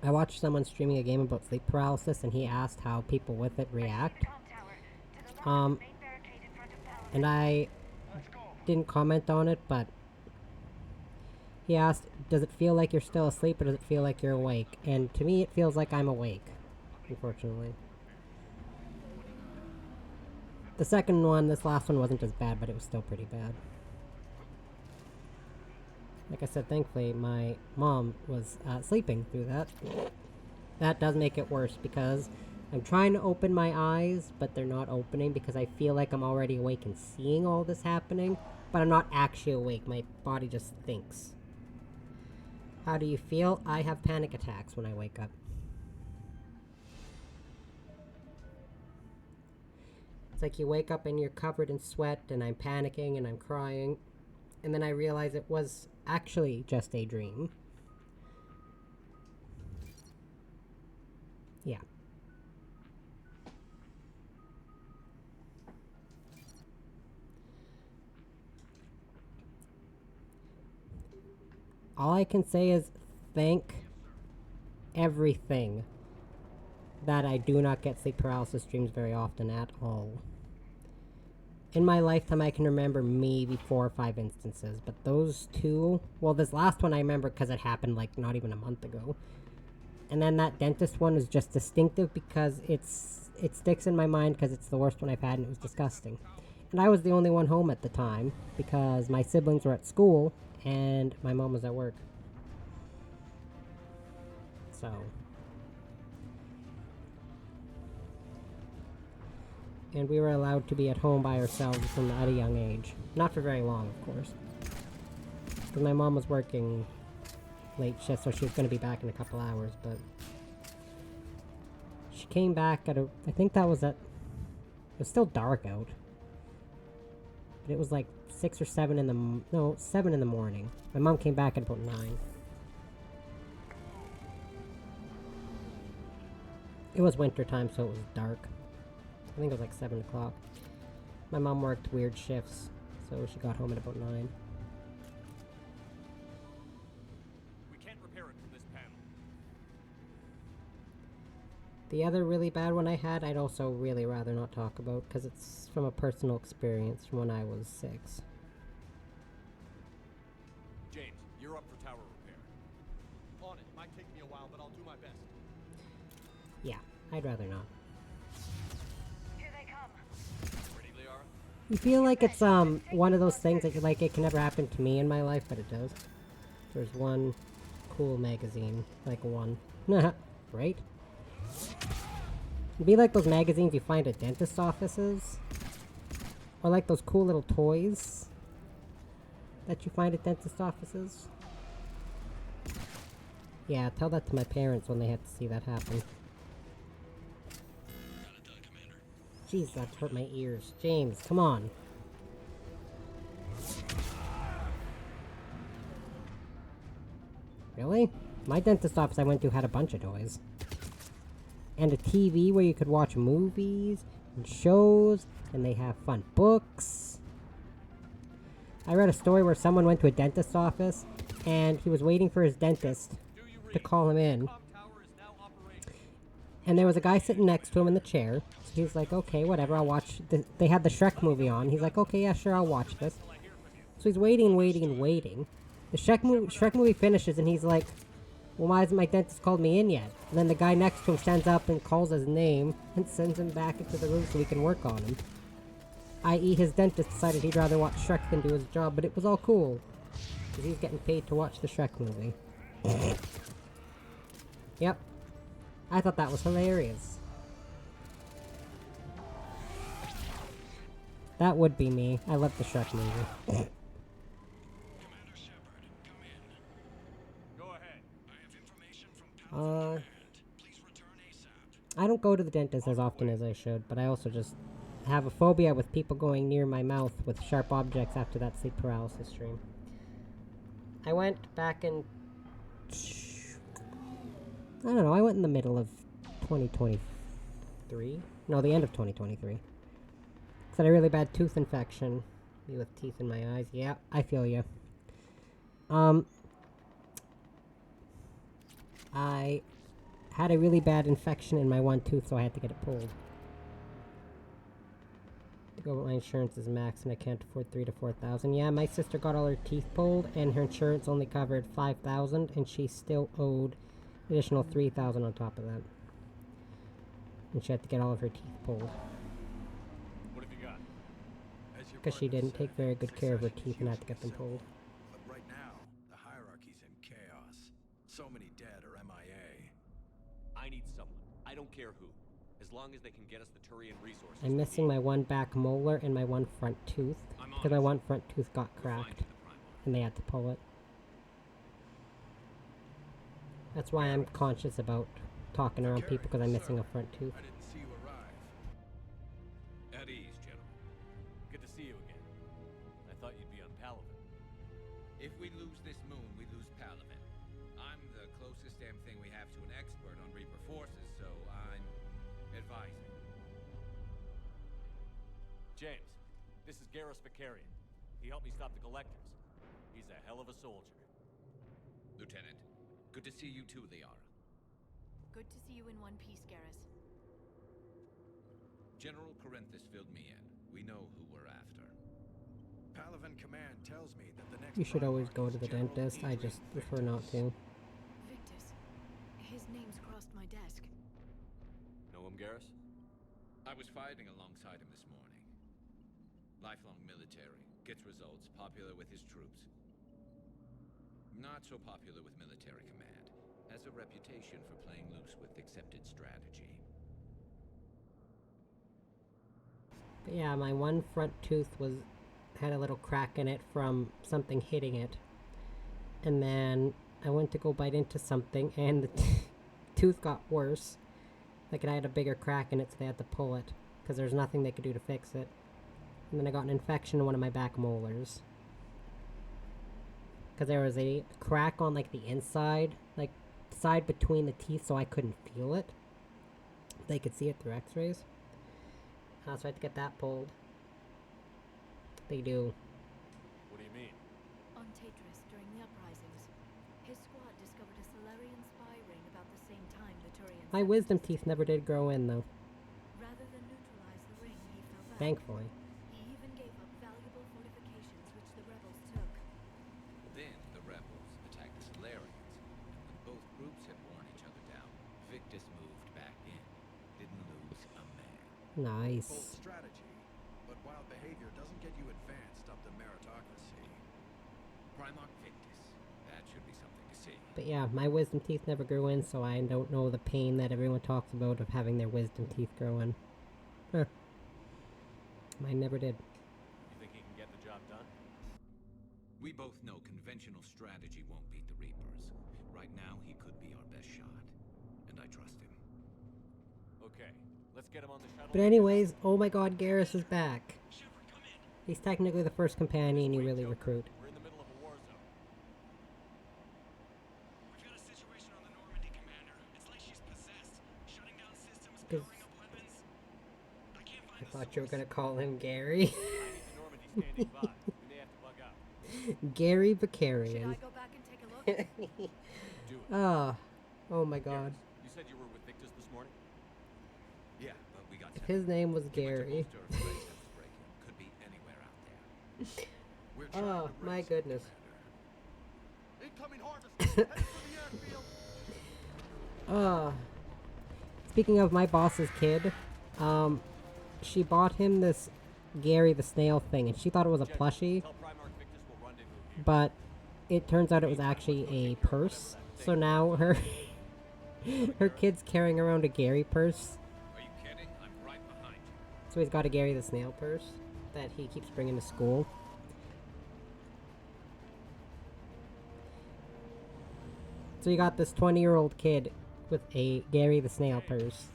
[SPEAKER 1] I watched someone streaming a game about sleep paralysis, and he asked how people with it react. And I didn't comment on it, but he asked, does it feel like you're still asleep, or does it feel like you're awake? And to me, it feels like I'm awake, unfortunately. The second one, this last one wasn't as bad, but it was still pretty bad. Like I said, thankfully, my mom was sleeping through that. That does make it worse, because I'm trying to open my eyes, but they're not opening because I feel like I'm already awake and seeing all this happening, but I'm not actually awake. My body just thinks. How do you feel? I have panic attacks when I wake up. It's like you wake up and you're covered in sweat, and I'm panicking and I'm crying, and then I realize it was actually just a dream. Yeah. All I can say is thank everything that I do not get sleep paralysis dreams very often at all. In my lifetime, I can remember maybe 4 or 5 instances, but those two, well, this last one I remember because it happened like not even a month ago. And then that dentist one was just distinctive because it sticks in my mind because it's the worst one I've had, and it was disgusting. And I was the only one home at the time because my siblings were at school and my mom was at work. So and we were allowed to be at home by ourselves from at a young age. Not for very long, of course. Because my mom was working late shift, so she was going to be back in a couple hours, but she came back at I think that was it was still dark out. But it was like 6 or 7 in the, 7 in the morning. My mom came back at about 9. It was winter time, so it was dark. I think it was like 7 o'clock. My mom worked weird shifts, so she got home at about 9.
[SPEAKER 11] We can't repair it from this panel.
[SPEAKER 1] The other really bad one I had, I'd also really rather not talk about, because it's from a personal experience from when I was 6.
[SPEAKER 11] James, you're up for tower repair. On it. Might take me a while, but I'll do my best.
[SPEAKER 1] Yeah, I'd rather not.
[SPEAKER 11] Here they come. Ready, Liara?
[SPEAKER 1] You feel like it's one of those things that like it can never happen to me in my life, but it does. There's one cool magazine, like one. Right? It'd be like those magazines you find at dentist offices. Or like those cool little toys that you find at dentist offices. Yeah, tell that to my parents when they have to see that happen. Jeez, that hurt my ears. James, come on. Really? My dentist office I went to had a bunch of toys. And a TV where you could watch movies and shows, and they have fun books. I read a story where someone went to a dentist's office, and he was waiting for his dentist to call him in. And there was a guy sitting next to him in the chair. So he's like, okay, whatever, I'll watch. They had the Shrek movie on. He's like, okay, yeah, sure, I'll watch this. So he's waiting and waiting and waiting. The Shrek movie finishes, and he's like, well, why hasn't my dentist called me in yet? And then the guy next to him stands up and calls his name and sends him back into the room so he can work on him. I.e., his dentist decided he'd rather watch Shrek than do his job, but it was all cool. Because he's getting paid to watch the Shrek movie. Yep. I thought that was hilarious. That would be me. I love the Shrek movie.
[SPEAKER 11] Commander Shepard, come in. Go ahead. I have information from Command. Please return ASAP.
[SPEAKER 1] I don't go to the dentist as often as I should, but I also just have a phobia with people going near my mouth with sharp objects after that sleep paralysis stream. I went back in... I don't know, I went in the middle of 2023? No, the end of 2023. Got a really bad tooth infection. Me with teeth in my eyes. Yeah, I feel you. I had a really bad infection in my one tooth, so I had to get it pulled. To go, my insurance is max, and I can't afford 3,000 to 4,000. Yeah, my sister got all her teeth pulled, and her insurance only covered 5,000, and she still owed additional 3,000 on top of that. And she had to get all of her teeth pulled.
[SPEAKER 9] What have you got?
[SPEAKER 1] Because she didn't take very good care of her teeth and had to get them pulled.
[SPEAKER 4] But right now, the hierarchy's in chaos. So many dead or MIA.
[SPEAKER 6] I need someone. I don't care who. As long as they can get us the Turian resources.
[SPEAKER 1] I'm missing my one back molar and my one front tooth. Because my one front tooth got cracked. And they had to pull it. That's why I'm conscious about talking around people, because I'm missing a front tooth.
[SPEAKER 4] I didn't see you arrive.
[SPEAKER 6] At ease, General. Good to see you again. I thought you'd be on Palaven.
[SPEAKER 24] If we lose this moon, we lose Palaven. I'm the closest damn thing we have to an expert on Reaper forces, so I'm advising.
[SPEAKER 6] James, this is Garrus Vicarian. He helped me stop the Collectors. He's a hell of a soldier.
[SPEAKER 24] Lieutenant, good to see you too, Liara.
[SPEAKER 17] Good to see you in one piece, Garrus.
[SPEAKER 24] General Corinthus filled me in. We know who we're after.
[SPEAKER 4] Palaven Command tells me that the next
[SPEAKER 1] You should always go to the dentist. I just prefer not to.
[SPEAKER 17] Victus. His name's crossed my desk.
[SPEAKER 6] Know him, Garrus?
[SPEAKER 24] I was fighting alongside him this morning. Lifelong military, gets results, popular with his troops. Not so popular with military command. Has a reputation for playing loose with accepted strategy.
[SPEAKER 1] But yeah, my one front tooth had a little crack in it from something hitting it. And then I went to go bite into something, and the tooth got worse. Like, it had a bigger crack in it, so they had to pull it. Because there's nothing they could do to fix it. And then I got an infection in one of my back molars. Because there was a crack on, like, the inside. Like, side between the teeth, so I couldn't feel it. They could see it through x-rays. So I had to get that pulled. They do.
[SPEAKER 6] What do you mean?
[SPEAKER 17] On Tatris, during the uprisings, his squad discovered a Solarian spy ring about the same time the Turians...
[SPEAKER 1] My wisdom teeth never did grow in, though.
[SPEAKER 17] Rather than neutralize the ring, he fell back.
[SPEAKER 1] Thankfully.
[SPEAKER 17] He even gave up valuable fortifications which the rebels took.
[SPEAKER 24] Then the rebels attacked the Solarians, and when both groups had worn each other down, Victus moved back in. Didn't lose a man.
[SPEAKER 1] Nice.
[SPEAKER 4] Bold strategy, but wild behavior doesn't get you advanced up the meritocracy.
[SPEAKER 24] Primarch Victus. That should be something to see.
[SPEAKER 1] But yeah, my wisdom teeth never grew in, so I don't know the pain that everyone talks about of having their wisdom teeth grow in. Huh. Mine never did.
[SPEAKER 6] You think he can get the job done?
[SPEAKER 24] We both know conventional strategy won't beat the Reapers. Right now, he could be our best shot. And I trust him.
[SPEAKER 6] Okay, let's get him on the shuttle.
[SPEAKER 1] But anyways, oh my god, Garrus is back. He's technically the first companion you really recruit.
[SPEAKER 6] We're in the middle of a war zone.
[SPEAKER 11] We've got a situation on the Normandy, Commander. It's like she's possessed. Shutting down systems, powering up weapons. I can't find
[SPEAKER 1] I thought you were gonna call him Gary.
[SPEAKER 6] I need the Normandy standing by. We may have to bug out.
[SPEAKER 1] Gary
[SPEAKER 17] Should
[SPEAKER 1] Vicarian.
[SPEAKER 17] I go back and take a look?
[SPEAKER 6] Do it.
[SPEAKER 1] Oh my god.
[SPEAKER 6] You said you were with Victus this morning?
[SPEAKER 24] Yeah, but we got
[SPEAKER 1] If his name was Gary.
[SPEAKER 24] Could be anywhere out there.
[SPEAKER 4] We're trying
[SPEAKER 1] Oh
[SPEAKER 4] to
[SPEAKER 1] my
[SPEAKER 4] raise
[SPEAKER 1] goodness.
[SPEAKER 4] incoming harvest. Headed for the airfield.
[SPEAKER 1] Speaking of my boss's kid, she bought him this Gary the Snail thing, and she thought it was a plushie,
[SPEAKER 6] Tell Primarch Victus we'll rendezvous here.
[SPEAKER 1] but it turns out it was actually a purse. So now her kid's carrying around a Gary purse.
[SPEAKER 24] Are you kidding? I'm right behind you.
[SPEAKER 1] So he's got a Gary the Snail purse that he keeps bringing to school. So you got this 20-year-old kid with a Gary the Snail purse.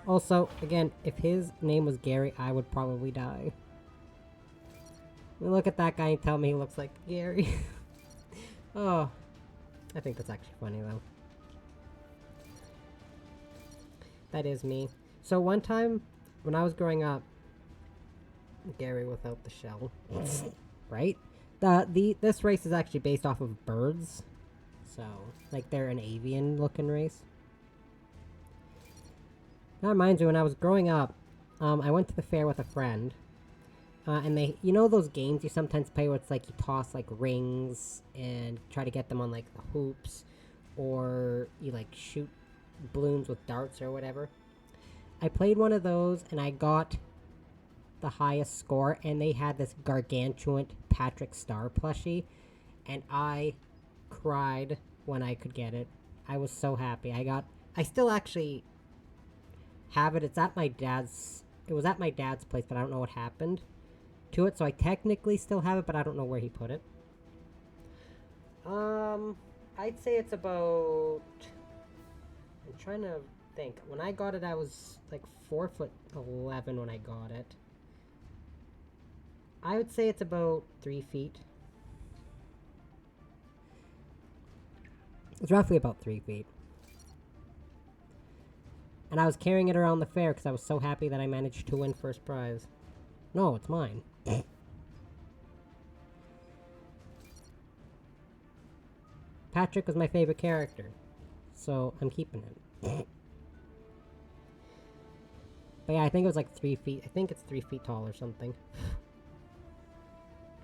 [SPEAKER 1] Also, again, if his name was Gary, I would probably die. Look at that guy and tell me he looks like Gary. Oh, I think that's actually funny though. That is me. So one time, when I was growing up, Gary without the shell. Right? This race is actually based off of birds. So, like, they're an avian looking race. That reminds me, when I was growing up, I went to the fair with a friend. And they, you know those games you sometimes play where it's like you toss like rings and try to get them on like the hoops, or you like shoot balloons with darts or whatever. I played one of those and I got the highest score, and they had this gargantuan Patrick Star plushie, and I cried when I could get it. I was so happy. I still actually have it. It was at my dad's place, but I don't know what happened to it, so I technically still have it, but I don't know where he put it. I'd say it's about, I'm trying to think. When I got it, I was like 4'11" when I got it. I would say it's about 3 feet. It's roughly about 3 feet. And I was carrying it around the fair because I was so happy that I managed to win first prize. No, it's mine. Patrick was my favorite character, so I'm keeping it. But yeah, I think it was like 3 feet. I think it's 3 feet tall or something.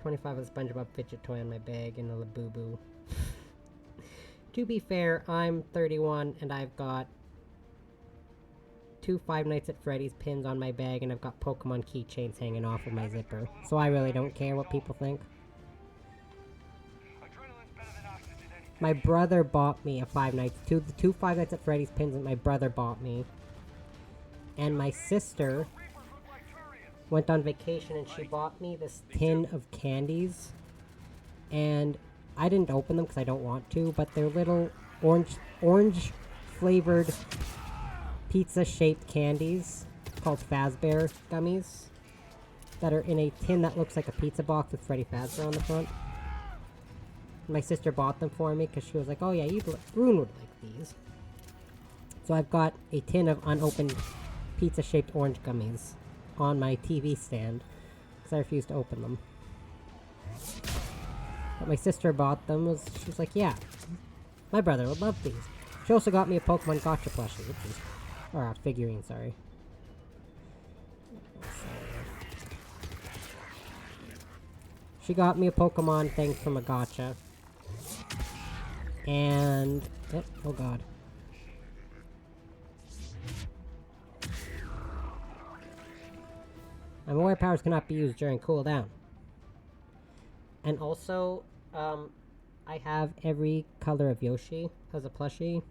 [SPEAKER 1] 25 of the SpongeBob fidget toy on my bag and a Labubu. To be fair, I'm 31 and I've got 2 Five Nights at Freddy's pins on my bag, and I've got Pokemon keychains hanging off of my zipper. So I really don't care what people think. My brother bought me a the two Five Nights at Freddy's pins that my brother bought me. And my sister went on vacation and she bought me this tin of candies. And I didn't open them because I don't want to, but they're little orange flavored pizza-shaped candies called Fazbear gummies that are in a tin that looks like a pizza box with Freddy Fazbear on the front. My sister bought them for me because she was like, oh yeah, Rune would like these. So I've got a tin of unopened pizza-shaped orange gummies on my TV stand because I refused to open them. But my sister bought them. She was like, yeah, my brother would love these. She also got me a Pokemon Gotcha plushie, which is, or a figurine, sorry. She got me a Pokemon thing from a Gotcha. And, oh god. I'm aware powers cannot be used during cooldown. And also, I have every color of Yoshi as a plushie.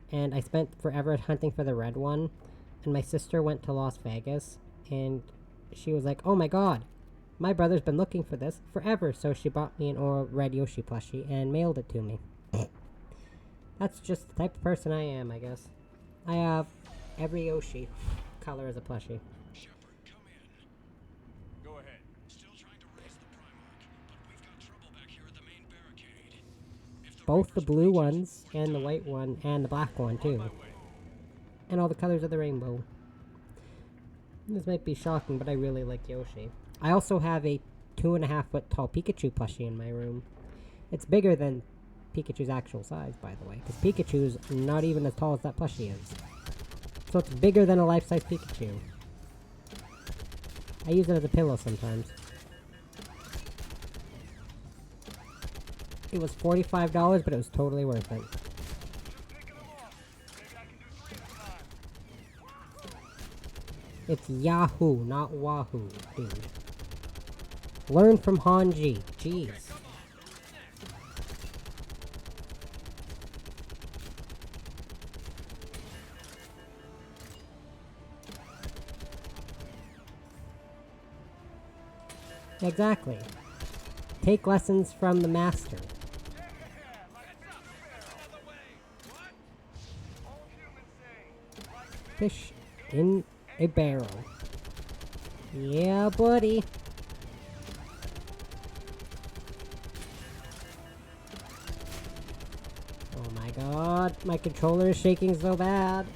[SPEAKER 1] And I spent forever hunting for the red one. And my sister went to Las Vegas. And she was like, oh my god, my brother's been looking for this forever. So she bought me an red Yoshi plushie and mailed it to me. That's just the type of person I am, I guess. I have every Yoshi color as a plushie.
[SPEAKER 11] Shepard, come in. Go ahead. Still trying to raise the Primarch, but we've got trouble back here at the main barricade.
[SPEAKER 1] Both the blue ones, and the white one, and the black one, too. And all the colors of the rainbow. This might be shocking, but I really like Yoshi. I also have a 2.5-foot tall Pikachu plushie in my room. It's bigger than Pikachu's actual size, by the way, because Pikachu's not even as tall as that plushie is. So it's bigger than a life-size Pikachu. I use it as a pillow sometimes. It was $45, but it was totally worth it. It's Yahoo, not Wahoo, dude. Learn from Hanji. Jeez. Exactly. Take lessons from the master. Fish in a barrel. Yeah, buddy. Oh my god, my controller is shaking so bad.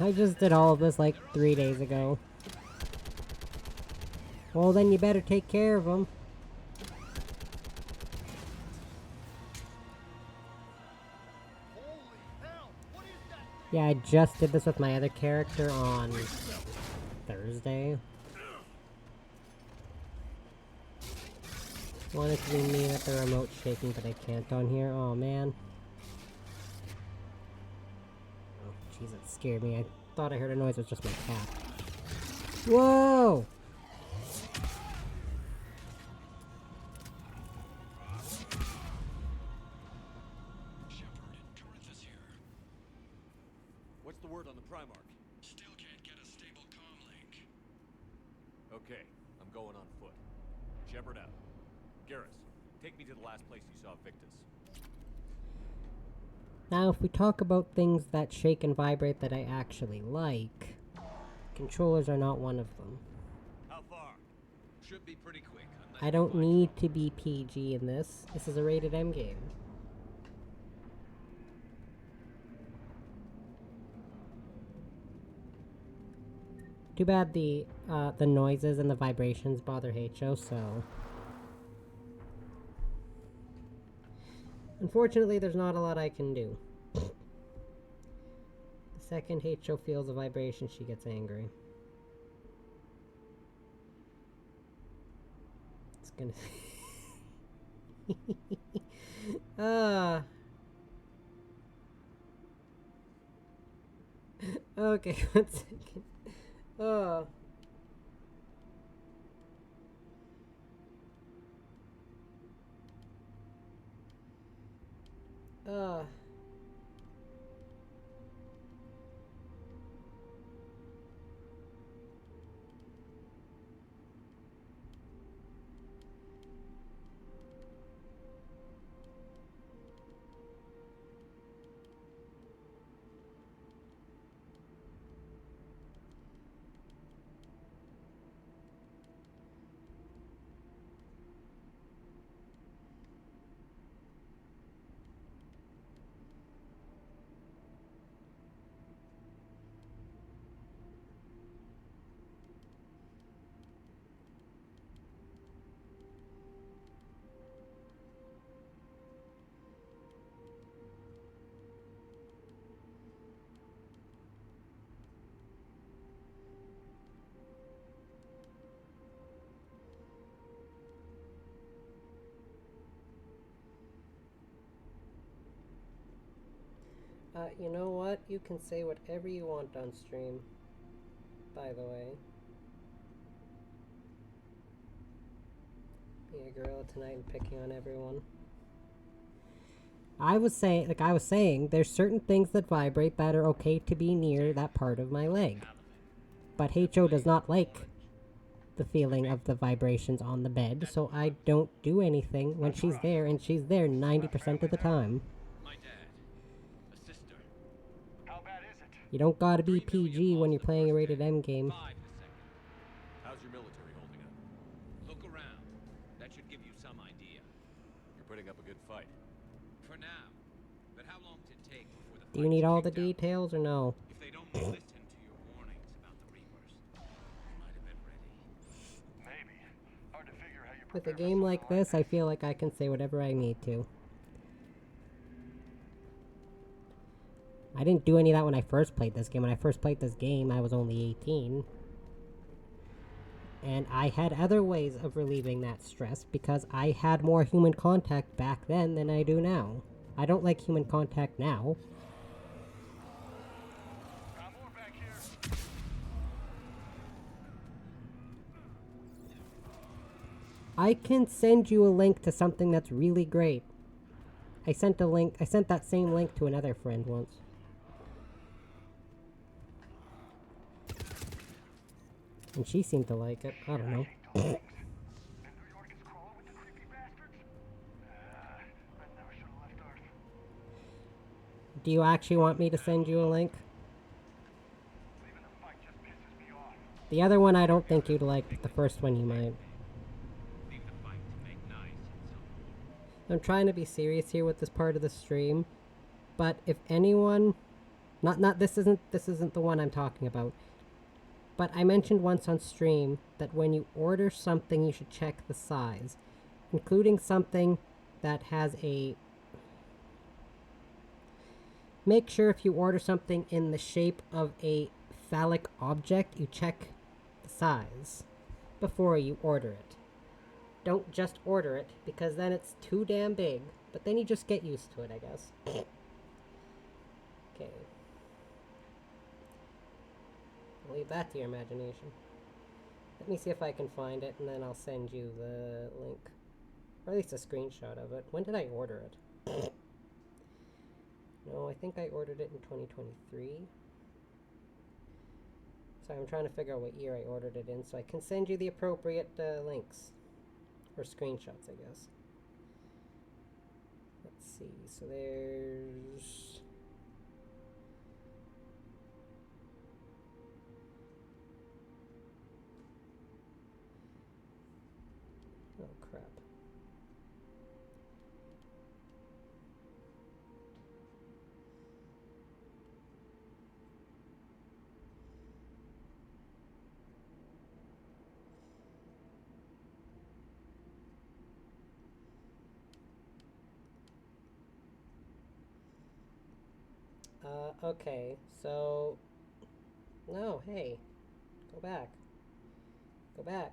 [SPEAKER 1] I just did all of this like 3 days ago. Well, then you better take care of them. Yeah, I just did this with my other character on Thursday. Wanted to be mean at the remote shaking, but I can't on here. Oh man. Oh jeez, that scared me. I thought I heard a noise. It was just my cat. Whoa!
[SPEAKER 6] What's the word on the Primarch?
[SPEAKER 11] Still can't get a stable comm link.
[SPEAKER 6] Okay, I'm going on foot. Shepard out. Garrus, take me to the last place you saw Victus.
[SPEAKER 1] Now, if we talk about things that shake and vibrate that I actually like, controllers are not one of them.
[SPEAKER 6] How far? Should be pretty quick.
[SPEAKER 1] I don't need to be PG in this. This is a rated M game. Too bad the noises and the vibrations bother HO, so... Unfortunately, there's not a lot I can do. The second HO feels a vibration, she gets angry. It's gonna... Okay, 1 second. Oh. You know what? You can say whatever you want on stream, by the way. Being a gorilla tonight and picking on everyone. I was saying, there's certain things that vibrate that are okay to be near that part of my leg. But HO does not like the feeling of the vibrations on the bed, so I don't do anything when she's there, and she's there 90% of the time. You don't gotta be PG when you're playing a rated M game.
[SPEAKER 6] How's your military holding up? Look around. That should give you some idea. You're putting up a good fight. For now. But how long did it take before the
[SPEAKER 1] Do you need all the details or no?
[SPEAKER 6] If they don't listen to your warnings about the Reapers, they might have been ready.
[SPEAKER 4] Maybe. Hard to figure how you
[SPEAKER 1] With a game like this, I feel like I can say whatever I need to. I didn't do any of that when I first played this game. When I first played this game, I was only 18. And I had other ways of relieving that stress because I had more human contact back then than I do now. I don't like human contact now. I can send you a link to something that's really great. I sent that same link to another friend once. And she seemed to like it. I don't know. Do you actually want me to send you a link? The other one I don't think you'd like, but the first one you might. I'm trying to be serious here with this part of the stream, but if anyone Not this isn't the one I'm talking about. But I mentioned once on stream that when you order something, you should check the size, including something that has a... Make sure if you order something in the shape of a phallic object, you check the size before you order it. Don't just order it, because then it's too damn big. But then you just get used to it, I guess. Okay. I'll leave that to your imagination. Let me see if I can find it, and then I'll send you the link. Or at least a screenshot of it. When did I order it? No, I think I ordered it in 2023. So I'm trying to figure out what year I ordered it in, so I can send you the appropriate links. Or screenshots, I guess. Let's see, so there's... Oh, crap. Okay, so... No, hey. Go back. Go back.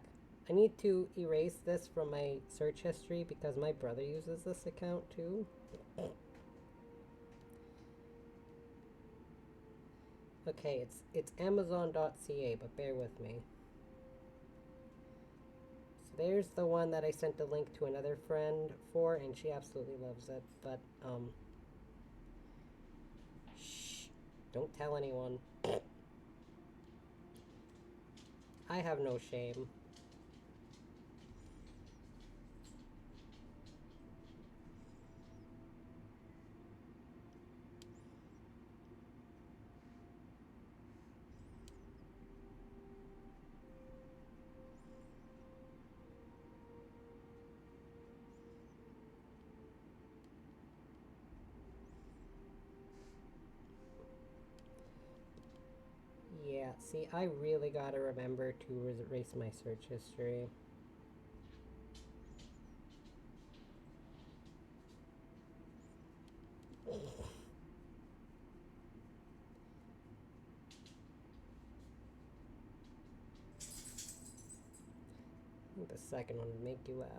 [SPEAKER 1] I need to erase this from my search history because my brother uses this account too. Okay, it's Amazon.ca, but bear with me. So there's the one that I sent a link to another friend for, and she absolutely loves it, but, shh, don't tell anyone. I have no shame. Yeah, see, I really gotta remember to erase my search history. I think the second one would make you laugh.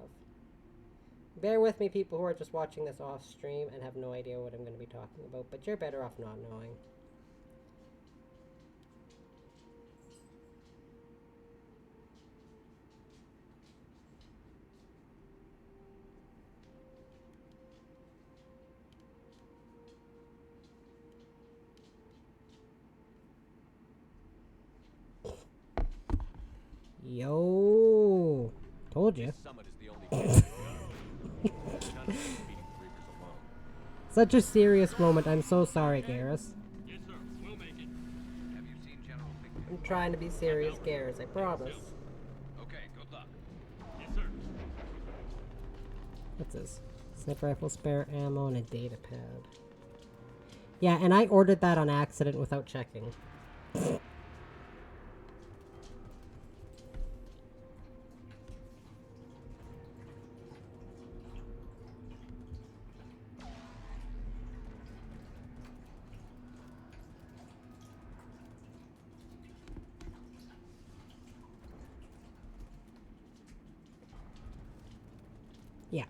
[SPEAKER 1] Bear with me, people who are just watching this off stream and have no idea what I'm going to be talking about, but you're better off not knowing. Yo, told you. Such a serious moment. I'm so sorry, Garrus.
[SPEAKER 6] Yes, sir. We'll make it. Have you seen General Victor?
[SPEAKER 1] I'm trying to be serious, Garrus. I promise.
[SPEAKER 6] Okay, good luck. Yes, sir.
[SPEAKER 1] What's this? Sniper rifle, spare ammo, and a data pad. Yeah, and I ordered that on accident without checking. Yeah.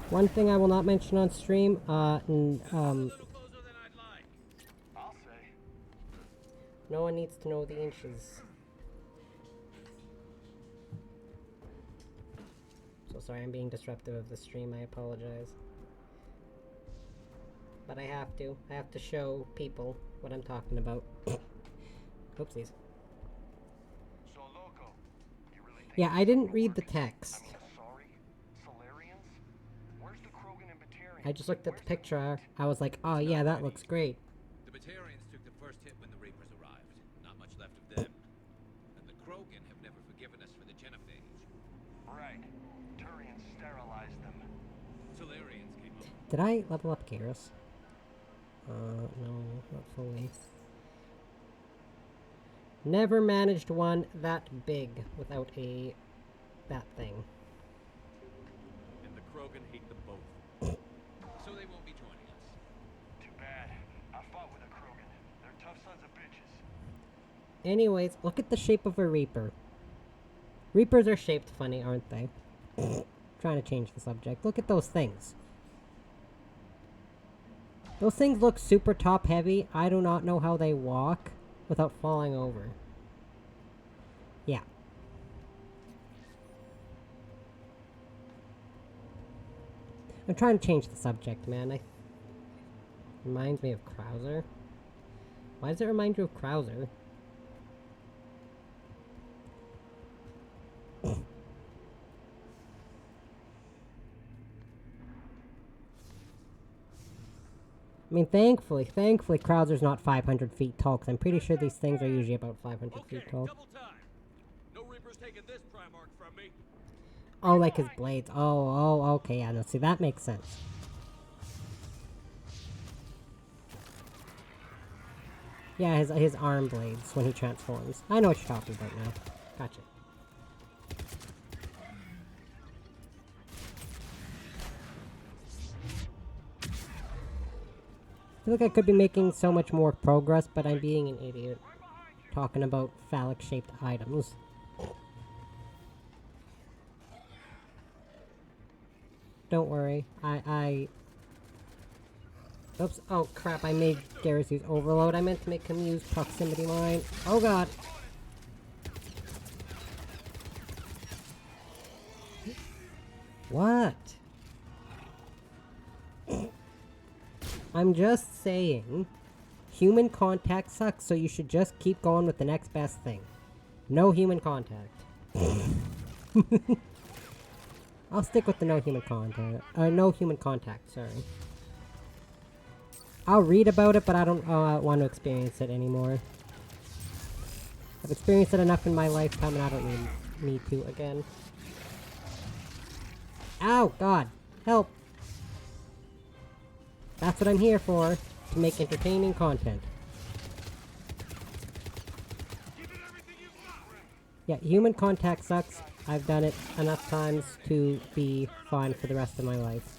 [SPEAKER 1] One thing I will not mention on stream, no one needs to know the inches. So sorry, I'm being disruptive of the stream, I apologize. But I have to show people what I'm talking about. Oopsies. Yeah, I didn't read the text. I just looked at the picture. I was like, oh yeah, that looks great.
[SPEAKER 6] The Batarians took the first hit when the Reapers arrived. Not much left of them. And the Krogan have never forgiven us for the genophage.
[SPEAKER 4] Right. Turians sterilized them.
[SPEAKER 6] Solarians came over.
[SPEAKER 1] Did I level up Garrus? No, not fully. Never managed one that big without that thing.
[SPEAKER 6] And the Krogan hate them both. So they won't be joining us.
[SPEAKER 4] Too bad. I fought with a Krogan. They're tough sons of bitches.
[SPEAKER 1] Anyways, look at the shape of a Reaper. Reapers are shaped funny, aren't they? Trying to change the subject. Look at those things. Those things look super top heavy. I do not know how they walk without falling over. Yeah. I'm trying to change the subject, man. Reminds me of Krauser. Why does it remind you of Krauser? I mean, thankfully, Krauser's not 500 feet tall, because I'm pretty sure these things are usually about 500 feet tall.
[SPEAKER 6] No Reaper's taking this Primarch from me.
[SPEAKER 1] Oh, like his blades. Oh, okay, yeah, no, see, that makes sense. Yeah, his arm blades when he transforms. I know what you're talking about now. Gotcha. I feel like I could be making so much more progress, but I'm being an idiot. Talking about phallic-shaped items. Don't worry, Oops, oh crap, I made Garrus use Overload. I meant to make him use Proximity Mine. Oh god! What? I'm just saying, human contact sucks, so you should just keep going with the next best thing. No human contact. I'll stick with the no human contact, sorry. I'll read about it, but I don't want to experience it anymore. I've experienced it enough in my lifetime, and I don't need to again. Ow, God, help! That's what I'm here for, to make entertaining content. Yeah, human contact sucks. I've done it enough times to be fine for the rest of my life.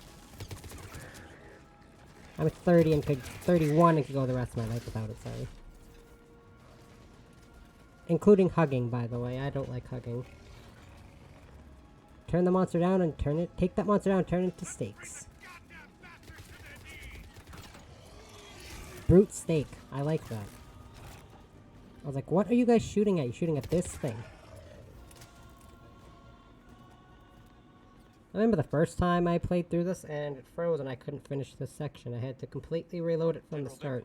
[SPEAKER 1] I'm 30 and 31 and could go the rest of my life without it, sorry. Including hugging, by the way. I don't like hugging. Turn the monster down and take that monster down and turn it to steaks. Brute steak. I like that. I was like, what are you guys shooting at? You're shooting at this thing. I remember the first time I played through this and it froze and I couldn't finish this section. I had to completely reload it from the start.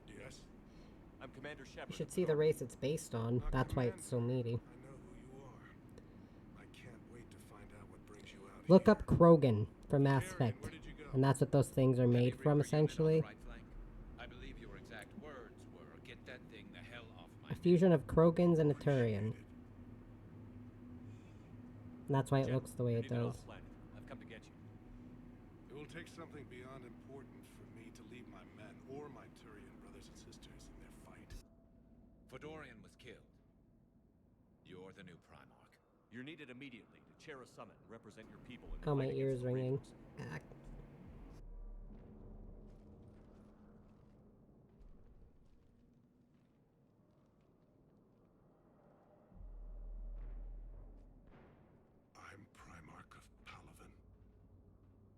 [SPEAKER 6] Yes. I'm Commander Shepard.
[SPEAKER 1] You should see the race it's based on. That's why it's so meaty. Look up Krogan for Mass Effect. And that's what those things are made from, essentially.
[SPEAKER 6] I believe your exact words were, "Get that thing the hell off my."
[SPEAKER 1] A fusion of Krogans and a Turian. And that's why it looks the way it does.
[SPEAKER 6] I've come to get you.
[SPEAKER 4] It will take something beyond important for me to leave my men or my Turian brothers and sisters in their fight.
[SPEAKER 6] Fedorian was killed. You're the new Primarch.
[SPEAKER 8] You're needed immediately to chair a summit and represent your people in the
[SPEAKER 1] Oh, my
[SPEAKER 8] fight
[SPEAKER 1] ear's
[SPEAKER 8] against the
[SPEAKER 1] ringing.
[SPEAKER 8] Reapers.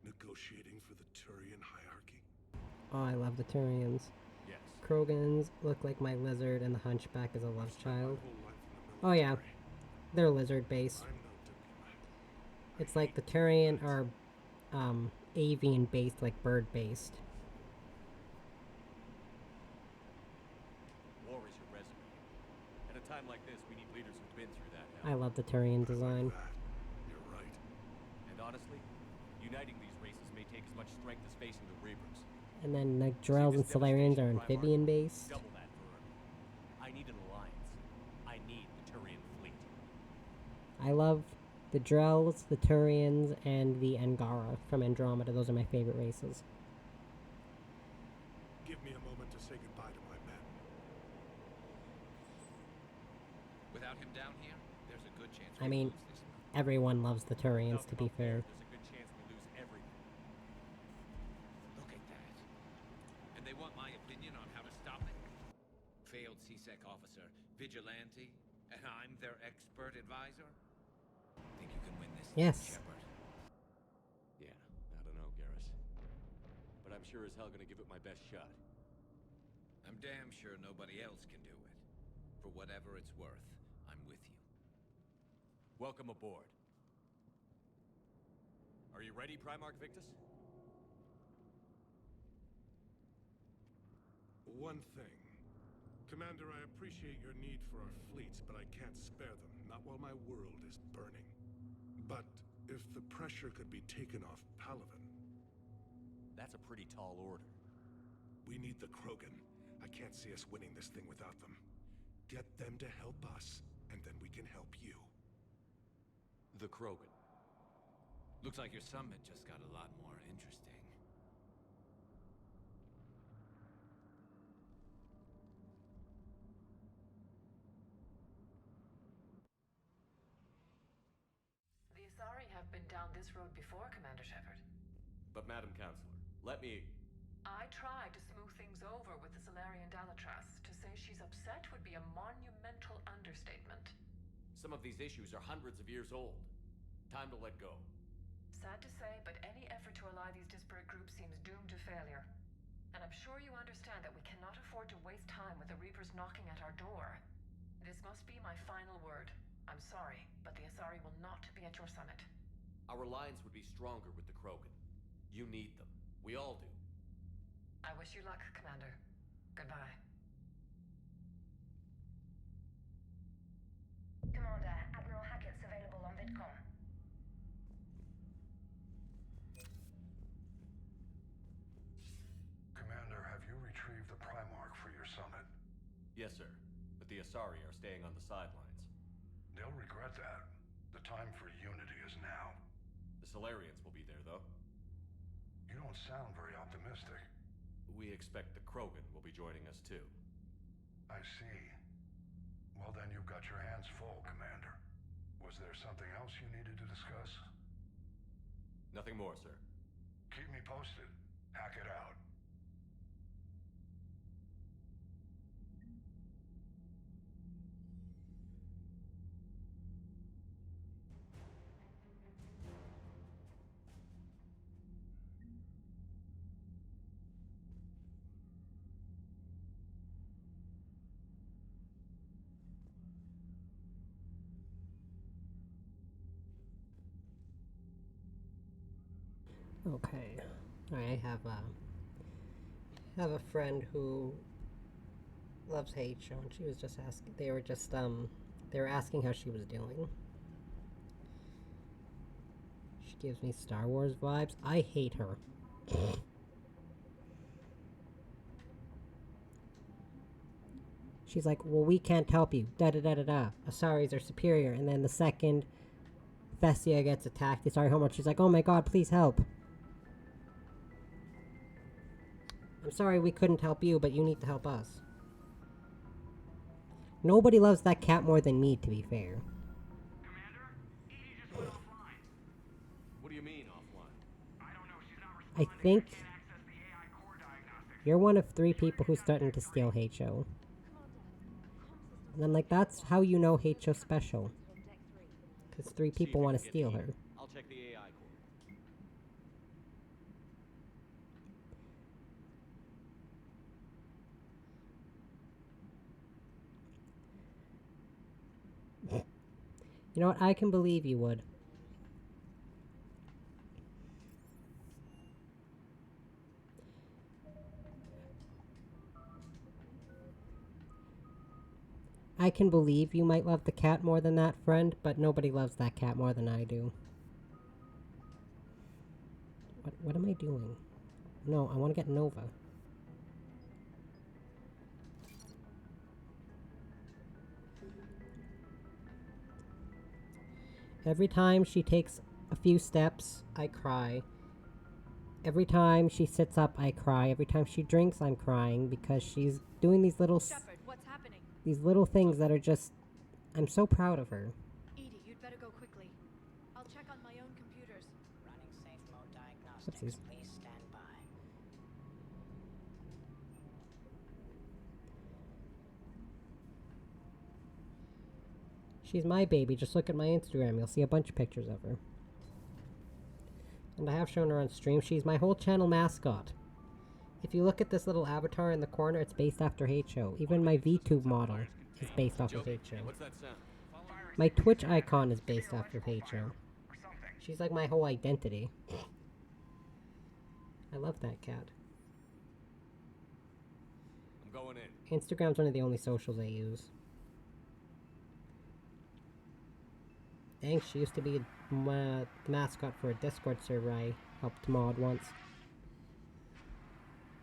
[SPEAKER 4] Negotiating for the Turian hierarchy.
[SPEAKER 1] Oh, I love the Turians.
[SPEAKER 8] Yes.
[SPEAKER 1] Krogans look like my lizard and the hunchback is a love child. Oh yeah, they're lizard based. It's like the Turian are avian based, like bird based.
[SPEAKER 8] War is your resume. At a time like this, we need leaders who've been through that hell.
[SPEAKER 1] I love the Turian design.
[SPEAKER 4] You're right.
[SPEAKER 8] And honestly, uniting these races may take as much strength as facing the Reapers.
[SPEAKER 1] And then like Drells and Solarians are amphibian based.
[SPEAKER 8] Double that for her. I need an alliance. I need the Turian fleet.
[SPEAKER 1] I love The Drells, the Turians, and the Angara from Andromeda. Those are my favorite races.
[SPEAKER 4] Give me a moment to say goodbye to my men.
[SPEAKER 6] Without him down here, there's a good chance
[SPEAKER 1] I mean, everyone loves the Turians, to be fair.
[SPEAKER 8] There's a good chance we lose everything.
[SPEAKER 6] Look at that. And they want my opinion on how to stop it? Failed CSEC officer, vigilante, and I'm their expert advisor? Think you can win this,
[SPEAKER 1] Yes.
[SPEAKER 6] Shepard?
[SPEAKER 8] Yeah, I don't know, Garrus. But I'm sure as hell gonna give it my best shot.
[SPEAKER 6] I'm damn sure nobody else can do it. For whatever it's worth, I'm with you.
[SPEAKER 8] Welcome aboard. Are you ready, Primarch Victus?
[SPEAKER 4] One thing. Commander, I appreciate your need for our fleets, but I can't spare them, not while my world is burning. But if the pressure could be taken off Palaven...
[SPEAKER 8] That's a pretty tall order.
[SPEAKER 4] We need the Krogan. I can't see us winning this thing without them. Get them to help us, and then we can help you.
[SPEAKER 8] The Krogan.
[SPEAKER 6] Looks like your summit just got a lot more interesting.
[SPEAKER 2] The Asari have been down this road before, Commander Shepard.
[SPEAKER 8] But Madam Counselor, let me...
[SPEAKER 2] I tried to smooth things over with the Solarian Dalatras. To say she's upset would be a monumental understatement.
[SPEAKER 8] Some of these issues are hundreds of years old. Time to let go.
[SPEAKER 2] Sad to say, but any effort to ally these disparate groups seems doomed to failure. And I'm sure you understand that we cannot afford to waste time with the Reapers knocking at our door. This must be my final word. I'm sorry, but the Asari will not be at your summit.
[SPEAKER 8] Our alliance would be stronger with the Krogan. You need them. We all do.
[SPEAKER 2] I wish you luck, Commander. Goodbye.
[SPEAKER 10] Commander, Admiral Hackett's available on VidCom.
[SPEAKER 4] Commander, have you retrieved the Primarch for your summit?
[SPEAKER 8] Yes, sir. But the Asari are staying on the sidelines.
[SPEAKER 4] They'll regret that. The time for unity is now.
[SPEAKER 8] The Solarians will be there, though.
[SPEAKER 4] You don't sound very optimistic.
[SPEAKER 8] We expect the Krogan will be joining us, too.
[SPEAKER 4] I see. Well, then you've got your hands full, Commander. Was there something else you needed to discuss?
[SPEAKER 8] Nothing more, sir.
[SPEAKER 4] Keep me posted. Hack it out.
[SPEAKER 1] Okay. I have a friend who loves hate show, and she was just asking. They were asking how she was doing. She gives me Star Wars vibes. I hate her. She's like, well, we can't help you. Da da da da da. Asaris are superior. And then the second Thessia gets attacked, the Asari homeworld, she's like, oh my god, please help. I'm sorry we couldn't help you, but you need to help us. Nobody loves that cat more than me, to be fair.
[SPEAKER 8] What do you mean, offline?
[SPEAKER 1] I think you're one of 3 people who's starting to steal H.O. And I'm like, that's how you know H.O.'s special. Because 3 people want to steal her.
[SPEAKER 8] I'll check the AI core.
[SPEAKER 1] You know what? I can believe you would. I can believe you might love the cat more than that, friend, but nobody loves that cat more than I do. What am I doing? No, I want to get Nova. Every time she takes a few steps, I cry. Every time she sits up, I cry. Every time she drinks, I'm crying because she's doing these little
[SPEAKER 17] Shepard, what's happening?
[SPEAKER 1] these little things that are just... I'm so proud of her.
[SPEAKER 17] Edie, you'd better go quickly. I'll check on my own computers.
[SPEAKER 10] Running safe mode diagnostics.
[SPEAKER 1] Oopsies.
[SPEAKER 10] Please stand by.
[SPEAKER 1] She's my baby. Just look at my Instagram. You'll see a bunch of pictures of her. And I have shown her on stream. She's my whole channel mascot. If you look at this little avatar in the corner, it's based after HO. Even my VTube model is based off of HO.
[SPEAKER 8] What's that sound?
[SPEAKER 1] My Twitch icon is based after HO. She's like my whole identity. I love that cat.
[SPEAKER 8] I'm going in.
[SPEAKER 1] Instagram's one of the only socials I use. Dang, she used to be the mascot for a Discord server I helped mod once.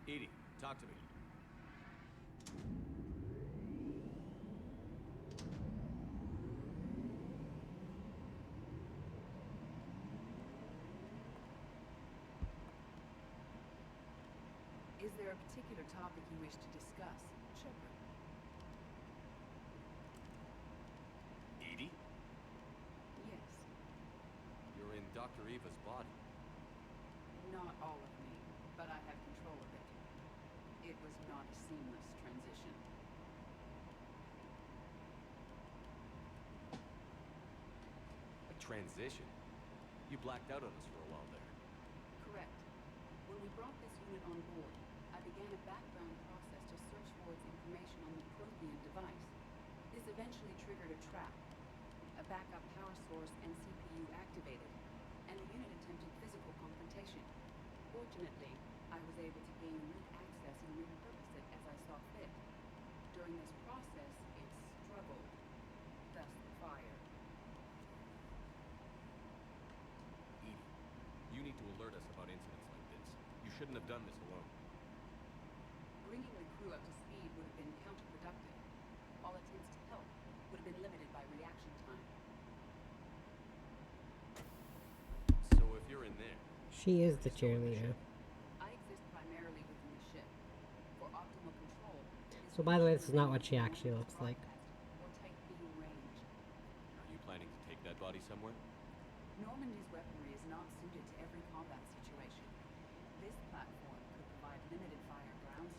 [SPEAKER 8] Edie, talk to me.
[SPEAKER 7] Is there a particular topic you wish to discuss, Shepard?
[SPEAKER 8] Edie?
[SPEAKER 7] Yes.
[SPEAKER 8] You're in Dr. Eva's body.
[SPEAKER 7] Not all of me, but I have control of it. It was not a seamless transition.
[SPEAKER 8] A transition? You blacked out on us for a while there.
[SPEAKER 7] Correct. When we brought this unit on board, I began a background process to search for its information on the Prothean device. This eventually triggered a trap. A backup power source and CPU activated, and the unit attempted physical confrontation. Fortunately, I was able to gain root access and repurpose it as I saw fit. During this process, it struggled, thus the fire.
[SPEAKER 8] Edie, you need to alert us about incidents like this. You shouldn't have done this alone.
[SPEAKER 7] Bringing the crew up to speed would have been counterproductive. All attempts to help would have been limited by reaction time.
[SPEAKER 8] So if you're in there...
[SPEAKER 1] She is the cheerleader.
[SPEAKER 7] I exist primarily within the ship. For optimal control...
[SPEAKER 1] So by the way, this is not what she actually looks like.
[SPEAKER 7] Or tight beam range.
[SPEAKER 8] Are you planning to take that body somewhere?
[SPEAKER 7] Normandy's weaponry is not suited to every combat situation. This platform could provide limited fire grounds.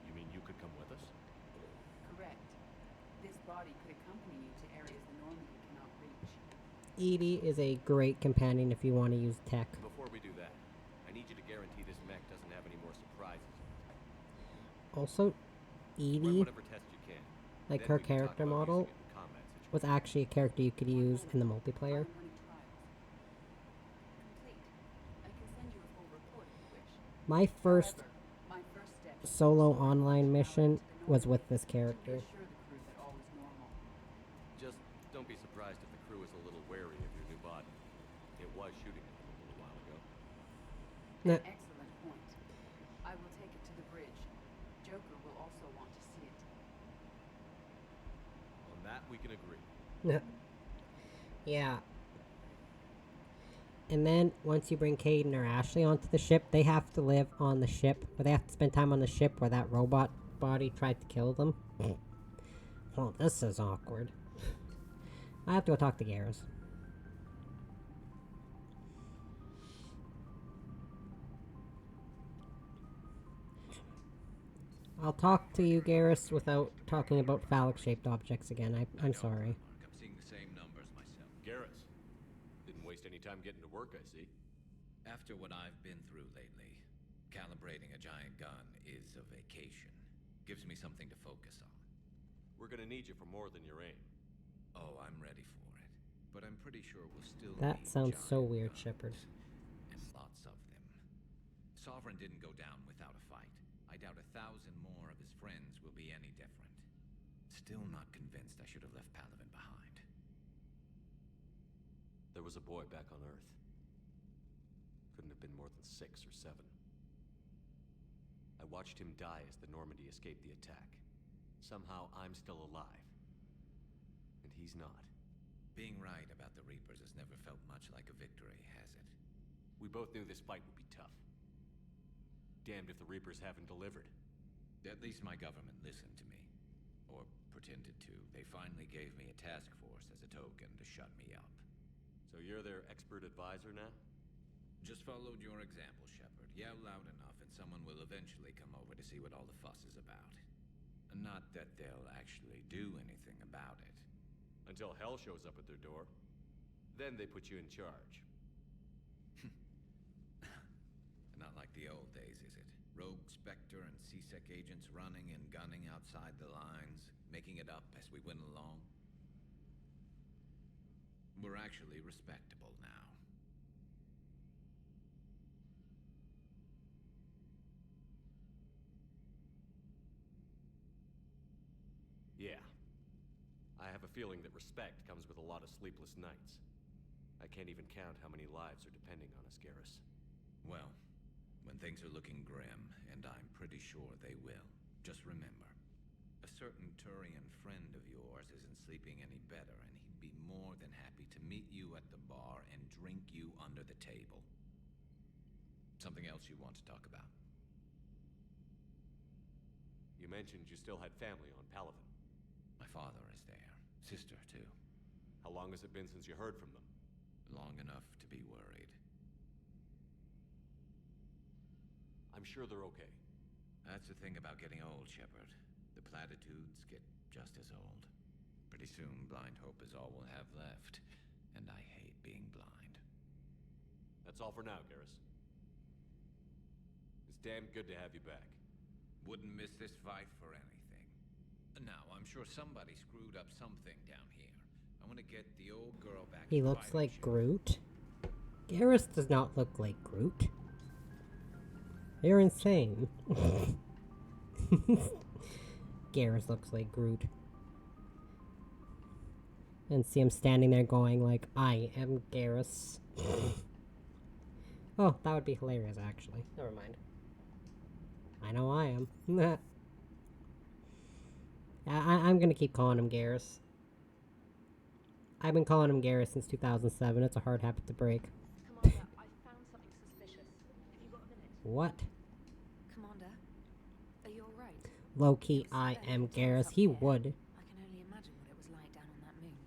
[SPEAKER 8] You mean you could come with us?
[SPEAKER 7] Correct. This body could accompany you to areas the Normandy cannot reach.
[SPEAKER 1] Edie is a great companion if you want to use tech.
[SPEAKER 8] Before we do that, I need you to guarantee this mech doesn't have any more surprises.
[SPEAKER 1] Also,
[SPEAKER 8] Run
[SPEAKER 1] Edie,
[SPEAKER 8] whatever test you can.
[SPEAKER 1] like
[SPEAKER 8] Then
[SPEAKER 1] her
[SPEAKER 8] we can talk
[SPEAKER 1] character
[SPEAKER 8] about
[SPEAKER 1] model,
[SPEAKER 8] using it in combat situations.
[SPEAKER 1] was actually a character you could use in the multiplayer.
[SPEAKER 7] Complete. I can send you a full report if you wish.
[SPEAKER 1] My first
[SPEAKER 7] My first step is
[SPEAKER 1] solo online mission was with this character.
[SPEAKER 7] reassure the crew that all is normal.
[SPEAKER 8] Just don't be surprised if the crew is a little wary of your new body. It was shooting at them a little while ago.
[SPEAKER 1] Nah.
[SPEAKER 7] Excellent point. I will take it to the bridge. Joker will also want to see it.
[SPEAKER 8] On that, we can agree.
[SPEAKER 1] Yeah. And then once you bring Kaidan or Ashley onto the ship, they have to live on the ship, or they have to spend time on the ship where that robot body tried to kill them. Well, this is awkward. I have to go talk to Garrus. I'll talk to you, Garrus, without talking about phallic-shaped objects again. I'm sorry.
[SPEAKER 6] I'm seeing the same numbers myself.
[SPEAKER 8] Garrus, didn't waste any time getting to work, I see.
[SPEAKER 6] After what I've been through lately, calibrating a giant gun is a vacation. Gives me something to focus on.
[SPEAKER 8] We're gonna need you for more than your aim.
[SPEAKER 6] Oh, I'm ready for it. But I'm pretty sure we'll still
[SPEAKER 1] That
[SPEAKER 6] need
[SPEAKER 1] sounds so
[SPEAKER 6] giant
[SPEAKER 1] weird,
[SPEAKER 6] guns.
[SPEAKER 1] Shepard.
[SPEAKER 6] And lots of them. Sovereign didn't go down without a fight. I doubt 1,000 more of his friends will be any different. Still not convinced I should have left Palaven behind.
[SPEAKER 8] There was a boy back on Earth. Couldn't have been more than 6 or 7. I watched him die as the Normandy escaped the attack. Somehow I'm still alive. And he's not.
[SPEAKER 6] Being right about the Reapers has never felt much like a victory, has it?
[SPEAKER 8] We both knew this fight would be tough. Damned if the Reapers haven't delivered.
[SPEAKER 6] At least my government listened to me. Or pretended to. They finally gave me a task force as a token to shut me up.
[SPEAKER 8] So you're their expert advisor now?
[SPEAKER 6] Just followed your example, Shepard. Yell loud enough and someone will eventually come over to see what all the fuss is about. Not that they'll actually do anything about it.
[SPEAKER 8] Until hell shows up at their door. Then they put you in charge.
[SPEAKER 6] Not like the old days, is it? Rogue Spectre and C-Sec agents running and gunning outside the lines, making it up as we went along. We're actually respectable now.
[SPEAKER 8] Yeah. I have a feeling that respect comes with a lot of sleepless nights. I can't even count how many lives are depending on us, Garrus.
[SPEAKER 6] Well, when things are looking grim, and I'm pretty sure they will, just remember, a certain Turian friend of yours isn't sleeping any better, and he'd be more than happy to meet you at the bar and drink you under the table. Something else you want to talk about?
[SPEAKER 8] You mentioned you still had family on Palaven.
[SPEAKER 6] My father is there. Sister, too.
[SPEAKER 8] How long has it been since you heard from them?
[SPEAKER 6] Long enough to be worried.
[SPEAKER 8] I'm sure they're okay.
[SPEAKER 6] That's the thing about getting old, Shepard. The platitudes get just as old. Pretty soon, blind hope is all we'll have left. And I hate being blind.
[SPEAKER 8] That's all for now, Garrus. It's damn good to have you back.
[SPEAKER 6] Wouldn't miss this fight for anything. Now, I'm sure somebody screwed up something down here. I want to get the old girl back.
[SPEAKER 1] He looks like Groot. Garrus does not look like Groot. You're insane. Garrus looks like Groot. And see him standing there going like, I am Garrus. Oh, that would be hilarious, actually. Never mind. I know I am. I'm gonna keep calling him Garrus. I've been calling him Garrus since 2007. It's a hard habit to break.
[SPEAKER 3] Commander, I found something suspicious. Have you got a minute?
[SPEAKER 1] What?
[SPEAKER 3] Commander, are you alright?
[SPEAKER 1] Low-key, I am Garrus. He would.
[SPEAKER 3] I can only imagine what it was like down on that moon.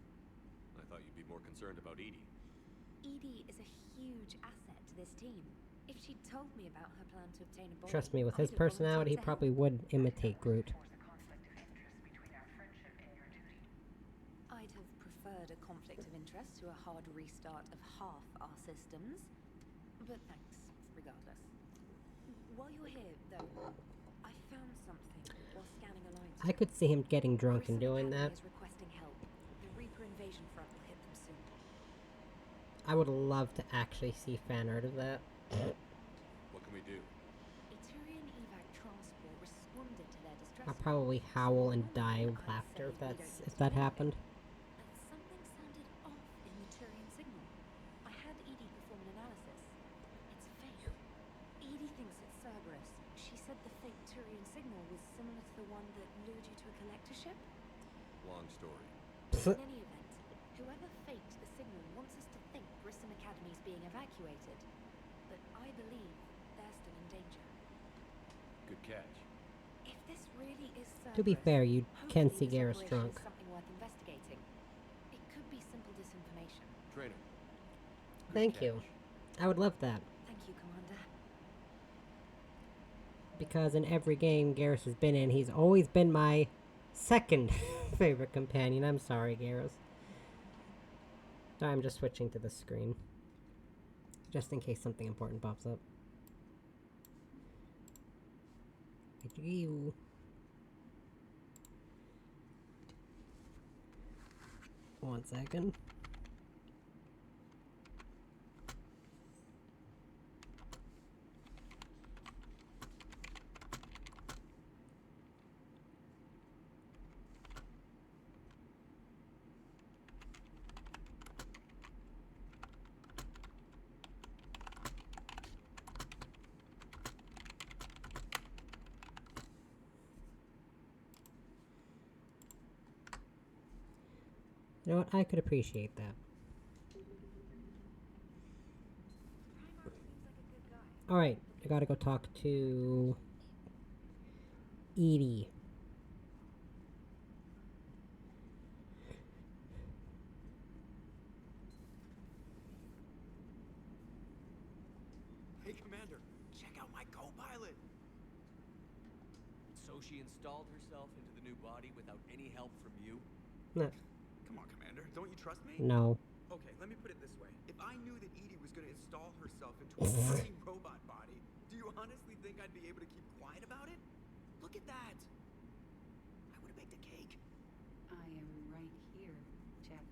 [SPEAKER 8] I thought you'd be more concerned about Edie.
[SPEAKER 3] Edie is a huge asset to this team. If she'd told me about her plan to obtain a body,
[SPEAKER 1] Trust me, with his
[SPEAKER 3] I'd have
[SPEAKER 1] personality, he
[SPEAKER 3] volunteered to
[SPEAKER 1] probably
[SPEAKER 3] help.
[SPEAKER 1] would imitate Groot.
[SPEAKER 3] I'd have preferred a conflict of interest to a hard restart of half our systems. But thanks, regardless. While you're here, though, I found something while scanning Alliance.
[SPEAKER 1] I could see him getting drunk and doing that.
[SPEAKER 3] Is requesting help. The Reaper invasion front will hit them soon.
[SPEAKER 1] I would love to actually see fan art of that.
[SPEAKER 8] What can we do?
[SPEAKER 3] A Turian evac transport responded to their distress.
[SPEAKER 1] I'll probably howl and die of laughter if that happened.
[SPEAKER 3] Something sounded off in the Turian signal. I had Edie perform an analysis. It's fake. Edie thinks it's Cerberus. She said the fake Turian signal was similar to the one that lured you to a collector ship.
[SPEAKER 8] Long story.
[SPEAKER 3] In any event, whoever faked the signal wants us to think Grissom Academy is being evacuated. But I believe they're still in danger.
[SPEAKER 8] Good catch.
[SPEAKER 3] If this really is Cerberus,
[SPEAKER 1] To be fair, you can see
[SPEAKER 3] hopefully this
[SPEAKER 1] Garrus
[SPEAKER 3] operation
[SPEAKER 1] drunk.
[SPEAKER 3] is something worth investigating. It could be simple disinformation.
[SPEAKER 8] Trainer.
[SPEAKER 1] Thank you. I would love that.
[SPEAKER 3] Thank you, Commander.
[SPEAKER 1] Because in every game Garrus has been in, he's always been my second favorite companion. I'm sorry, Garrus. I'm just switching to the screen. Just in case something important pops up. One second. You know what? I could appreciate that. Alright, I gotta go talk to Edie.
[SPEAKER 12] Hey, Commander, check out my co-pilot.
[SPEAKER 8] So she installed herself into the new body without any help from you?
[SPEAKER 1] No.
[SPEAKER 12] Come on, Commander, don't you trust me?
[SPEAKER 1] No.
[SPEAKER 12] Okay, let me put it this way. If I knew that Edie was going to install herself into a working robot body, do you honestly think I'd be able to keep quiet about it? Look at that. I would have baked a cake.
[SPEAKER 7] I am right here, Jeff.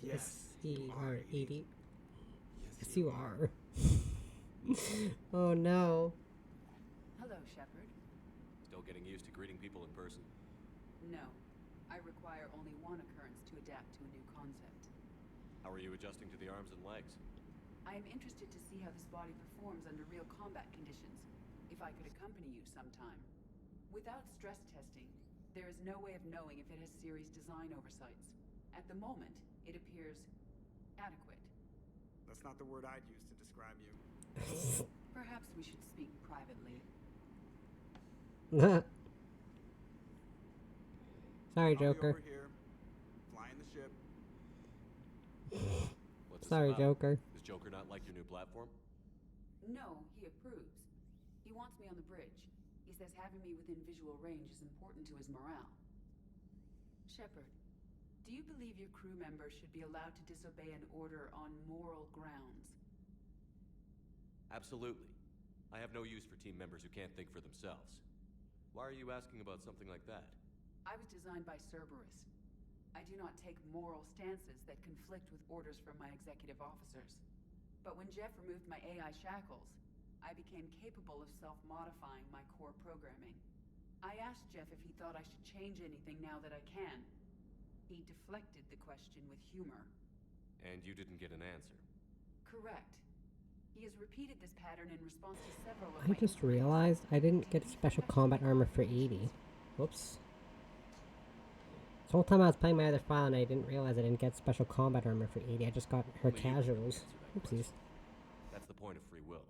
[SPEAKER 1] Yes, you are, Edie. Yes, you are. Oh no.
[SPEAKER 7] Hello, Shepard.
[SPEAKER 8] Still getting used to greeting people in person?
[SPEAKER 7] No. I require only one occurrence to adapt to a new concept.
[SPEAKER 8] How are you adjusting to the arms and legs?
[SPEAKER 7] I am interested to see how this body performs under real combat conditions. If I could accompany you sometime. Without stress testing, there is no way of knowing if it has serious design oversights. At the moment, it appears adequate.
[SPEAKER 12] That's not the word I'd use to describe you.
[SPEAKER 7] Perhaps we should speak privately.
[SPEAKER 1] Sorry,
[SPEAKER 12] I'll be
[SPEAKER 1] Joker.
[SPEAKER 12] over here, flying the ship.
[SPEAKER 8] What's this
[SPEAKER 1] Sorry,
[SPEAKER 8] about?
[SPEAKER 1] Joker.
[SPEAKER 8] Does Joker not like your new platform?
[SPEAKER 7] No, he approves. He wants me on the bridge. He says having me within visual range is important to his morale. Shepard, do you believe your crew members should be allowed to disobey an order on moral grounds?
[SPEAKER 8] Absolutely. I have no use for team members who can't think for themselves. Why are you asking about something like that?
[SPEAKER 7] I was designed by Cerberus. I do not take moral stances that conflict with orders from my executive officers. But when Jeff removed my AI shackles, I became capable of self-modifying my core programming. I asked Jeff if he thought I should change anything now that I can. He deflected the question with humor.
[SPEAKER 8] And you didn't get an answer?
[SPEAKER 7] Correct. He has repeated this pattern in response to several of
[SPEAKER 1] I
[SPEAKER 7] my
[SPEAKER 1] just realized I didn't get special combat armor for Edie. Whoops. This whole time I was playing my other file and I didn't realize I didn't get special combat armor for Edie. I just got her casuals. Oopsies.
[SPEAKER 8] That's the point of free will.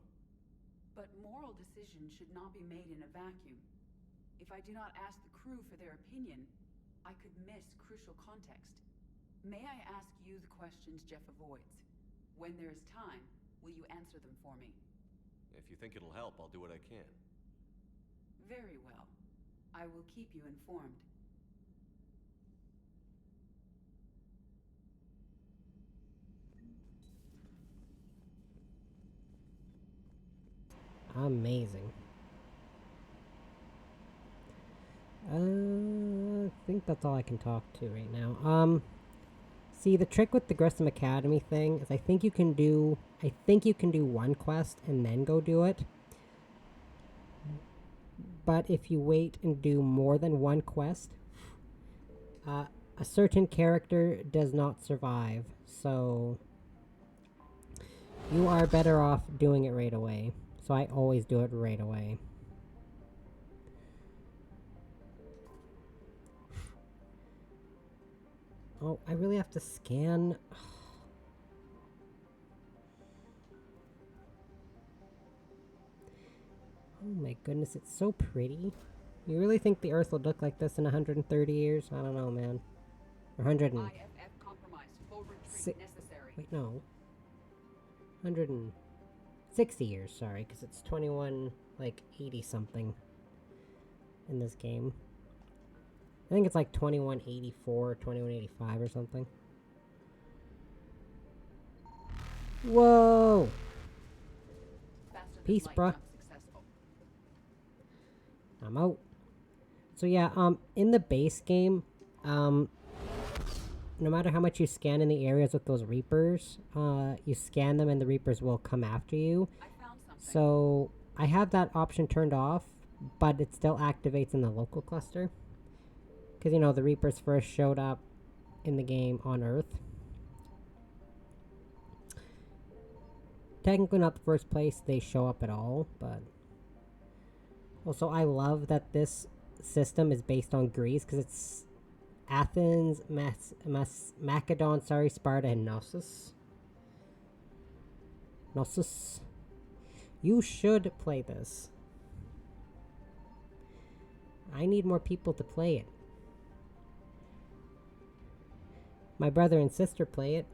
[SPEAKER 7] But moral decisions should not be made in a vacuum. If I do not ask the crew for their opinion, I could miss crucial context. May I ask you the questions Jeff avoids? When there is time, will you answer them for me?
[SPEAKER 8] If you think it'll help, I'll do what I can.
[SPEAKER 7] Very well. I will keep you informed.
[SPEAKER 1] Amazing. I think that's all I can talk to right now. See, the trick with the Grissom Academy thing is I think you can do one quest and then go do it. But if you wait and do more than one quest, a certain character does not survive. So you are better off doing it right away. So I always do it right away. Oh, I really have to scan. Oh my goodness, it's so pretty. You really think the Earth will look like this in 130 years? I don't know, man. Or 100 and... Wait, no. 160 years, sorry, because it's 21, like, 80 something in this game. I think it's like 2184, 2185 or something. Whoa! Peace, bruh. I'm out. So yeah, in the base game, no matter how much you scan in the areas with those Reapers, you scan them and the Reapers will come after you. So I have that option turned off, but it still activates in the local cluster. Because, you know, the Reapers first showed up in the game on Earth. Technically not the first place they show up at all, but... Also, I love that this system is based on Greece, because it's Athens, Macedon, sorry, Sparta, and Knossos. Knossos. You should play this. I need more people to play it. My brother and sister play it.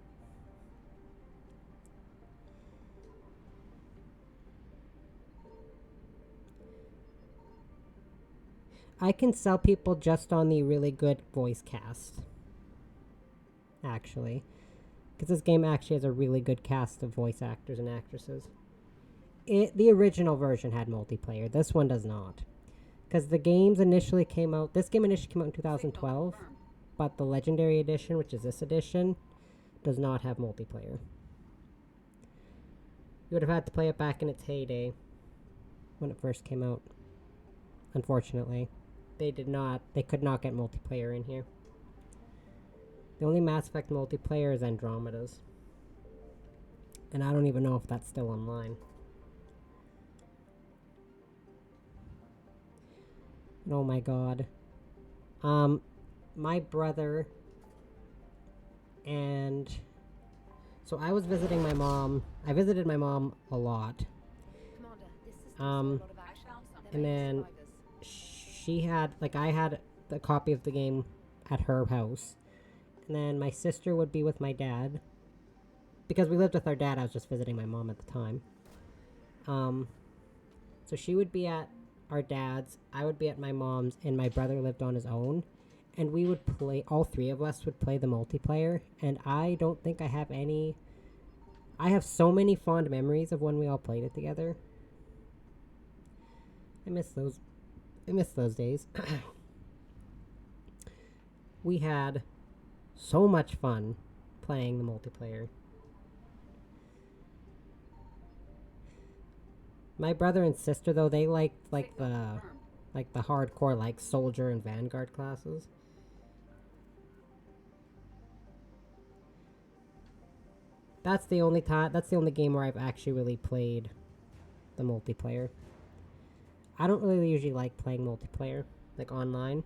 [SPEAKER 1] I can sell people just on the really good voice cast. Actually. Because this game actually has a really good cast of voice actors and actresses. The original version had multiplayer. This one does not. Because the games initially came out... This game initially came out in 2012. But the Legendary Edition, which is this edition, does not have multiplayer. You would have had to play it back in its heyday. When it first came out. Unfortunately. They could not get multiplayer in here. The only Mass Effect multiplayer is Andromeda's. And I don't even know if that's still online. Oh my god. My brother and... So I was visiting my mom. I visited my mom a lot. And then she had, like, I had a copy of the game at her house. And then my sister would be with my dad. Because we lived with our dad, I was just visiting my mom at the time. So she would be at our dad's, I would be at my mom's, and my brother lived on his own. And we would play, all three of us would play the multiplayer. And I don't think I have any... I have so many fond memories of when we all played it together. I miss those days. We had so much fun playing the multiplayer. My brother and sister, though, they liked the hardcore, like, soldier and vanguard classes. That's the only game where I've actually really played the multiplayer. I don't really usually like playing multiplayer, like online.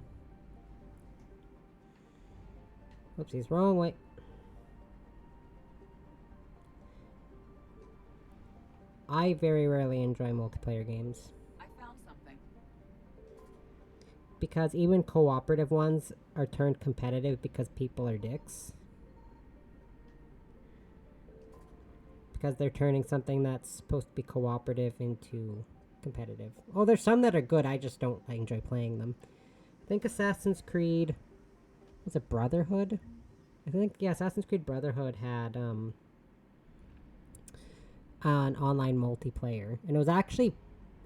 [SPEAKER 1] Oopsies, wrong way. I very rarely enjoy multiplayer games.
[SPEAKER 7] I found something.
[SPEAKER 1] Because even cooperative ones are turned competitive because people are dicks. Because they're turning something that's supposed to be cooperative into competitive. Oh, there's some that are good, I just don't enjoy playing them. I think Assassin's Creed... Was it Brotherhood? I think, yeah, Assassin's Creed Brotherhood had, an online multiplayer. And it was actually...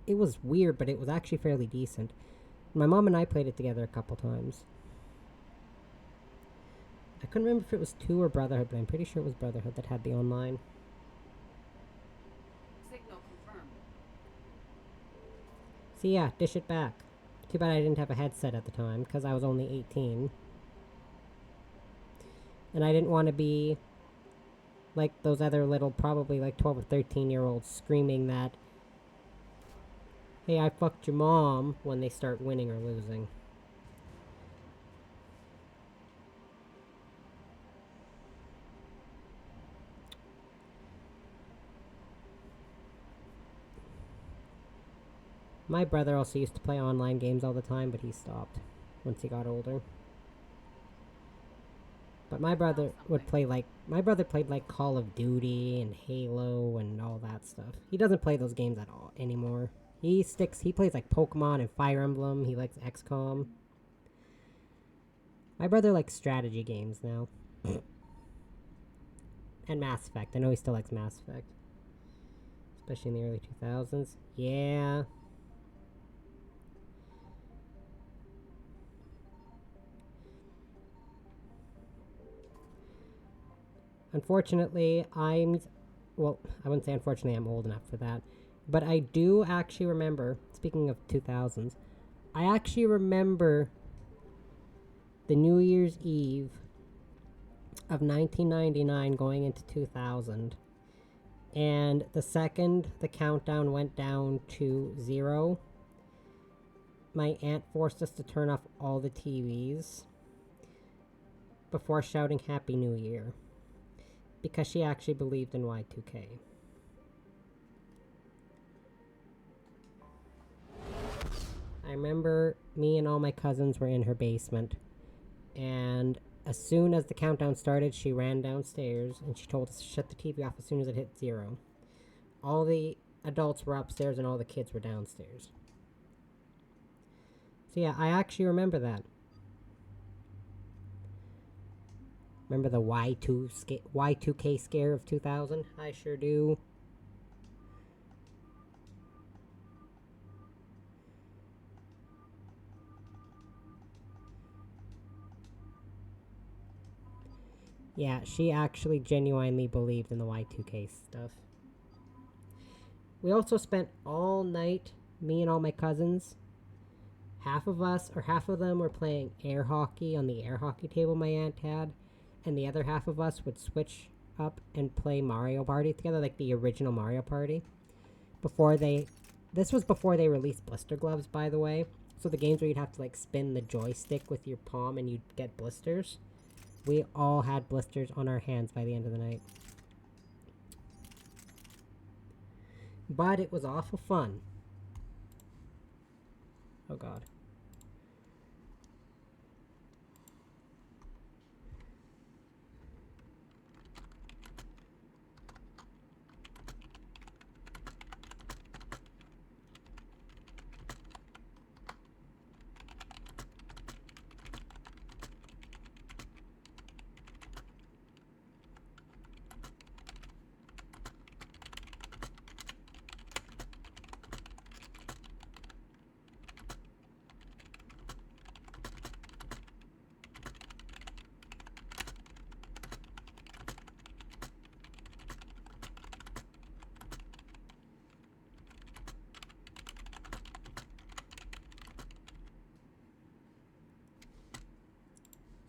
[SPEAKER 1] It was weird, but it was actually fairly decent. My mom and I played it together a couple times. I couldn't remember if it was 2 or Brotherhood, but I'm pretty sure it was Brotherhood that had the online.
[SPEAKER 7] Signal confirmed.
[SPEAKER 1] So yeah, dish it back. Too bad I didn't have a headset at the time, because I was only 18. And I didn't want to be like those other little, probably like 12 or 13-year-olds screaming that, hey, I fucked your mom, when they start winning or losing. My brother also used to play online games all the time, but he stopped once he got older. But my brother would play like... My brother played like Call of Duty and Halo and all that stuff. He doesn't play those games at all anymore. He plays like Pokemon and Fire Emblem. He likes XCOM. My brother likes strategy games now. And Mass Effect. I know he still likes Mass Effect. Especially in the early 2000s. Yeah. Unfortunately, well, I wouldn't say unfortunately I'm old enough for that. But I do actually remember, speaking of 2000s, I actually remember the New Year's Eve of 1999 going into 2000. And the second the countdown went down to 0, my aunt forced us to turn off all the TVs. before shouting Happy New Year. Because she actually believed in Y2K. I remember me and all my cousins were in her basement. And as soon as the countdown started, she ran downstairs and she told us to shut the TV off as soon as it hit 0. All the adults were upstairs and all the kids were downstairs. So yeah, I actually remember that. Remember the Y2K scare of 2000? I sure do. Yeah, she actually genuinely believed in the Y2K stuff. We also spent all night, me and all my cousins, half of them were playing air hockey on the air hockey table my aunt had, and the other half of us would switch up and play Mario Party together, like the original Mario Party. This was before they released blister gloves, by the way. So the games where you'd have to like spin the joystick with your palm and you'd get blisters. We all had blisters on our hands by the end of the night. But it was awful fun. Oh god.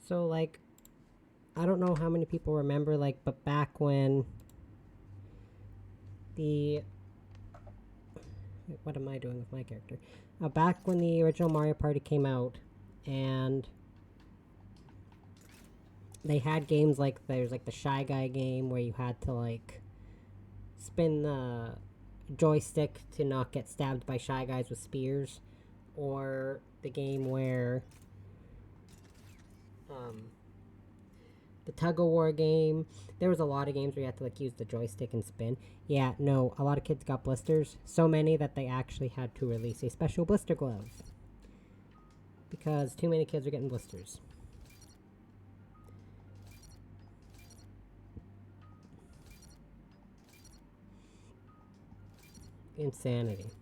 [SPEAKER 1] So, like, I don't know how many people remember, like, but back when what am I doing with my character? Back when the original Mario Party came out, and they had games like, there's, like, the Shy Guy game where you had to, like, spin the joystick to not get stabbed by Shy Guys with spears, or the game where the tug-of-war game. There was a lot of games where you had to like use the joystick and spin. Yeah, no, a lot of kids got blisters. So many that they actually had to release a special blister glove. Because too many kids are getting blisters. Insanity.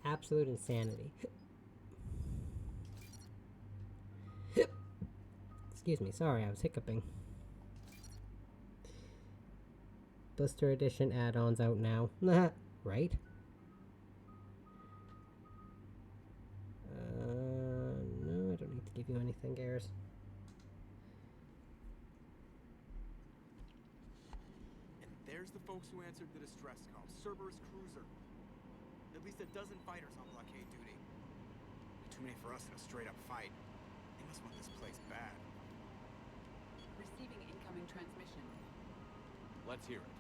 [SPEAKER 1] Absolute insanity. Excuse me, sorry, I was hiccuping. Blister Edition add-ons out now. Right? No, I don't need to give you anything, Garrus.
[SPEAKER 13] And there's the folks who answered the distress call. Cerberus cruiser. At least a dozen fighters on blockade duty. Too many for us in a straight-up fight. They must want this place bad.
[SPEAKER 7] Receiving incoming transmission.
[SPEAKER 8] Let's hear it.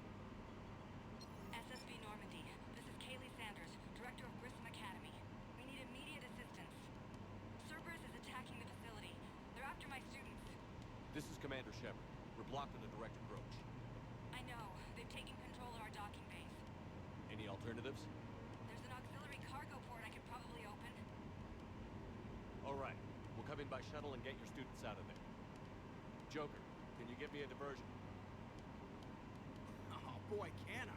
[SPEAKER 14] SSB Normandy. This is Kaylee Sanders, director of Grissom Academy. We need immediate assistance. Cerberus is attacking the facility. They're after my students.
[SPEAKER 8] This is Commander Shepard. We're blocked on a direct approach.
[SPEAKER 14] I know. They've taken control of our docking base.
[SPEAKER 8] Any alternatives?
[SPEAKER 14] There's an auxiliary cargo port I could probably open.
[SPEAKER 8] All right. We'll come in by shuttle and get your students out of there. Joker, can you give me a diversion?
[SPEAKER 13] Oh boy, can I?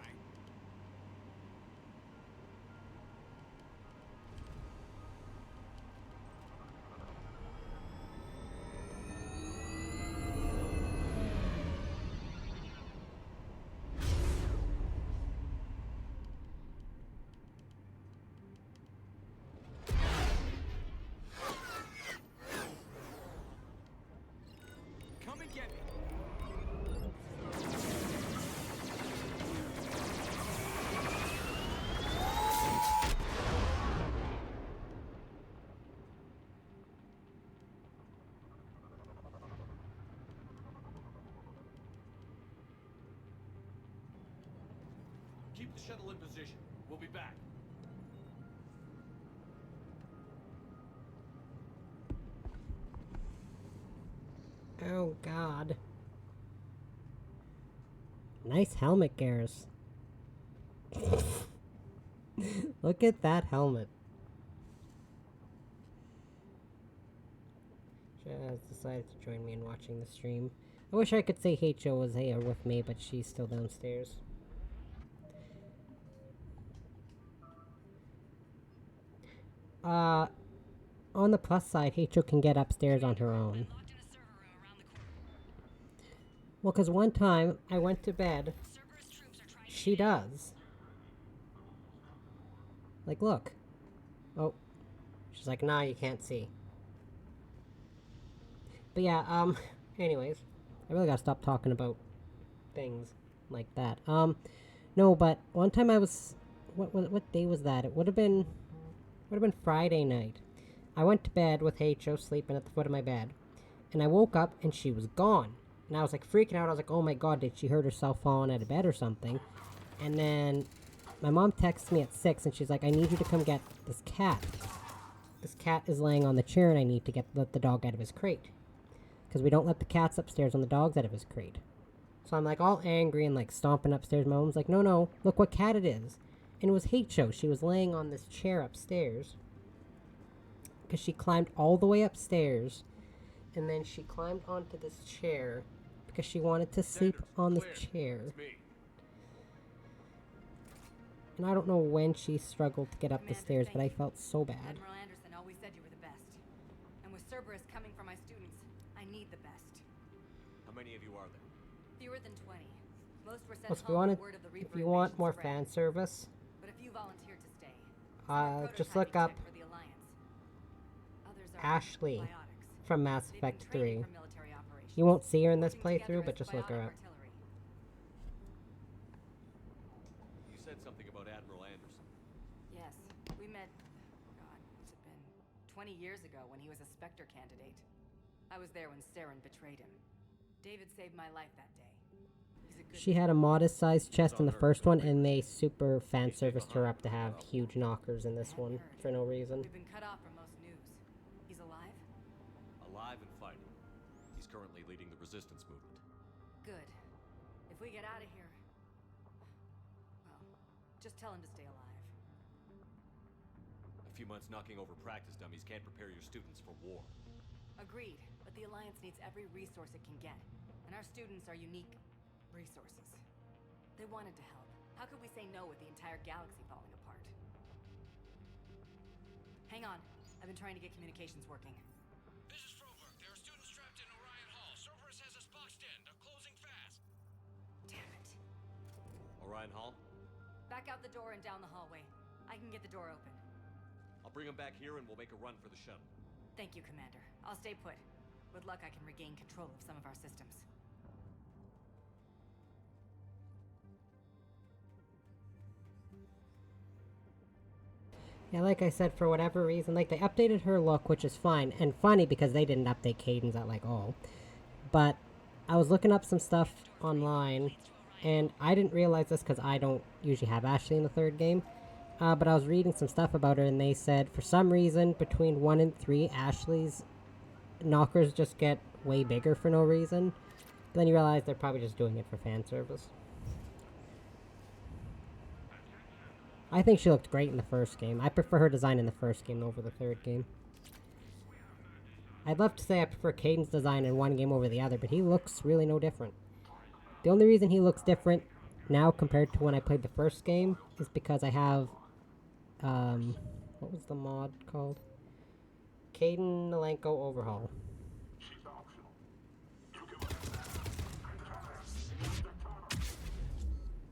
[SPEAKER 13] Come and get me.
[SPEAKER 12] Keep the shuttle in position. We'll be back.
[SPEAKER 1] Oh, God. Nice helmet, Garrus. Look at that helmet. She has decided to join me in watching the stream. I wish I could say H.O. was here with me, but she's still downstairs. On the plus side, H.O. can get upstairs on her own. Well, because one time I went to bed, she does. Like, look. Oh. She's like, nah, you can't see. But yeah, anyways. I really gotta stop talking about things like that. No, but one time I was... What day was that? It would have been Friday night. I went to bed with H.O. sleeping at the foot of my bed. And I woke up and she was gone. And I was like freaking out. I was like, oh my god, did she hurt herself falling out of bed or something? And then my mom texts me at 6 and she's like, I need you to come get this cat. This cat is laying on the chair and I need to let the dog out of his crate. Because we don't let the cats upstairs and the dogs out of his crate. So I'm like all angry and like stomping upstairs. My mom's like, no, look what cat it is. And it was H.O. She was laying on this chair upstairs. Because she climbed all the way upstairs. And then she climbed onto this chair. Because she wanted to sleep on this chair. And I don't know when she struggled to get up the stairs, but I felt so bad.
[SPEAKER 22] Admiral Anderson always said you were the best. And with Cerberus coming for my students, I need the best.
[SPEAKER 8] How many of you are there?
[SPEAKER 22] Fewer than 20. Most were sent
[SPEAKER 1] Plus,
[SPEAKER 22] home with word of the Reaper
[SPEAKER 1] if you want
[SPEAKER 22] invasion
[SPEAKER 1] more
[SPEAKER 22] spread.
[SPEAKER 1] fan service,
[SPEAKER 22] But a few volunteered to stay.
[SPEAKER 1] just look up Ashley from Mass Effect 3. You won't see her in this playthrough, but just look her up.
[SPEAKER 8] You said something about Admiral Anderson.
[SPEAKER 22] Yes, we met, God, what's it been? 20 years ago when he was a Spectre candidate. I was there when Saren betrayed him. David saved my life that day. He's a good
[SPEAKER 1] She had a modest-sized chest in the first one, and they super fan-serviced her up to have huge knockers in this one for no reason.
[SPEAKER 22] We've been cut off from most news. He's alive?
[SPEAKER 8] Alive and fighting. He's currently leading the resistance movement.
[SPEAKER 22] Good. If we get out of here... Well, just tell him to stay alive.
[SPEAKER 8] A few months knocking over practice dummies can't prepare your students for war.
[SPEAKER 22] Agreed, but the Alliance needs every resource it can get. And our students are unique resources. They wanted to help. How could we say no with the entire galaxy falling apart? Hang on. I've been trying to get communications working.
[SPEAKER 11] This is Froberg. There are students trapped in Orion Hall. Cerberus has us boxed in. They're closing fast.
[SPEAKER 22] Damn it.
[SPEAKER 8] Orion Hall?
[SPEAKER 22] Back out the door and down the hallway. I can get the door open.
[SPEAKER 8] I'll bring them back here and we'll make a run for the shuttle.
[SPEAKER 22] Thank you, Commander. I'll stay put. With luck, I can regain control of some of our systems.
[SPEAKER 1] Yeah, like I said, for whatever reason, like, they updated her look, which is fine, and funny because they didn't update Kaidan's at, like, all. But I was looking up some stuff online, and I didn't realize this because I don't usually have Ashley in the third game, but I was reading some stuff about her, and they said, for some reason, between 1 and 3, Ashley's knockers just get way bigger for no reason. But then you realize they're probably just doing it for fan service. I think she looked great in the first game. I prefer her design in the first game over the third game. I'd love to say I prefer Kaidan's design in one game over the other, but he looks really no different. The only reason he looks different now compared to when I played the first game is because I have, what was the mod called? Kaidan Alenko Overhaul.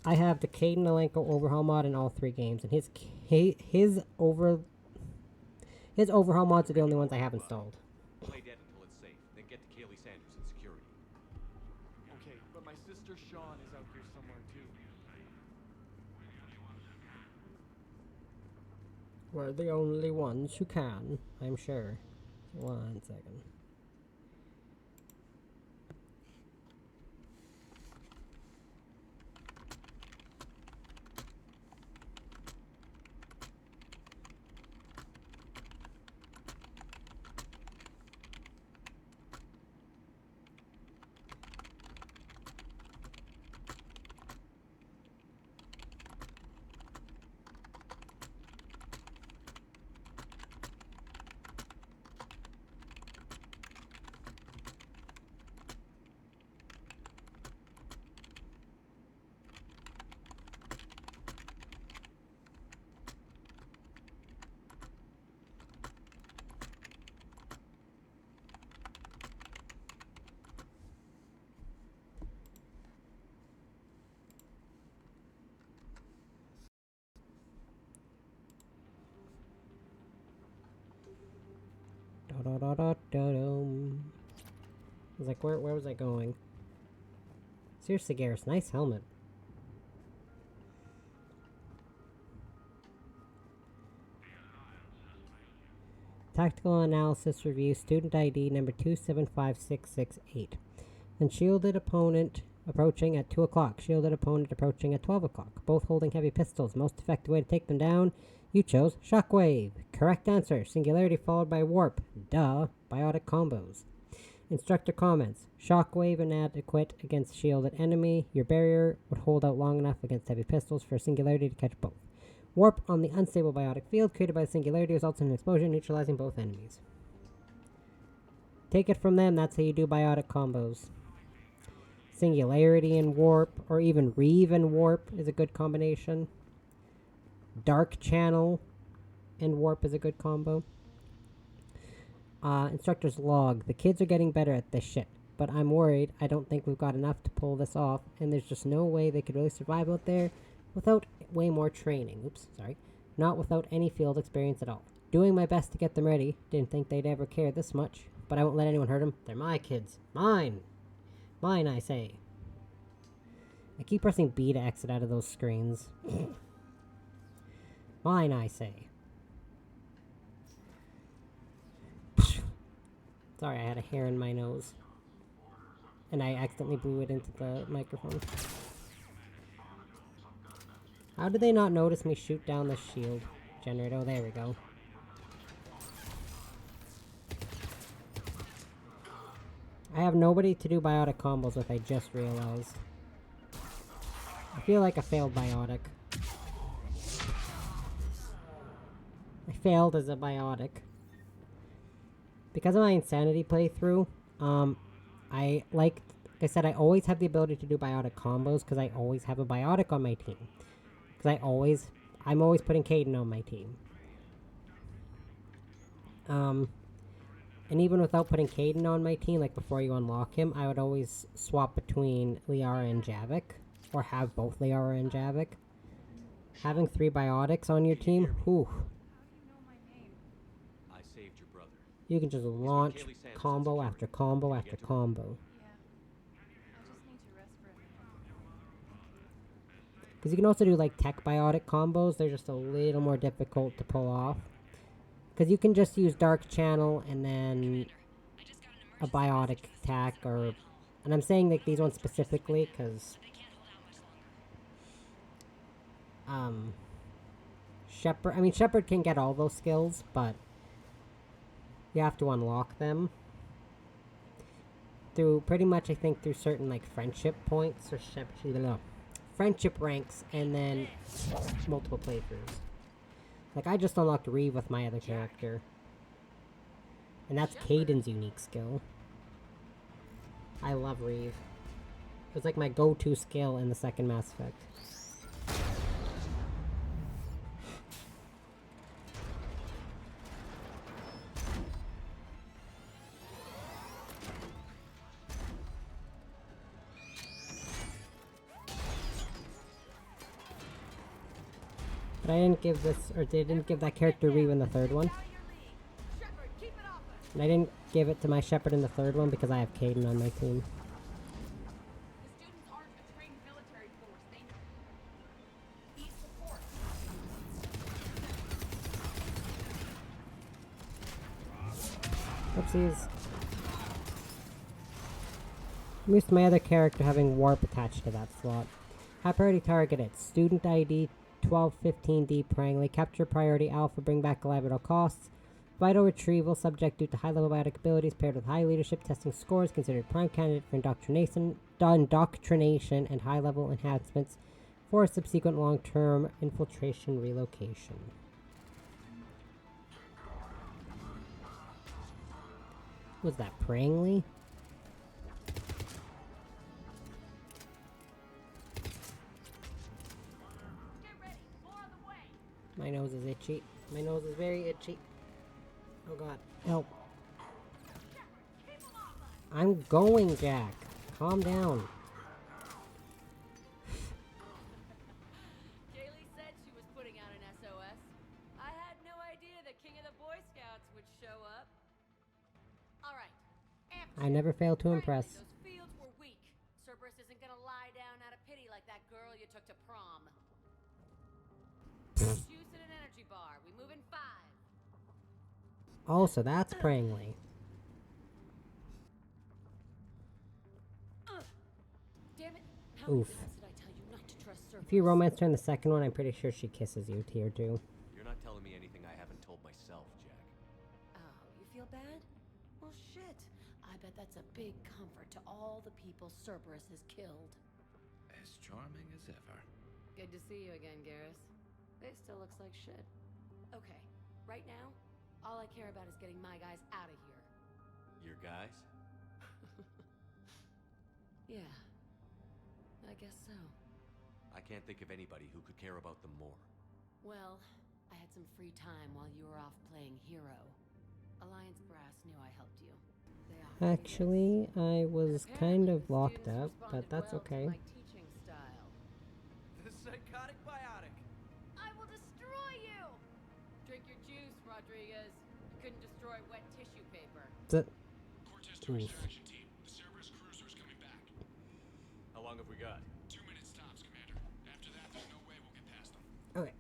[SPEAKER 1] I have the Kaidan Alenko Overhaul mod in all 3 games, and his overhaul mods are the only ones I have installed.
[SPEAKER 8] Play dead until it's safe, then get to Kaylee Sanders in security.
[SPEAKER 12] Okay, but my sister Sean is out here somewhere too.
[SPEAKER 1] We're the only ones who can, I'm sure. 1 second. was like, where was I going? Seriously, Garrus, nice helmet. Tactical Analysis Review, Student ID number 275668. Shielded opponent approaching at 2 o'clock. Shielded opponent approaching at 12 o'clock. Both holding heavy pistols. Most effective way to take them down? You chose Shockwave. Correct answer. Singularity followed by Warp. Duh. Biotic combos. Instructor comments. Shockwave inadequate against shielded enemy. Your barrier would hold out long enough against heavy pistols for Singularity to catch both. Warp on the unstable biotic field created by the Singularity results in an explosion neutralizing both enemies. Take it from them, that's how you do biotic combos. Singularity and Warp, or even Reeve and Warp is a good combination. Dark Channel and Warp is a good combo. Instructor's log. The kids are getting better at this shit, but I'm worried. I don't think we've got enough to pull this off, and there's just no way they could really survive out there without way more training. Oops, sorry. Not without any field experience at all. Doing my best to get them ready. Didn't think they'd ever care this much, but I won't let anyone hurt them. They're my kids. Mine. Mine, I say. I keep pressing B to exit out of those screens. Mine, I say. Sorry, I had a hair in my nose. And I accidentally blew it into the microphone. How did they not notice me shoot down the shield generator? Oh, there we go. I have nobody to do biotic combos with, I just realized. I feel like I failed biotic. I failed as a biotic. Because of my Insanity playthrough, like I said, I always have the ability to do biotic combos because I always have a biotic on my team. Because I'm always putting Kaidan on my team. And even without putting Kaidan on my team, like before you unlock him, I would always swap between Liara and Javik. Or have both Liara and Javik. Having 3 biotics on your team, whew.
[SPEAKER 8] I saved your brother.
[SPEAKER 1] You can just launch combo after combo after combo. Because you can also do like tech biotic combos. They're just a little more difficult to pull off. Because you can just use Dark Channel and then a biotic attack or... And I'm saying like these ones specifically because... Shepard can get all those skills, but you have to unlock them through pretty much, I think, through certain like friendship points or friendship ranks, and then multiple playthroughs. Like I just unlocked Reeve with my other character, and that's Kaidan's unique skill. I love Reeve. It was like my go-to skill in the second Mass Effect. But I didn't give this, or they didn't give that character Reeve in the third one. And I didn't give it to my Shepard in the third one because I have Kaidan on my team. Oopsies. I'm used to my other character having Warp attached to that slot. High priority targeted. Student ID 1215D Prangley. Capture priority alpha. Bring back alive at all costs. Vital retrieval subject due to high level biotic abilities paired with high leadership testing scores. Considered prime candidate for indoctrination and high level enhancements for subsequent long term infiltration relocation. Was that Prangley? My nose is itchy. My nose is very itchy. Oh god. Help. I'm going, Jack. Calm down.
[SPEAKER 15] Kaylee said she was putting out an SOS. I had no idea the king of the Boy Scouts would show up.
[SPEAKER 1] I never fail to impress.
[SPEAKER 22] Those fields were weak. Cerberus isn't gonna lie down out of pity like that girl you took to prom. Juice and an energy bar. We move in 5.
[SPEAKER 1] Oh, so that's Prangley.
[SPEAKER 22] Damn it. How
[SPEAKER 1] Oof.
[SPEAKER 22] many times did I tell you not to trust Cerberus?
[SPEAKER 1] If you romance her in the second one, I'm pretty sure she kisses you here too.
[SPEAKER 8] You're not telling me anything I haven't told myself, Jack.
[SPEAKER 22] Oh, you feel bad? Well, shit. I bet that's a big comfort to all the people Cerberus has killed.
[SPEAKER 6] As charming as ever.
[SPEAKER 22] Good to see you again, Garrus. It still looks like shit. Okay, right now, all I care about is getting my guys out of here.
[SPEAKER 8] Your guys?
[SPEAKER 22] Yeah, I guess so.
[SPEAKER 8] I can't think of anybody who could care about them more.
[SPEAKER 22] Well, I had some free time while you were off playing hero. Alliance Brass knew I helped you.
[SPEAKER 1] Actually, I was kind of locked up, but that's okay.
[SPEAKER 22] My teaching style.
[SPEAKER 12] The psychotic biotic.
[SPEAKER 22] I will destroy you! Drink your juice, Rodriguez. You couldn't destroy wet tissue paper.
[SPEAKER 11] Cortez to extraction team. The Cerberus cruiser is coming back.
[SPEAKER 8] How long have we got?
[SPEAKER 11] 2 minutes tops, Commander. After that, there's no way we'll get past them.
[SPEAKER 1] Okay.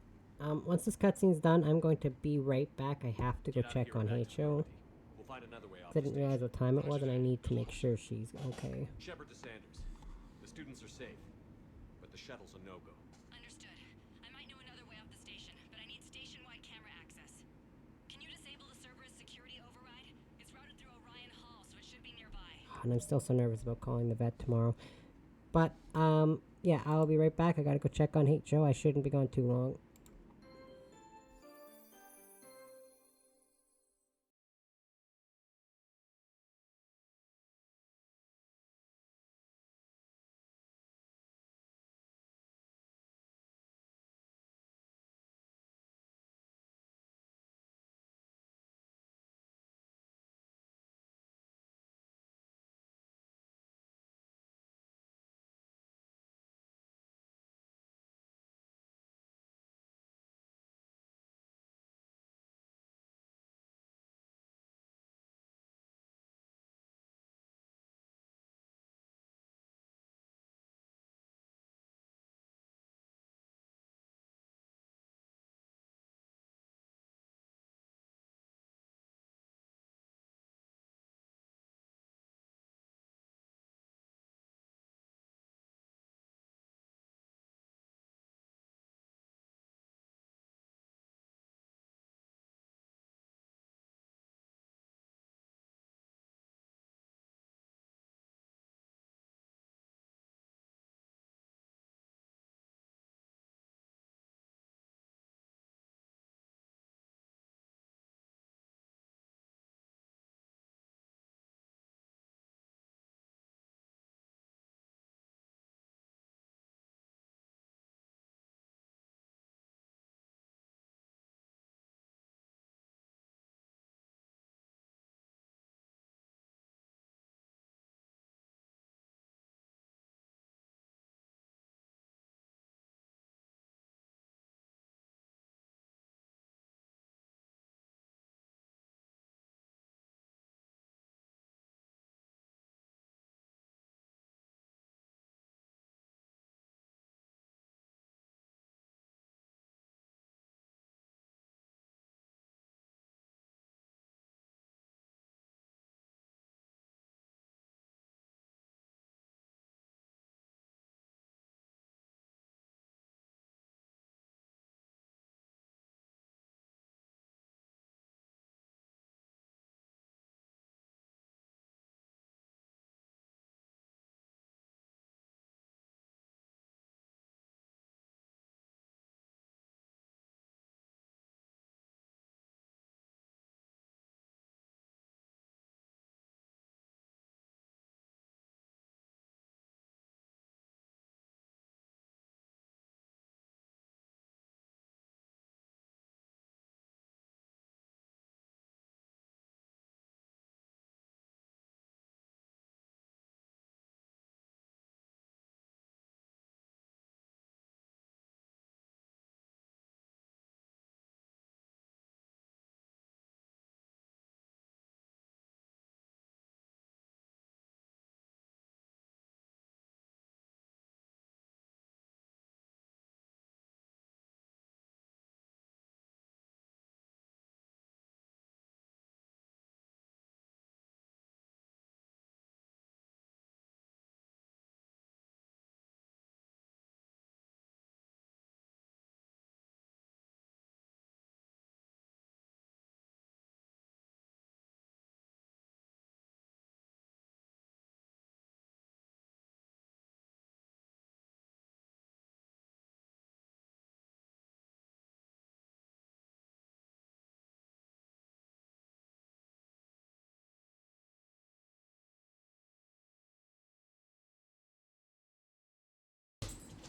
[SPEAKER 1] Once this cutscene's done, I'm going to be right back. I have to go check on HO.
[SPEAKER 8] We'll find another way off.
[SPEAKER 1] I didn't realize what time it was, and I need to make sure she's okay.
[SPEAKER 8] Shepard to Sanders. The students are safe, but the shuttle's a no-go.
[SPEAKER 14] Understood. I might know another way off the station, but I need station-wide camera access. Can you disable the Cerberus security override? It's routed through Orion Hall, so it should be nearby.
[SPEAKER 1] And I'm still so nervous about calling the vet tomorrow. But, yeah, I'll be right back. I gotta go check on HO. I shouldn't be gone too long.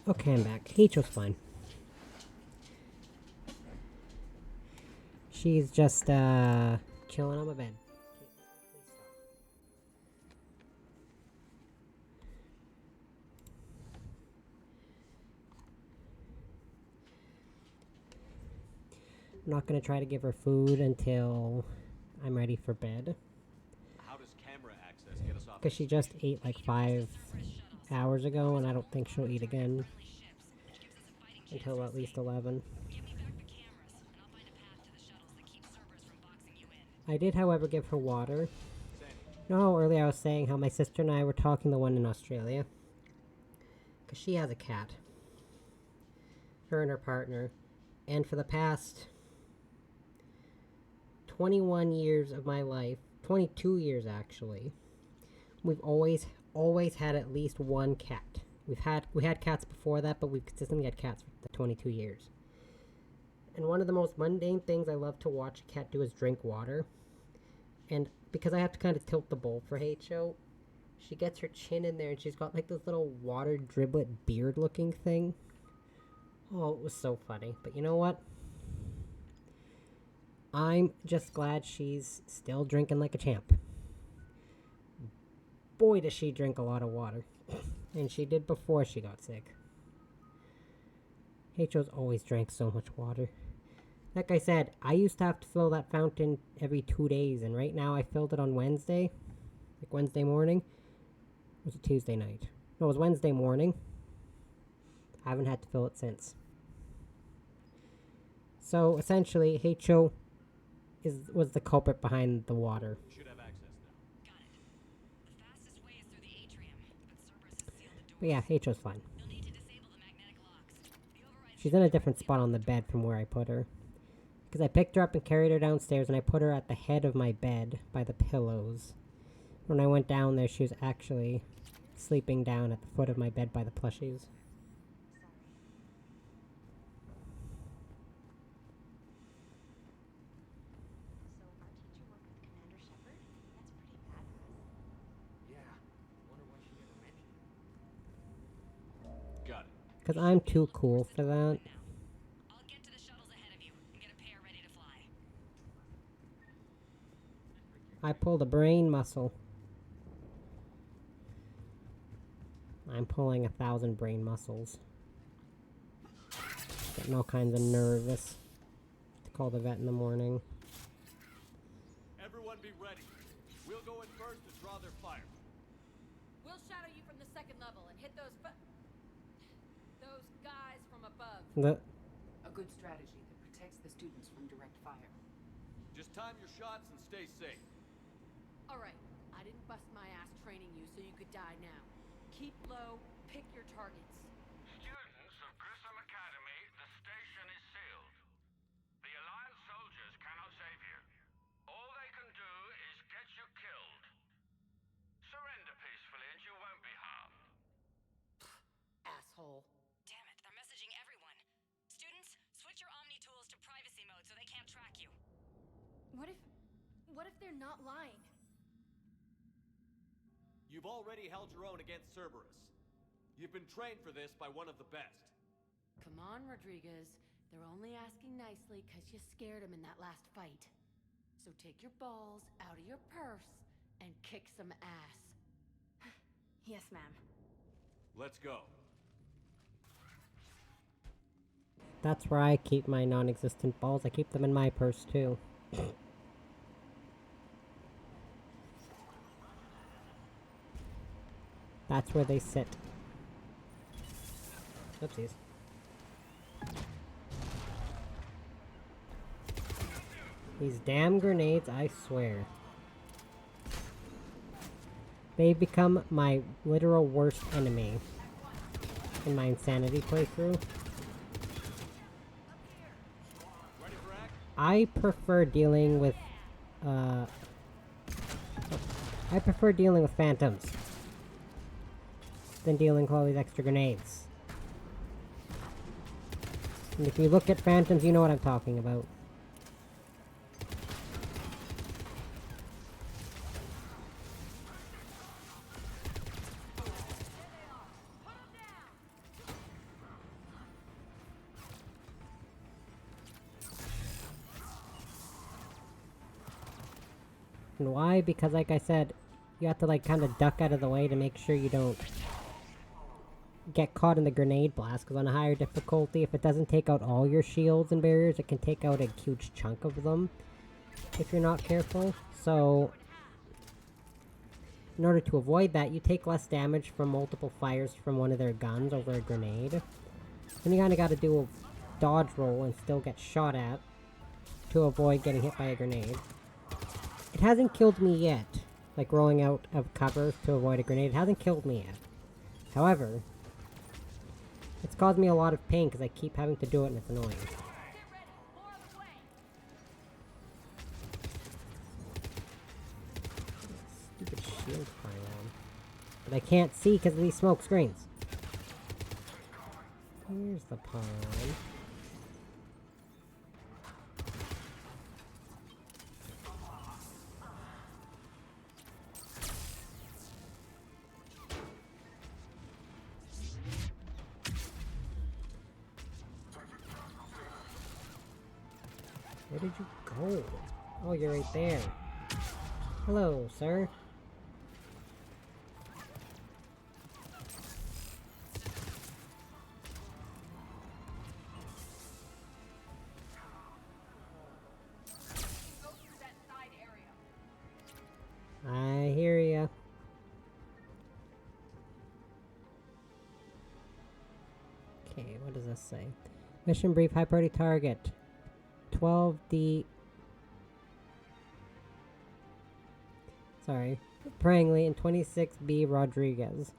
[SPEAKER 1] Okay, I'm back. Heicho's fine. She's just, chilling on my bed. I'm not gonna try to give her food until I'm ready for bed.
[SPEAKER 8] How does camera access get us off?
[SPEAKER 1] Because she just ate like 5 hours ago, and I don't think she'll eat again until at least 11. I did, however, give her water. You know how earlier I was saying how my sister and I were talking, the one in Australia? Because she has a cat. Her and her partner. And for the past 21 years of my life, 22 years actually, we've always had at least one cat. We had cats before that, but we've consistently had cats for the 22 years. And one of the most mundane things I love to watch a cat do is drink water. And because I have to kind of tilt the bowl for Heicho, she gets her chin in there and she's got like this little water driblet beard looking thing. Oh, it was so funny. But you know what? I'm just glad she's still drinking like a champ. Boy, does she drink a lot of water. And she did before she got sick. Heicho's always drank so much water. Like I said, I used to have to fill that fountain every 2 days, and right now I filled it on Wednesday. Like Wednesday morning. Or was it Tuesday night? No, it was Wednesday morning. I haven't had to fill it since. So, essentially, Heicho was the culprit behind the water.
[SPEAKER 8] Should have access now. Got it.
[SPEAKER 14] The fastest way is through the atrium, but Cerberus has sealed the door.
[SPEAKER 1] But yeah, Heicho's fine.
[SPEAKER 14] You'll need to disable the magnetic locks. The override
[SPEAKER 1] She's in a different spot on the bed from where I put her. Because I picked her up and carried her downstairs, and I put her at the head of my bed by the pillows. When I went down there, she was actually sleeping down at the foot of my bed by the plushies.
[SPEAKER 8] Got it.
[SPEAKER 1] Because I'm too cool for that.
[SPEAKER 14] I'll get to the shuttles ahead of you and get a pair ready to fly.
[SPEAKER 1] I pulled a brain muscle. I'm pulling 1,000 brain muscles. Getting all kinds of nervous. To call the vet in the morning.
[SPEAKER 8] Everyone be ready. We'll go in first to draw their fire.
[SPEAKER 22] We'll shadow you from the second level and hit those guys from above.
[SPEAKER 7] A good strategy that protects the students from direct fire.
[SPEAKER 8] Just time your shots and stay safe.
[SPEAKER 22] All right, I didn't bust my ass training you so you could die now. Keep low, pick your targets.
[SPEAKER 4] Students of Grissom Academy, the station is sealed. The Alliance soldiers cannot save you. All they can do is get you killed. Surrender peacefully and you won't be harmed.
[SPEAKER 22] Asshole.
[SPEAKER 14] Damn it, they're messaging everyone. Students, switch your Omni tools to privacy mode so they can't track you.
[SPEAKER 22] What if they're not lying?
[SPEAKER 8] You've already held your own against Cerberus. You've been trained for this by one of the best.
[SPEAKER 22] Come on, Rodriguez. They're only asking nicely because you scared them in that last fight. So take your balls out of your purse and kick some ass.
[SPEAKER 17] Yes, ma'am.
[SPEAKER 8] Let's go.
[SPEAKER 1] That's where I keep my non-existent balls. I keep them in my purse, too. That's where they sit. Oopsies. These damn grenades, I swear. They've become my literal worst enemy in my Insanity playthrough. I prefer dealing with phantoms than dealing with all these extra grenades. And if you look at phantoms, you know what I'm talking about. And why? Because like I said, you have to like kind of duck out of the way to make sure you don't get caught in the grenade blast. Because on a higher difficulty, if it doesn't take out all your shields and barriers, it can take out a huge chunk of them if you're not careful. So in order to avoid that, you take less damage from multiple fires from one of their guns over a grenade. Then you kind of got to do a dodge roll and still get shot at to avoid getting hit by a grenade. It hasn't killed me yet. Like rolling out of cover to avoid a grenade. It hasn't killed me yet. However, it's caused me a lot of pain because I keep having to do it and it's annoying. Stupid shield pylon. But I can't see because of these smoke screens. Here's the pylon. Where did you go? Oh, you're right there. Hello, sir. I hear ya. Okay, what does this say? Mission brief, high priority target. 12D. Sorry. Prangley and 26B Rodriguez.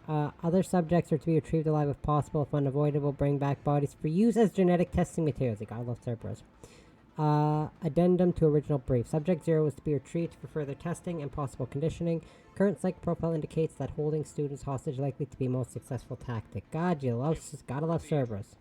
[SPEAKER 1] Other subjects are to be retrieved alive if possible. If unavoidable, bring back bodies for use as genetic testing materials. I love Cerberus. Addendum to original brief. Subject 0 is to be retrieved for further testing and possible conditioning. Current psych profile indicates that holding students hostage likely to be most successful tactic. God, you love, gotta love Cerberus.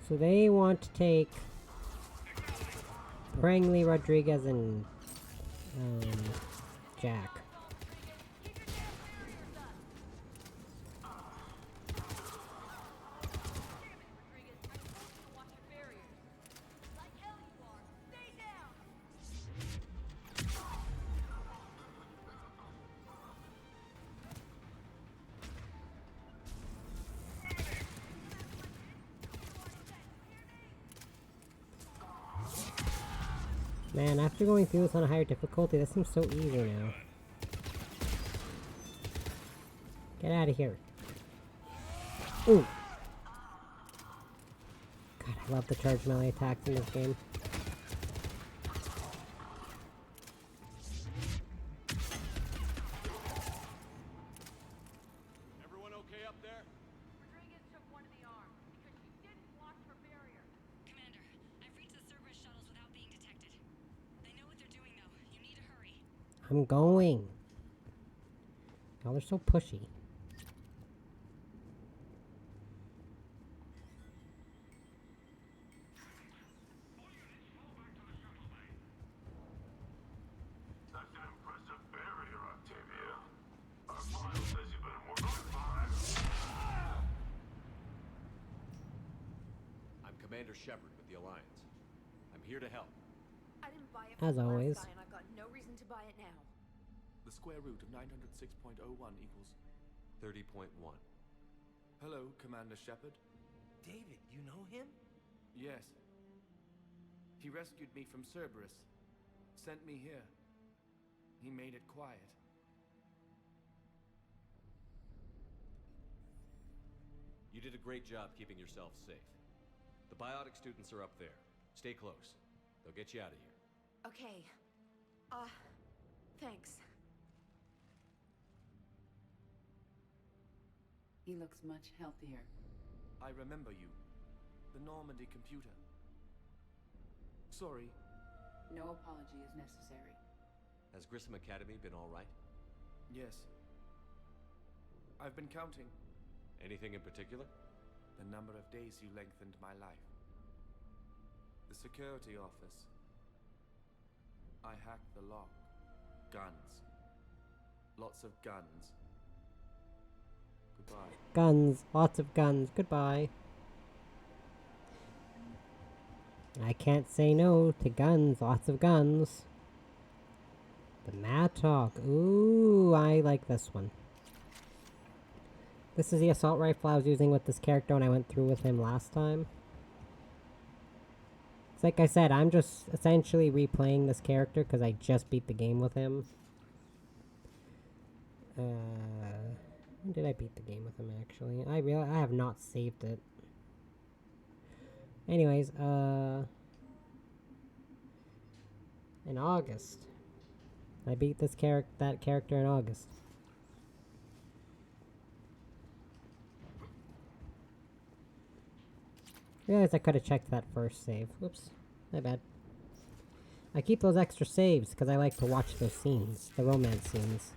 [SPEAKER 1] So they want to take Prangley, Rodriguez, and Jack. Man, after going through this on a higher difficulty, this seems so easy now. Get out of here. Ooh. God, I love the charge melee attacks in this game.
[SPEAKER 8] Everyone okay up there?
[SPEAKER 14] Rodriguez took one of the arms because she didn't watch her barrier. Commander, I've reached the Cerberus shuttles without being detected. They know what they're doing, though. You need to hurry.
[SPEAKER 1] I'm going. Oh, they're so pushy.
[SPEAKER 8] Commander Shepard with the Alliance. I'm here to help.
[SPEAKER 3] I didn't buy it
[SPEAKER 1] As
[SPEAKER 3] from
[SPEAKER 1] always.
[SPEAKER 3] last guy, and I've got no reason to buy it now.
[SPEAKER 12] The square root of 906.01 equals
[SPEAKER 8] 30.1.
[SPEAKER 12] Hello, Commander Shepard.
[SPEAKER 18] David, you know him?
[SPEAKER 12] Yes. He rescued me from Cerberus. Sent me here. He made it quiet.
[SPEAKER 8] You did a great job keeping yourself safe. The biotic students are up there. Stay close. They'll get you out of here.
[SPEAKER 3] Okay. Thanks.
[SPEAKER 7] He looks much healthier.
[SPEAKER 12] I remember you. The Normandy computer. Sorry.
[SPEAKER 7] No apology is necessary.
[SPEAKER 8] Has Grissom Academy been all right?
[SPEAKER 12] Yes. I've been counting.
[SPEAKER 8] Anything in particular?
[SPEAKER 12] The number of days you lengthened my life. The security office. I hacked the lock. Guns.
[SPEAKER 13] Lots of guns. Goodbye.
[SPEAKER 1] Guns. Lots of guns. Goodbye. I can't say no to guns. Lots of guns. The Mad Talk. Ooh, I like this one. This is the assault rifle I was using with this character when I went through with him last time. It's like I said, I'm just essentially replaying this character because I just beat the game with him. When did I beat the game with him, actually? I have not saved it. Anyways, in August. I beat that character in August. Realized I could have checked that first save. Whoops. My bad. I keep those extra saves because I like to watch those scenes. The romance scenes.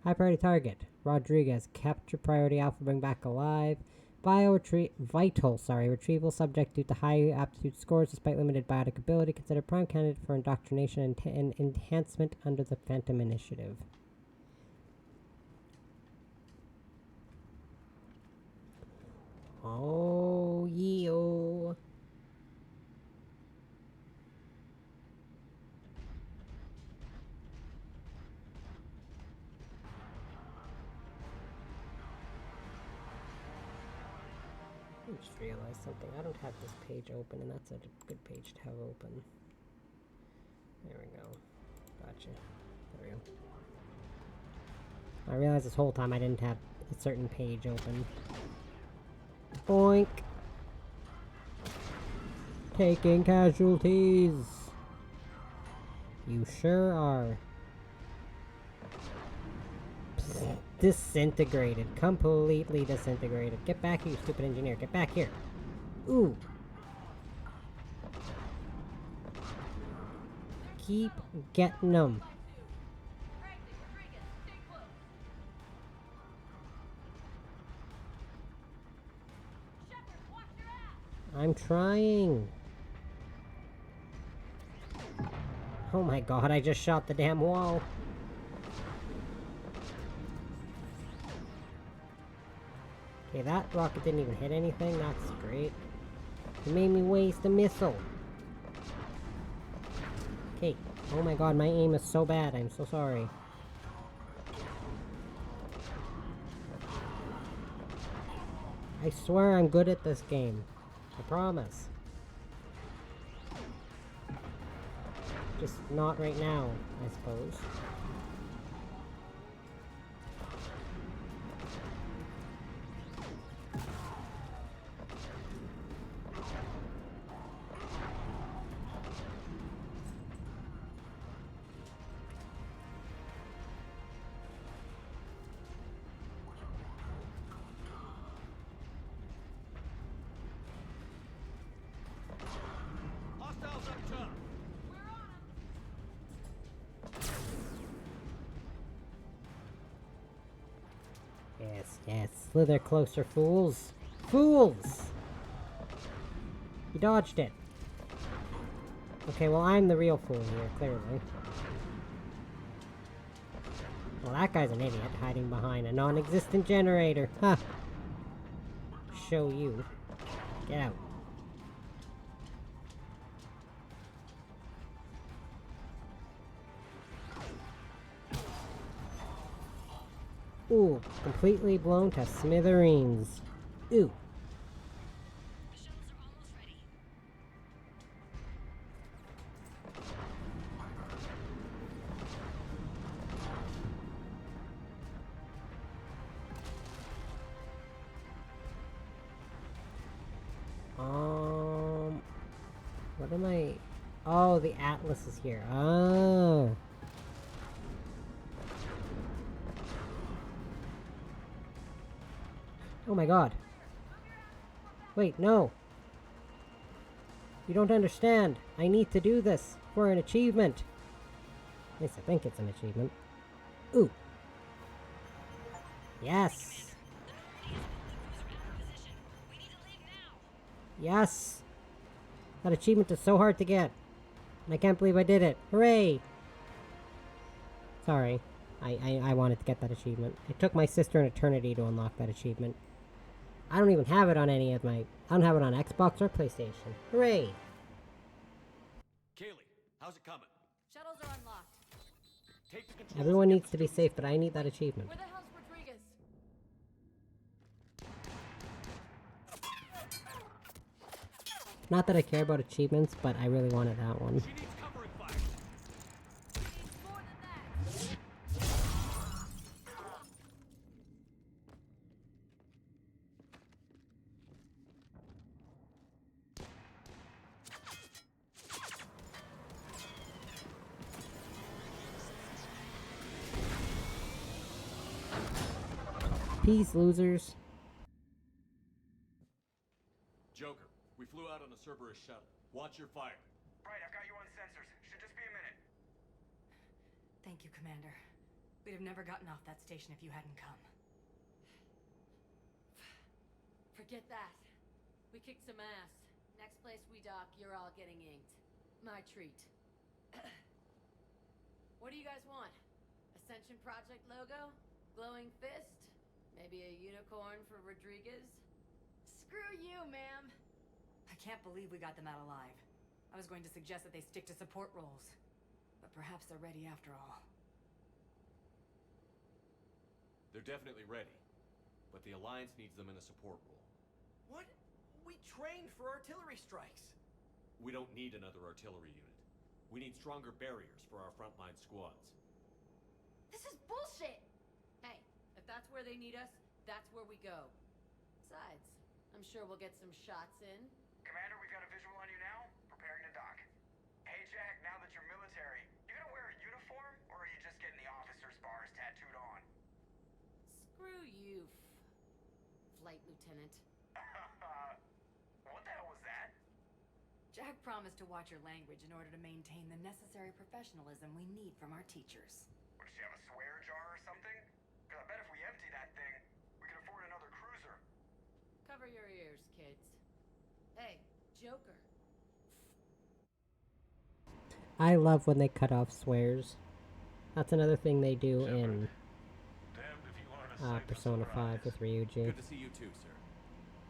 [SPEAKER 1] High priority target. Rodriguez. Capture priority Alpha, bring back alive. Vital retrieval subject due to high aptitude scores despite limited biotic ability. Considered prime candidate for indoctrination and enhancement under the Phantom Initiative. Oh, yo. I just realized something. I don't have this page open, and that's a good page to have open. There we go. Gotcha. There we go. I realized this whole time I didn't have a certain page open. Boink! Taking casualties! You sure are. Psst. Disintegrated. Completely disintegrated. Get back here, you stupid engineer. Get back here. Ooh. Keep getting them. I'm trying. Oh my god, I just shot the damn wall. Okay, that rocket didn't even hit anything. That's great. You made me waste a missile. Okay. Oh my god, my aim is so bad. I'm so sorry. I swear I'm good at this game. I promise. Just not right now, I suppose. Yes, yes. Slither closer, fools. Fools! You dodged it. Okay, well, I'm the real fool here, clearly. Well, that guy's an idiot, hiding behind a non-existent generator. Huh. Show you. Get out. Ooh, completely blown to smithereens. Ooh. What am I? Oh, the Atlas is here. Oh. Oh my god. Wait, no. You don't understand. I need to do this for an achievement. At least I think it's an achievement. Ooh. Yes. Yes. That achievement is so hard to get. And I can't believe I did it. Hooray! Sorry. I wanted to get that achievement. It took my sister an eternity to unlock that achievement. I don't even have it on any of my... I don't have it on Xbox or PlayStation. Hooray!
[SPEAKER 8] Kaylee, how's it coming?
[SPEAKER 15] Shuttles are unlocked.
[SPEAKER 8] Take the controls.
[SPEAKER 1] Everyone needs to be safe, but I need that achievement.
[SPEAKER 15] Where the hell's Rodriguez?
[SPEAKER 1] Not that I care about achievements, but I really wanted that one.
[SPEAKER 8] She needs covering fire.
[SPEAKER 15] She needs more than that.
[SPEAKER 1] Peace, losers.
[SPEAKER 8] Joker, we flew out on a Cerberus shuttle. Watch your fire.
[SPEAKER 13] Right, I've got you on sensors. Should just be a minute.
[SPEAKER 22] Thank you, Commander. We'd have never gotten off that station if you hadn't come.
[SPEAKER 15] Forget that. We kicked some ass. Next place we dock, you're all getting inked. My treat. What do you guys want? Ascension Project logo? Glowing fist? Maybe a unicorn for Rodriguez? Screw you, ma'am!
[SPEAKER 22] I can't believe we got them out alive. I was going to suggest that they stick to support roles. But perhaps they're ready after all.
[SPEAKER 8] They're definitely ready. But the Alliance needs them in a support role.
[SPEAKER 13] What? We trained for artillery strikes.
[SPEAKER 8] We don't need another artillery unit. We need stronger barriers for our frontline squads.
[SPEAKER 15] This is bullshit! Hey, if that's where they need us, that's where we go. Besides, I'm sure we'll get some shots in.
[SPEAKER 13] Commander, we've got a visual on you now. Preparing to dock. Hey, Jack, now that you're military, you gonna wear a uniform, or are you just getting the officer's bars tattooed on?
[SPEAKER 15] Screw you, Flight Lieutenant.
[SPEAKER 13] What the hell was that?
[SPEAKER 22] Jack promised to watch your language in order to maintain the necessary professionalism we need from our teachers.
[SPEAKER 13] Would she have a swear jar or something? Because I bet if we empty that thing, we can afford another cruiser.
[SPEAKER 15] Cover your ears, kids. Hey, Joker.
[SPEAKER 1] I love when they cut off swears. That's another thing they do in Persona 5 with Ryuji.
[SPEAKER 8] Good to see you too, sir.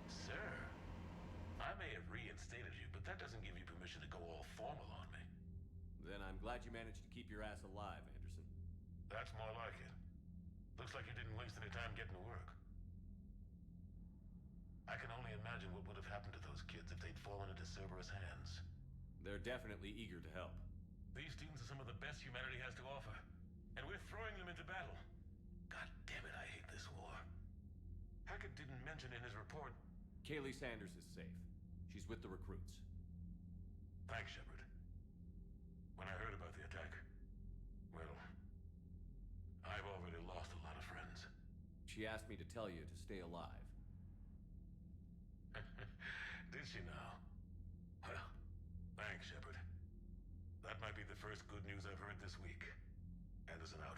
[SPEAKER 4] Sir, I may have reinstated you, but that doesn't give you permission to go all formal on me.
[SPEAKER 8] Then I'm glad you managed to keep your ass alive, Anderson.
[SPEAKER 4] That's more like it. Looks like you didn't waste any time getting to work. I can only imagine what would have happened to those kids if they'd fallen into Cerberus' hands.
[SPEAKER 8] They're definitely eager to help.
[SPEAKER 4] These students are some of the best humanity has to offer, and we're throwing them into battle. God damn it, I hate this war. Hackett didn't mention in his report...
[SPEAKER 8] Kaylee Sanders is safe. She's with the recruits.
[SPEAKER 4] Thanks, Shepard. When I heard about the attack, well, I've already lost a lot of friends.
[SPEAKER 8] She asked me to tell you to stay alive.
[SPEAKER 4] Did she now? Well, thanks, Shepard. That might be the first good news I've heard this week. Anderson out.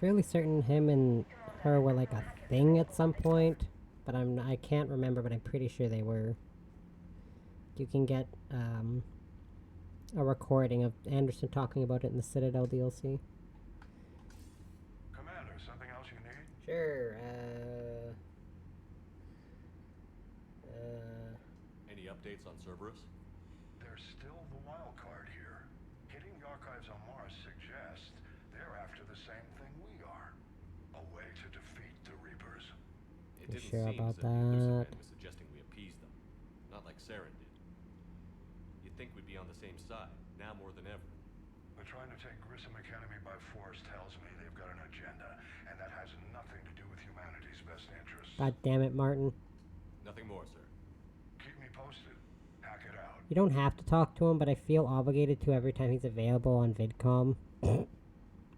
[SPEAKER 1] Fairly certain him and her were like a thing at some point, but I can't remember, but I'm pretty sure they were. You can get a recording of Anderson talking about it in the Citadel DLC.
[SPEAKER 4] Commander, something else you need?
[SPEAKER 1] Sure.
[SPEAKER 8] Any updates on Cerberus?
[SPEAKER 4] They're still the wild card here. Hitting the archives on Mars suggests they're after the same thing we are. A way to defeat the Reapers.
[SPEAKER 8] It didn't
[SPEAKER 1] sure
[SPEAKER 8] seem
[SPEAKER 1] about
[SPEAKER 8] as if the Elusive
[SPEAKER 1] that.
[SPEAKER 8] Man was suggesting we appease them. Not like Saren did. You'd think we'd be on the same side, now more than ever.
[SPEAKER 4] But trying to take Grissom Academy by force tells me they've got an agenda, and that has nothing to do with humanity's best interests.
[SPEAKER 1] God damn it, Martin.
[SPEAKER 8] Nothing more, sir.
[SPEAKER 4] Keep me posted. Hack it out.
[SPEAKER 1] You don't have to talk to him, but I feel obligated to every time he's available on VidCom.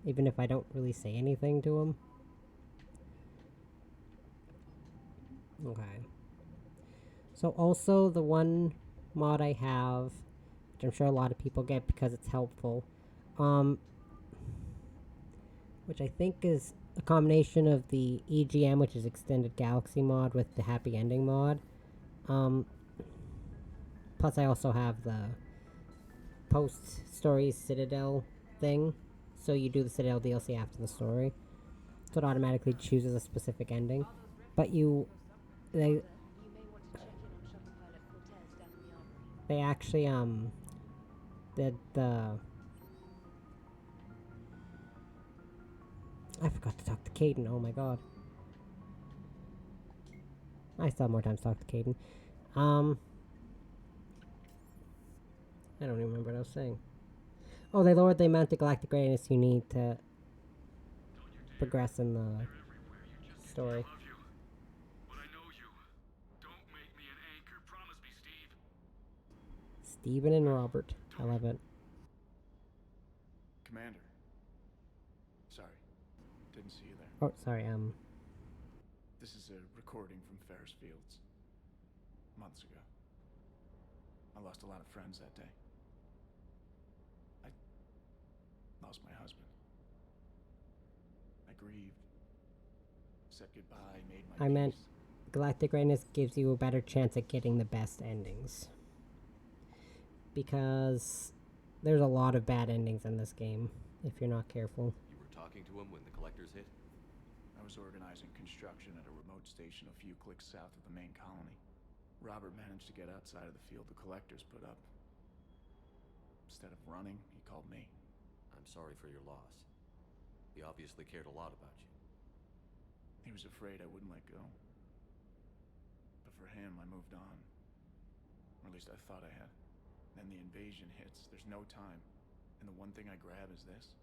[SPEAKER 1] Even if I don't really say anything to him. Okay. So also the one mod I have, which I'm sure a lot of people get because it's helpful, which I think is a combination of the EGM, which is Extended Galaxy mod, with the Happy Ending mod. Plus I also have the post-story Citadel thing. So you do the Citadel DLC after the story. So it automatically chooses a specific ending. But they actually, I forgot to talk to Kaidan, oh my god. I still have more time to talk to Kaidan. I don't even remember what I was saying. Oh, they lowered the amount of galactic readiness you need to progress in the story. Steven and Robert. I love it.
[SPEAKER 12] Commander. Sorry. Didn't see you there.
[SPEAKER 1] Oh, sorry,
[SPEAKER 12] This is a recording from Ferris Fields. Months ago. I lost a lot of friends that day. I lost my husband. I grieved. Said goodbye, made my
[SPEAKER 1] I meant
[SPEAKER 12] peace.
[SPEAKER 1] galactic readiness gives you a better chance at getting the best endings. Because there's a lot of bad endings in this game, if you're not careful.
[SPEAKER 8] You were talking to him when the collectors hit?
[SPEAKER 12] I was organizing construction at a remote station a few clicks south of the main colony. Robert managed to get outside of the field the collectors put up. Instead of running, he called me.
[SPEAKER 8] I'm sorry for your loss. He obviously cared a lot about you.
[SPEAKER 12] He was afraid I wouldn't let go. But for him, I moved on. Or at least I thought I had. Then the invasion hits, there's no time. And the one thing I grab is this.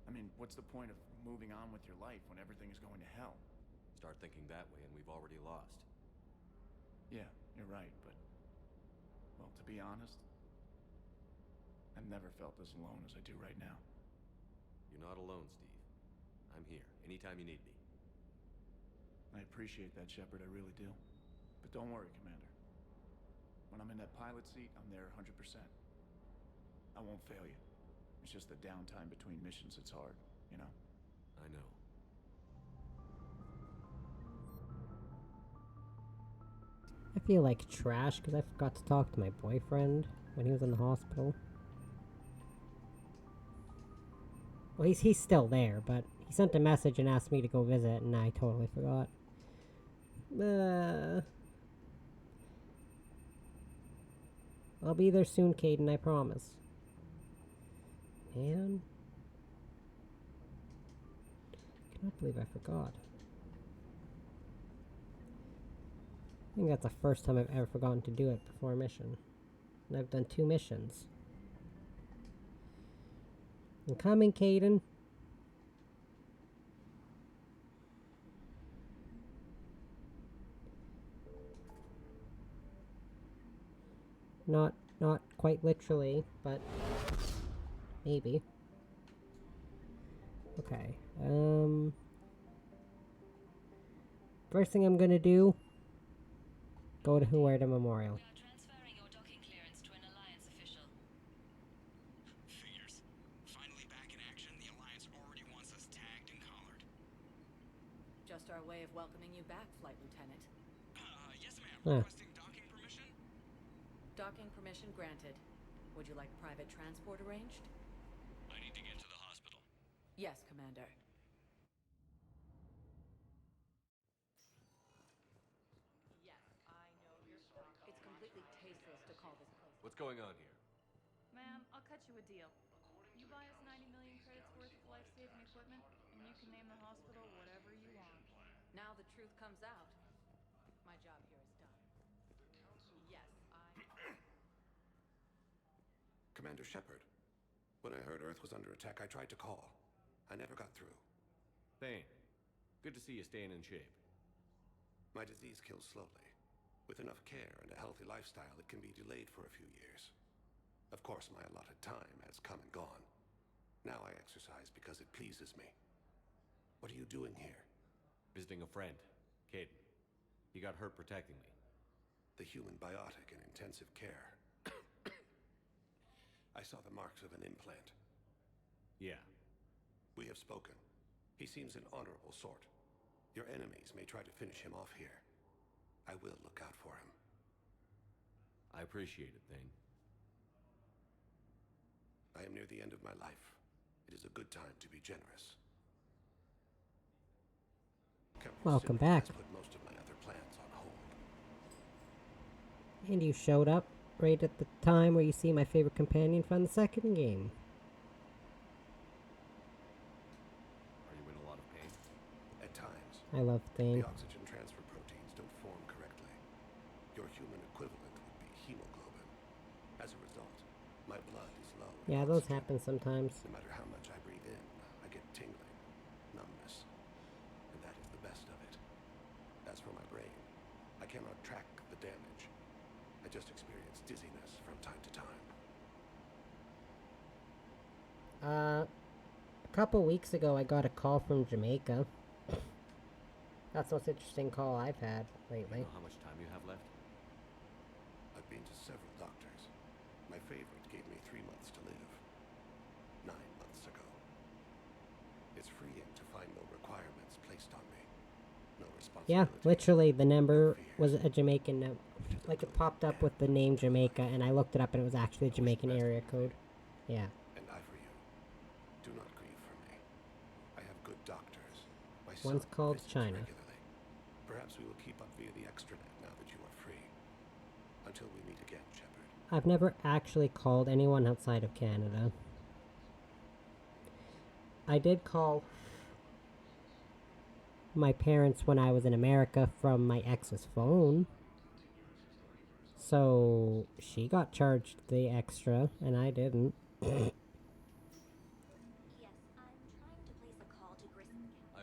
[SPEAKER 12] I mean, what's the point of moving on with your life when everything is going to hell?
[SPEAKER 8] Start thinking that way and we've already lost.
[SPEAKER 12] Yeah, you're right, but... Well, to be honest, I've never felt as alone as I do right now.
[SPEAKER 8] You're not alone, Steve. I'm here, anytime you need me.
[SPEAKER 12] I appreciate that, Shepard, I really do. But don't worry, Commander. When I'm in that pilot seat, I'm there 100%. I won't fail you. It's just the downtime between missions that's hard, you know?
[SPEAKER 8] I know.
[SPEAKER 1] I feel like trash because I forgot to talk to my boyfriend when he was in the hospital. Well, he's still there, but he sent a message and asked me to go visit, and I totally forgot. I'll be there soon, Kaidan, I promise. Man. I cannot believe I forgot. I think that's the first time I've ever forgotten to do it before a mission. And I've done 2 missions. I'm coming, Kaidan. Not quite literally, but maybe. Okay. First thing I'm gonna do, go to Huerta Memorial.
[SPEAKER 11] We are transferring your docking clearance to an Alliance official. Figures. Finally back in action, the Alliance already wants us tagged and collared.
[SPEAKER 15] Just our way of welcoming you back, Flight Lieutenant.
[SPEAKER 11] Yes, ma'am. Requesting docking permission?
[SPEAKER 15] Docking permission granted. Would you like private transport arranged?
[SPEAKER 11] I need to get to the hospital.
[SPEAKER 15] Yes, Commander. Yes, I know you're shocked. It's completely tasteless to call this place.
[SPEAKER 8] What's going on here?
[SPEAKER 16] Ma'am, I'll cut you a deal. You buy us 90 million credits worth of life-saving equipment, and you can name the hospital whatever you want.
[SPEAKER 15] Now the truth comes out. My job here is done. Yes,
[SPEAKER 19] Commander Shepard. When I heard Earth was under attack, I tried to call. I never got through.
[SPEAKER 8] Thane, good to see you staying in shape.
[SPEAKER 19] My disease kills slowly. With enough care and a healthy lifestyle, it can be delayed for a few years. Of course, my allotted time has come and gone. Now I exercise because it pleases me. What are you doing here?
[SPEAKER 8] Visiting a friend, Kaidan. He got hurt protecting me.
[SPEAKER 19] The human biotic in intensive care. I saw the marks of an implant.
[SPEAKER 8] Yeah.
[SPEAKER 19] We have spoken. He seems an honorable sort. Your enemies may try to finish him off here. I will look out for him.
[SPEAKER 8] I appreciate it, Thane.
[SPEAKER 19] am near the end of my life. It is a good time to be generous.
[SPEAKER 1] Welcome back.
[SPEAKER 19] Has put most of my other plans on hold.
[SPEAKER 1] And you showed up right at the time where you see my favorite companion from the second game.
[SPEAKER 8] Are you in a lot of pain?
[SPEAKER 19] At times.
[SPEAKER 1] I love Thane.
[SPEAKER 19] The oxygen transfer proteins don't form correctly. Your human equivalent would be hemoglobin. As a result, my blood is low.
[SPEAKER 1] Yeah, those happen sometimes.
[SPEAKER 19] No matter how much I breathe in, I get tingling, numbness. And that is the best of it. As for my brain, I cannot track the damage. I just experience dizziness from time to time.
[SPEAKER 1] A couple weeks ago I got a call from Jamaica. That's the most interesting call I've had lately.
[SPEAKER 8] You know how much time you have left?
[SPEAKER 19] I've been to several doctors. My favorite gave me 3 months to live. 9 months ago. It's freeing to find no requirements placed on me. No responsibility.
[SPEAKER 1] Yeah, literally the number was a Jamaican note. Like it popped up with the name Jamaica and I looked it up and it was actually a Jamaican area code. Yeah.
[SPEAKER 19] And I for you. Do not grieve for me. I have good doctors. My
[SPEAKER 1] One's
[SPEAKER 19] son
[SPEAKER 1] called
[SPEAKER 19] visits
[SPEAKER 1] China.
[SPEAKER 19] regularly. Perhaps we will keep up via the extranet now that you are free. Until we meet again, Shepard.
[SPEAKER 1] I've never actually called anyone outside of Canada. I did call my parents when I was in America from my ex's phone. So she got charged the extra and I didn't.
[SPEAKER 8] I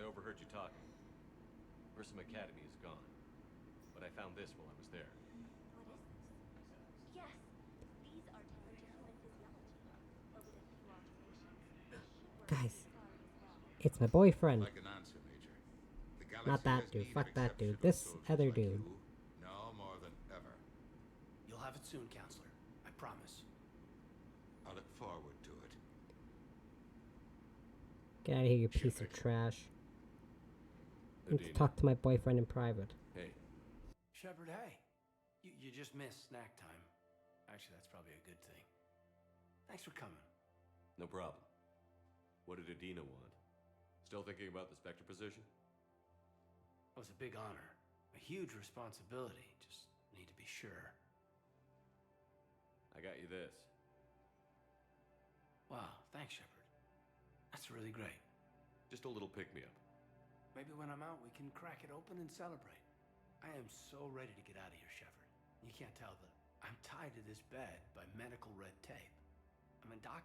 [SPEAKER 8] overheard you talking. Grissom Academy is gone. But I found this while I was there.
[SPEAKER 5] Yes, these are tailored to human physiology. Over the few observations,
[SPEAKER 1] Guys, it's my boyfriend.
[SPEAKER 20] Like an answer, Major. The
[SPEAKER 1] Not
[SPEAKER 20] galaxy
[SPEAKER 1] that
[SPEAKER 20] has
[SPEAKER 1] dude.
[SPEAKER 20] need
[SPEAKER 1] Fuck
[SPEAKER 20] of
[SPEAKER 1] that dude.
[SPEAKER 20] exceptional
[SPEAKER 1] This
[SPEAKER 20] soldiers
[SPEAKER 1] other
[SPEAKER 20] like
[SPEAKER 1] dude.
[SPEAKER 20] you, now more than ever.
[SPEAKER 21] You'll have it soon, Counselor. I promise.
[SPEAKER 20] I look forward to it.
[SPEAKER 1] Get out of here, you piece of trash. I need to talk to my boyfriend in private.
[SPEAKER 8] Hey.
[SPEAKER 21] Shepard, hey. You just missed snack time. Actually, that's probably a good thing. Thanks for coming.
[SPEAKER 8] No problem. What did Adina want? Still thinking about the Spectre position?
[SPEAKER 21] It was a big honor. A huge responsibility. Just need to be sure.
[SPEAKER 8] I got you this.
[SPEAKER 21] Wow, thanks, Shepard. That's really great.
[SPEAKER 8] Just a little pick-me-up.
[SPEAKER 21] Maybe when I'm out, we can crack it open and celebrate. I am so ready to get out of here, Shepard. You can't tell, but I'm tied to this bed by medical red tape. I mean, Doc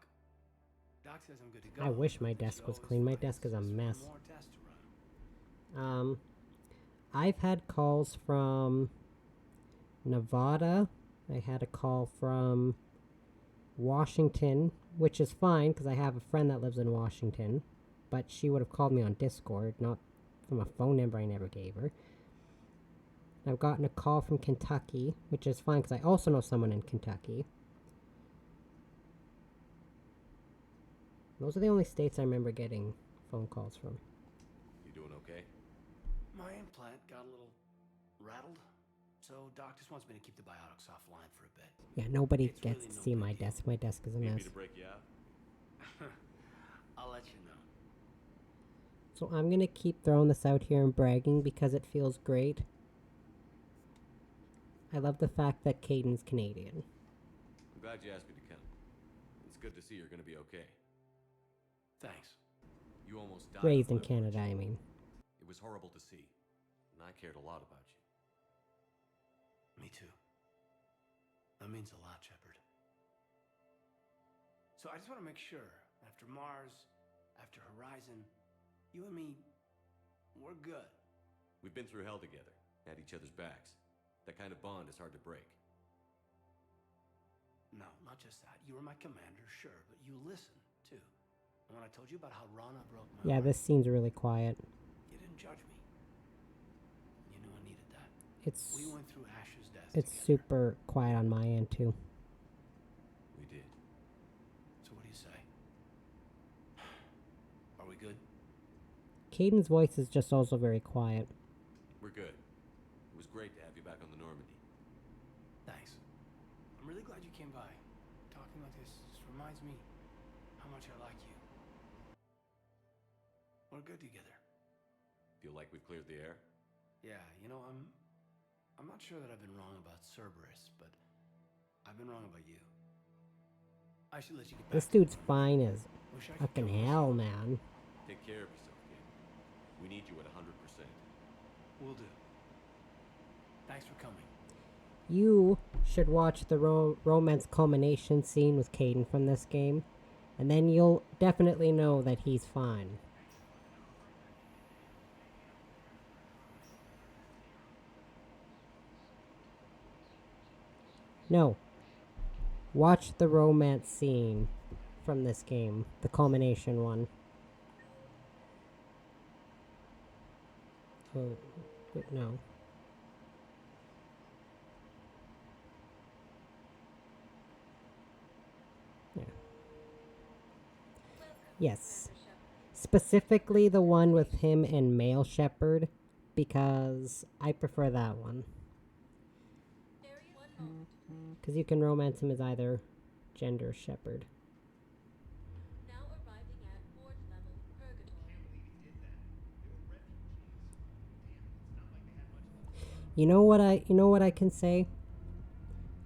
[SPEAKER 21] says I'm good to go.
[SPEAKER 1] I wish my desk was clean. My desk is a mess.
[SPEAKER 21] More tests to run.
[SPEAKER 1] I've had calls from Nevada. I had a call from Washington, which is fine because I have a friend that lives in Washington, but she would have called me on Discord, not from a phone number I never gave her. I've gotten a call from Kentucky, which is fine because I also know someone in Kentucky. Those are the only states I remember getting phone calls from.
[SPEAKER 8] You doing okay?
[SPEAKER 21] My implant got a little rattled, so Doc just wants me to keep the biotics offline for a bit.
[SPEAKER 1] Yeah, nobody
[SPEAKER 21] It's
[SPEAKER 1] gets
[SPEAKER 21] really
[SPEAKER 1] to
[SPEAKER 21] no
[SPEAKER 1] see
[SPEAKER 21] big
[SPEAKER 1] my
[SPEAKER 21] deal.
[SPEAKER 1] desk. My desk is a
[SPEAKER 8] Need me
[SPEAKER 1] mess.
[SPEAKER 8] to break you out?
[SPEAKER 21] I'll let you know.
[SPEAKER 1] So I'm gonna keep throwing this out here and bragging because it feels great. I love the fact that Kaidan's Canadian.
[SPEAKER 8] I'm glad you asked me to come. It's good to see you're gonna be okay.
[SPEAKER 21] Thanks.
[SPEAKER 8] You almost died.
[SPEAKER 1] Raised in
[SPEAKER 8] when I watched
[SPEAKER 1] Canada, I
[SPEAKER 8] you.
[SPEAKER 1] mean.
[SPEAKER 8] It was horrible to see, and I cared a lot about you.
[SPEAKER 21] Me too. That means a lot, Shepard. So I just want to make sure, after Mars, after Horizon, you and me, we're good.
[SPEAKER 8] We've been through hell together, had each other's backs. That kind of bond is hard to break.
[SPEAKER 21] No, not just that. You were my commander, sure, but you listened, too. And when I told you about how Rana broke my
[SPEAKER 1] Yeah,
[SPEAKER 21] heart,
[SPEAKER 1] this scene's really quiet.
[SPEAKER 21] you didn't judge me. You knew I needed that.
[SPEAKER 1] It's
[SPEAKER 21] We went through Ash's death
[SPEAKER 1] it's
[SPEAKER 21] together.
[SPEAKER 1] super quiet on my end too.
[SPEAKER 8] We did.
[SPEAKER 21] So what do you say? Are we good?
[SPEAKER 1] Kaidan's voice is just also very quiet.
[SPEAKER 8] We're good. It was great to have you back on the Normandy.
[SPEAKER 21] Thanks. I'm really glad you came by. Talking like this just reminds me how much I like you. We're good together.
[SPEAKER 8] Feel like we've cleared the air?
[SPEAKER 21] Yeah, you know, I'm not sure that I've been wrong about Cerberus, but I've been wrong about you. I should let you get back.
[SPEAKER 1] This dude's fine as
[SPEAKER 21] Wish I could
[SPEAKER 1] fucking
[SPEAKER 21] go with
[SPEAKER 1] hell,
[SPEAKER 21] you.
[SPEAKER 1] man.
[SPEAKER 8] Take care of yourself, kid. We need you at 100%.
[SPEAKER 21] Will do. Thanks for coming.
[SPEAKER 1] You should watch the romance culmination scene with Kaidan from this game, and then you'll definitely know that he's fine. No. Watch the romance scene from this game, the culmination one. Oh, wait, no. Yeah. Yes. Specifically the one with him and male Shepard, because I prefer that one. Because you can romance him as either gender Shepard.
[SPEAKER 5] Now arriving at ward level purgatory.
[SPEAKER 1] You know what I can say?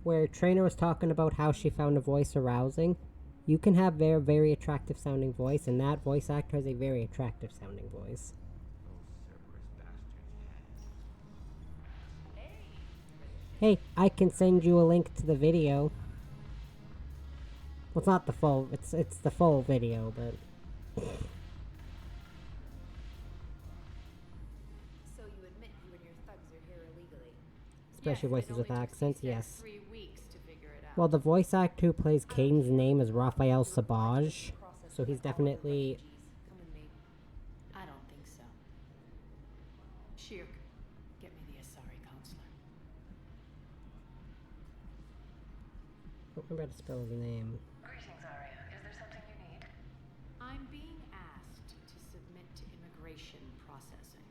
[SPEAKER 1] Where Trainer was talking about how she found a voice arousing, you can have very, very attractive sounding voice, and that voice actor has a very attractive sounding voice. Hey, I can send you a link to the video. Well, it's not the full, it's the full video, but...
[SPEAKER 3] So you admit you and your thugs are here illegally?
[SPEAKER 1] Especially voices with accents, yes.
[SPEAKER 3] 3 weeks to figure it out.
[SPEAKER 1] Well, the voice actor who plays Kaidan's name is Raphael Sabaj, so he's definitely...
[SPEAKER 3] Come with me.
[SPEAKER 7] I don't think so. Shirk, get me the Asari counselor.
[SPEAKER 1] I don't remember how to spell his name.
[SPEAKER 10] Greetings, Arya. Is there something you need?
[SPEAKER 7] I'm being asked to submit to immigration processing.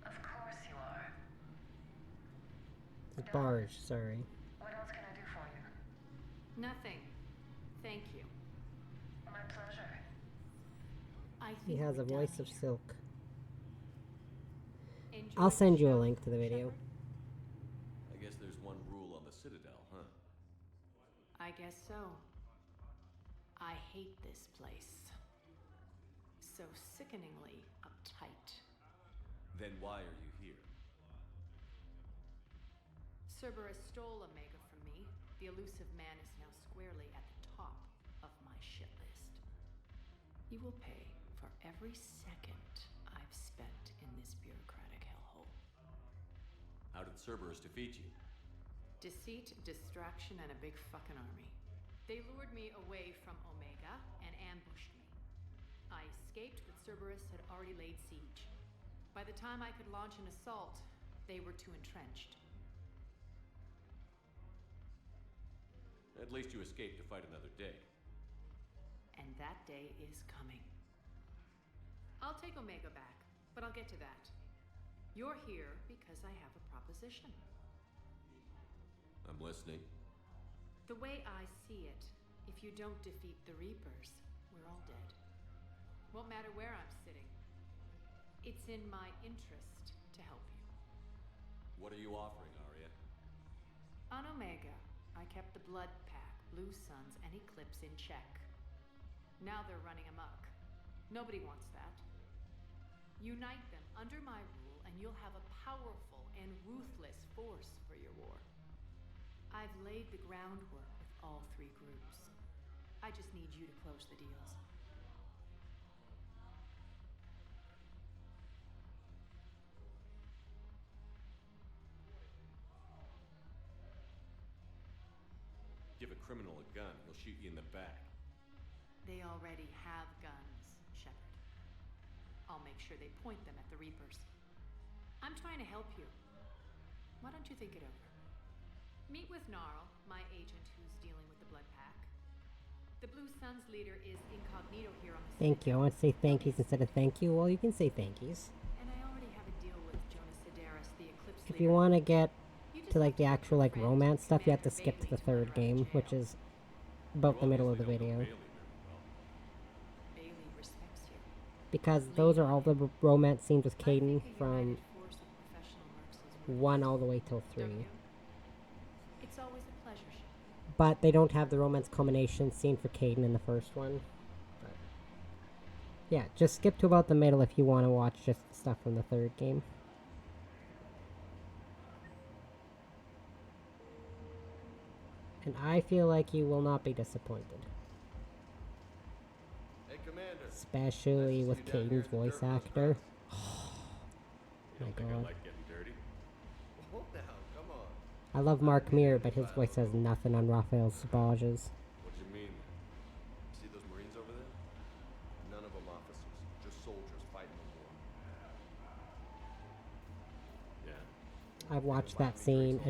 [SPEAKER 10] Of course you are.
[SPEAKER 1] Barge, sorry.
[SPEAKER 10] What else can I do for you?
[SPEAKER 7] Nothing. Thank you.
[SPEAKER 10] My pleasure.
[SPEAKER 7] I
[SPEAKER 1] He
[SPEAKER 7] think
[SPEAKER 1] has a
[SPEAKER 7] we're
[SPEAKER 1] voice
[SPEAKER 7] done
[SPEAKER 1] of
[SPEAKER 7] here.
[SPEAKER 1] silk.
[SPEAKER 7] Enjoy
[SPEAKER 1] I'll
[SPEAKER 7] the
[SPEAKER 1] send you a
[SPEAKER 7] show,
[SPEAKER 1] link to the video.
[SPEAKER 8] I guess there's one rule on the Citadel, huh?
[SPEAKER 7] I guess so. I hate this place. So sickeningly uptight.
[SPEAKER 8] Then why are you here?
[SPEAKER 7] Cerberus stole Omega from me. The elusive man is now squarely at the top of my shit list. He will pay for every second I've spent in this bureaucratic hellhole.
[SPEAKER 8] How did Cerberus defeat you?
[SPEAKER 7] Deceit, distraction, and a big fucking army. They lured me away from Omega and ambushed me. I escaped, but Cerberus had already laid siege. By the time I could launch an assault, they were too entrenched.
[SPEAKER 8] At least you escaped to fight another day.
[SPEAKER 7] And that day is coming. I'll take Omega back, but I'll get to that. You're here because I have a proposition.
[SPEAKER 8] I'm listening.
[SPEAKER 7] The way I see it, if you don't defeat the Reapers, we're all dead. Won't matter where I'm sitting. It's in my interest to help you.
[SPEAKER 8] What are you offering, Arya?
[SPEAKER 7] On Omega, I kept the Blood Pack, Blue Suns, and Eclipse in check. Now they're running amok. Nobody wants that. Unite them under my rule, and you'll have a powerful and ruthless force for your war. I've laid the groundwork with all 3 groups. I just need you to close the deals.
[SPEAKER 8] Give a criminal a gun, he'll shoot you in the back.
[SPEAKER 7] They already have guns, Shepard. I'll make sure they point them at the Reapers. I'm trying to help you. Why don't you think it over? Meet with Gnarl, my agent who's dealing with the Blood Pack. The Blue Suns leader is incognito here on the
[SPEAKER 1] Thank you. I want to say thank yous instead of thank you. Well, you can say thank yous.
[SPEAKER 7] And I already have a deal with Jonas Sidaris, the Eclipse
[SPEAKER 1] If
[SPEAKER 7] leader.
[SPEAKER 1] you want to get to like the actual like romance stuff, you have to skip to the 3rd game, which is about the middle of the video. Because those are all the romance scenes with Kaidan from 1 all the way till 3.
[SPEAKER 22] It's always a pleasure.
[SPEAKER 1] But they don't have the romance culmination scene for Kaidan in the first one. But yeah, just skip to about the middle if you want to watch just stuff from the 3rd game. And I feel like you will not be disappointed.
[SPEAKER 8] Hey, Commander.
[SPEAKER 1] Especially with Kaidan's voice actor. Oh my god.
[SPEAKER 8] I like getting dirty. Hold now, come on.
[SPEAKER 1] I love Mark Mir, but his voice has nothing on Raphael Sabage's.
[SPEAKER 8] What do you mean? See those Marines over there? None of them officers, just soldiers fighting the war. Yeah.
[SPEAKER 1] I've watched that scene,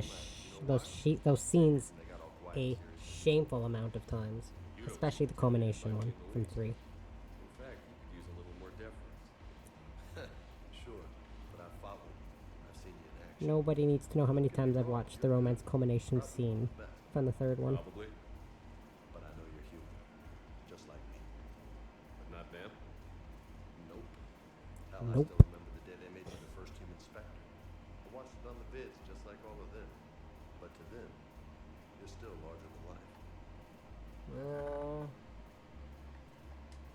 [SPEAKER 1] those scenes, a shameful amount of times, especially the culmination one from 3.
[SPEAKER 8] In fact, you could use a little more deference. Sure, but I've fought with you. I've seen you in action.
[SPEAKER 1] Nobody needs to know how many times I've watched the romance culmination scene from the 3rd one.
[SPEAKER 8] Probably, but I know you're human, just like me. But not them? Nope. Hell,
[SPEAKER 1] Nope.
[SPEAKER 8] I still remember the day they made me the first human Spectre. I watched it on the vids, just like all of them. But to them, you're still larger than life.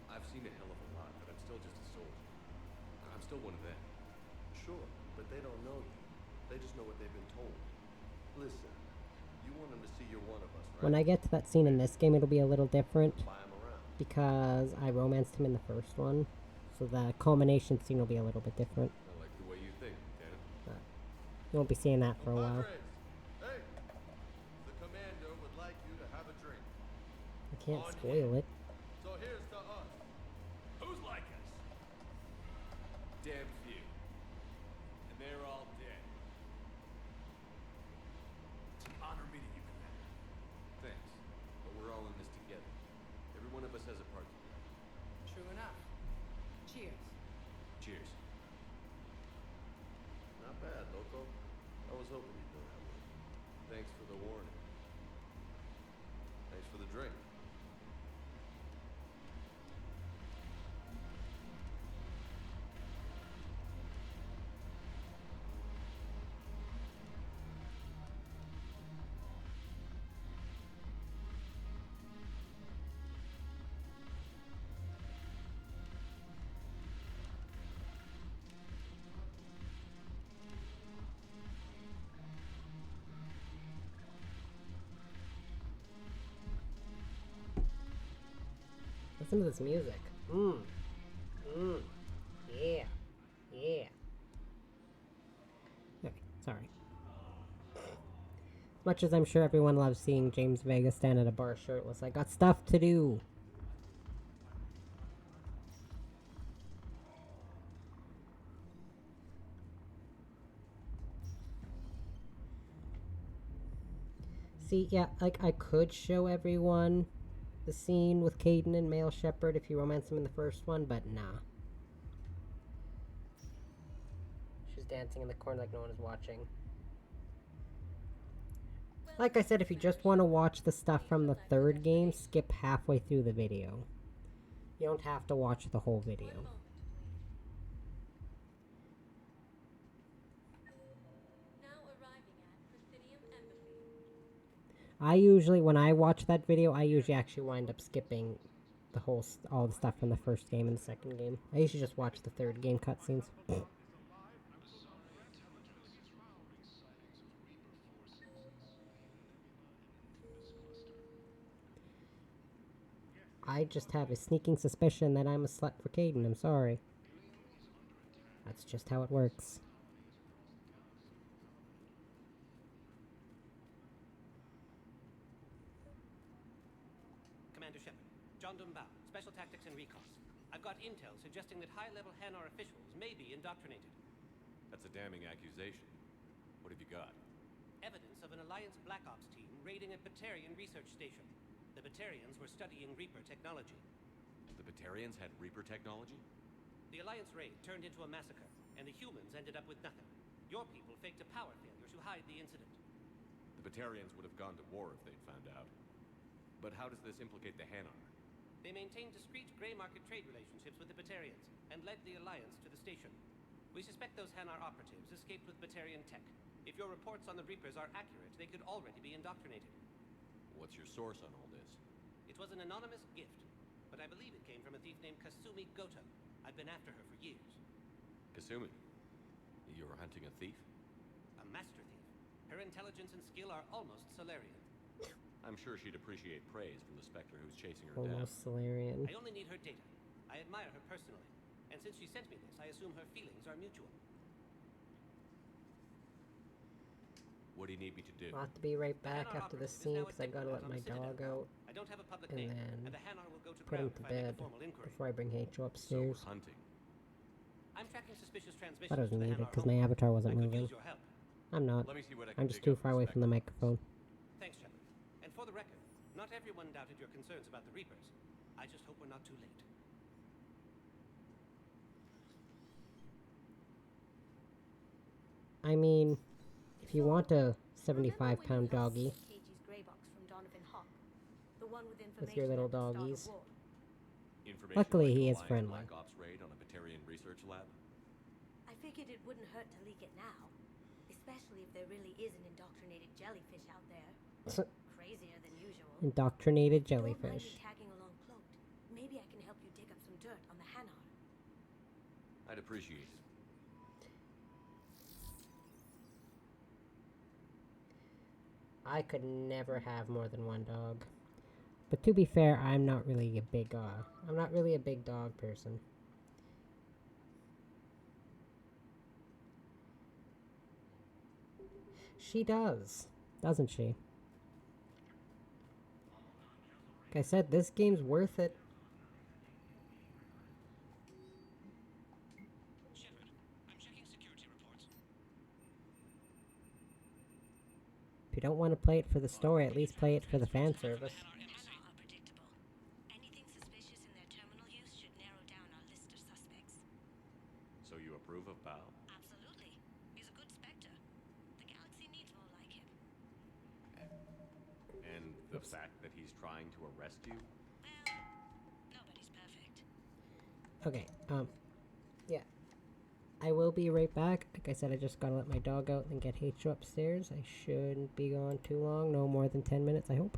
[SPEAKER 8] I've seen a hell of a lot, but I'm still just a soldier. I'm still one of them. Sure, but they don't know you. They just know what they've been told. Listen, you want them to see you're one of us, right?
[SPEAKER 1] When I get to that scene in this game, it'll be a little different.
[SPEAKER 8] Fly 'em around.
[SPEAKER 1] Because I romanced him in the first one. So the culmination scene will be a little bit different.
[SPEAKER 8] I like the way you think, Lieutenant.
[SPEAKER 1] But you won't be seeing that for a while.
[SPEAKER 8] Hey, the Commando would like you to have a drink.
[SPEAKER 1] I can't spoil it.
[SPEAKER 8] So here's to us. Who's like us? Damn few. And they're all dead.
[SPEAKER 12] It's an honor meeting you, Commander.
[SPEAKER 8] Thanks. But we're all in this together. Every one of us has a part to play.
[SPEAKER 22] True enough. Cheers.
[SPEAKER 8] Cheers. Not bad, Loco. I was hoping you'd know that one. Thanks for the warning. Thanks for the drink.
[SPEAKER 1] Listen to this music. Yeah. Yeah. Okay, sorry. As much as I'm sure everyone loves seeing James Vega stand at a bar shirtless, I got stuff to do. See, yeah, like, I could show everyone the scene with Kaidan and male Shepard if you romance him in the first one, but nah. She's dancing in the corner like no one is watching. Like I said, if you just want to watch the stuff from the 3rd game, skip halfway through the video. You don't have to watch the whole video. I usually, when I watch that video, I usually actually wind up skipping the all the stuff from the first game and the second game. I usually just watch the 3rd game cutscenes. I just have a sneaking suspicion that I'm a slut for Kaidan, I'm sorry. That's just how it works.
[SPEAKER 2] Commander Shepard, John Dumbao, Special Tactics and Recon. I've got intel suggesting that high-level Hanar officials may be indoctrinated.
[SPEAKER 8] That's a damning accusation. What have you got?
[SPEAKER 2] Evidence of an Alliance Black Ops team raiding a Batarian research station. The Batarians were studying Reaper technology.
[SPEAKER 8] The Batarians had Reaper technology?
[SPEAKER 2] The Alliance raid turned into a massacre, and the humans ended up with nothing. Your people faked a power failure to hide the incident.
[SPEAKER 8] The Batarians would have gone to war if they'd found out. But how does this implicate the Hanar?
[SPEAKER 2] They maintain discreet grey market trade relationships with the Batarians and led the Alliance to the station. We suspect those Hanar operatives escaped with Batarian tech. If your reports on the Reapers are accurate, they could already be indoctrinated.
[SPEAKER 8] What's your source on all this?
[SPEAKER 2] It was an anonymous gift, but I believe it came from a thief named Kasumi Goto. I've been after her for years.
[SPEAKER 8] Kasumi, you're hunting a thief?
[SPEAKER 2] A master thief. Her intelligence and skill are almost Solarian.
[SPEAKER 8] I'm sure she'd appreciate praise from the Spectre who's chasing her
[SPEAKER 1] Almost
[SPEAKER 8] down.
[SPEAKER 1] Solarian.
[SPEAKER 2] I only need her data. I admire her personally. And since she sent me this, I assume her feelings are mutual.
[SPEAKER 8] What do you need me to do?
[SPEAKER 1] I'll have to be right back after this scene because I gotta let my dog out.
[SPEAKER 2] I don't have a public
[SPEAKER 1] and
[SPEAKER 2] name,
[SPEAKER 1] then
[SPEAKER 2] and the Hanar will go to
[SPEAKER 1] put him
[SPEAKER 2] ground
[SPEAKER 1] to
[SPEAKER 2] if I make a
[SPEAKER 1] bed
[SPEAKER 2] formal inquiry.
[SPEAKER 1] before I bring H upstairs.
[SPEAKER 8] So hunting.
[SPEAKER 2] I'm tracking suspicious transmissions.
[SPEAKER 1] Thought I was
[SPEAKER 2] to the
[SPEAKER 1] muted
[SPEAKER 2] Hanar
[SPEAKER 1] because my
[SPEAKER 2] home.
[SPEAKER 1] avatar wasn't
[SPEAKER 2] I could
[SPEAKER 1] moving.
[SPEAKER 2] use your help.
[SPEAKER 1] I'm not.
[SPEAKER 8] Let me see what I can
[SPEAKER 1] I'm just
[SPEAKER 8] dig
[SPEAKER 1] too
[SPEAKER 8] up
[SPEAKER 1] far away from the microphone.
[SPEAKER 2] Thanks, Shepard. And for the record, not everyone doubted your concerns about the Reapers. I just hope we're not too late.
[SPEAKER 1] I mean, if you want a 75-pound doggy
[SPEAKER 5] KG's grey box from Donovan Hawk, the one with
[SPEAKER 1] with your
[SPEAKER 5] information
[SPEAKER 1] little
[SPEAKER 5] at the start of
[SPEAKER 1] doggies.
[SPEAKER 5] war.
[SPEAKER 8] Information
[SPEAKER 1] Luckily,
[SPEAKER 8] like
[SPEAKER 1] he
[SPEAKER 8] an
[SPEAKER 1] is
[SPEAKER 8] Alliance
[SPEAKER 1] friendly.
[SPEAKER 8] Black Ops raid on a Batarian research lab?
[SPEAKER 5] I figured it wouldn't hurt to leak it now, especially if there really is an indoctrinated jellyfish out there. Crazier than usual.
[SPEAKER 1] Indoctrinated
[SPEAKER 5] Don't mind
[SPEAKER 1] jellyfish.
[SPEAKER 5] me tagging along cloaked. Maybe I can help you dig up some dirt on the Hanar.
[SPEAKER 8] I'd appreciate it.
[SPEAKER 1] I could never have more than one dog. But to be fair, I'm not really a big dog person. She does, doesn't she? Like I said, this game's worth it.
[SPEAKER 11] Shepard, I'm checking security reports.
[SPEAKER 1] If you don't want to play it for the story, at least play it for the fan service.
[SPEAKER 5] Hanar are predictable. Anything suspicious in their terminal use should narrow down our list of suspects.
[SPEAKER 8] So you approve of Bao?
[SPEAKER 5] Absolutely. He's a good Spectre. The galaxy needs more like him.
[SPEAKER 8] And the fact that he's trying to arrest you?
[SPEAKER 5] Nobody's perfect.
[SPEAKER 1] Okay, yeah. I will be right back. Like I said, I just gotta let my dog out and get H upstairs. I shouldn't be gone too long, no more than 10 minutes, I hope.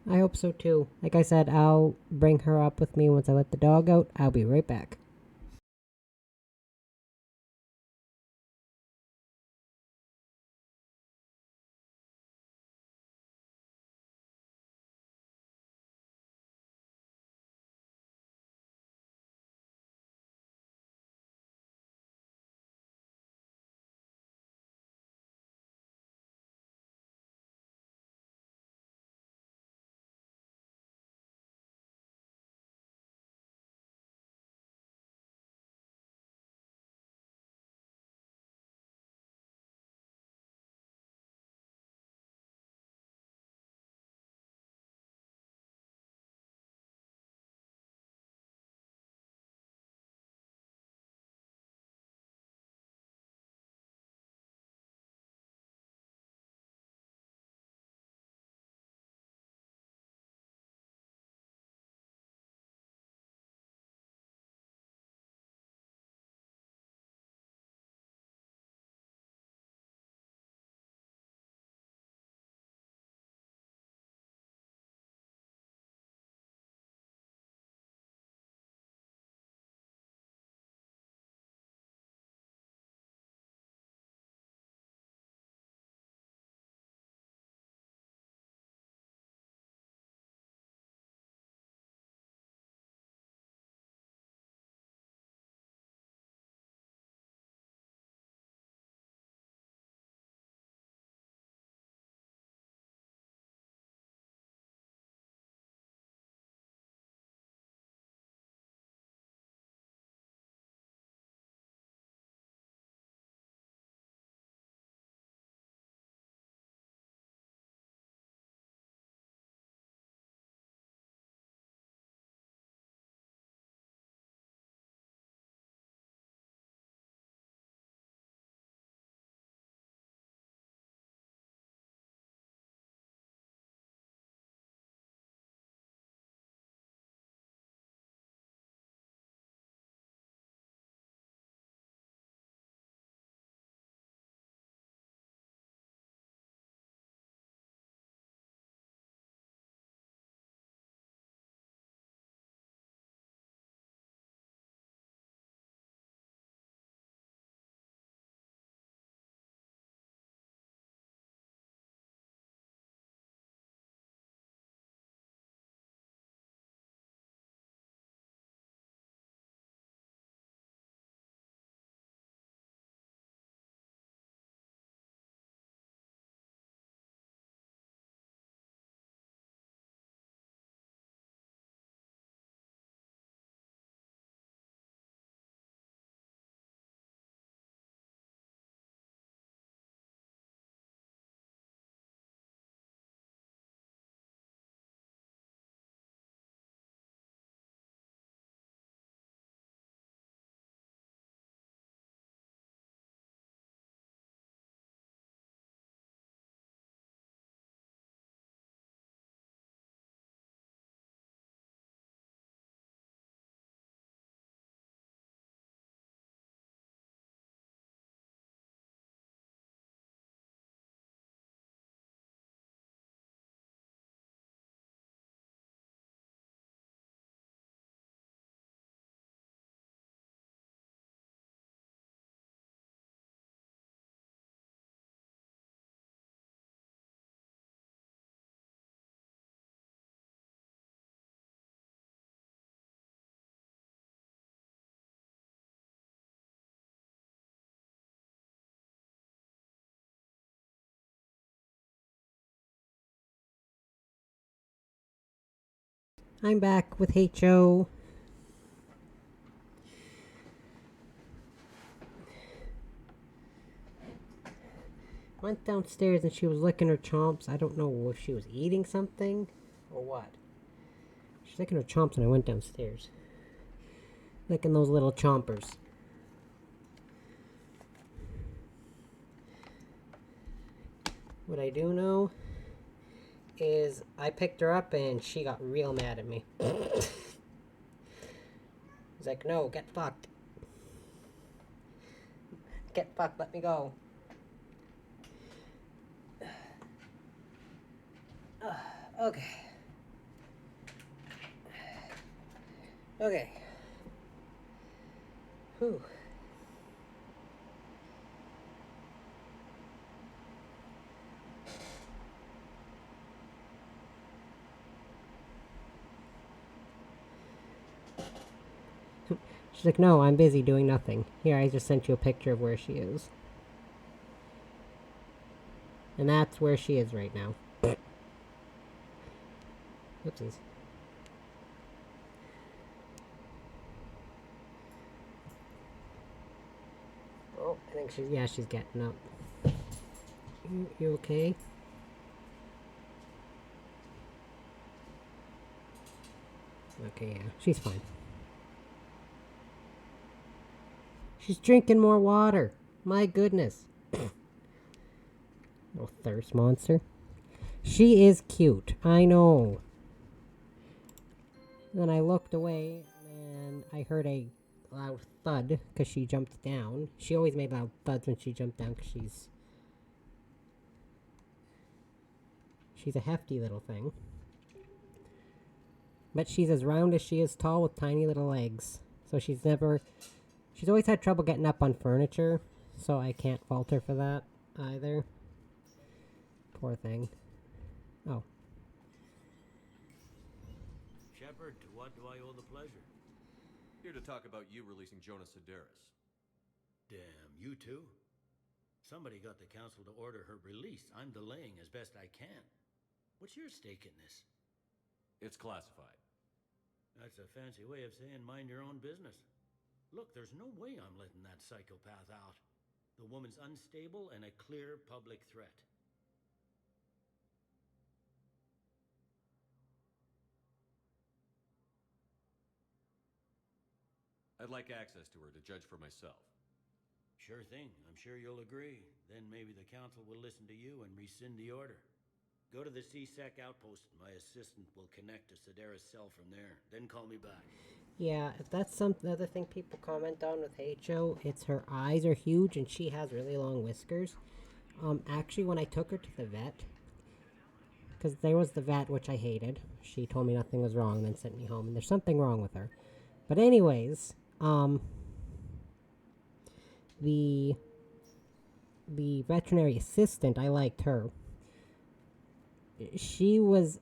[SPEAKER 1] I hope so too. Like I said, I'll bring her up with me once I let the dog out. I'll be right back. I'm back with HO. Went downstairs and she was licking her chomps. I don't know if she was eating something or what. She's licking her chomps and I went downstairs. Licking those little chompers. What I do know is I picked her up and she got real mad at me. He's like, no, get fucked. Get fucked, let me go. Okay. Okay. Whew. She's like, no, I'm busy doing nothing. Here, I just sent you a picture of where she is. And that's where she is right now. Oopsies. Oh, I think she's getting up. You okay? Okay, yeah, she's fine. She's drinking more water. My goodness. Little thirst monster. She is cute. I know. Then I looked away and I heard a loud thud because she jumped down. She always made loud thuds when she jumped down because she's a hefty little thing. But she's as round as she is tall with tiny little legs. So she's always had trouble getting up on furniture. So I can't fault her for that either. Poor thing. Oh.
[SPEAKER 18] Shepard, to what do I owe the pleasure?
[SPEAKER 8] Here to talk about you releasing Jonas Sedaris.
[SPEAKER 18] Damn, you too? Somebody got the council to order her release. I'm delaying as best I can. What's your stake in this?
[SPEAKER 8] It's classified.
[SPEAKER 18] That's a fancy way of saying mind your own business. Look, there's no way I'm letting that psychopath out. The woman's unstable and a clear public threat.
[SPEAKER 8] I'd like access to her to judge for myself.
[SPEAKER 18] Sure thing. I'm sure you'll agree. Then maybe the council will listen to you and rescind the order. Go to the CSEC outpost. My assistant will connect to Sedaris' cell from there. Then call me back.
[SPEAKER 1] Yeah, if that's other thing people comment on with HO, it's her eyes are huge and she has really long whiskers. Actually, when I took her to the vet, because there was the vet, which I hated, she told me nothing was wrong and then sent me home, and there's something wrong with her. But anyways, the veterinary assistant, I liked her. She was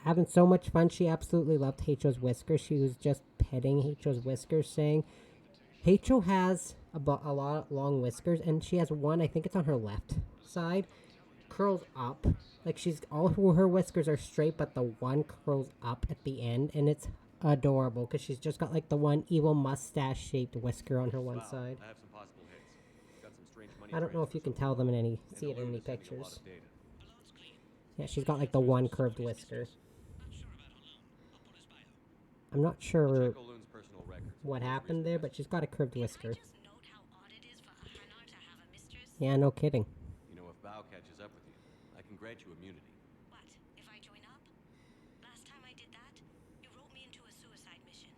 [SPEAKER 1] having so much fun. She absolutely loved HO's whiskers. She was just petting HO's whiskers, saying, HO has a lot of long whiskers, and she has one, I think it's on her left side, curls up. Like, all her whiskers are straight, but the one curls up at the end, and it's adorable, because she's just got, like, the one evil mustache-shaped whisker on her one side.
[SPEAKER 8] I have some possible hits. Got some strange money.
[SPEAKER 1] I don't know if you can tell them see it in any pictures. Yeah, she's got, like, the one curved whisker. I'm not sure what happened there, but she's got a curved whisker. Yeah, no kidding.
[SPEAKER 8] You know, if Bao catches up with you, I can grant you immunity.
[SPEAKER 5] What, if I join up? Last time I did that, you wrote me into a suicide mission.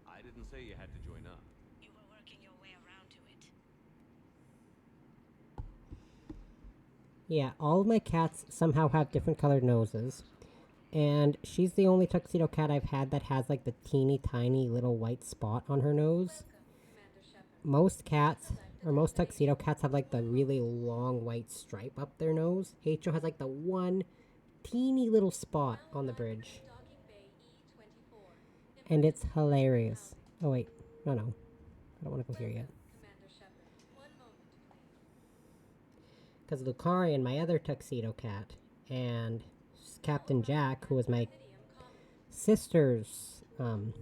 [SPEAKER 8] I didn't say you had to join up.
[SPEAKER 5] You were working your way around to it.
[SPEAKER 1] Yeah, all of my cats somehow have different colored noses. And she's the only tuxedo cat I've had that has, like, the teeny tiny little white spot on her nose. Most cats, or most tuxedo cats, have, like, the really long white stripe up their nose. HO has, like, the one teeny little spot on the bridge. And it's hilarious. Oh, wait. No. I don't want to go here yet. Because Lucarian, my other tuxedo cat, and Captain Jack, who was my sister's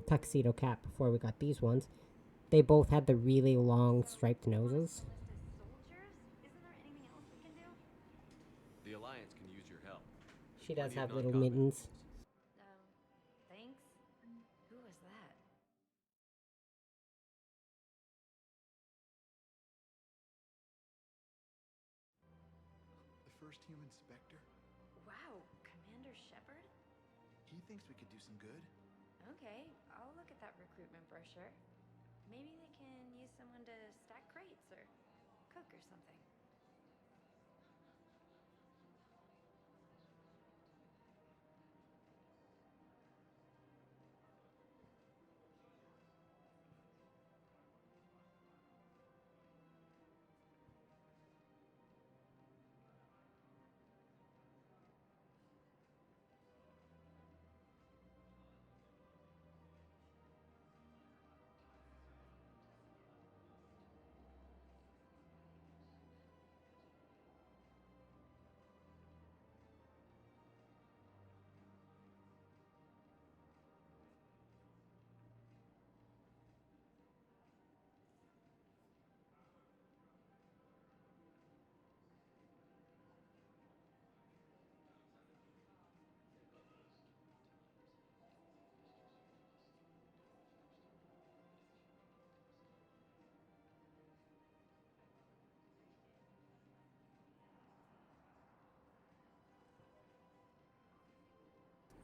[SPEAKER 1] tuxedo cap before we got these ones. They both had the really long striped noses.
[SPEAKER 8] The Alliance can use your help.
[SPEAKER 1] She does
[SPEAKER 8] Plenty of
[SPEAKER 1] have little
[SPEAKER 8] non-combat
[SPEAKER 1] mittens.
[SPEAKER 3] Thanks. Who was that?
[SPEAKER 13] The first human Spectre?
[SPEAKER 3] Wow, Commander Shepard?
[SPEAKER 13] He thinks we could do some good.
[SPEAKER 3] Okay, I'll look at that recruitment brochure. Maybe they can use someone to stack crates or cook or something.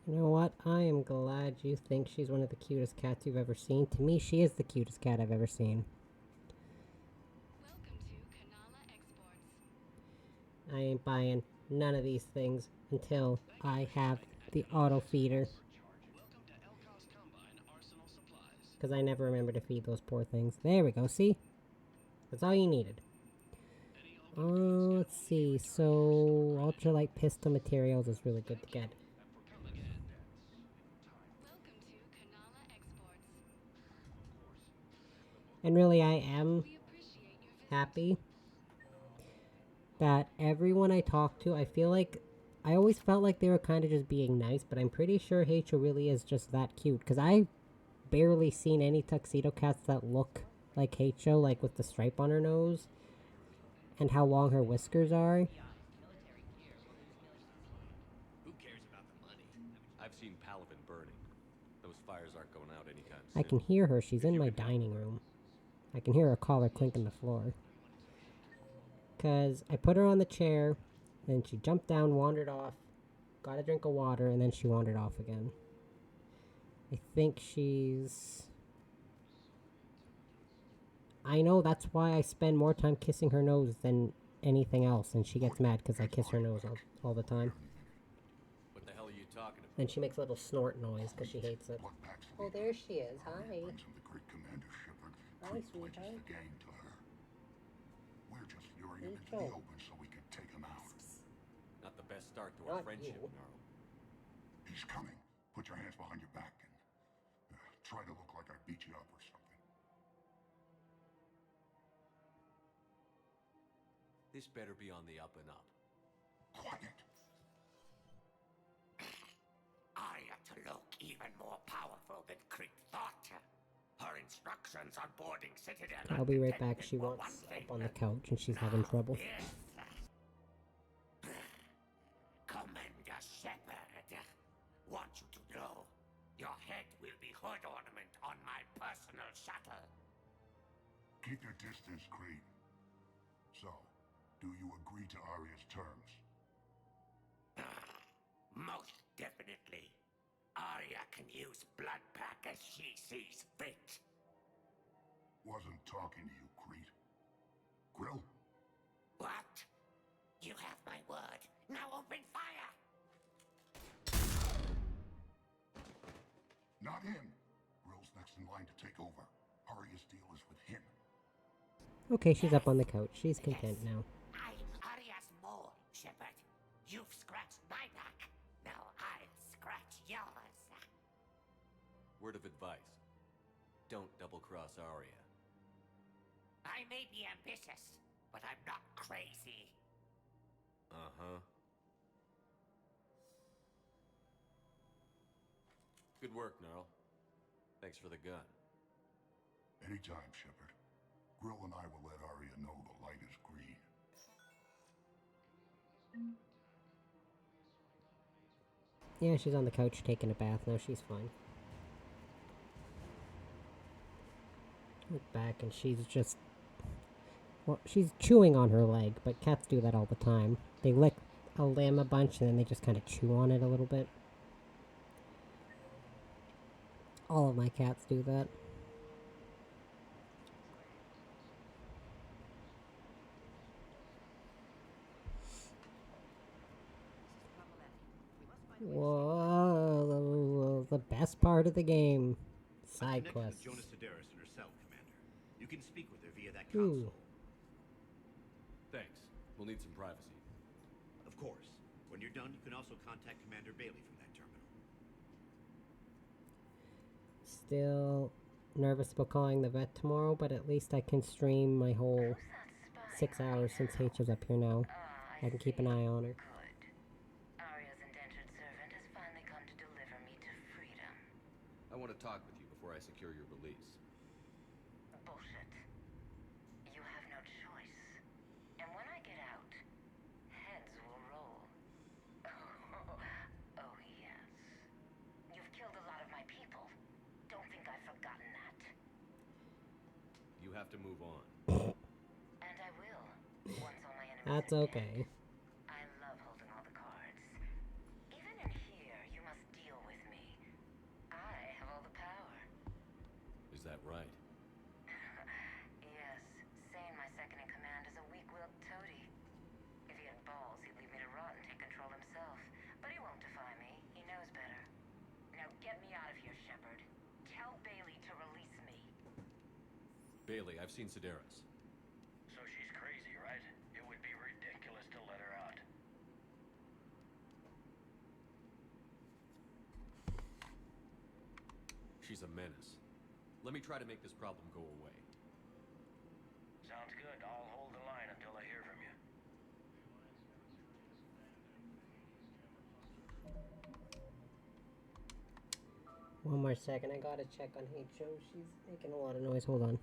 [SPEAKER 1] You know what? I am glad you think she's one of the cutest cats you've ever seen. To me, she is the cutest cat I've ever seen. I ain't buying none of these things until I have the auto feeder. Because I never remember to feed those poor things. There we go, see? That's all you needed. Let's see. So, ultralight pistol materials is really good to get. And really, I am happy that everyone I talk to, I feel like, I always felt like they were kind of just being nice, but I'm pretty sure Heicho really is just that cute, because I barely seen any tuxedo cats that look like Heicho, like with the stripe on her nose, and how long her whiskers are.
[SPEAKER 8] Who cares about the money? I've seen Paladin burning. Those fires aren't going out anytime soon.
[SPEAKER 1] I can hear her, she's in my dining room. I can hear her collar clinking the floor. Because I put her on the chair, then she jumped down, wandered off, got a drink of water, and then she wandered off again. I think she's... I know that's why I spend more time kissing her nose than anything else, and she gets mad because I kiss her nose all the time.
[SPEAKER 8] What the hell are you talking about?
[SPEAKER 1] Then she makes a little snort noise because she hates it. Oh, there she is. Hi. Hi, sweetheart.
[SPEAKER 4] We're just luring him into the open so we can take him out.
[SPEAKER 8] Not the best start to our friendship, Gnarl.
[SPEAKER 4] He's coming. Put your hands behind your back and try to look like I beat you up or something.
[SPEAKER 8] This better be on the up and up.
[SPEAKER 4] Quiet.
[SPEAKER 6] I am to look even more powerful than Creek thought. Her instructions on boarding Citadel.
[SPEAKER 1] I'll be right back. She wants up on the couch and she's having trouble.
[SPEAKER 6] Commander Shepard, want you to know your head will be hood ornament on my personal shuttle.
[SPEAKER 4] Keep your distance, Creed. So, do you agree to Arya's terms?
[SPEAKER 6] Most definitely. Arya can use blood pack as she sees fit.
[SPEAKER 4] Wasn't talking to you, Creed. Grill?
[SPEAKER 6] What? You have my word. Now open fire!
[SPEAKER 4] Not him. Grill's next in line to take over. Arya's deal is with him.
[SPEAKER 1] Okay, she's up on the couch. She's content now.
[SPEAKER 6] I'm Arya's mole, Shepard. You've scratched my back. Now I'll scratch yours.
[SPEAKER 8] Word of advice. Don't double-cross Arya.
[SPEAKER 6] I may be ambitious, but I'm not crazy.
[SPEAKER 8] Uh-huh. Good work, Gnarl. Thanks for the gun.
[SPEAKER 4] Anytime, Shepard. Grill and I will let Arya know the light is green.
[SPEAKER 1] Yeah, she's on the couch taking a bath now. She's fine. Look back and she's just... Well, she's chewing on her leg, but cats do that all the time. They lick a limb a bunch and then they just kind of chew on it a little bit. All of my cats do that. Whoa, the best part of the game. Side quests.
[SPEAKER 9] Jonas Sedaris in her cell, Commander. You can speak with her via that console.
[SPEAKER 8] Thanks. We'll need some privacy.
[SPEAKER 9] Of course. When you're done, you can also contact Commander Bailey from that terminal.
[SPEAKER 1] Still nervous about calling the vet tomorrow, but at least I can stream my whole 6 hours since H is up here now. I can keep an eye on her.
[SPEAKER 8] I want to talk with you before I secure your release.
[SPEAKER 10] Bullshit. You have no choice. And when I get out, heads will roll. Oh, yes. You've killed a lot of my people. Don't think I've forgotten that.
[SPEAKER 8] You have to move on.
[SPEAKER 10] And I will, once all my enemies
[SPEAKER 1] That's
[SPEAKER 10] are
[SPEAKER 1] okay.
[SPEAKER 10] dead. I love holding all the cards. Even in here, you must deal with me. I have all the power.
[SPEAKER 8] Is that right?
[SPEAKER 10] Yes, saying my second in command is a weak-willed toady. If he had balls, he'd leave me to rot and take control himself. But he won't defy me. He knows better. Now get me out of here, Shepard. Tell Bailey to release me.
[SPEAKER 8] Bailey, I've seen Sedaris.
[SPEAKER 4] So she's crazy, right? It would be ridiculous to let her out.
[SPEAKER 8] She's a menace. Let me try to make this problem go away.
[SPEAKER 4] Sounds good. I'll hold the line until I hear from you.
[SPEAKER 1] One more second, I gotta check on H.O. She's making a lot of noise. Hold on.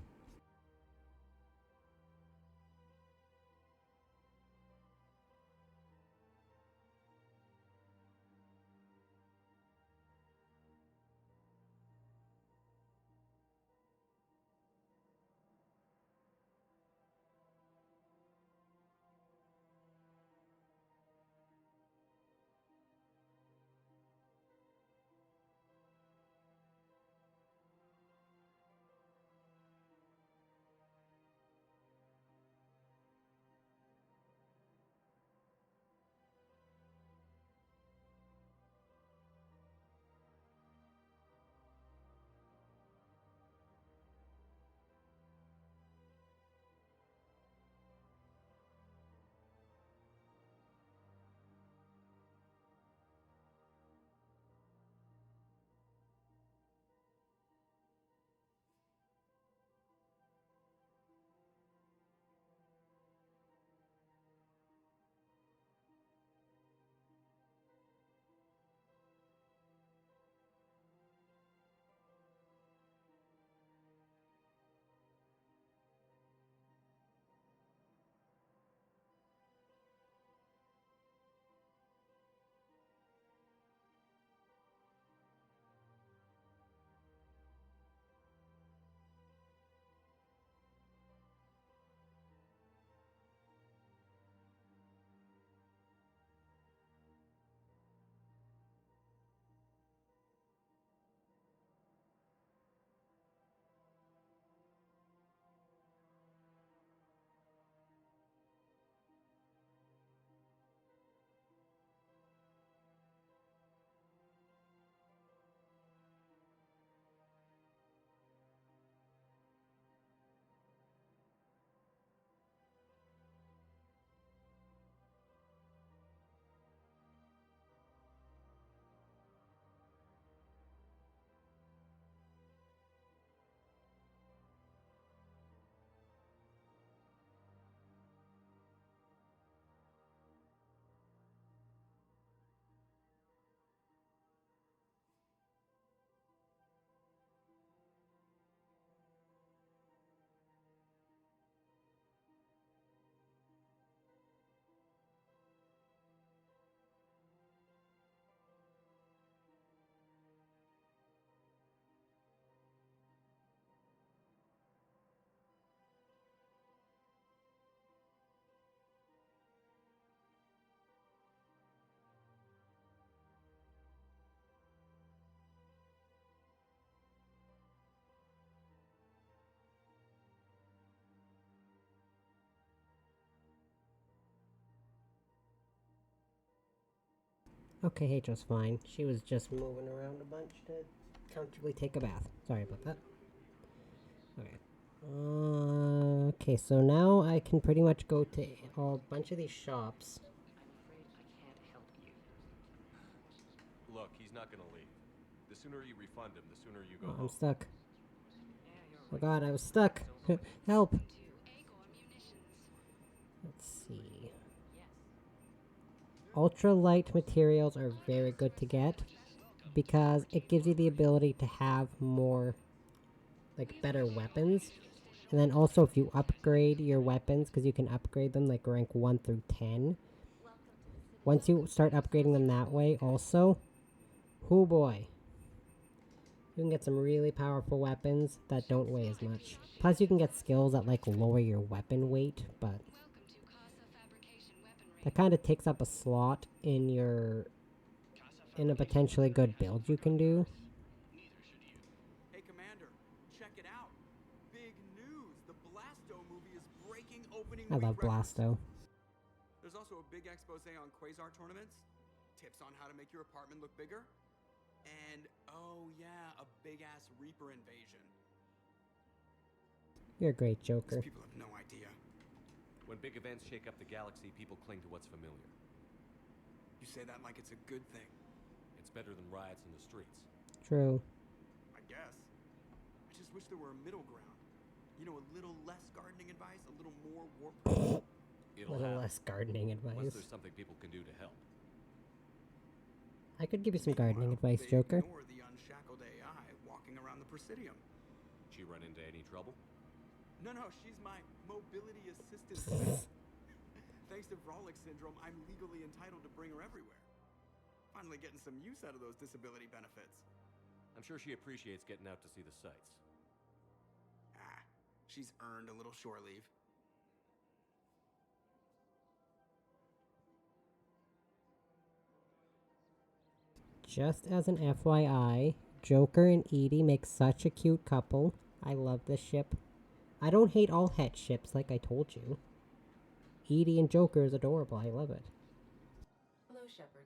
[SPEAKER 1] Okay, Hacho's fine. She was just moving around a bunch to comfortably take a bath. Sorry about that. Okay. Okay, so now I can pretty much go to a bunch of these shops.
[SPEAKER 8] Look, he's not gonna leave. The sooner you refund him, the sooner you go
[SPEAKER 1] Oh,
[SPEAKER 8] home.
[SPEAKER 1] I'm stuck. Oh god, I was stuck. Help. Let's see. Ultralight materials are very good to get because it gives you the ability to have more, like, better weapons. And then also if you upgrade your weapons, because you can upgrade them like rank 1 through 10. Once you start upgrading them that way also, oh boy. You can get some really powerful weapons that don't weigh as much. Plus you can get skills that like lower your weapon weight, but that kind of takes up a slot in a potentially good build you can do.
[SPEAKER 13] Hey, Commander, check it out. Big news. The Blasto movie is breaking opening
[SPEAKER 1] I love
[SPEAKER 13] week records.
[SPEAKER 1] Blasto.
[SPEAKER 13] There's also a big expose on Quasar tournaments, tips on how to make your apartment look bigger, and, oh yeah, a big-ass Reaper invasion.
[SPEAKER 1] You're a great Joker.
[SPEAKER 13] These people have no idea.
[SPEAKER 8] When big events shake up the galaxy, people cling to what's familiar.
[SPEAKER 13] You say that like it's a good thing.
[SPEAKER 8] It's better than riots in the streets.
[SPEAKER 1] True.
[SPEAKER 13] I guess. I just wish there were a middle ground. You know, a little less gardening advice, a little more warp.
[SPEAKER 1] A little less gardening advice.
[SPEAKER 8] Once there's something people can do to help.
[SPEAKER 1] I could give you some gardening advice, Joker.
[SPEAKER 13] Ignore the unshackled AI walking around the Presidium.
[SPEAKER 8] Did she run into any trouble?
[SPEAKER 13] No, she's my mobility assistant. Thanks to Frolic syndrome, I'm legally entitled to bring her everywhere. Finally getting some use out of those disability benefits.
[SPEAKER 8] I'm sure she appreciates getting out to see the sights.
[SPEAKER 13] She's earned a little shore leave.
[SPEAKER 1] Just as an FYI, Joker and Edie make such a cute couple. I love this ship. I don't hate all het ships, like I told you. Edie and Joker is adorable. I love it.
[SPEAKER 7] Hello, Shepard.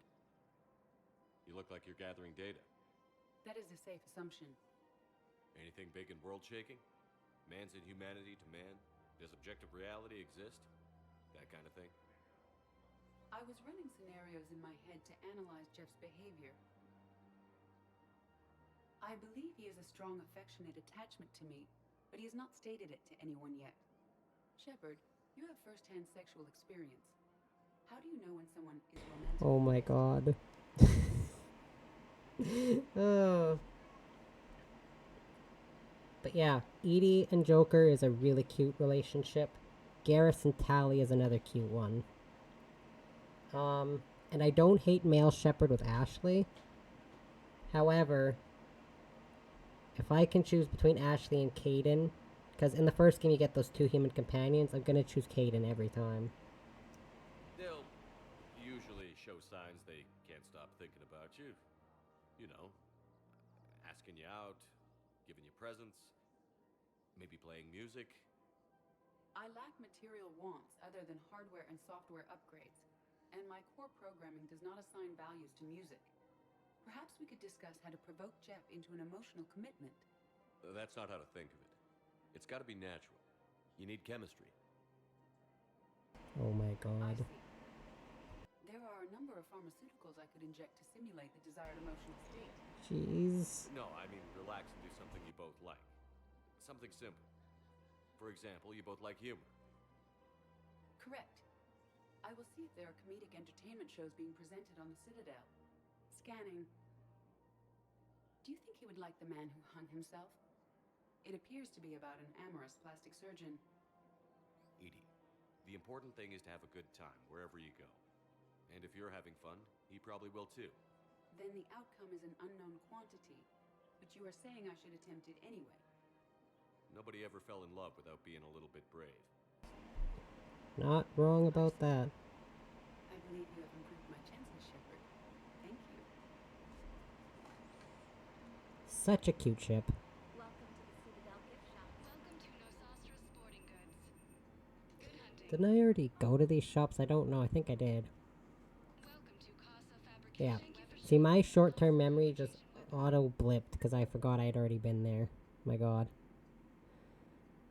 [SPEAKER 8] You look like you're gathering data.
[SPEAKER 7] That is a safe assumption.
[SPEAKER 8] Anything big and world-shaking? Man's inhumanity to man? Does objective reality exist? That kind of thing?
[SPEAKER 7] I was running scenarios in my head to analyze Jeff's behavior. I believe he has a strong affectionate attachment to me, but he has not stated it to anyone yet. Shepard, you have first-hand sexual experience. How do you know when someone is romantic?
[SPEAKER 1] Oh my god. Oh. But yeah, Edie and Joker is a really cute relationship. Garrus and Tally is another cute one. And I don't hate male Shepard with Ashley. However, if I can choose between Ashley and Kaidan, because in the first game you get those two human companions, I'm gonna choose Kaidan every time.
[SPEAKER 8] They'll usually show signs they can't stop thinking about you. You know, asking you out, giving you presents, maybe playing music.
[SPEAKER 7] I lack material wants other than hardware and software upgrades, and my core programming does not assign values to music. Perhaps we could discuss how to provoke Jeff into an emotional commitment.
[SPEAKER 8] That's not how to think of it. It's got to be natural. You need chemistry.
[SPEAKER 1] Oh my god.
[SPEAKER 7] There are a number of pharmaceuticals I could inject to simulate the desired emotional state.
[SPEAKER 1] Jeez.
[SPEAKER 8] No, I mean relax and do something you both like. Something simple. For example, you both like humor.
[SPEAKER 7] Correct. I will see if there are comedic entertainment shows being presented on the Citadel. Scanning. Do you think he would like the man who hung himself? It appears to be about an amorous plastic surgeon.
[SPEAKER 8] Edie, the important thing is to have a good time wherever you go. And if you're having fun, he probably will too.
[SPEAKER 7] Then the outcome is an unknown quantity, but you are saying I should attempt it anyway.
[SPEAKER 8] Nobody ever fell in love without being a little bit brave.
[SPEAKER 1] Not wrong about that.
[SPEAKER 7] I believe you have improved my chances, Shepard. Thank you.
[SPEAKER 1] Such a cute ship.
[SPEAKER 5] Welcome to the Citadel gift shop. Welcome to Nosastra Sporting Goods. Good hunting.
[SPEAKER 1] Didn't I already go to these shops? I don't know. I think I did.
[SPEAKER 5] Welcome to Casa
[SPEAKER 1] Yeah. See, my short-term memory just auto-blipped because I forgot I'd already been there. My god.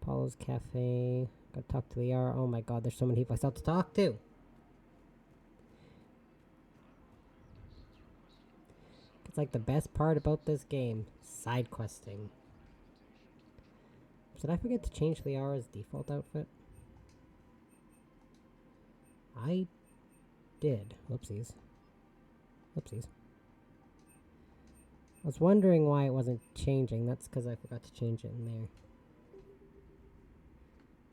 [SPEAKER 1] Paulo's Cafe. Gotta talk to Liara. Oh my god, there's so many people I still have to talk to. It's like the best part about this game. Side questing. Did I forget to change Liara's default outfit? I did. Whoopsies. Whoopsies. I was wondering why it wasn't changing. That's because I forgot to change it in there.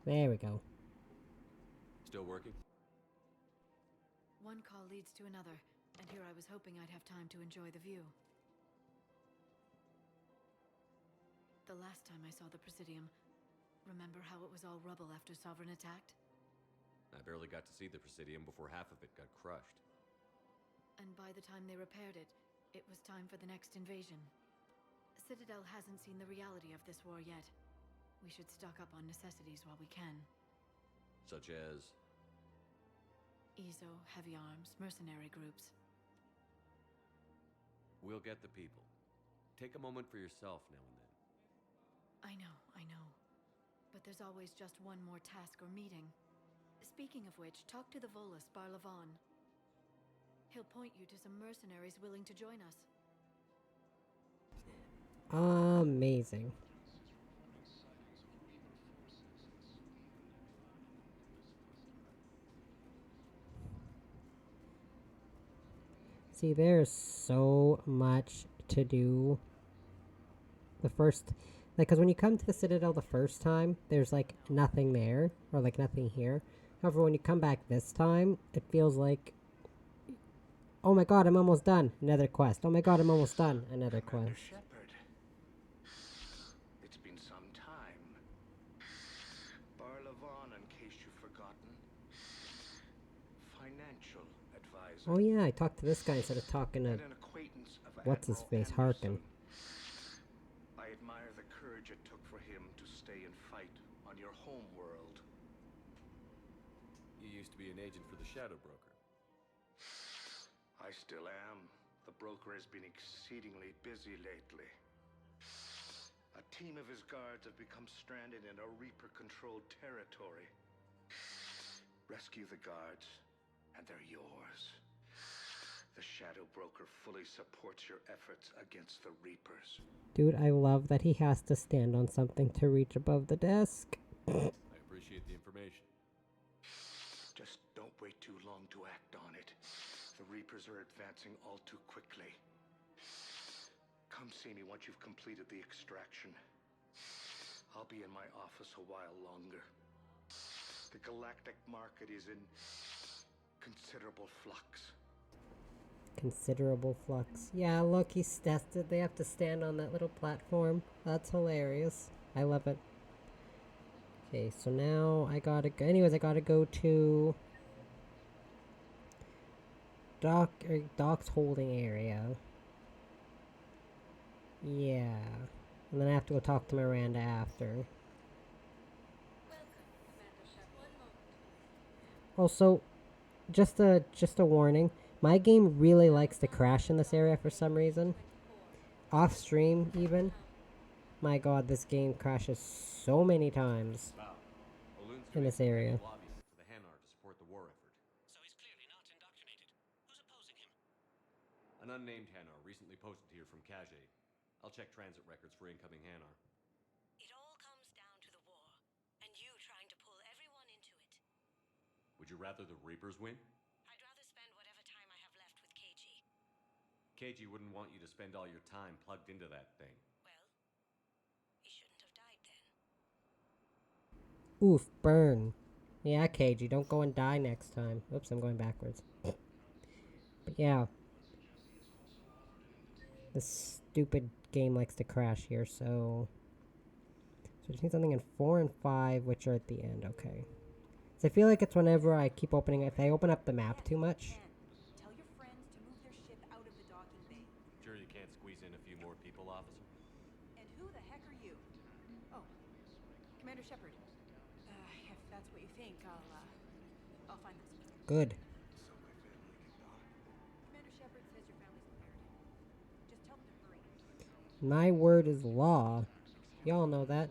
[SPEAKER 1] There we go.
[SPEAKER 8] Still working?
[SPEAKER 3] One call leads to another, and here I was hoping I'd have time to enjoy the view. The last time I saw the Presidium, remember how it was all rubble after Sovereign attacked?
[SPEAKER 8] I barely got to see the Presidium before half of it got crushed.
[SPEAKER 3] And by the time they repaired it, it was time for the next invasion. Citadel hasn't seen the reality of this war yet. We should stock up on necessities while we can.
[SPEAKER 8] Such as?
[SPEAKER 3] EZO, heavy arms, mercenary groups.
[SPEAKER 8] We'll get the people. Take a moment for yourself now and then.
[SPEAKER 3] I know. But there's always just one more task or meeting. Speaking of which, talk to the Volus, Barlavan. He'll point you to some mercenaries willing to join us.
[SPEAKER 1] Amazing. See, there's so much to do. The first, like, because when you come to the Citadel the first time, there's, like, nothing there, or, like, nothing here. However, when you come back this time, it feels like, oh my god, I'm almost done. Another quest. Oh my god, I'm almost done. Another quest.
[SPEAKER 4] Shepard. It's been some time. Barlavan, in case you've forgotten. Financial advisor.
[SPEAKER 1] Oh yeah, I talked to this guy instead of talking to, what's his face, Harkin.
[SPEAKER 4] I admire the courage it took for him to stay and fight on your home world.
[SPEAKER 8] You used to be an agent for the Shadow Broker.
[SPEAKER 4] I still am. The broker has been exceedingly busy lately. A team of his guards have become stranded in a Reaper-controlled territory. Rescue the guards, and they're yours. The Shadow Broker fully supports your efforts against the Reapers.
[SPEAKER 1] Dude, I love that he has to stand on something to reach above the desk.
[SPEAKER 8] I appreciate the information.
[SPEAKER 4] Just don't wait too long to act on it. The Reapers are advancing all too quickly. Come see me once you've completed the extraction. I'll be in my office a while longer. The galactic market is in considerable flux.
[SPEAKER 1] Considerable flux. Yeah, look, he's tested. They have to stand on that little platform. That's hilarious. I love it. Okay, so now I gotta go. Anyways, I gotta go to Doc's holding area. Yeah. And then I have to go talk to Miranda after. Also, just a warning. My game really likes to crash in this area for some reason. Off stream, even. My god, this game crashes so many times in this area.
[SPEAKER 8] For the Hanar to support the war effort.
[SPEAKER 11] So he's clearly not indoctrinated. Who's opposing him?
[SPEAKER 8] An unnamed Hanar recently posted here from Kajay. I'll check transit records for incoming Hanar.
[SPEAKER 5] It all comes down to the war, and you trying to pull everyone into it.
[SPEAKER 8] Would you rather the Reapers win?
[SPEAKER 5] I'd rather spend whatever time I have left with KG.
[SPEAKER 8] KG wouldn't want you to spend all your time plugged into that thing.
[SPEAKER 5] Well, he shouldn't have died then.
[SPEAKER 1] Oof, burn. Yeah, KG, don't go and die next time. Oops, I'm going backwards. But yeah. This stupid game likes to crash here, so I just need something in 4 and 5, which are at the end. Okay. So I feel like it's whenever I keep opening, if I open up the map too much.
[SPEAKER 22] Tell your friends to move their ship out of the docking bay.
[SPEAKER 8] Sure you can't squeeze in a few more people, officer?
[SPEAKER 22] And who the heck are you? Oh, Commander Shepard. If that's what you think, I'll find this.
[SPEAKER 1] Good.
[SPEAKER 22] Commander Shepard says you're
[SPEAKER 1] My word is law. Y'all know that.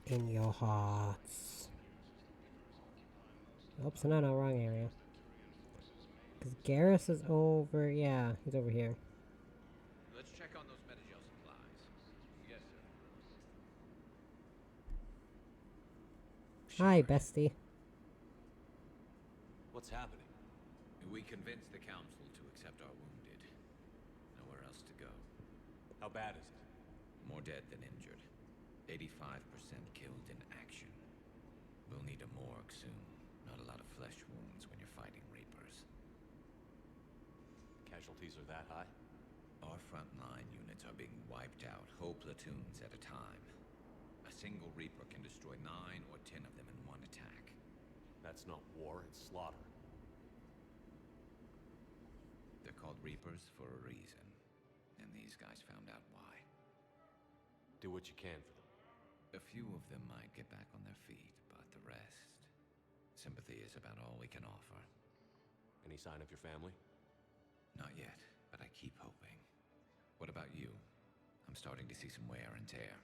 [SPEAKER 1] In your hearts. Oops, no, wrong area. Because Garrus is over, yeah, he's over here.
[SPEAKER 8] Let's check on those metagel supplies. Yes, sir.
[SPEAKER 1] Hi, bestie.
[SPEAKER 8] What's happening?
[SPEAKER 6] We convinced the council to accept our wounded. Nowhere else to go.
[SPEAKER 8] How bad is it?
[SPEAKER 6] More dead than injured. 85% killed in action. We'll need a morgue soon. Not a lot of flesh wounds when you're fighting Reapers.
[SPEAKER 8] Casualties are that high?
[SPEAKER 6] Our frontline units are being wiped out, whole platoons at a time. A single Reaper can destroy 9 or 10 of them in one attack.
[SPEAKER 8] That's not war, it's slaughter.
[SPEAKER 6] They're called Reapers for a reason. And these guys found out why.
[SPEAKER 8] Do what you can for them.
[SPEAKER 6] A few of them might get back on their feet, but the rest... Sympathy is about all we can offer.
[SPEAKER 8] Any sign of your family?
[SPEAKER 6] Not yet, but I keep hoping. What about you? I'm starting to see some wear and tear.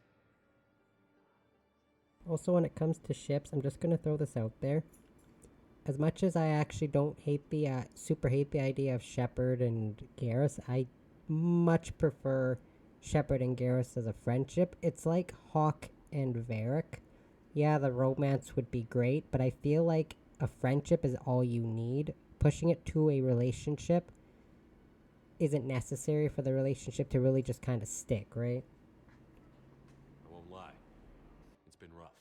[SPEAKER 1] Also, when it comes to ships, I'm just gonna throw this out there. As much as I actually don't hate the, super hate the idea of Shepard and Garrus, I much prefer Shepard and Garrus as a friendship. It's like Hawk and Varric. Yeah, the romance would be great, but I feel like a friendship is all you need. Pushing it to a relationship isn't necessary for the relationship to really just kind of stick, right?
[SPEAKER 8] I won't lie. It's been rough.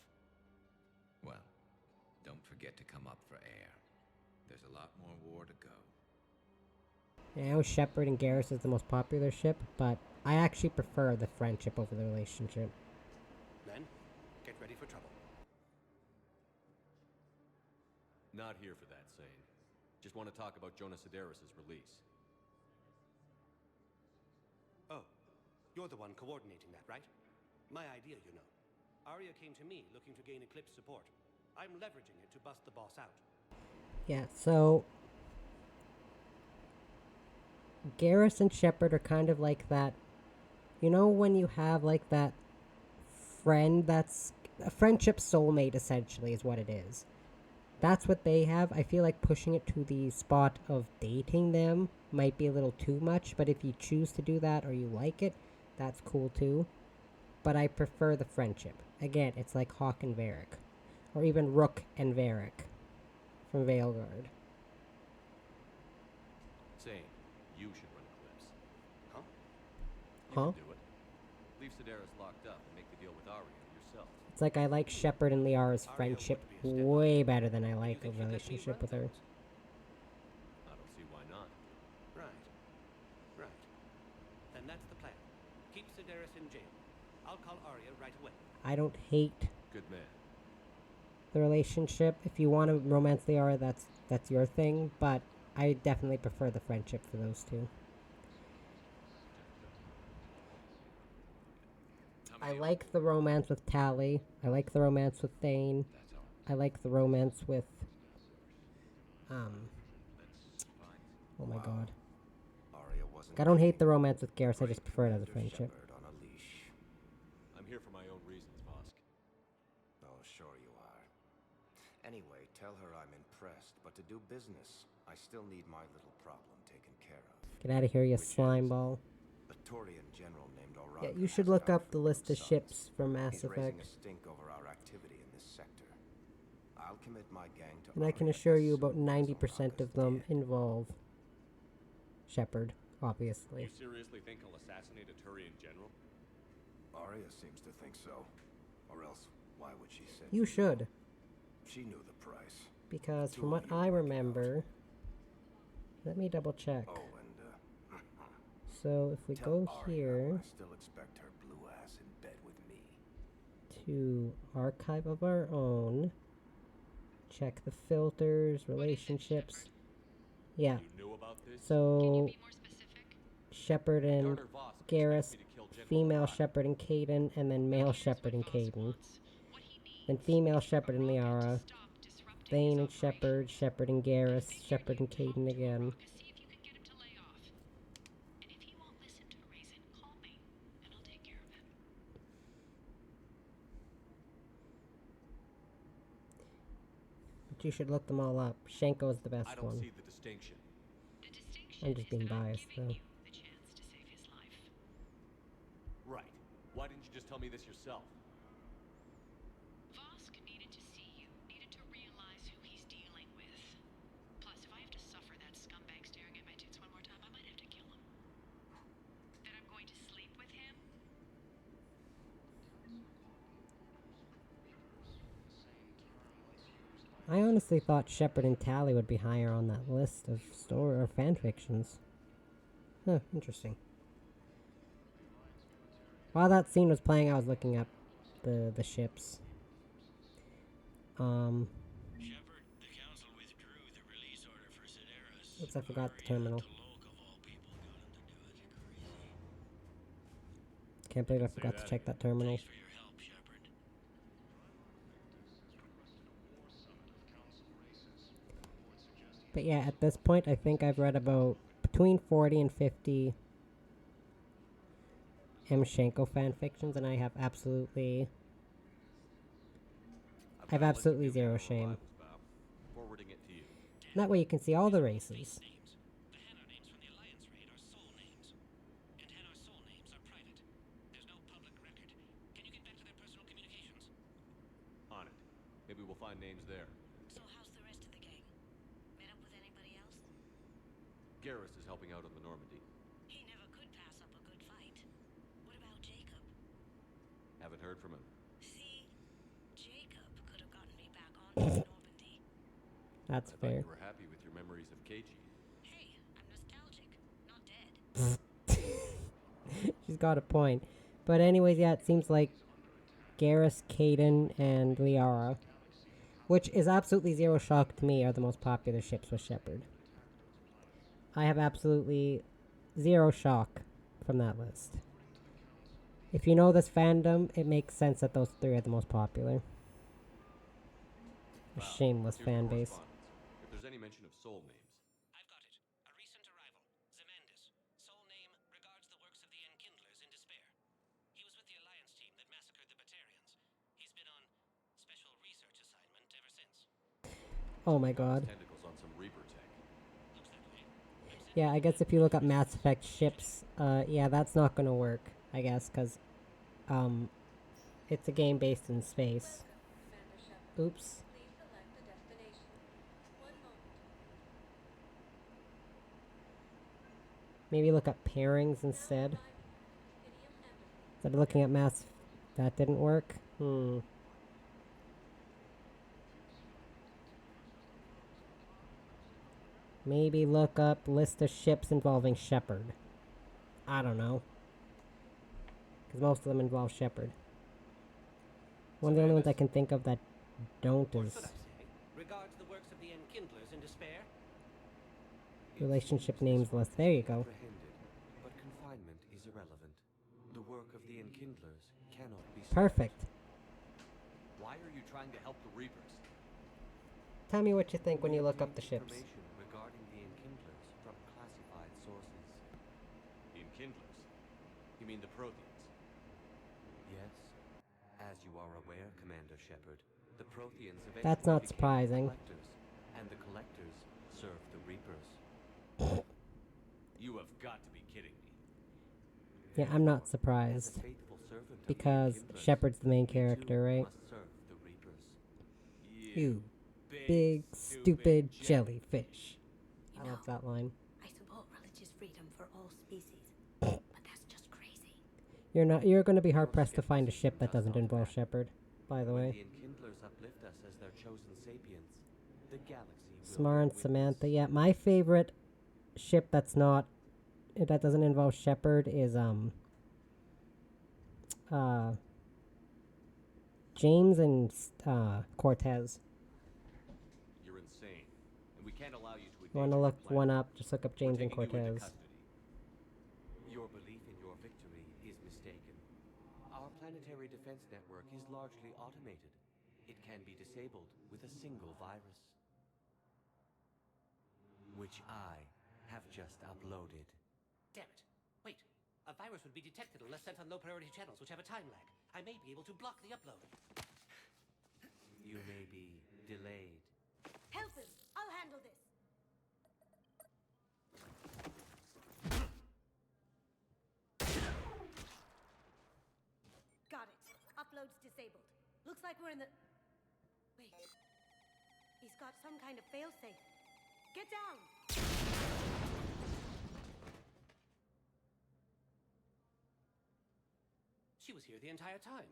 [SPEAKER 6] Well, don't forget to come up for air. There's a lot more war to go.
[SPEAKER 1] I know Shepard and Garrus is the most popular ship, but I actually prefer the friendship over the relationship.
[SPEAKER 19] Men, get ready for trouble.
[SPEAKER 8] Not here for that, Sane. Just want to talk about Jonas Sedaris' release.
[SPEAKER 19] Oh, you're the one coordinating that, right? My idea, you know.
[SPEAKER 2] Arya came to me looking to gain Eclipse support. I'm leveraging it to bust the boss out.
[SPEAKER 1] Yeah, so Garrus and Shepard are kind of like that. You know when you have like that friend that's a friendship soulmate, essentially, is what it is. That's what they have. I feel like pushing it to the spot of dating them might be a little too much, but if you choose to do that or you like it, that's cool too. But I prefer the friendship. Again, it's like Hawk and Varric. Or even Rook and Varric from Veilguard.
[SPEAKER 8] Sane, you should run Eclipse.
[SPEAKER 19] Huh?
[SPEAKER 8] You
[SPEAKER 1] Huh?
[SPEAKER 8] can do it. Leave Sedaris locked up and make the deal with Arya yourself.
[SPEAKER 1] It's like I like Shepard and Liara's friendship way better than I like a relationship with her.
[SPEAKER 8] I don't see why not.
[SPEAKER 2] Right. Then that's the plan. Keep Sedaris in jail. I'll call Arya right away.
[SPEAKER 1] I don't hate
[SPEAKER 8] Good man.
[SPEAKER 1] the relationship. If you want to romance Liara, that's your thing, but I definitely prefer the friendship for those two. I like the romance with Tali. I like the romance with Thane. I like the romance with oh my god. I don't hate the romance with Garrus, I just prefer it as a friendship.
[SPEAKER 8] I'm here for my own reasons, Vosk.
[SPEAKER 14] Oh, sure you are. Anyway, tell her I'm impressed, but to do business, I still need my little problem taken care of.
[SPEAKER 1] Get out of here, you slime ball.
[SPEAKER 14] A Taurian general named Oran.
[SPEAKER 1] Yeah, you should look up the list of ships for Mass
[SPEAKER 14] He's raising
[SPEAKER 1] Effect.
[SPEAKER 14] a stink over our activity in this sector. I'll commit my gang to
[SPEAKER 1] And I can assure you about 90% of them involve Shepard, obviously.
[SPEAKER 8] You seriously think he'll assassinate a Turian general?
[SPEAKER 14] Arya seems to think so. Or else, why would she send
[SPEAKER 1] You should.
[SPEAKER 14] She knew the price.
[SPEAKER 1] Because from what I remember, let me double check.
[SPEAKER 14] Oh, and
[SPEAKER 1] So if we go
[SPEAKER 14] Arya
[SPEAKER 1] here
[SPEAKER 14] I still expect her blue ass in bed with me.
[SPEAKER 1] to archive of our own. Check the filters, relationships. Yeah. So Shepard and Garrus, female Shepard and Kaidan, and then male Shepard and Kaidan. Then female Shepard and Liara. Thane and Shepard, Shepard and Garrus, Shepard and Kaidan again. But you should look them all up. Shenko is the best one.
[SPEAKER 8] I don't see the distinction.
[SPEAKER 1] I'm just being biased, though.
[SPEAKER 8] Right. Why didn't you just tell me this yourself?
[SPEAKER 16] Vosk needed to see you, needed to realize who he's dealing with. Plus, if I have to suffer that scumbag staring at my tits one more time, I might have to kill him. That I'm going to sleep with him?
[SPEAKER 1] I honestly thought Shepard and Tally would be higher on that list of story or fanfictions. Huh, interesting. While that scene was playing, I was looking up the ships.
[SPEAKER 18] Shepard, the council withdrew the release order for Sedaris.
[SPEAKER 1] Oops, I forgot the terminal. Can't believe I forgot to check that terminal. But yeah, at this point, I think I've read about between 40 and 50 M. Shenko fanfictions, and I have absolutely zero shame.
[SPEAKER 8] Forwarding it to you.
[SPEAKER 1] That way you can see all the races.
[SPEAKER 8] On it. Maybe we'll find names there.
[SPEAKER 5] So how's the rest of the gang? Met up with anybody else?
[SPEAKER 8] Garrus is helping out on the Normandy.
[SPEAKER 5] He never could pass up a good fight. What about Jacob?
[SPEAKER 8] Haven't heard from him.
[SPEAKER 5] See? Jacob could have gotten me back on Normandy.
[SPEAKER 1] That's
[SPEAKER 8] I
[SPEAKER 1] fair.
[SPEAKER 8] thought you were happy with your memories of KG.
[SPEAKER 5] Hey, I'm nostalgic, not dead.
[SPEAKER 1] She's got a point. But anyways, yeah, it seems like Garrus, Kaidan, and Liara, which is absolutely zero shock to me, are the most popular ships with Shepard. I have absolutely zero shock from that list. If you know this fandom, it makes sense that those three are the most popular. A shameless fan base.
[SPEAKER 8] If there's any mention of soul names.
[SPEAKER 2] I've got it. A recent arrival. Zemandis. Sole name regards the works of the Enkindlers in despair. He was with the Alliance team that massacred the Batarians. He's been on special research assignment ever since.
[SPEAKER 1] Oh my god.
[SPEAKER 8] Tentacles on some Reaper tech.
[SPEAKER 1] Yeah, I guess if you look up Mass Effect ships, yeah, that's not gonna work, I guess, because, it's a game based in space. Oops. Maybe look up pairings instead. Instead of looking at mass... That didn't work? Maybe look up list of ships involving Shepard. I don't know. Because most of them involve Shepard. One of the only ones I can think of that don't is...
[SPEAKER 2] Regards the works of the Enkindlers in despair.
[SPEAKER 1] Relationship names list. There you go.
[SPEAKER 14] But confinement is irrelevant. The work of the Enkindlers cannot be...
[SPEAKER 1] Perfect.
[SPEAKER 8] Why are you trying to help the Reapers?
[SPEAKER 1] Tell me what you think when you look up the ships.
[SPEAKER 14] Regarding the Enkindlers from classified sources.
[SPEAKER 8] The Enkindlers? You mean the Protheans?
[SPEAKER 14] Yes. As you are aware, Commander Shepard, the Protheans eventually
[SPEAKER 1] That's not
[SPEAKER 14] became
[SPEAKER 1] surprising.
[SPEAKER 14] the Collectors, and the Collectors served the Reapers.
[SPEAKER 8] You have got to be kidding me.
[SPEAKER 1] Yeah, I'm not surprised. Because Shepard's the main character, right? You big, stupid jellyfish. I love that line.
[SPEAKER 5] I support religious freedom for all species, but that's just crazy.
[SPEAKER 1] You're gonna be hard pressed to find a ship that doesn't involve Shepard, by the way.
[SPEAKER 14] The Enkindlers uplift us as their chosen sapiens. The galaxy will
[SPEAKER 1] Samara and Samantha, yeah. My favorite ship that doesn't involve Shepard is James and Cortez.
[SPEAKER 8] You're insane, and we can't allow you to
[SPEAKER 1] You want to look one up? Just look up James and
[SPEAKER 8] taking you into
[SPEAKER 1] Cortez.
[SPEAKER 8] custody.
[SPEAKER 2] Your belief in your victory is mistaken. Our planetary defense network is largely automated. It can be disabled with a single virus, which I have just uploaded. Damn it. Wait. A virus would be detected unless sent on low-priority channels, which have a time lag. I may be able to block the upload. You may be delayed.
[SPEAKER 5] Help him! I'll handle this! Got it. Upload's disabled. Looks like we're in the... Wait. He's got some kind of failsafe. Get down!
[SPEAKER 2] She was here the entire time.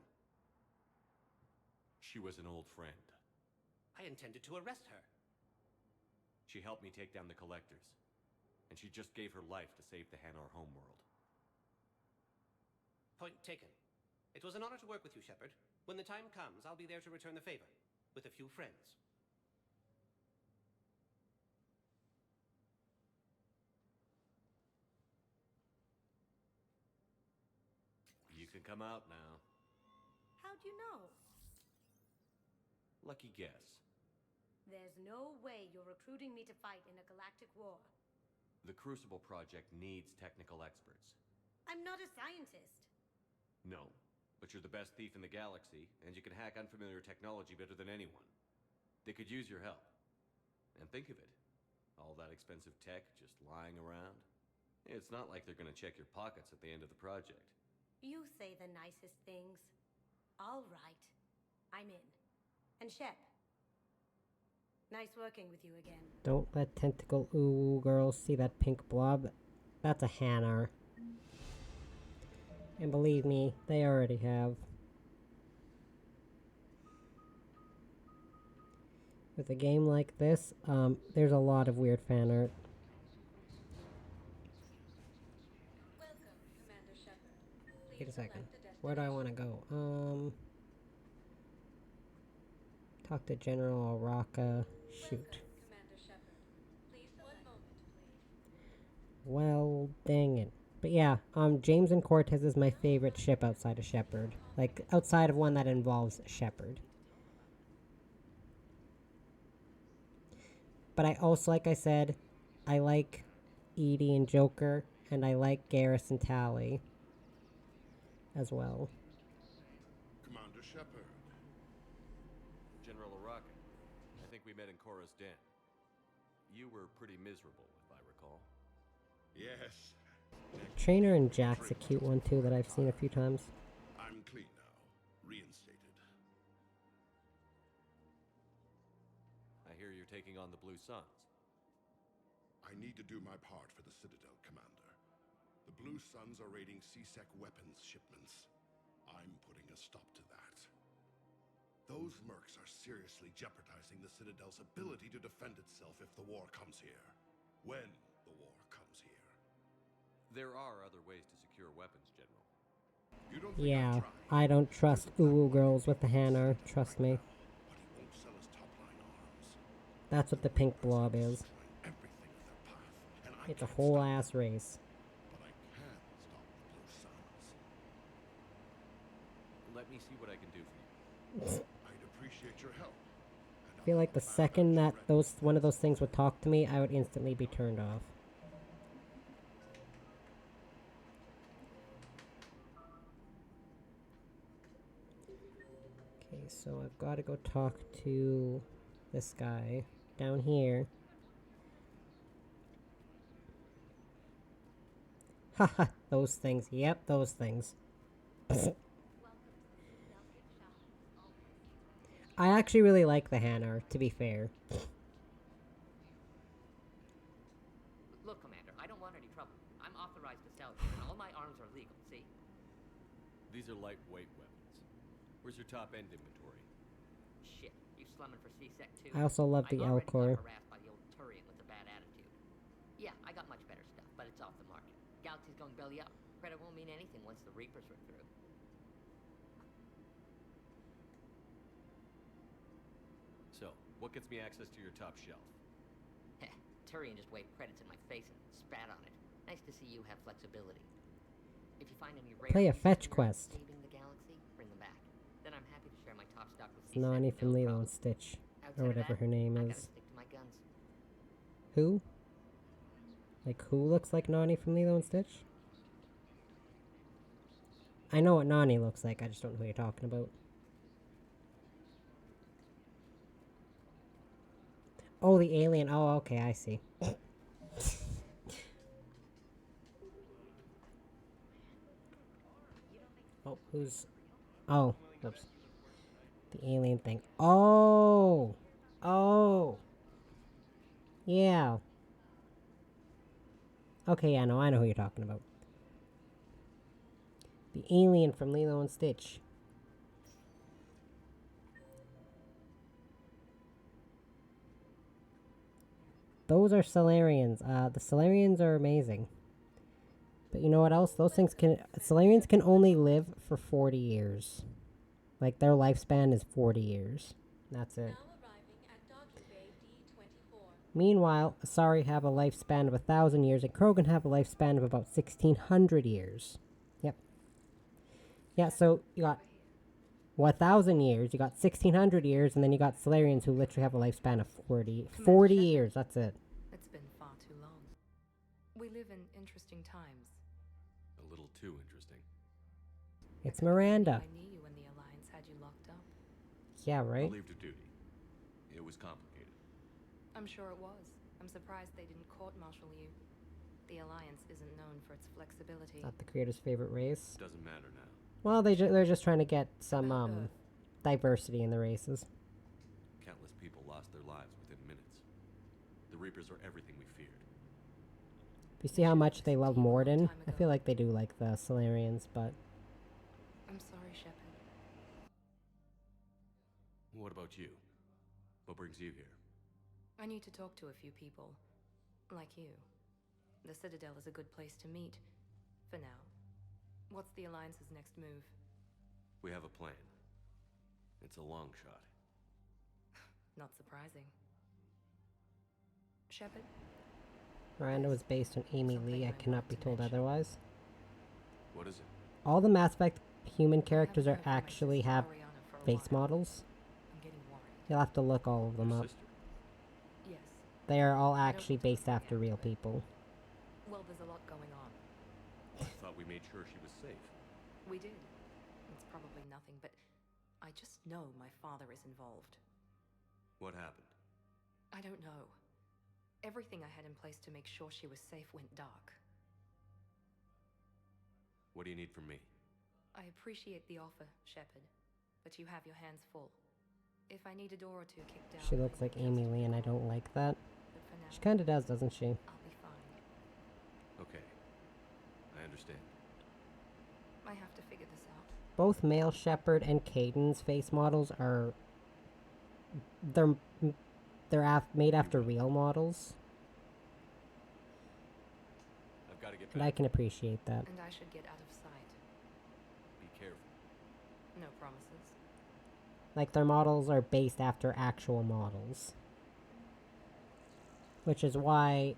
[SPEAKER 8] She was an old friend.
[SPEAKER 2] I intended to arrest her.
[SPEAKER 8] She helped me take down the collectors, and she just gave her life to save the Hanar homeworld.
[SPEAKER 2] Point taken. It was an honor to work with you, Shepard. When the time comes, I'll be there to return the favor, with a few friends.
[SPEAKER 8] You can come out now.
[SPEAKER 5] How'd you know?
[SPEAKER 8] Lucky guess.
[SPEAKER 5] There's no way you're recruiting me to fight in a galactic war.
[SPEAKER 8] The Crucible Project needs technical experts.
[SPEAKER 5] I'm not a scientist.
[SPEAKER 8] No, but you're the best thief in the galaxy, and you can hack unfamiliar technology better than anyone. They could use your help. And think of it. All that expensive tech just lying around. It's not like they're gonna check your pockets at the end of the project.
[SPEAKER 5] You say the nicest things. All right. I'm in. And Shep. Nice working with you again.
[SPEAKER 1] Don't let tentacle ooh girls see that pink blob. That's a Hanar. And believe me, they already have. With a game like this, there's a lot of weird fan art. Wait a second. Where do I want to go? Talk to General Araka. Shoot. Well, dang it. But yeah, James and Cortez is my favorite ship outside of Shepard. Like, outside of one that involves Shepard. But I also, like I said, I like Edie and Joker, and I like Garrus and Tally as well.
[SPEAKER 4] Commander Shepard.
[SPEAKER 8] General Araka, I think we met in Korra's den. You were pretty miserable, if I recall.
[SPEAKER 4] Yes.
[SPEAKER 1] Trainer and Jack's a cute one too that I've seen a few times.
[SPEAKER 4] I'm clean now. Reinstated.
[SPEAKER 8] I hear you're taking on the Blue Suns.
[SPEAKER 4] I need to do my part for the Citadel, Commander. The Blue Suns are raiding C-Sec weapons shipments. I'm putting a stop to that. Those mercs are seriously jeopardizing the Citadel's ability to defend itself if the war comes here. When the war comes here.
[SPEAKER 8] There are other ways to secure weapons, General.
[SPEAKER 4] You don't
[SPEAKER 1] Yeah, I don't trust Uwu girls with the Hanar, trust me.
[SPEAKER 4] But he won't sell us top-line arms.
[SPEAKER 1] That's what the pink blob is. It's a whole ass race.
[SPEAKER 4] But I can stop the Blue Suns.
[SPEAKER 8] Let me see what I can do for you.
[SPEAKER 4] I'd appreciate your help.
[SPEAKER 1] I feel like the second that one of those things would talk to me, I would instantly be turned off. Okay, so I've got to go talk to this guy down here. Haha, those things. Yep, those things. I actually really like the Hanar, to be fair.
[SPEAKER 15] Look, Commander, I don't want any trouble. I'm authorized to sell here, and all my arms are legal, see?
[SPEAKER 8] These are lightweight weapons. Where's your top-end inventory?
[SPEAKER 15] Shit, you slumming for C-Sec too?
[SPEAKER 1] I also love the
[SPEAKER 15] I've already
[SPEAKER 1] Elcor.
[SPEAKER 15] got harassed by the old Turian with a bad attitude. Yeah, I got much better stuff, but it's off the market. Galaxy's going belly up. Credit won't mean anything once the Reapers are through.
[SPEAKER 8] What gets me access to your top shelf?
[SPEAKER 15] Heh, Turian just waved credits in my face and spat on it. Nice to see you have flexibility. If you find any rare
[SPEAKER 1] Play a
[SPEAKER 15] pieces
[SPEAKER 1] fetch
[SPEAKER 15] in your
[SPEAKER 1] quest.
[SPEAKER 15] saving the galaxy, bring them back. Then I'm happy to share my top stock with
[SPEAKER 1] It's Nani from Lilo and Stitch. Or whatever her name
[SPEAKER 15] I gotta
[SPEAKER 1] is.
[SPEAKER 15] stick to my guns.
[SPEAKER 1] Who? Like, who looks like Nani from Lilo and Stitch? I know what Nani looks like, I just don't know who you're talking about. Oh, the alien. Oh, okay, I see. Oh, who's... Oh, oops. The alien thing. Oh! Oh! Yeah. Okay, yeah, no, I know who you're talking about. The alien from Lilo and Stitch. Those are Solarians. The Solarians are amazing. But you know what else? Those things can... Solarians can only live for 40 years. Like, their lifespan is 40 years. That's it. Meanwhile, Asari have a lifespan of 1,000 years, and Krogan have a lifespan of about 1,600 years. Yep. Yeah, so you got 1,000 years, you got 1,600 years, and then you got Solarians who literally have a lifespan of 40 years. That's it.
[SPEAKER 3] It's been far too long. We live in interesting times.
[SPEAKER 8] A little too interesting.
[SPEAKER 1] It's Miranda.
[SPEAKER 3] I knew you when the Alliance had you locked up.
[SPEAKER 1] Yeah, right?
[SPEAKER 8] Relieved of duty. It was complicated.
[SPEAKER 3] I'm sure it was. I'm surprised they didn't court-martial you. The Alliance isn't known for its flexibility.
[SPEAKER 1] Not the creator's favorite race.
[SPEAKER 8] Doesn't matter now.
[SPEAKER 1] Well, they're just trying to get some, diversity in the races.
[SPEAKER 8] Countless people lost their lives within minutes. The Reapers are everything we feared.
[SPEAKER 1] You see how much they love Morden? I feel like they do like the Solarians, but...
[SPEAKER 3] I'm sorry, Shepard.
[SPEAKER 8] What about you? What brings you here?
[SPEAKER 3] I need to talk to a few people. Like you. The Citadel is a good place to meet. For now. What's the Alliance's next move?
[SPEAKER 8] We have a plan. It's a long shot.
[SPEAKER 3] Not surprising. Shepard?
[SPEAKER 1] Miranda was based on Amy Lee. I cannot be told otherwise.
[SPEAKER 8] What is it?
[SPEAKER 1] All the Mass Effect human characters are actually have face models. You'll have to look all of them up.
[SPEAKER 3] Yes.
[SPEAKER 1] They are all actually based after real people.
[SPEAKER 3] Well, there's a lot going on.
[SPEAKER 8] I thought we made sure she was safe.
[SPEAKER 3] We did. It's probably nothing, but I just know my father is involved.
[SPEAKER 8] What happened?
[SPEAKER 3] I don't know. Everything I had in place to make sure she was safe went dark.
[SPEAKER 8] What do you need from me?
[SPEAKER 3] I appreciate the offer, Shepard, but you have your hands full. If I need a door or two kicked down...
[SPEAKER 1] She looks like Amy Lee, and I don't like that.
[SPEAKER 3] But for now,
[SPEAKER 1] She kind of does, doesn't she?
[SPEAKER 3] I'll be fine.
[SPEAKER 8] Okay. I understand.
[SPEAKER 3] I have to figure this out.
[SPEAKER 1] Both male Shepard and Kaidan's face models are... They're made after real models.
[SPEAKER 8] I've got to get
[SPEAKER 1] And
[SPEAKER 8] back.
[SPEAKER 1] I can appreciate that.
[SPEAKER 3] And I should get out of sight.
[SPEAKER 8] Be careful.
[SPEAKER 3] No promises.
[SPEAKER 1] Like, their models are based after actual models. Which is why...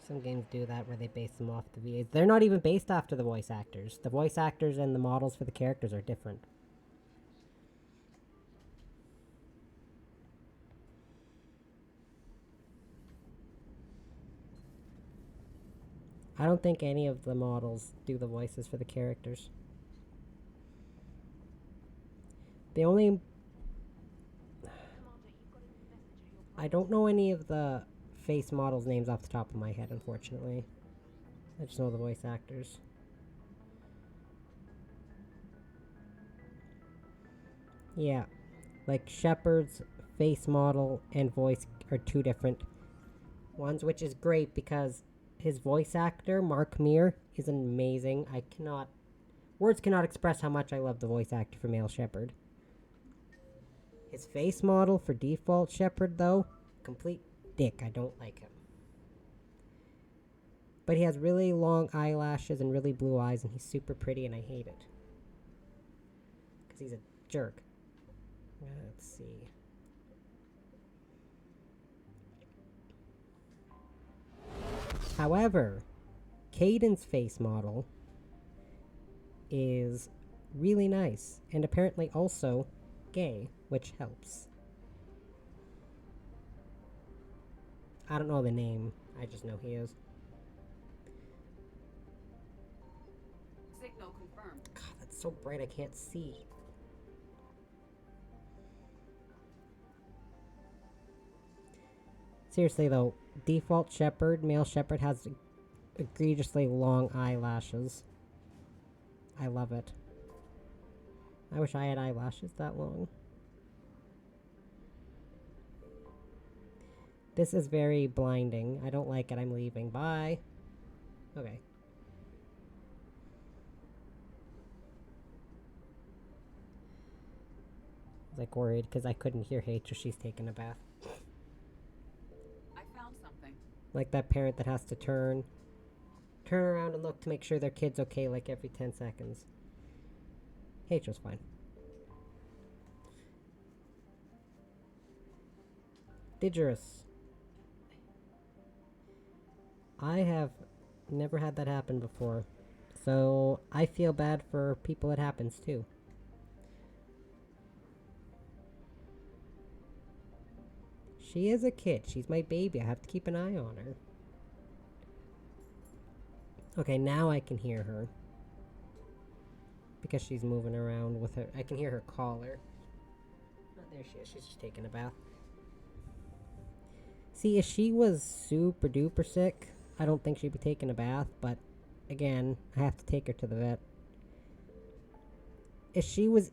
[SPEAKER 1] Some games do that where they base them off the VAs. They're not even based after the voice actors. The voice actors and the models for the characters are different. I don't think any of the models do the voices for the characters. The only... I don't know any of the face models' names off the top of my head, unfortunately. I just know the voice actors. Yeah. Like, Shepard's face model and voice are two different ones, which is great because his voice actor, Mark Meir, is amazing. Words cannot express how much I love the voice actor for male Shepard. His face model for default Shepard, though, complete dick. I don't like him. But he has really long eyelashes and really blue eyes, and he's super pretty, and I hate it. Because he's a jerk. Let's see. However, Kaidan's face model is really nice and apparently also gay, which helps. I don't know the name, I just know he is.
[SPEAKER 7] Signal confirmed.
[SPEAKER 1] God, that's so bright I can't see. Seriously though, default Shepard, male Shepard has egregiously long eyelashes. I love it. I wish I had eyelashes that long. This is very blinding. I don't like it. I'm leaving. Bye. Okay. I was like worried because I couldn't hear H or she's taking a bath.
[SPEAKER 7] I found something.
[SPEAKER 1] Like that parent that has to turn around and look to make sure their kid's okay like every 10 seconds. H was fine. Dangerous. I have never had that happen before, so I feel bad for people it happens to. She is a kid. She's my baby. I have to keep an eye on her. Okay, now I can hear her. Because she's moving around with her. I can hear her collar. Oh, there she is. She's just taking a bath. See, if she was super duper sick, I don't think she'd be taking a bath, but again, I have to take her to the vet. If she was...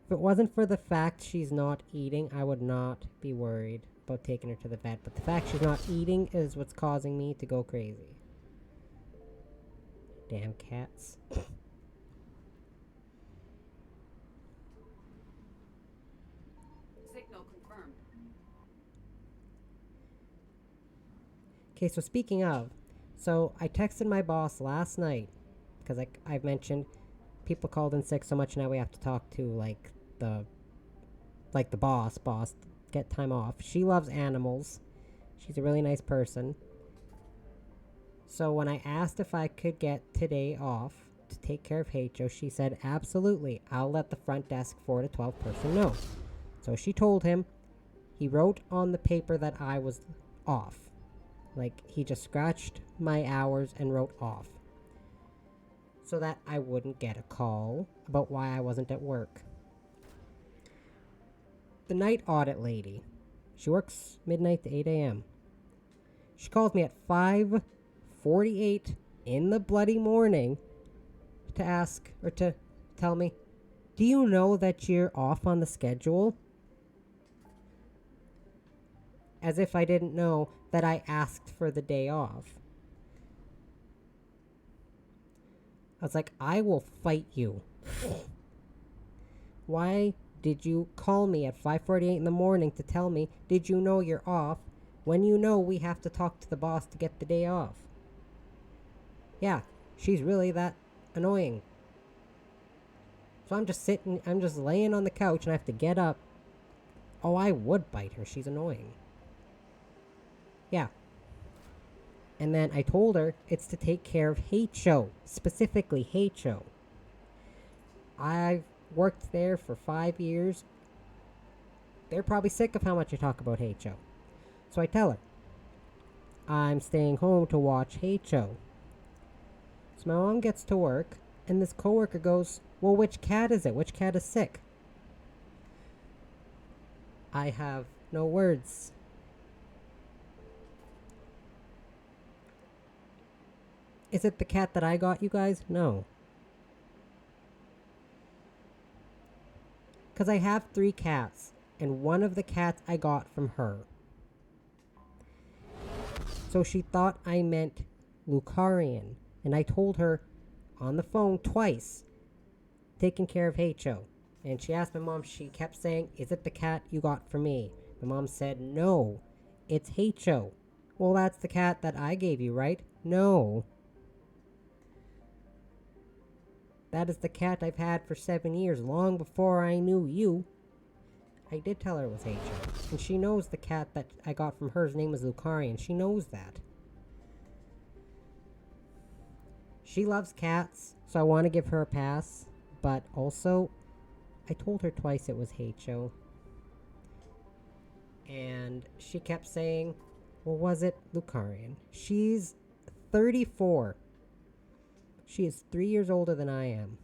[SPEAKER 1] If it wasn't for the fact she's not eating, I would not be worried about taking her to the vet. But the fact she's not eating is what's causing me to go crazy. Damn cats.
[SPEAKER 7] Signal confirmed.
[SPEAKER 1] Okay, so speaking of, so I texted my boss last night because I've mentioned people called in sick so much now we have to talk to the boss get time off. She loves animals. She's a really nice person. So when I asked if I could get today off to take care of Heicho, she said absolutely. I'll let the front desk 4 to 12 person know. So she told him. He wrote on the paper that I was off. Like, he just scratched my hours and wrote off. So that I wouldn't get a call about why I wasn't at work. The night audit lady. She works midnight to 8 a.m. She calls me at 5:48 in the bloody morning to ask, or to tell me, do you know that you're off on the schedule? As if I didn't know that I asked for the day off. I was like, I will fight you. Why did you call me at 5:48 in the morning to tell me, did you know you're off, when you know we have to talk to the boss to get the day off? Yeah, she's really that annoying. So I'm just laying on the couch and I have to get up. Oh, I would bite her. She's annoying. Yeah. And then I told her it's to take care of Heicho. Specifically Heicho. I've worked there for 5 years. They're probably sick of how much I talk about Heicho. So I tell her, I'm staying home to watch Heicho. So my mom gets to work, and this coworker goes, well, which cat is it? Which cat is sick? I have no words. Is it the cat that I got, you guys? No. Because I have 3 cats, and one of the cats I got from her. So she thought I meant Lucarian, and I told her on the phone twice, taking care of Heicho. And she asked my mom, she kept saying, is it the cat you got for me? My mom said, no, it's Heicho. Well, that's the cat that I gave you, right? No. That is the cat I've had for 7 years, long before I knew you. I did tell her it was H.O. And she knows the cat that I got from her's name was Lucarian. She knows that. She loves cats, so I want to give her a pass. But also, I told her twice it was H.O. And she kept saying, well, was it Lucarian? She's 34. She is 3 years older than I am.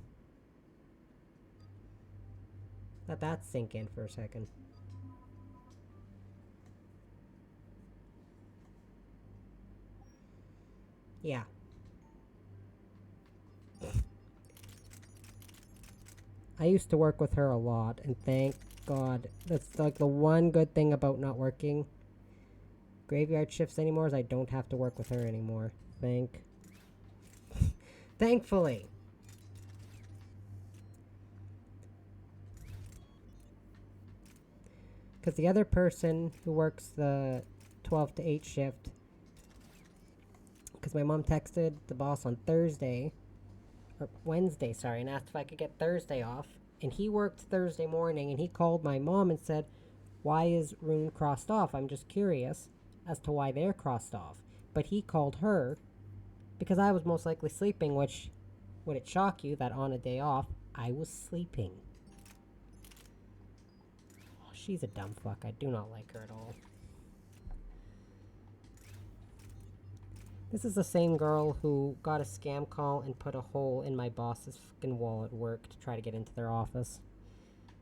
[SPEAKER 1] Let that sink in for a second. Yeah. I used to work with her a lot, and thank God. That's like the one good thing about not working graveyard shifts anymore is I don't have to work with her anymore. Thankfully. Because the other person who works the 12 to 8 shift, because my mom texted the boss on Thursday, or Wednesday, sorry, and asked if I could get Thursday off. And he worked Thursday morning, and he called my mom and said, why is Rune crossed off? I'm just curious as to why they're crossed off. But he called her because I was most likely sleeping, which, would it shock you that on a day off, I was sleeping? Oh, she's a dumb fuck. I do not like her at all. This is the same girl who got a scam call and put a hole in my boss's fucking wall at work to try to get into their office.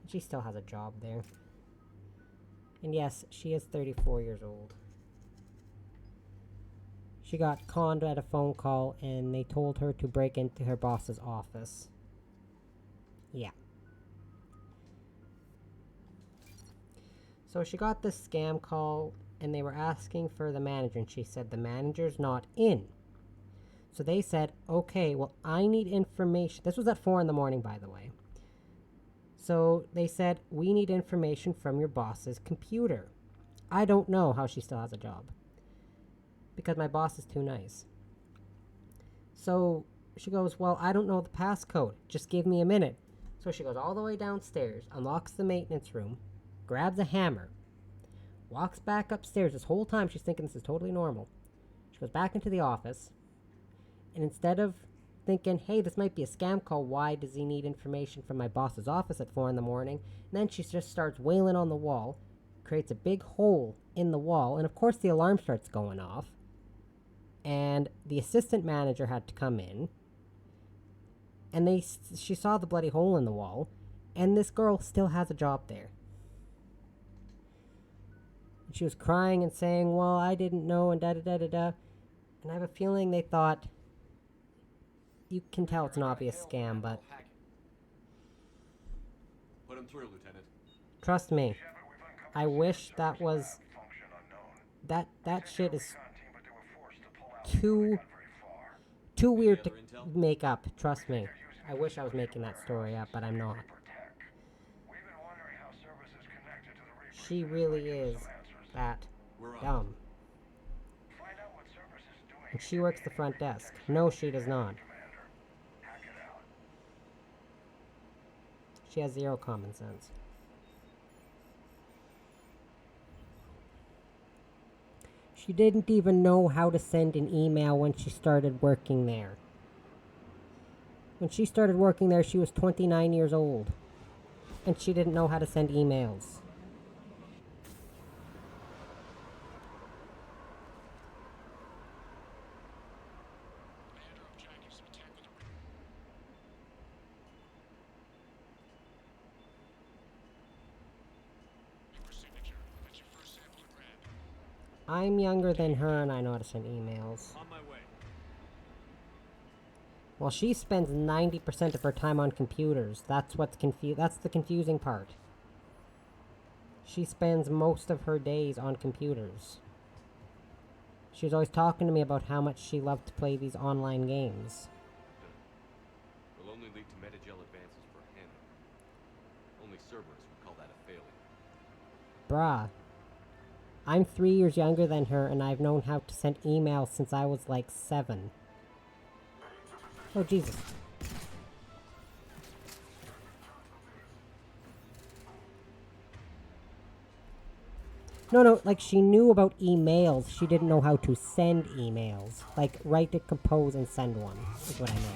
[SPEAKER 1] She still has a job there. And yes, she is 34 years old. She got conned at a phone call and they told her to break into her boss's office. Yeah. So she got this scam call and they were asking for the manager, and she said the manager's not in. So they said, okay, well, I need information. This was at 4 in the morning, by the way. So they said, we need information from your boss's computer. I don't know how she still has a job. Because my boss is too nice. So she goes, well, I don't know the passcode. Just give me a minute. So she goes all the way downstairs, unlocks the maintenance room, grabs a hammer, walks back upstairs. This whole time she's thinking this is totally normal. She goes back into the office, and instead of thinking, hey, this might be a scam call, why does he need information from my boss's office at 4 in the morning? And then she just starts wailing on the wall, creates a big hole in the wall, and of course the alarm starts going off. And the assistant manager had to come in, and she saw the bloody hole in the wall, and this girl still has a job there. She was crying and saying, well, I didn't know, and da-da-da-da-da. And I have a feeling they thought, you can tell it's an obvious scam, but...
[SPEAKER 8] Put him through, Lieutenant.
[SPEAKER 1] Trust me, I wish that was... That shit is too weird to make up, trust me. I wish I was making that story up, but I'm not. She really is that dumb. And she works the front desk. No, she does not. She has zero common sense. She didn't even know how to send an email when she started working there. When she started working there, she was 29 years old. And she didn't know how to send emails. I'm younger than her and I know how to send emails.
[SPEAKER 8] On my way.
[SPEAKER 1] Well, she spends 90% of her time on computers. That's what's that's the confusing part. She spends most of her days on computers. She was always talking to me about how much she loved to play these online games.
[SPEAKER 8] Will only lead to metagel advances for him. Only Cerberus would call that a failure.
[SPEAKER 1] Bruh. I'm 3 years younger than her, and I've known how to send emails since I was like 7. Oh, Jesus. No, like she knew about emails. She didn't know how to send emails. Like write it, compose, and send one is what I meant.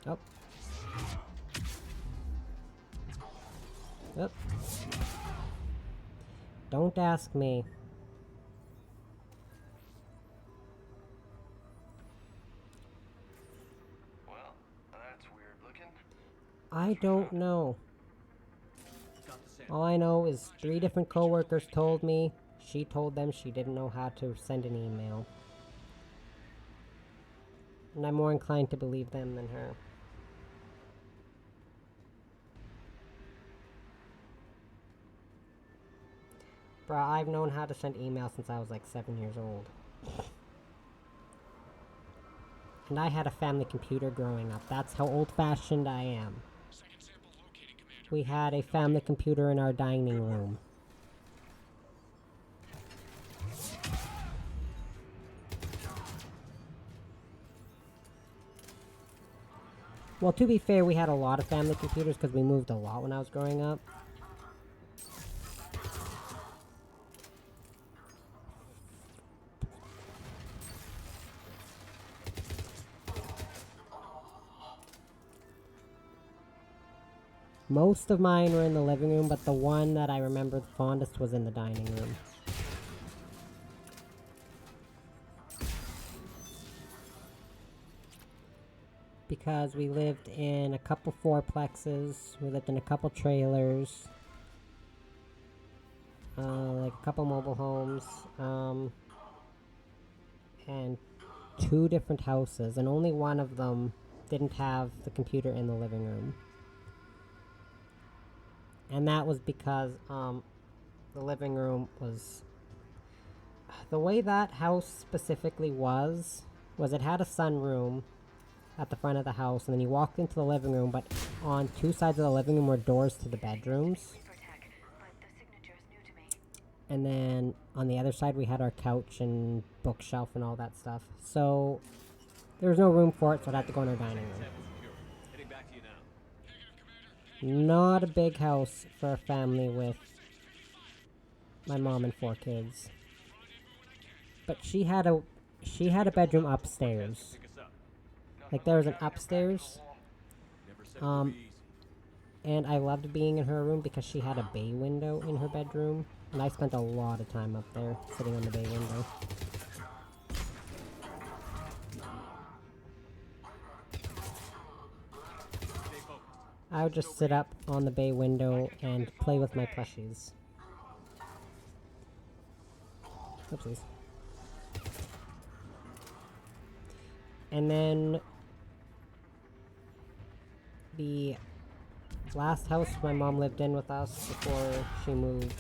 [SPEAKER 1] Oh. Oh. Don't ask me.
[SPEAKER 17] Well, that's weird looking.
[SPEAKER 1] I don't know. All I know is 3 different coworkers told me. She told them she didn't know how to send an email. And I'm more inclined to believe them than her. Bruh, I've known how to send emails since I was like 7 years old. And I had a family computer growing up. That's how old-fashioned I am. We had a family computer in our dining room. Well, to be fair, we had a lot of family computers because we moved a lot when I was growing up. Most of mine were in the living room, but the one that I remember the fondest was in the dining room. Because we lived in a couple fourplexes, we lived in a couple trailers, like a couple mobile homes, and 2 different houses, and only one of them didn't have the computer in the living room. And that was because, the living room was... The way that house specifically was it had a sunroom at the front of the house, and then you walked into the living room, but on 2 sides of the living room were doors to the bedrooms. And then on the other side we had our couch and bookshelf and all that stuff. So there was no room for it, so I'd have to go in our dining room. Not a big house for a family with my mom and 4 kids. But she had a bedroom upstairs. Like there was an upstairs. And I loved being in her room because she had a bay window in her bedroom. And I spent a lot of time up there, sitting on the bay window. I would just sit up on the bay window and play with my plushies. Oopsies. And then the last house my mom lived in with us before she moved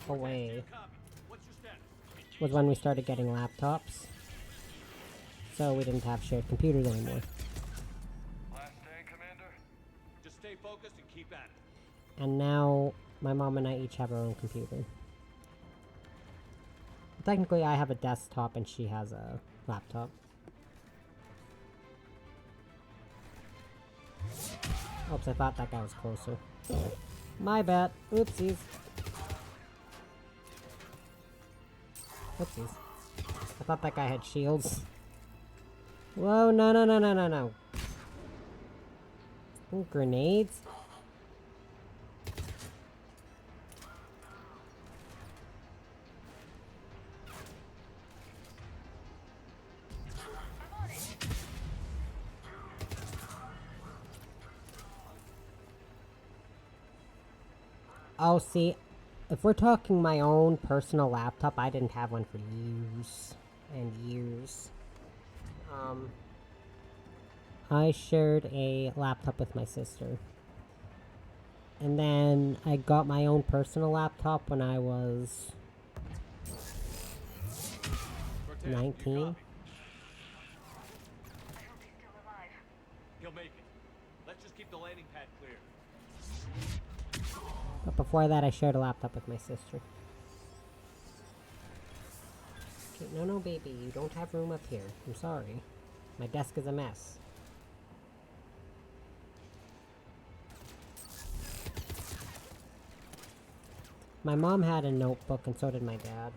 [SPEAKER 1] away was when we started getting laptops. So we didn't have shared computers anymore.
[SPEAKER 17] Last day, Commander? Just stay focused and keep at it.
[SPEAKER 1] And now my mom and I each have our own computer. Technically I have a desktop and she has a laptop. Oops, I thought that guy was closer. My bad. Oopsies. Oopsies. I thought that guy had shields. Whoa, no. Ooh, grenades? Oh, see, if we're talking my own personal laptop, I didn't have one for years and years. I shared a laptop with my sister. And then I got my own personal laptop when I was 19.
[SPEAKER 17] He'll make it. Let's just keep the landing pad clear.
[SPEAKER 1] But before that, I shared a laptop with my sister. Okay, no, baby, you don't have room up here. I'm sorry. My desk is a mess. My mom had a notebook, and so did my dad.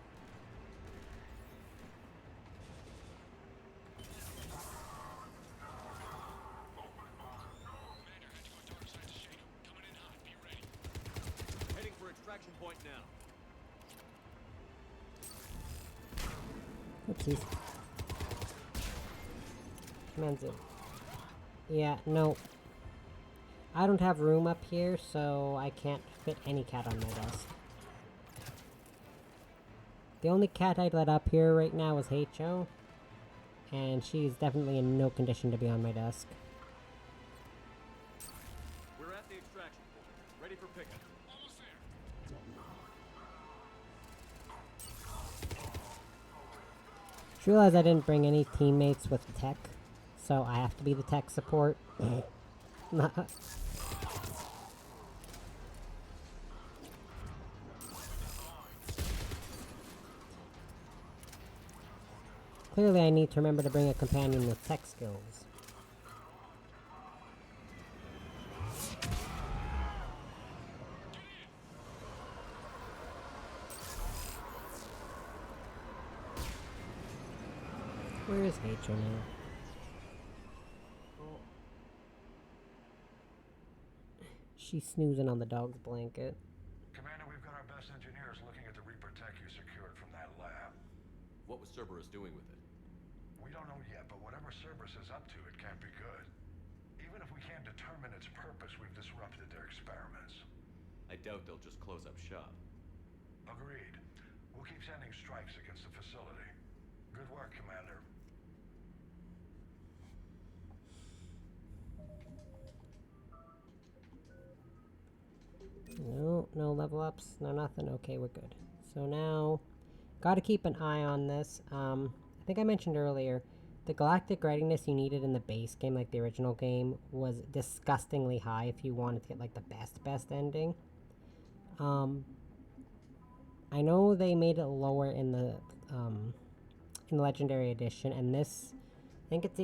[SPEAKER 8] Heading for extraction point now.
[SPEAKER 1] Oopsies. Command's in. Yeah, no. I don't have room up here, so I can't fit any cat on my desk. The only cat I'd let up here right now is Heicho, and she's definitely in no condition to be on my desk.
[SPEAKER 8] We're at the extraction point. Ready for pickup. Almost there.
[SPEAKER 1] Just realized I didn't bring any teammates with tech, so I have to be the tech support. Clearly I need to remember to bring a companion with tech skills. Where is Heicho now? She's snoozing on the dog's blanket.
[SPEAKER 4] Commander, we've got our best engineers looking at the Reaper tech you secured from that lab.
[SPEAKER 8] What was Cerberus doing with it?
[SPEAKER 4] We don't know yet, but whatever Cerberus is up to, it can't be good. Even if we can't determine its purpose, we've disrupted their experiments.
[SPEAKER 8] I doubt they'll just close up shop.
[SPEAKER 4] Agreed. We'll keep sending strikes against the facility. Good work, Commander.
[SPEAKER 1] No level ups, no nothing. Okay, we're good. So now, gotta keep an eye on this. I think I mentioned earlier, the galactic readiness you needed in the base game, like the original game, was disgustingly high if you wanted to get like the best ending. I know they made it lower in the Legendary Edition, and this, I think it's the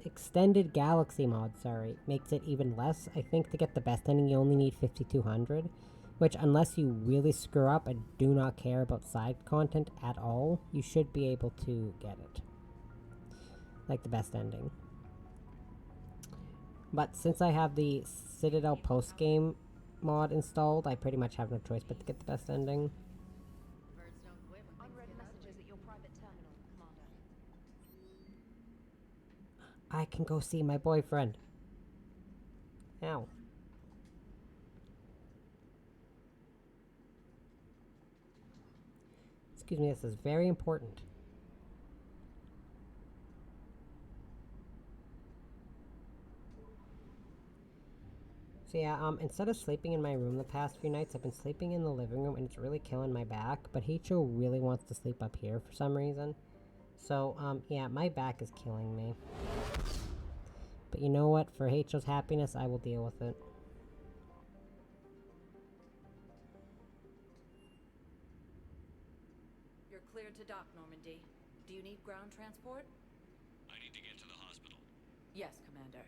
[SPEAKER 1] extended galaxy mod, sorry, makes it even less. I think to get the best ending you only need 5200, which unless you really screw up and do not care about side content at all, you should be able to get it. Like the best ending. But since I have the Citadel post-game mod installed, I pretty much have no choice but to get the best ending.
[SPEAKER 3] Unread messages at your private terminal, Commander.
[SPEAKER 1] I can go see my boyfriend. Ow. Excuse me, this is very important. So yeah, instead of sleeping in my room the past few nights, I've been sleeping in the living room, and it's really killing my back, but Heicho really wants to sleep up here for some reason. So, yeah, my back is killing me. But you know what? For Heicho's happiness, I will deal with it.
[SPEAKER 22] You're cleared to dock, Normandy. Do you need ground transport?
[SPEAKER 11] I need to get to the hospital.
[SPEAKER 22] Yes, Commander.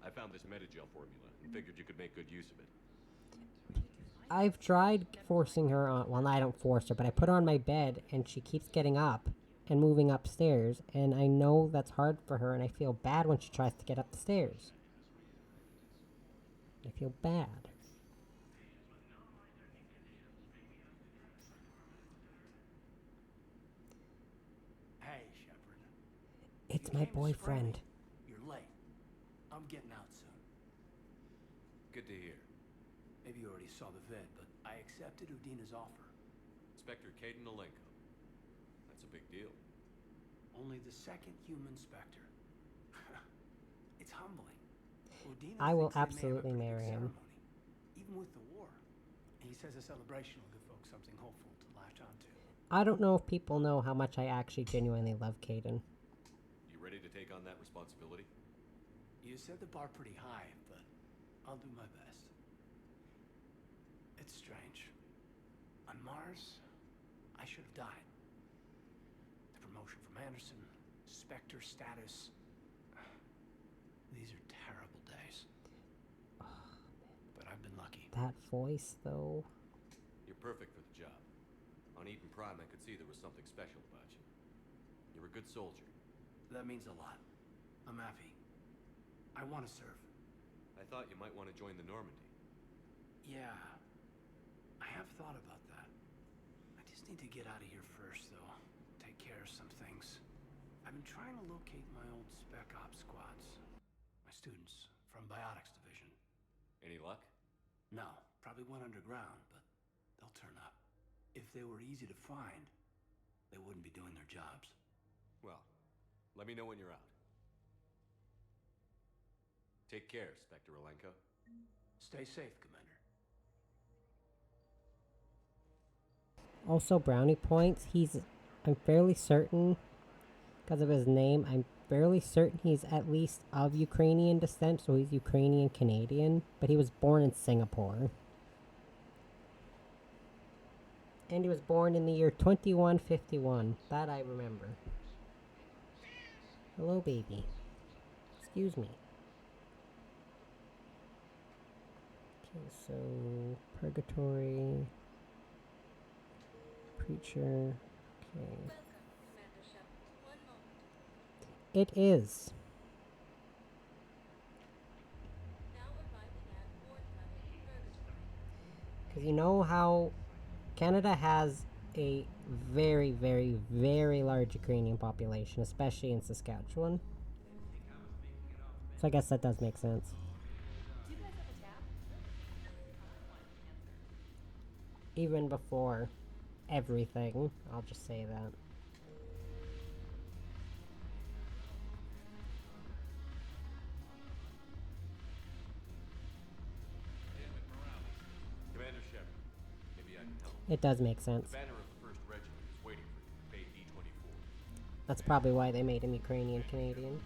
[SPEAKER 8] I found this metagel formula and figured you could make good use of it.
[SPEAKER 1] I've tried forcing her on, well, I don't force her, but I put her on my bed, and she keeps getting up and moving upstairs, and I know that's hard for her, and I feel bad when she tries to get up the stairs. I feel bad.
[SPEAKER 20] Hey, Shepard.
[SPEAKER 1] It's my boyfriend.
[SPEAKER 20] You're late. I'm getting out soon.
[SPEAKER 8] Good to hear.
[SPEAKER 20] Maybe you already saw the vid, but I accepted Udina's offer.
[SPEAKER 8] Inspector Kaidan Alenko. That's a big deal.
[SPEAKER 20] Only the second human Spectre. It's humbling. Udina
[SPEAKER 1] I will
[SPEAKER 20] thinks they may have a
[SPEAKER 1] absolutely
[SPEAKER 20] pretty
[SPEAKER 1] marry
[SPEAKER 20] big
[SPEAKER 1] him.
[SPEAKER 20] ceremony, even with the war. And he says a celebration will give folks something hopeful to latch onto.
[SPEAKER 1] I don't know if people know how much I actually genuinely love Kaidan.
[SPEAKER 8] You ready to take on that responsibility?
[SPEAKER 20] You set the bar pretty high, but I'll do my best. It's strange. On Mars, I should have died. The promotion from Anderson, Spectre status. These are terrible days. But I've been lucky.
[SPEAKER 1] That voice, though.
[SPEAKER 8] You're perfect for the job. On Eden Prime, I could see there was something special about you. You're a good soldier.
[SPEAKER 20] That means a lot. I'm happy. I want to serve.
[SPEAKER 8] I thought you might want to join the Normandy.
[SPEAKER 20] Yeah. I have thought about that. I just need to get out of here first, though. Take care of some things. I've been trying to locate my old Spec Ops squads. My students from Biotics Division.
[SPEAKER 8] Any luck?
[SPEAKER 20] No. Probably went underground, but they'll turn up. If they were easy to find, they wouldn't be doing their jobs.
[SPEAKER 8] Well, let me know when you're out. Take care, Spectre Alenko.
[SPEAKER 20] Stay safe, Commander.
[SPEAKER 1] Also, brownie points. I'm fairly certain, because of his name, I'm fairly certain he's at least of Ukrainian descent, so he's Ukrainian Canadian, but he was born in Singapore. And he was born in the year 2151. That I remember. Hello, baby. Excuse me. Okay, so Purgatory, Preacher. Okay. It is. Because you know how Canada has a very, very, very large Ukrainian population, especially in Saskatchewan. So I guess that does make sense. Even before everything, I'll just say that.
[SPEAKER 8] Commander Shepard, maybe I can help.
[SPEAKER 1] It does make sense.
[SPEAKER 8] The banner of the 1st Regiment is waiting for you, Bay D-24.
[SPEAKER 1] That's probably why they made him Ukrainian Canadian.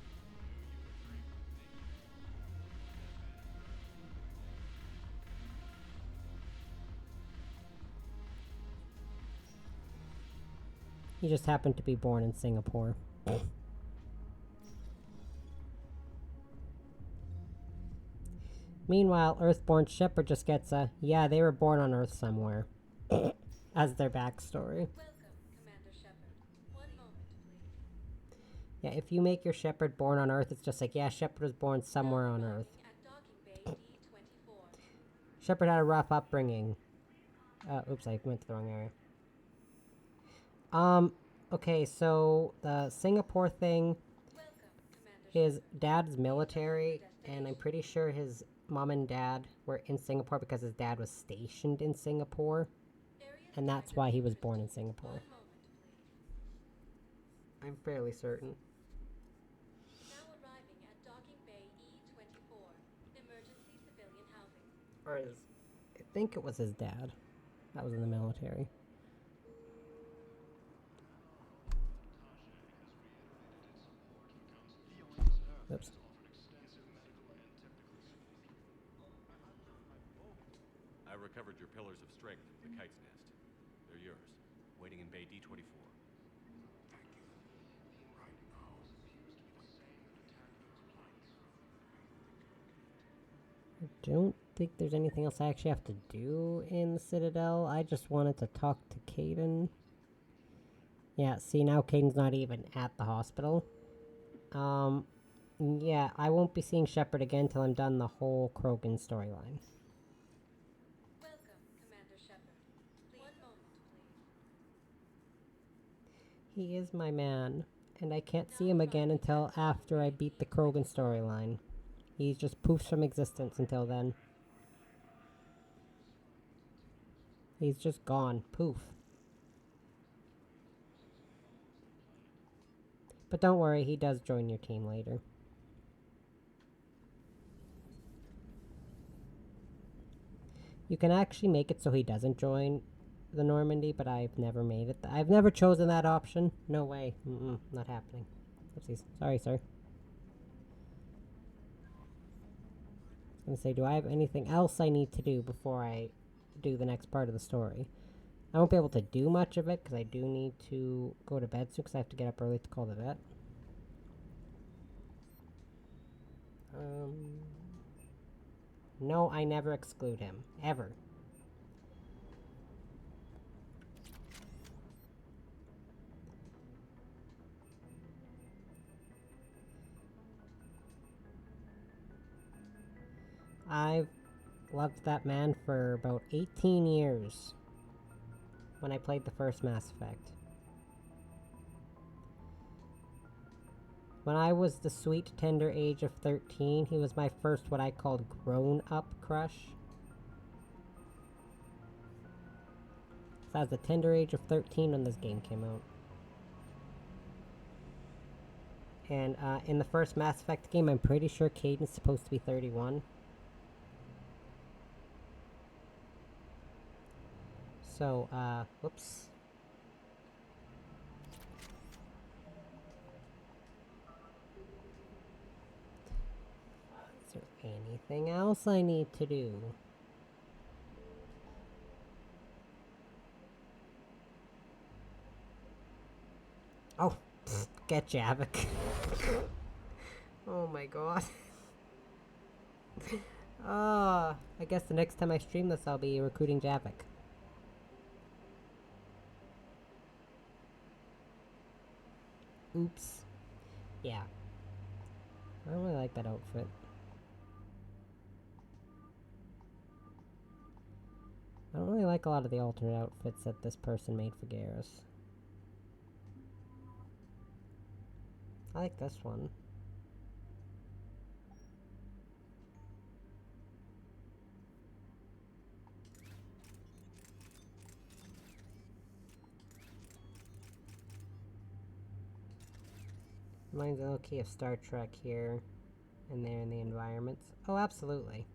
[SPEAKER 1] He just happened to be born in Singapore. Meanwhile, Earthborn Shepard just gets a, yeah, they were born on Earth somewhere, as their backstory. Yeah, if you make your Shepard born on Earth, it's just like, yeah, Shepard was born somewhere on Earth. Shepard had a rough upbringing. Oops, I went to the wrong area. Okay, so the Singapore thing, his dad's military, and I'm pretty sure his mom and dad were in Singapore because his dad was stationed in Singapore, and that's why he was born in Singapore. I'm fairly certain. Or his, I think it was his dad that was in the military. Oops.
[SPEAKER 8] I recovered your pillars of strength from the kite's nest. They're yours, waiting in Bay D-24.
[SPEAKER 1] I don't think there's anything else I actually have to do in the Citadel. I just wanted to talk to Kaidan. Yeah, see, now Kaidan's not even at the hospital. Yeah, I won't be seeing Shepard again until I'm done the whole Krogan storyline. He is my man, and I can't see him again until after I beat the Krogan storyline. He just poofs from existence until then. He's just gone. Poof. But don't worry, he does join your team later. You can actually make it so he doesn't join the Normandy, but I've never made it. I've never chosen that option. No way. Not happening. Oopsies. Sorry, sir. I was gonna say, do I have anything else I need to do before I do the next part of the story? I won't be able to do much of it, because I do need to go to bed soon, because I have to get up early to call the vet. No, I never exclude him. Ever. I've loved that man for about 18 years when I played the first Mass Effect. When I was the sweet, tender age of 13, he was my first what I called grown-up crush. So I was the tender age of 13 when this game came out. And in the first Mass Effect game, I'm pretty sure Kaidan's supposed to be 31. So, whoops. Is there anything else I need to do? Oh, get Javik. Oh my god. I guess the next time I stream this, I'll be recruiting Javik. Oops. Yeah. I don't really like that outfit. I don't really like a lot of the alternate outfits that this person made for Garrus. I like this one. Reminds me okay of Star Trek here and there in the environments. Oh, absolutely.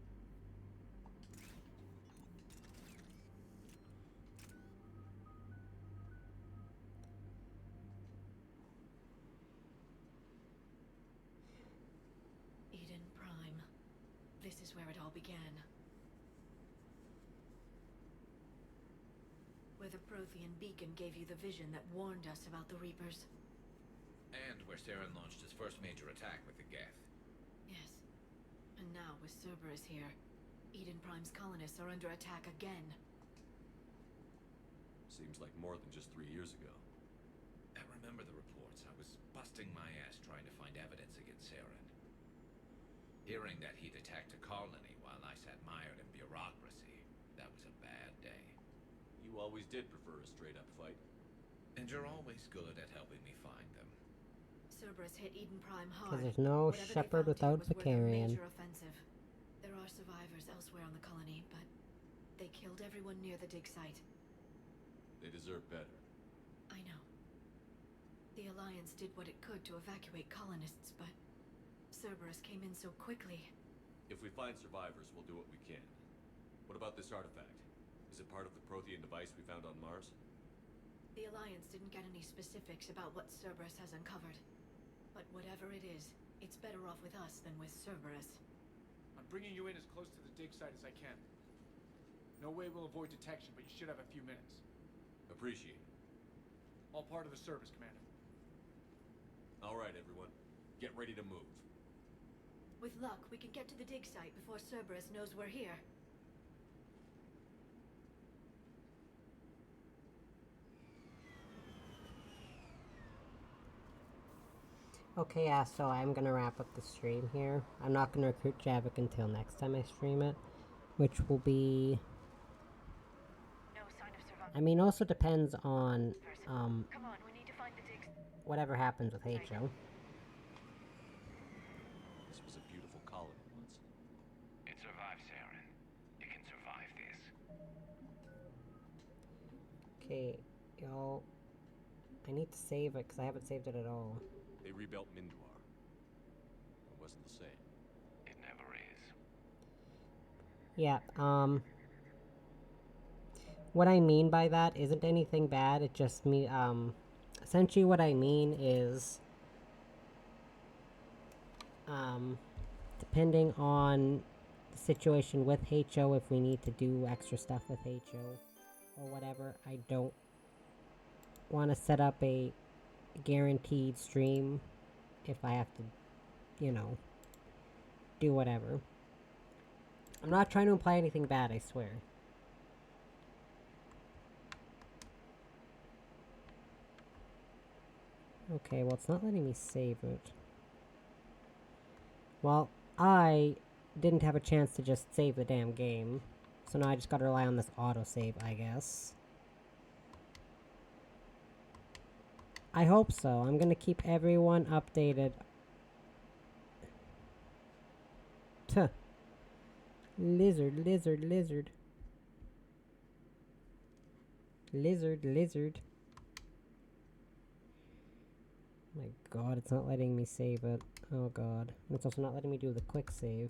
[SPEAKER 3] Eden Prime. This is where it all began. Where the Prothean beacon gave you the vision that warned us about the Reapers.
[SPEAKER 6] And where Saren launched his first major attack with the Geth.
[SPEAKER 3] Yes. And now, with Cerberus here, Eden Prime's colonists are under attack again.
[SPEAKER 8] Seems like more than just 3 years ago.
[SPEAKER 6] I remember the reports. I was busting my ass trying to find evidence against Saren. Hearing that he'd attacked a colony while I sat mired in bureaucracy, that was a bad day.
[SPEAKER 8] You always did prefer a straight-up fight.
[SPEAKER 6] And you're always good at helping me find them.
[SPEAKER 3] Cerberus hit Eden Prime hard.
[SPEAKER 1] Because there's no Shepard without Vicarian.
[SPEAKER 3] Major offensive. There are survivors elsewhere on the colony, but they killed everyone near the dig site.
[SPEAKER 8] They deserve better.
[SPEAKER 3] I know. The Alliance did what it could to evacuate colonists, but Cerberus came in so quickly.
[SPEAKER 8] If we find survivors, we'll do what we can. What about this artifact? Is it part of the Prothean device we found on Mars?
[SPEAKER 3] The Alliance didn't get any specifics about what Cerberus has uncovered. But whatever it is, it's better off with us than with Cerberus.
[SPEAKER 13] I'm bringing you in as close to the dig site as I can. No way we'll avoid detection, but you should have a few minutes.
[SPEAKER 8] Appreciate it.
[SPEAKER 13] All part of the service, Commander.
[SPEAKER 8] All right, everyone. Get ready to move.
[SPEAKER 3] With luck, we can get to the dig site before Cerberus knows we're here.
[SPEAKER 1] Okay, yeah, so I'm gonna wrap up the stream here. I'm not gonna recruit Javik until next time I stream it, which will be... I mean, also depends on, whatever happens with HO.
[SPEAKER 8] This was a beautiful colony once.
[SPEAKER 14] It survived, Saren. It can survive this.
[SPEAKER 1] Okay, y'all... I need to save it, because I haven't saved it at all.
[SPEAKER 8] They rebuilt Minduar. It wasn't the same.
[SPEAKER 14] It never is.
[SPEAKER 1] Yeah, what I mean by that isn't anything bad, it just me, essentially what I mean is, depending on the situation with HO, if we need to do extra stuff with HO, or whatever, I don't want to set up a guaranteed stream if I have to, you know, do whatever. I'm not trying to imply anything bad, I swear. Okay, well, it's not letting me save it. Well, I didn't have a chance to just save the damn game. So now I just gotta rely on this autosave, I guess. I hope so. I'm gonna keep everyone updated. Tuh. Lizard, lizard, lizard. Lizard, lizard. My god, it's not letting me save it. Oh god. And it's also not letting me do the quick save.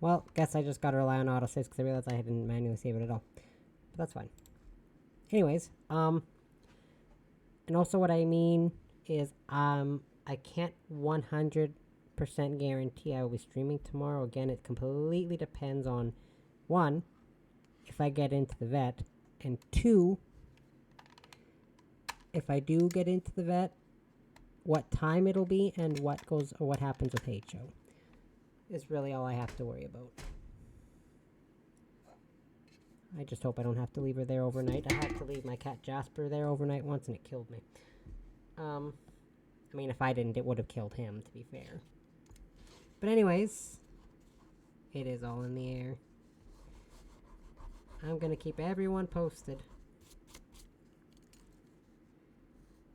[SPEAKER 1] Well, guess I just gotta rely on autosaves because I realized I didn't manually save it at all. But that's fine. Anyways, and also what I mean is, I can't 100% guarantee I will be streaming tomorrow. Again, it completely depends on, one, if I get into the vet, and two, if I do get into the vet, what time it'll be and what happens with HO. Is really all I have to worry about. I just hope I don't have to leave her there overnight. I had to leave my cat Jasper there overnight once and it killed me. I mean, if I didn't, it would have killed him, to be fair. But anyways, it is all in the air. I'm gonna keep everyone posted.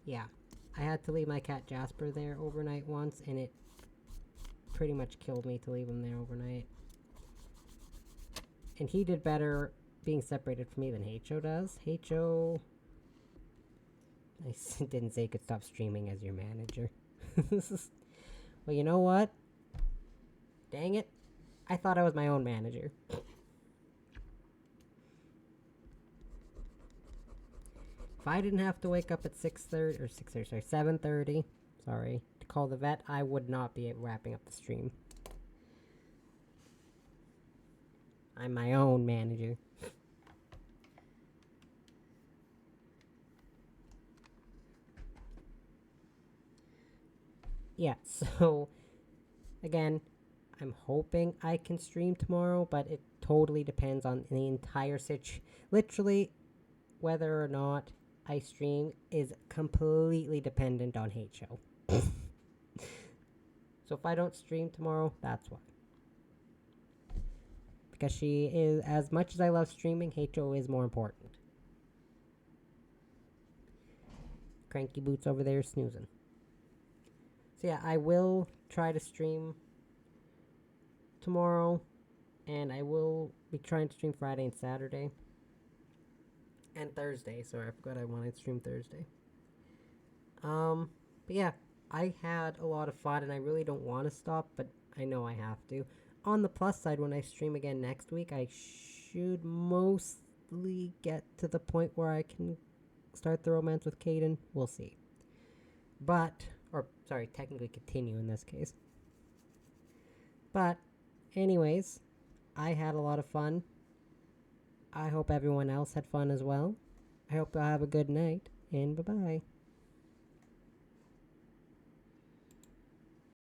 [SPEAKER 1] Yeah, I had to leave my cat Jasper there overnight once and it pretty much killed me to leave him there overnight. And he did better being separated from me than H.O. does. H.O. I didn't say he could stop streaming as your manager. Well, you know what? Dang it. I thought I was my own manager. If I didn't have to wake up at 7:30, sorry, to call the vet, I would not be wrapping up the stream. I'm my own manager. Yeah, so, again, I'm hoping I can stream tomorrow, but it totally depends on the entire literally, whether or not I stream is completely dependent on HO. So if I don't stream tomorrow, that's why. Because she is, as much as I love streaming, HO is more important. Cranky Boots over there snoozing. So yeah, I will try to stream tomorrow, and I will be trying to stream Friday and Saturday. And Thursday. Sorry, I forgot I wanted to stream Thursday. But yeah, I had a lot of fun, and I really don't want to stop, but I know I have to. On the plus side, when I stream again next week, I should mostly get to the point where I can start the romance with Kaidan. We'll see. Technically continue in this case. But, anyways, I had a lot of fun. I hope everyone else had fun as well. I hope you'll have a good night, and bye-bye.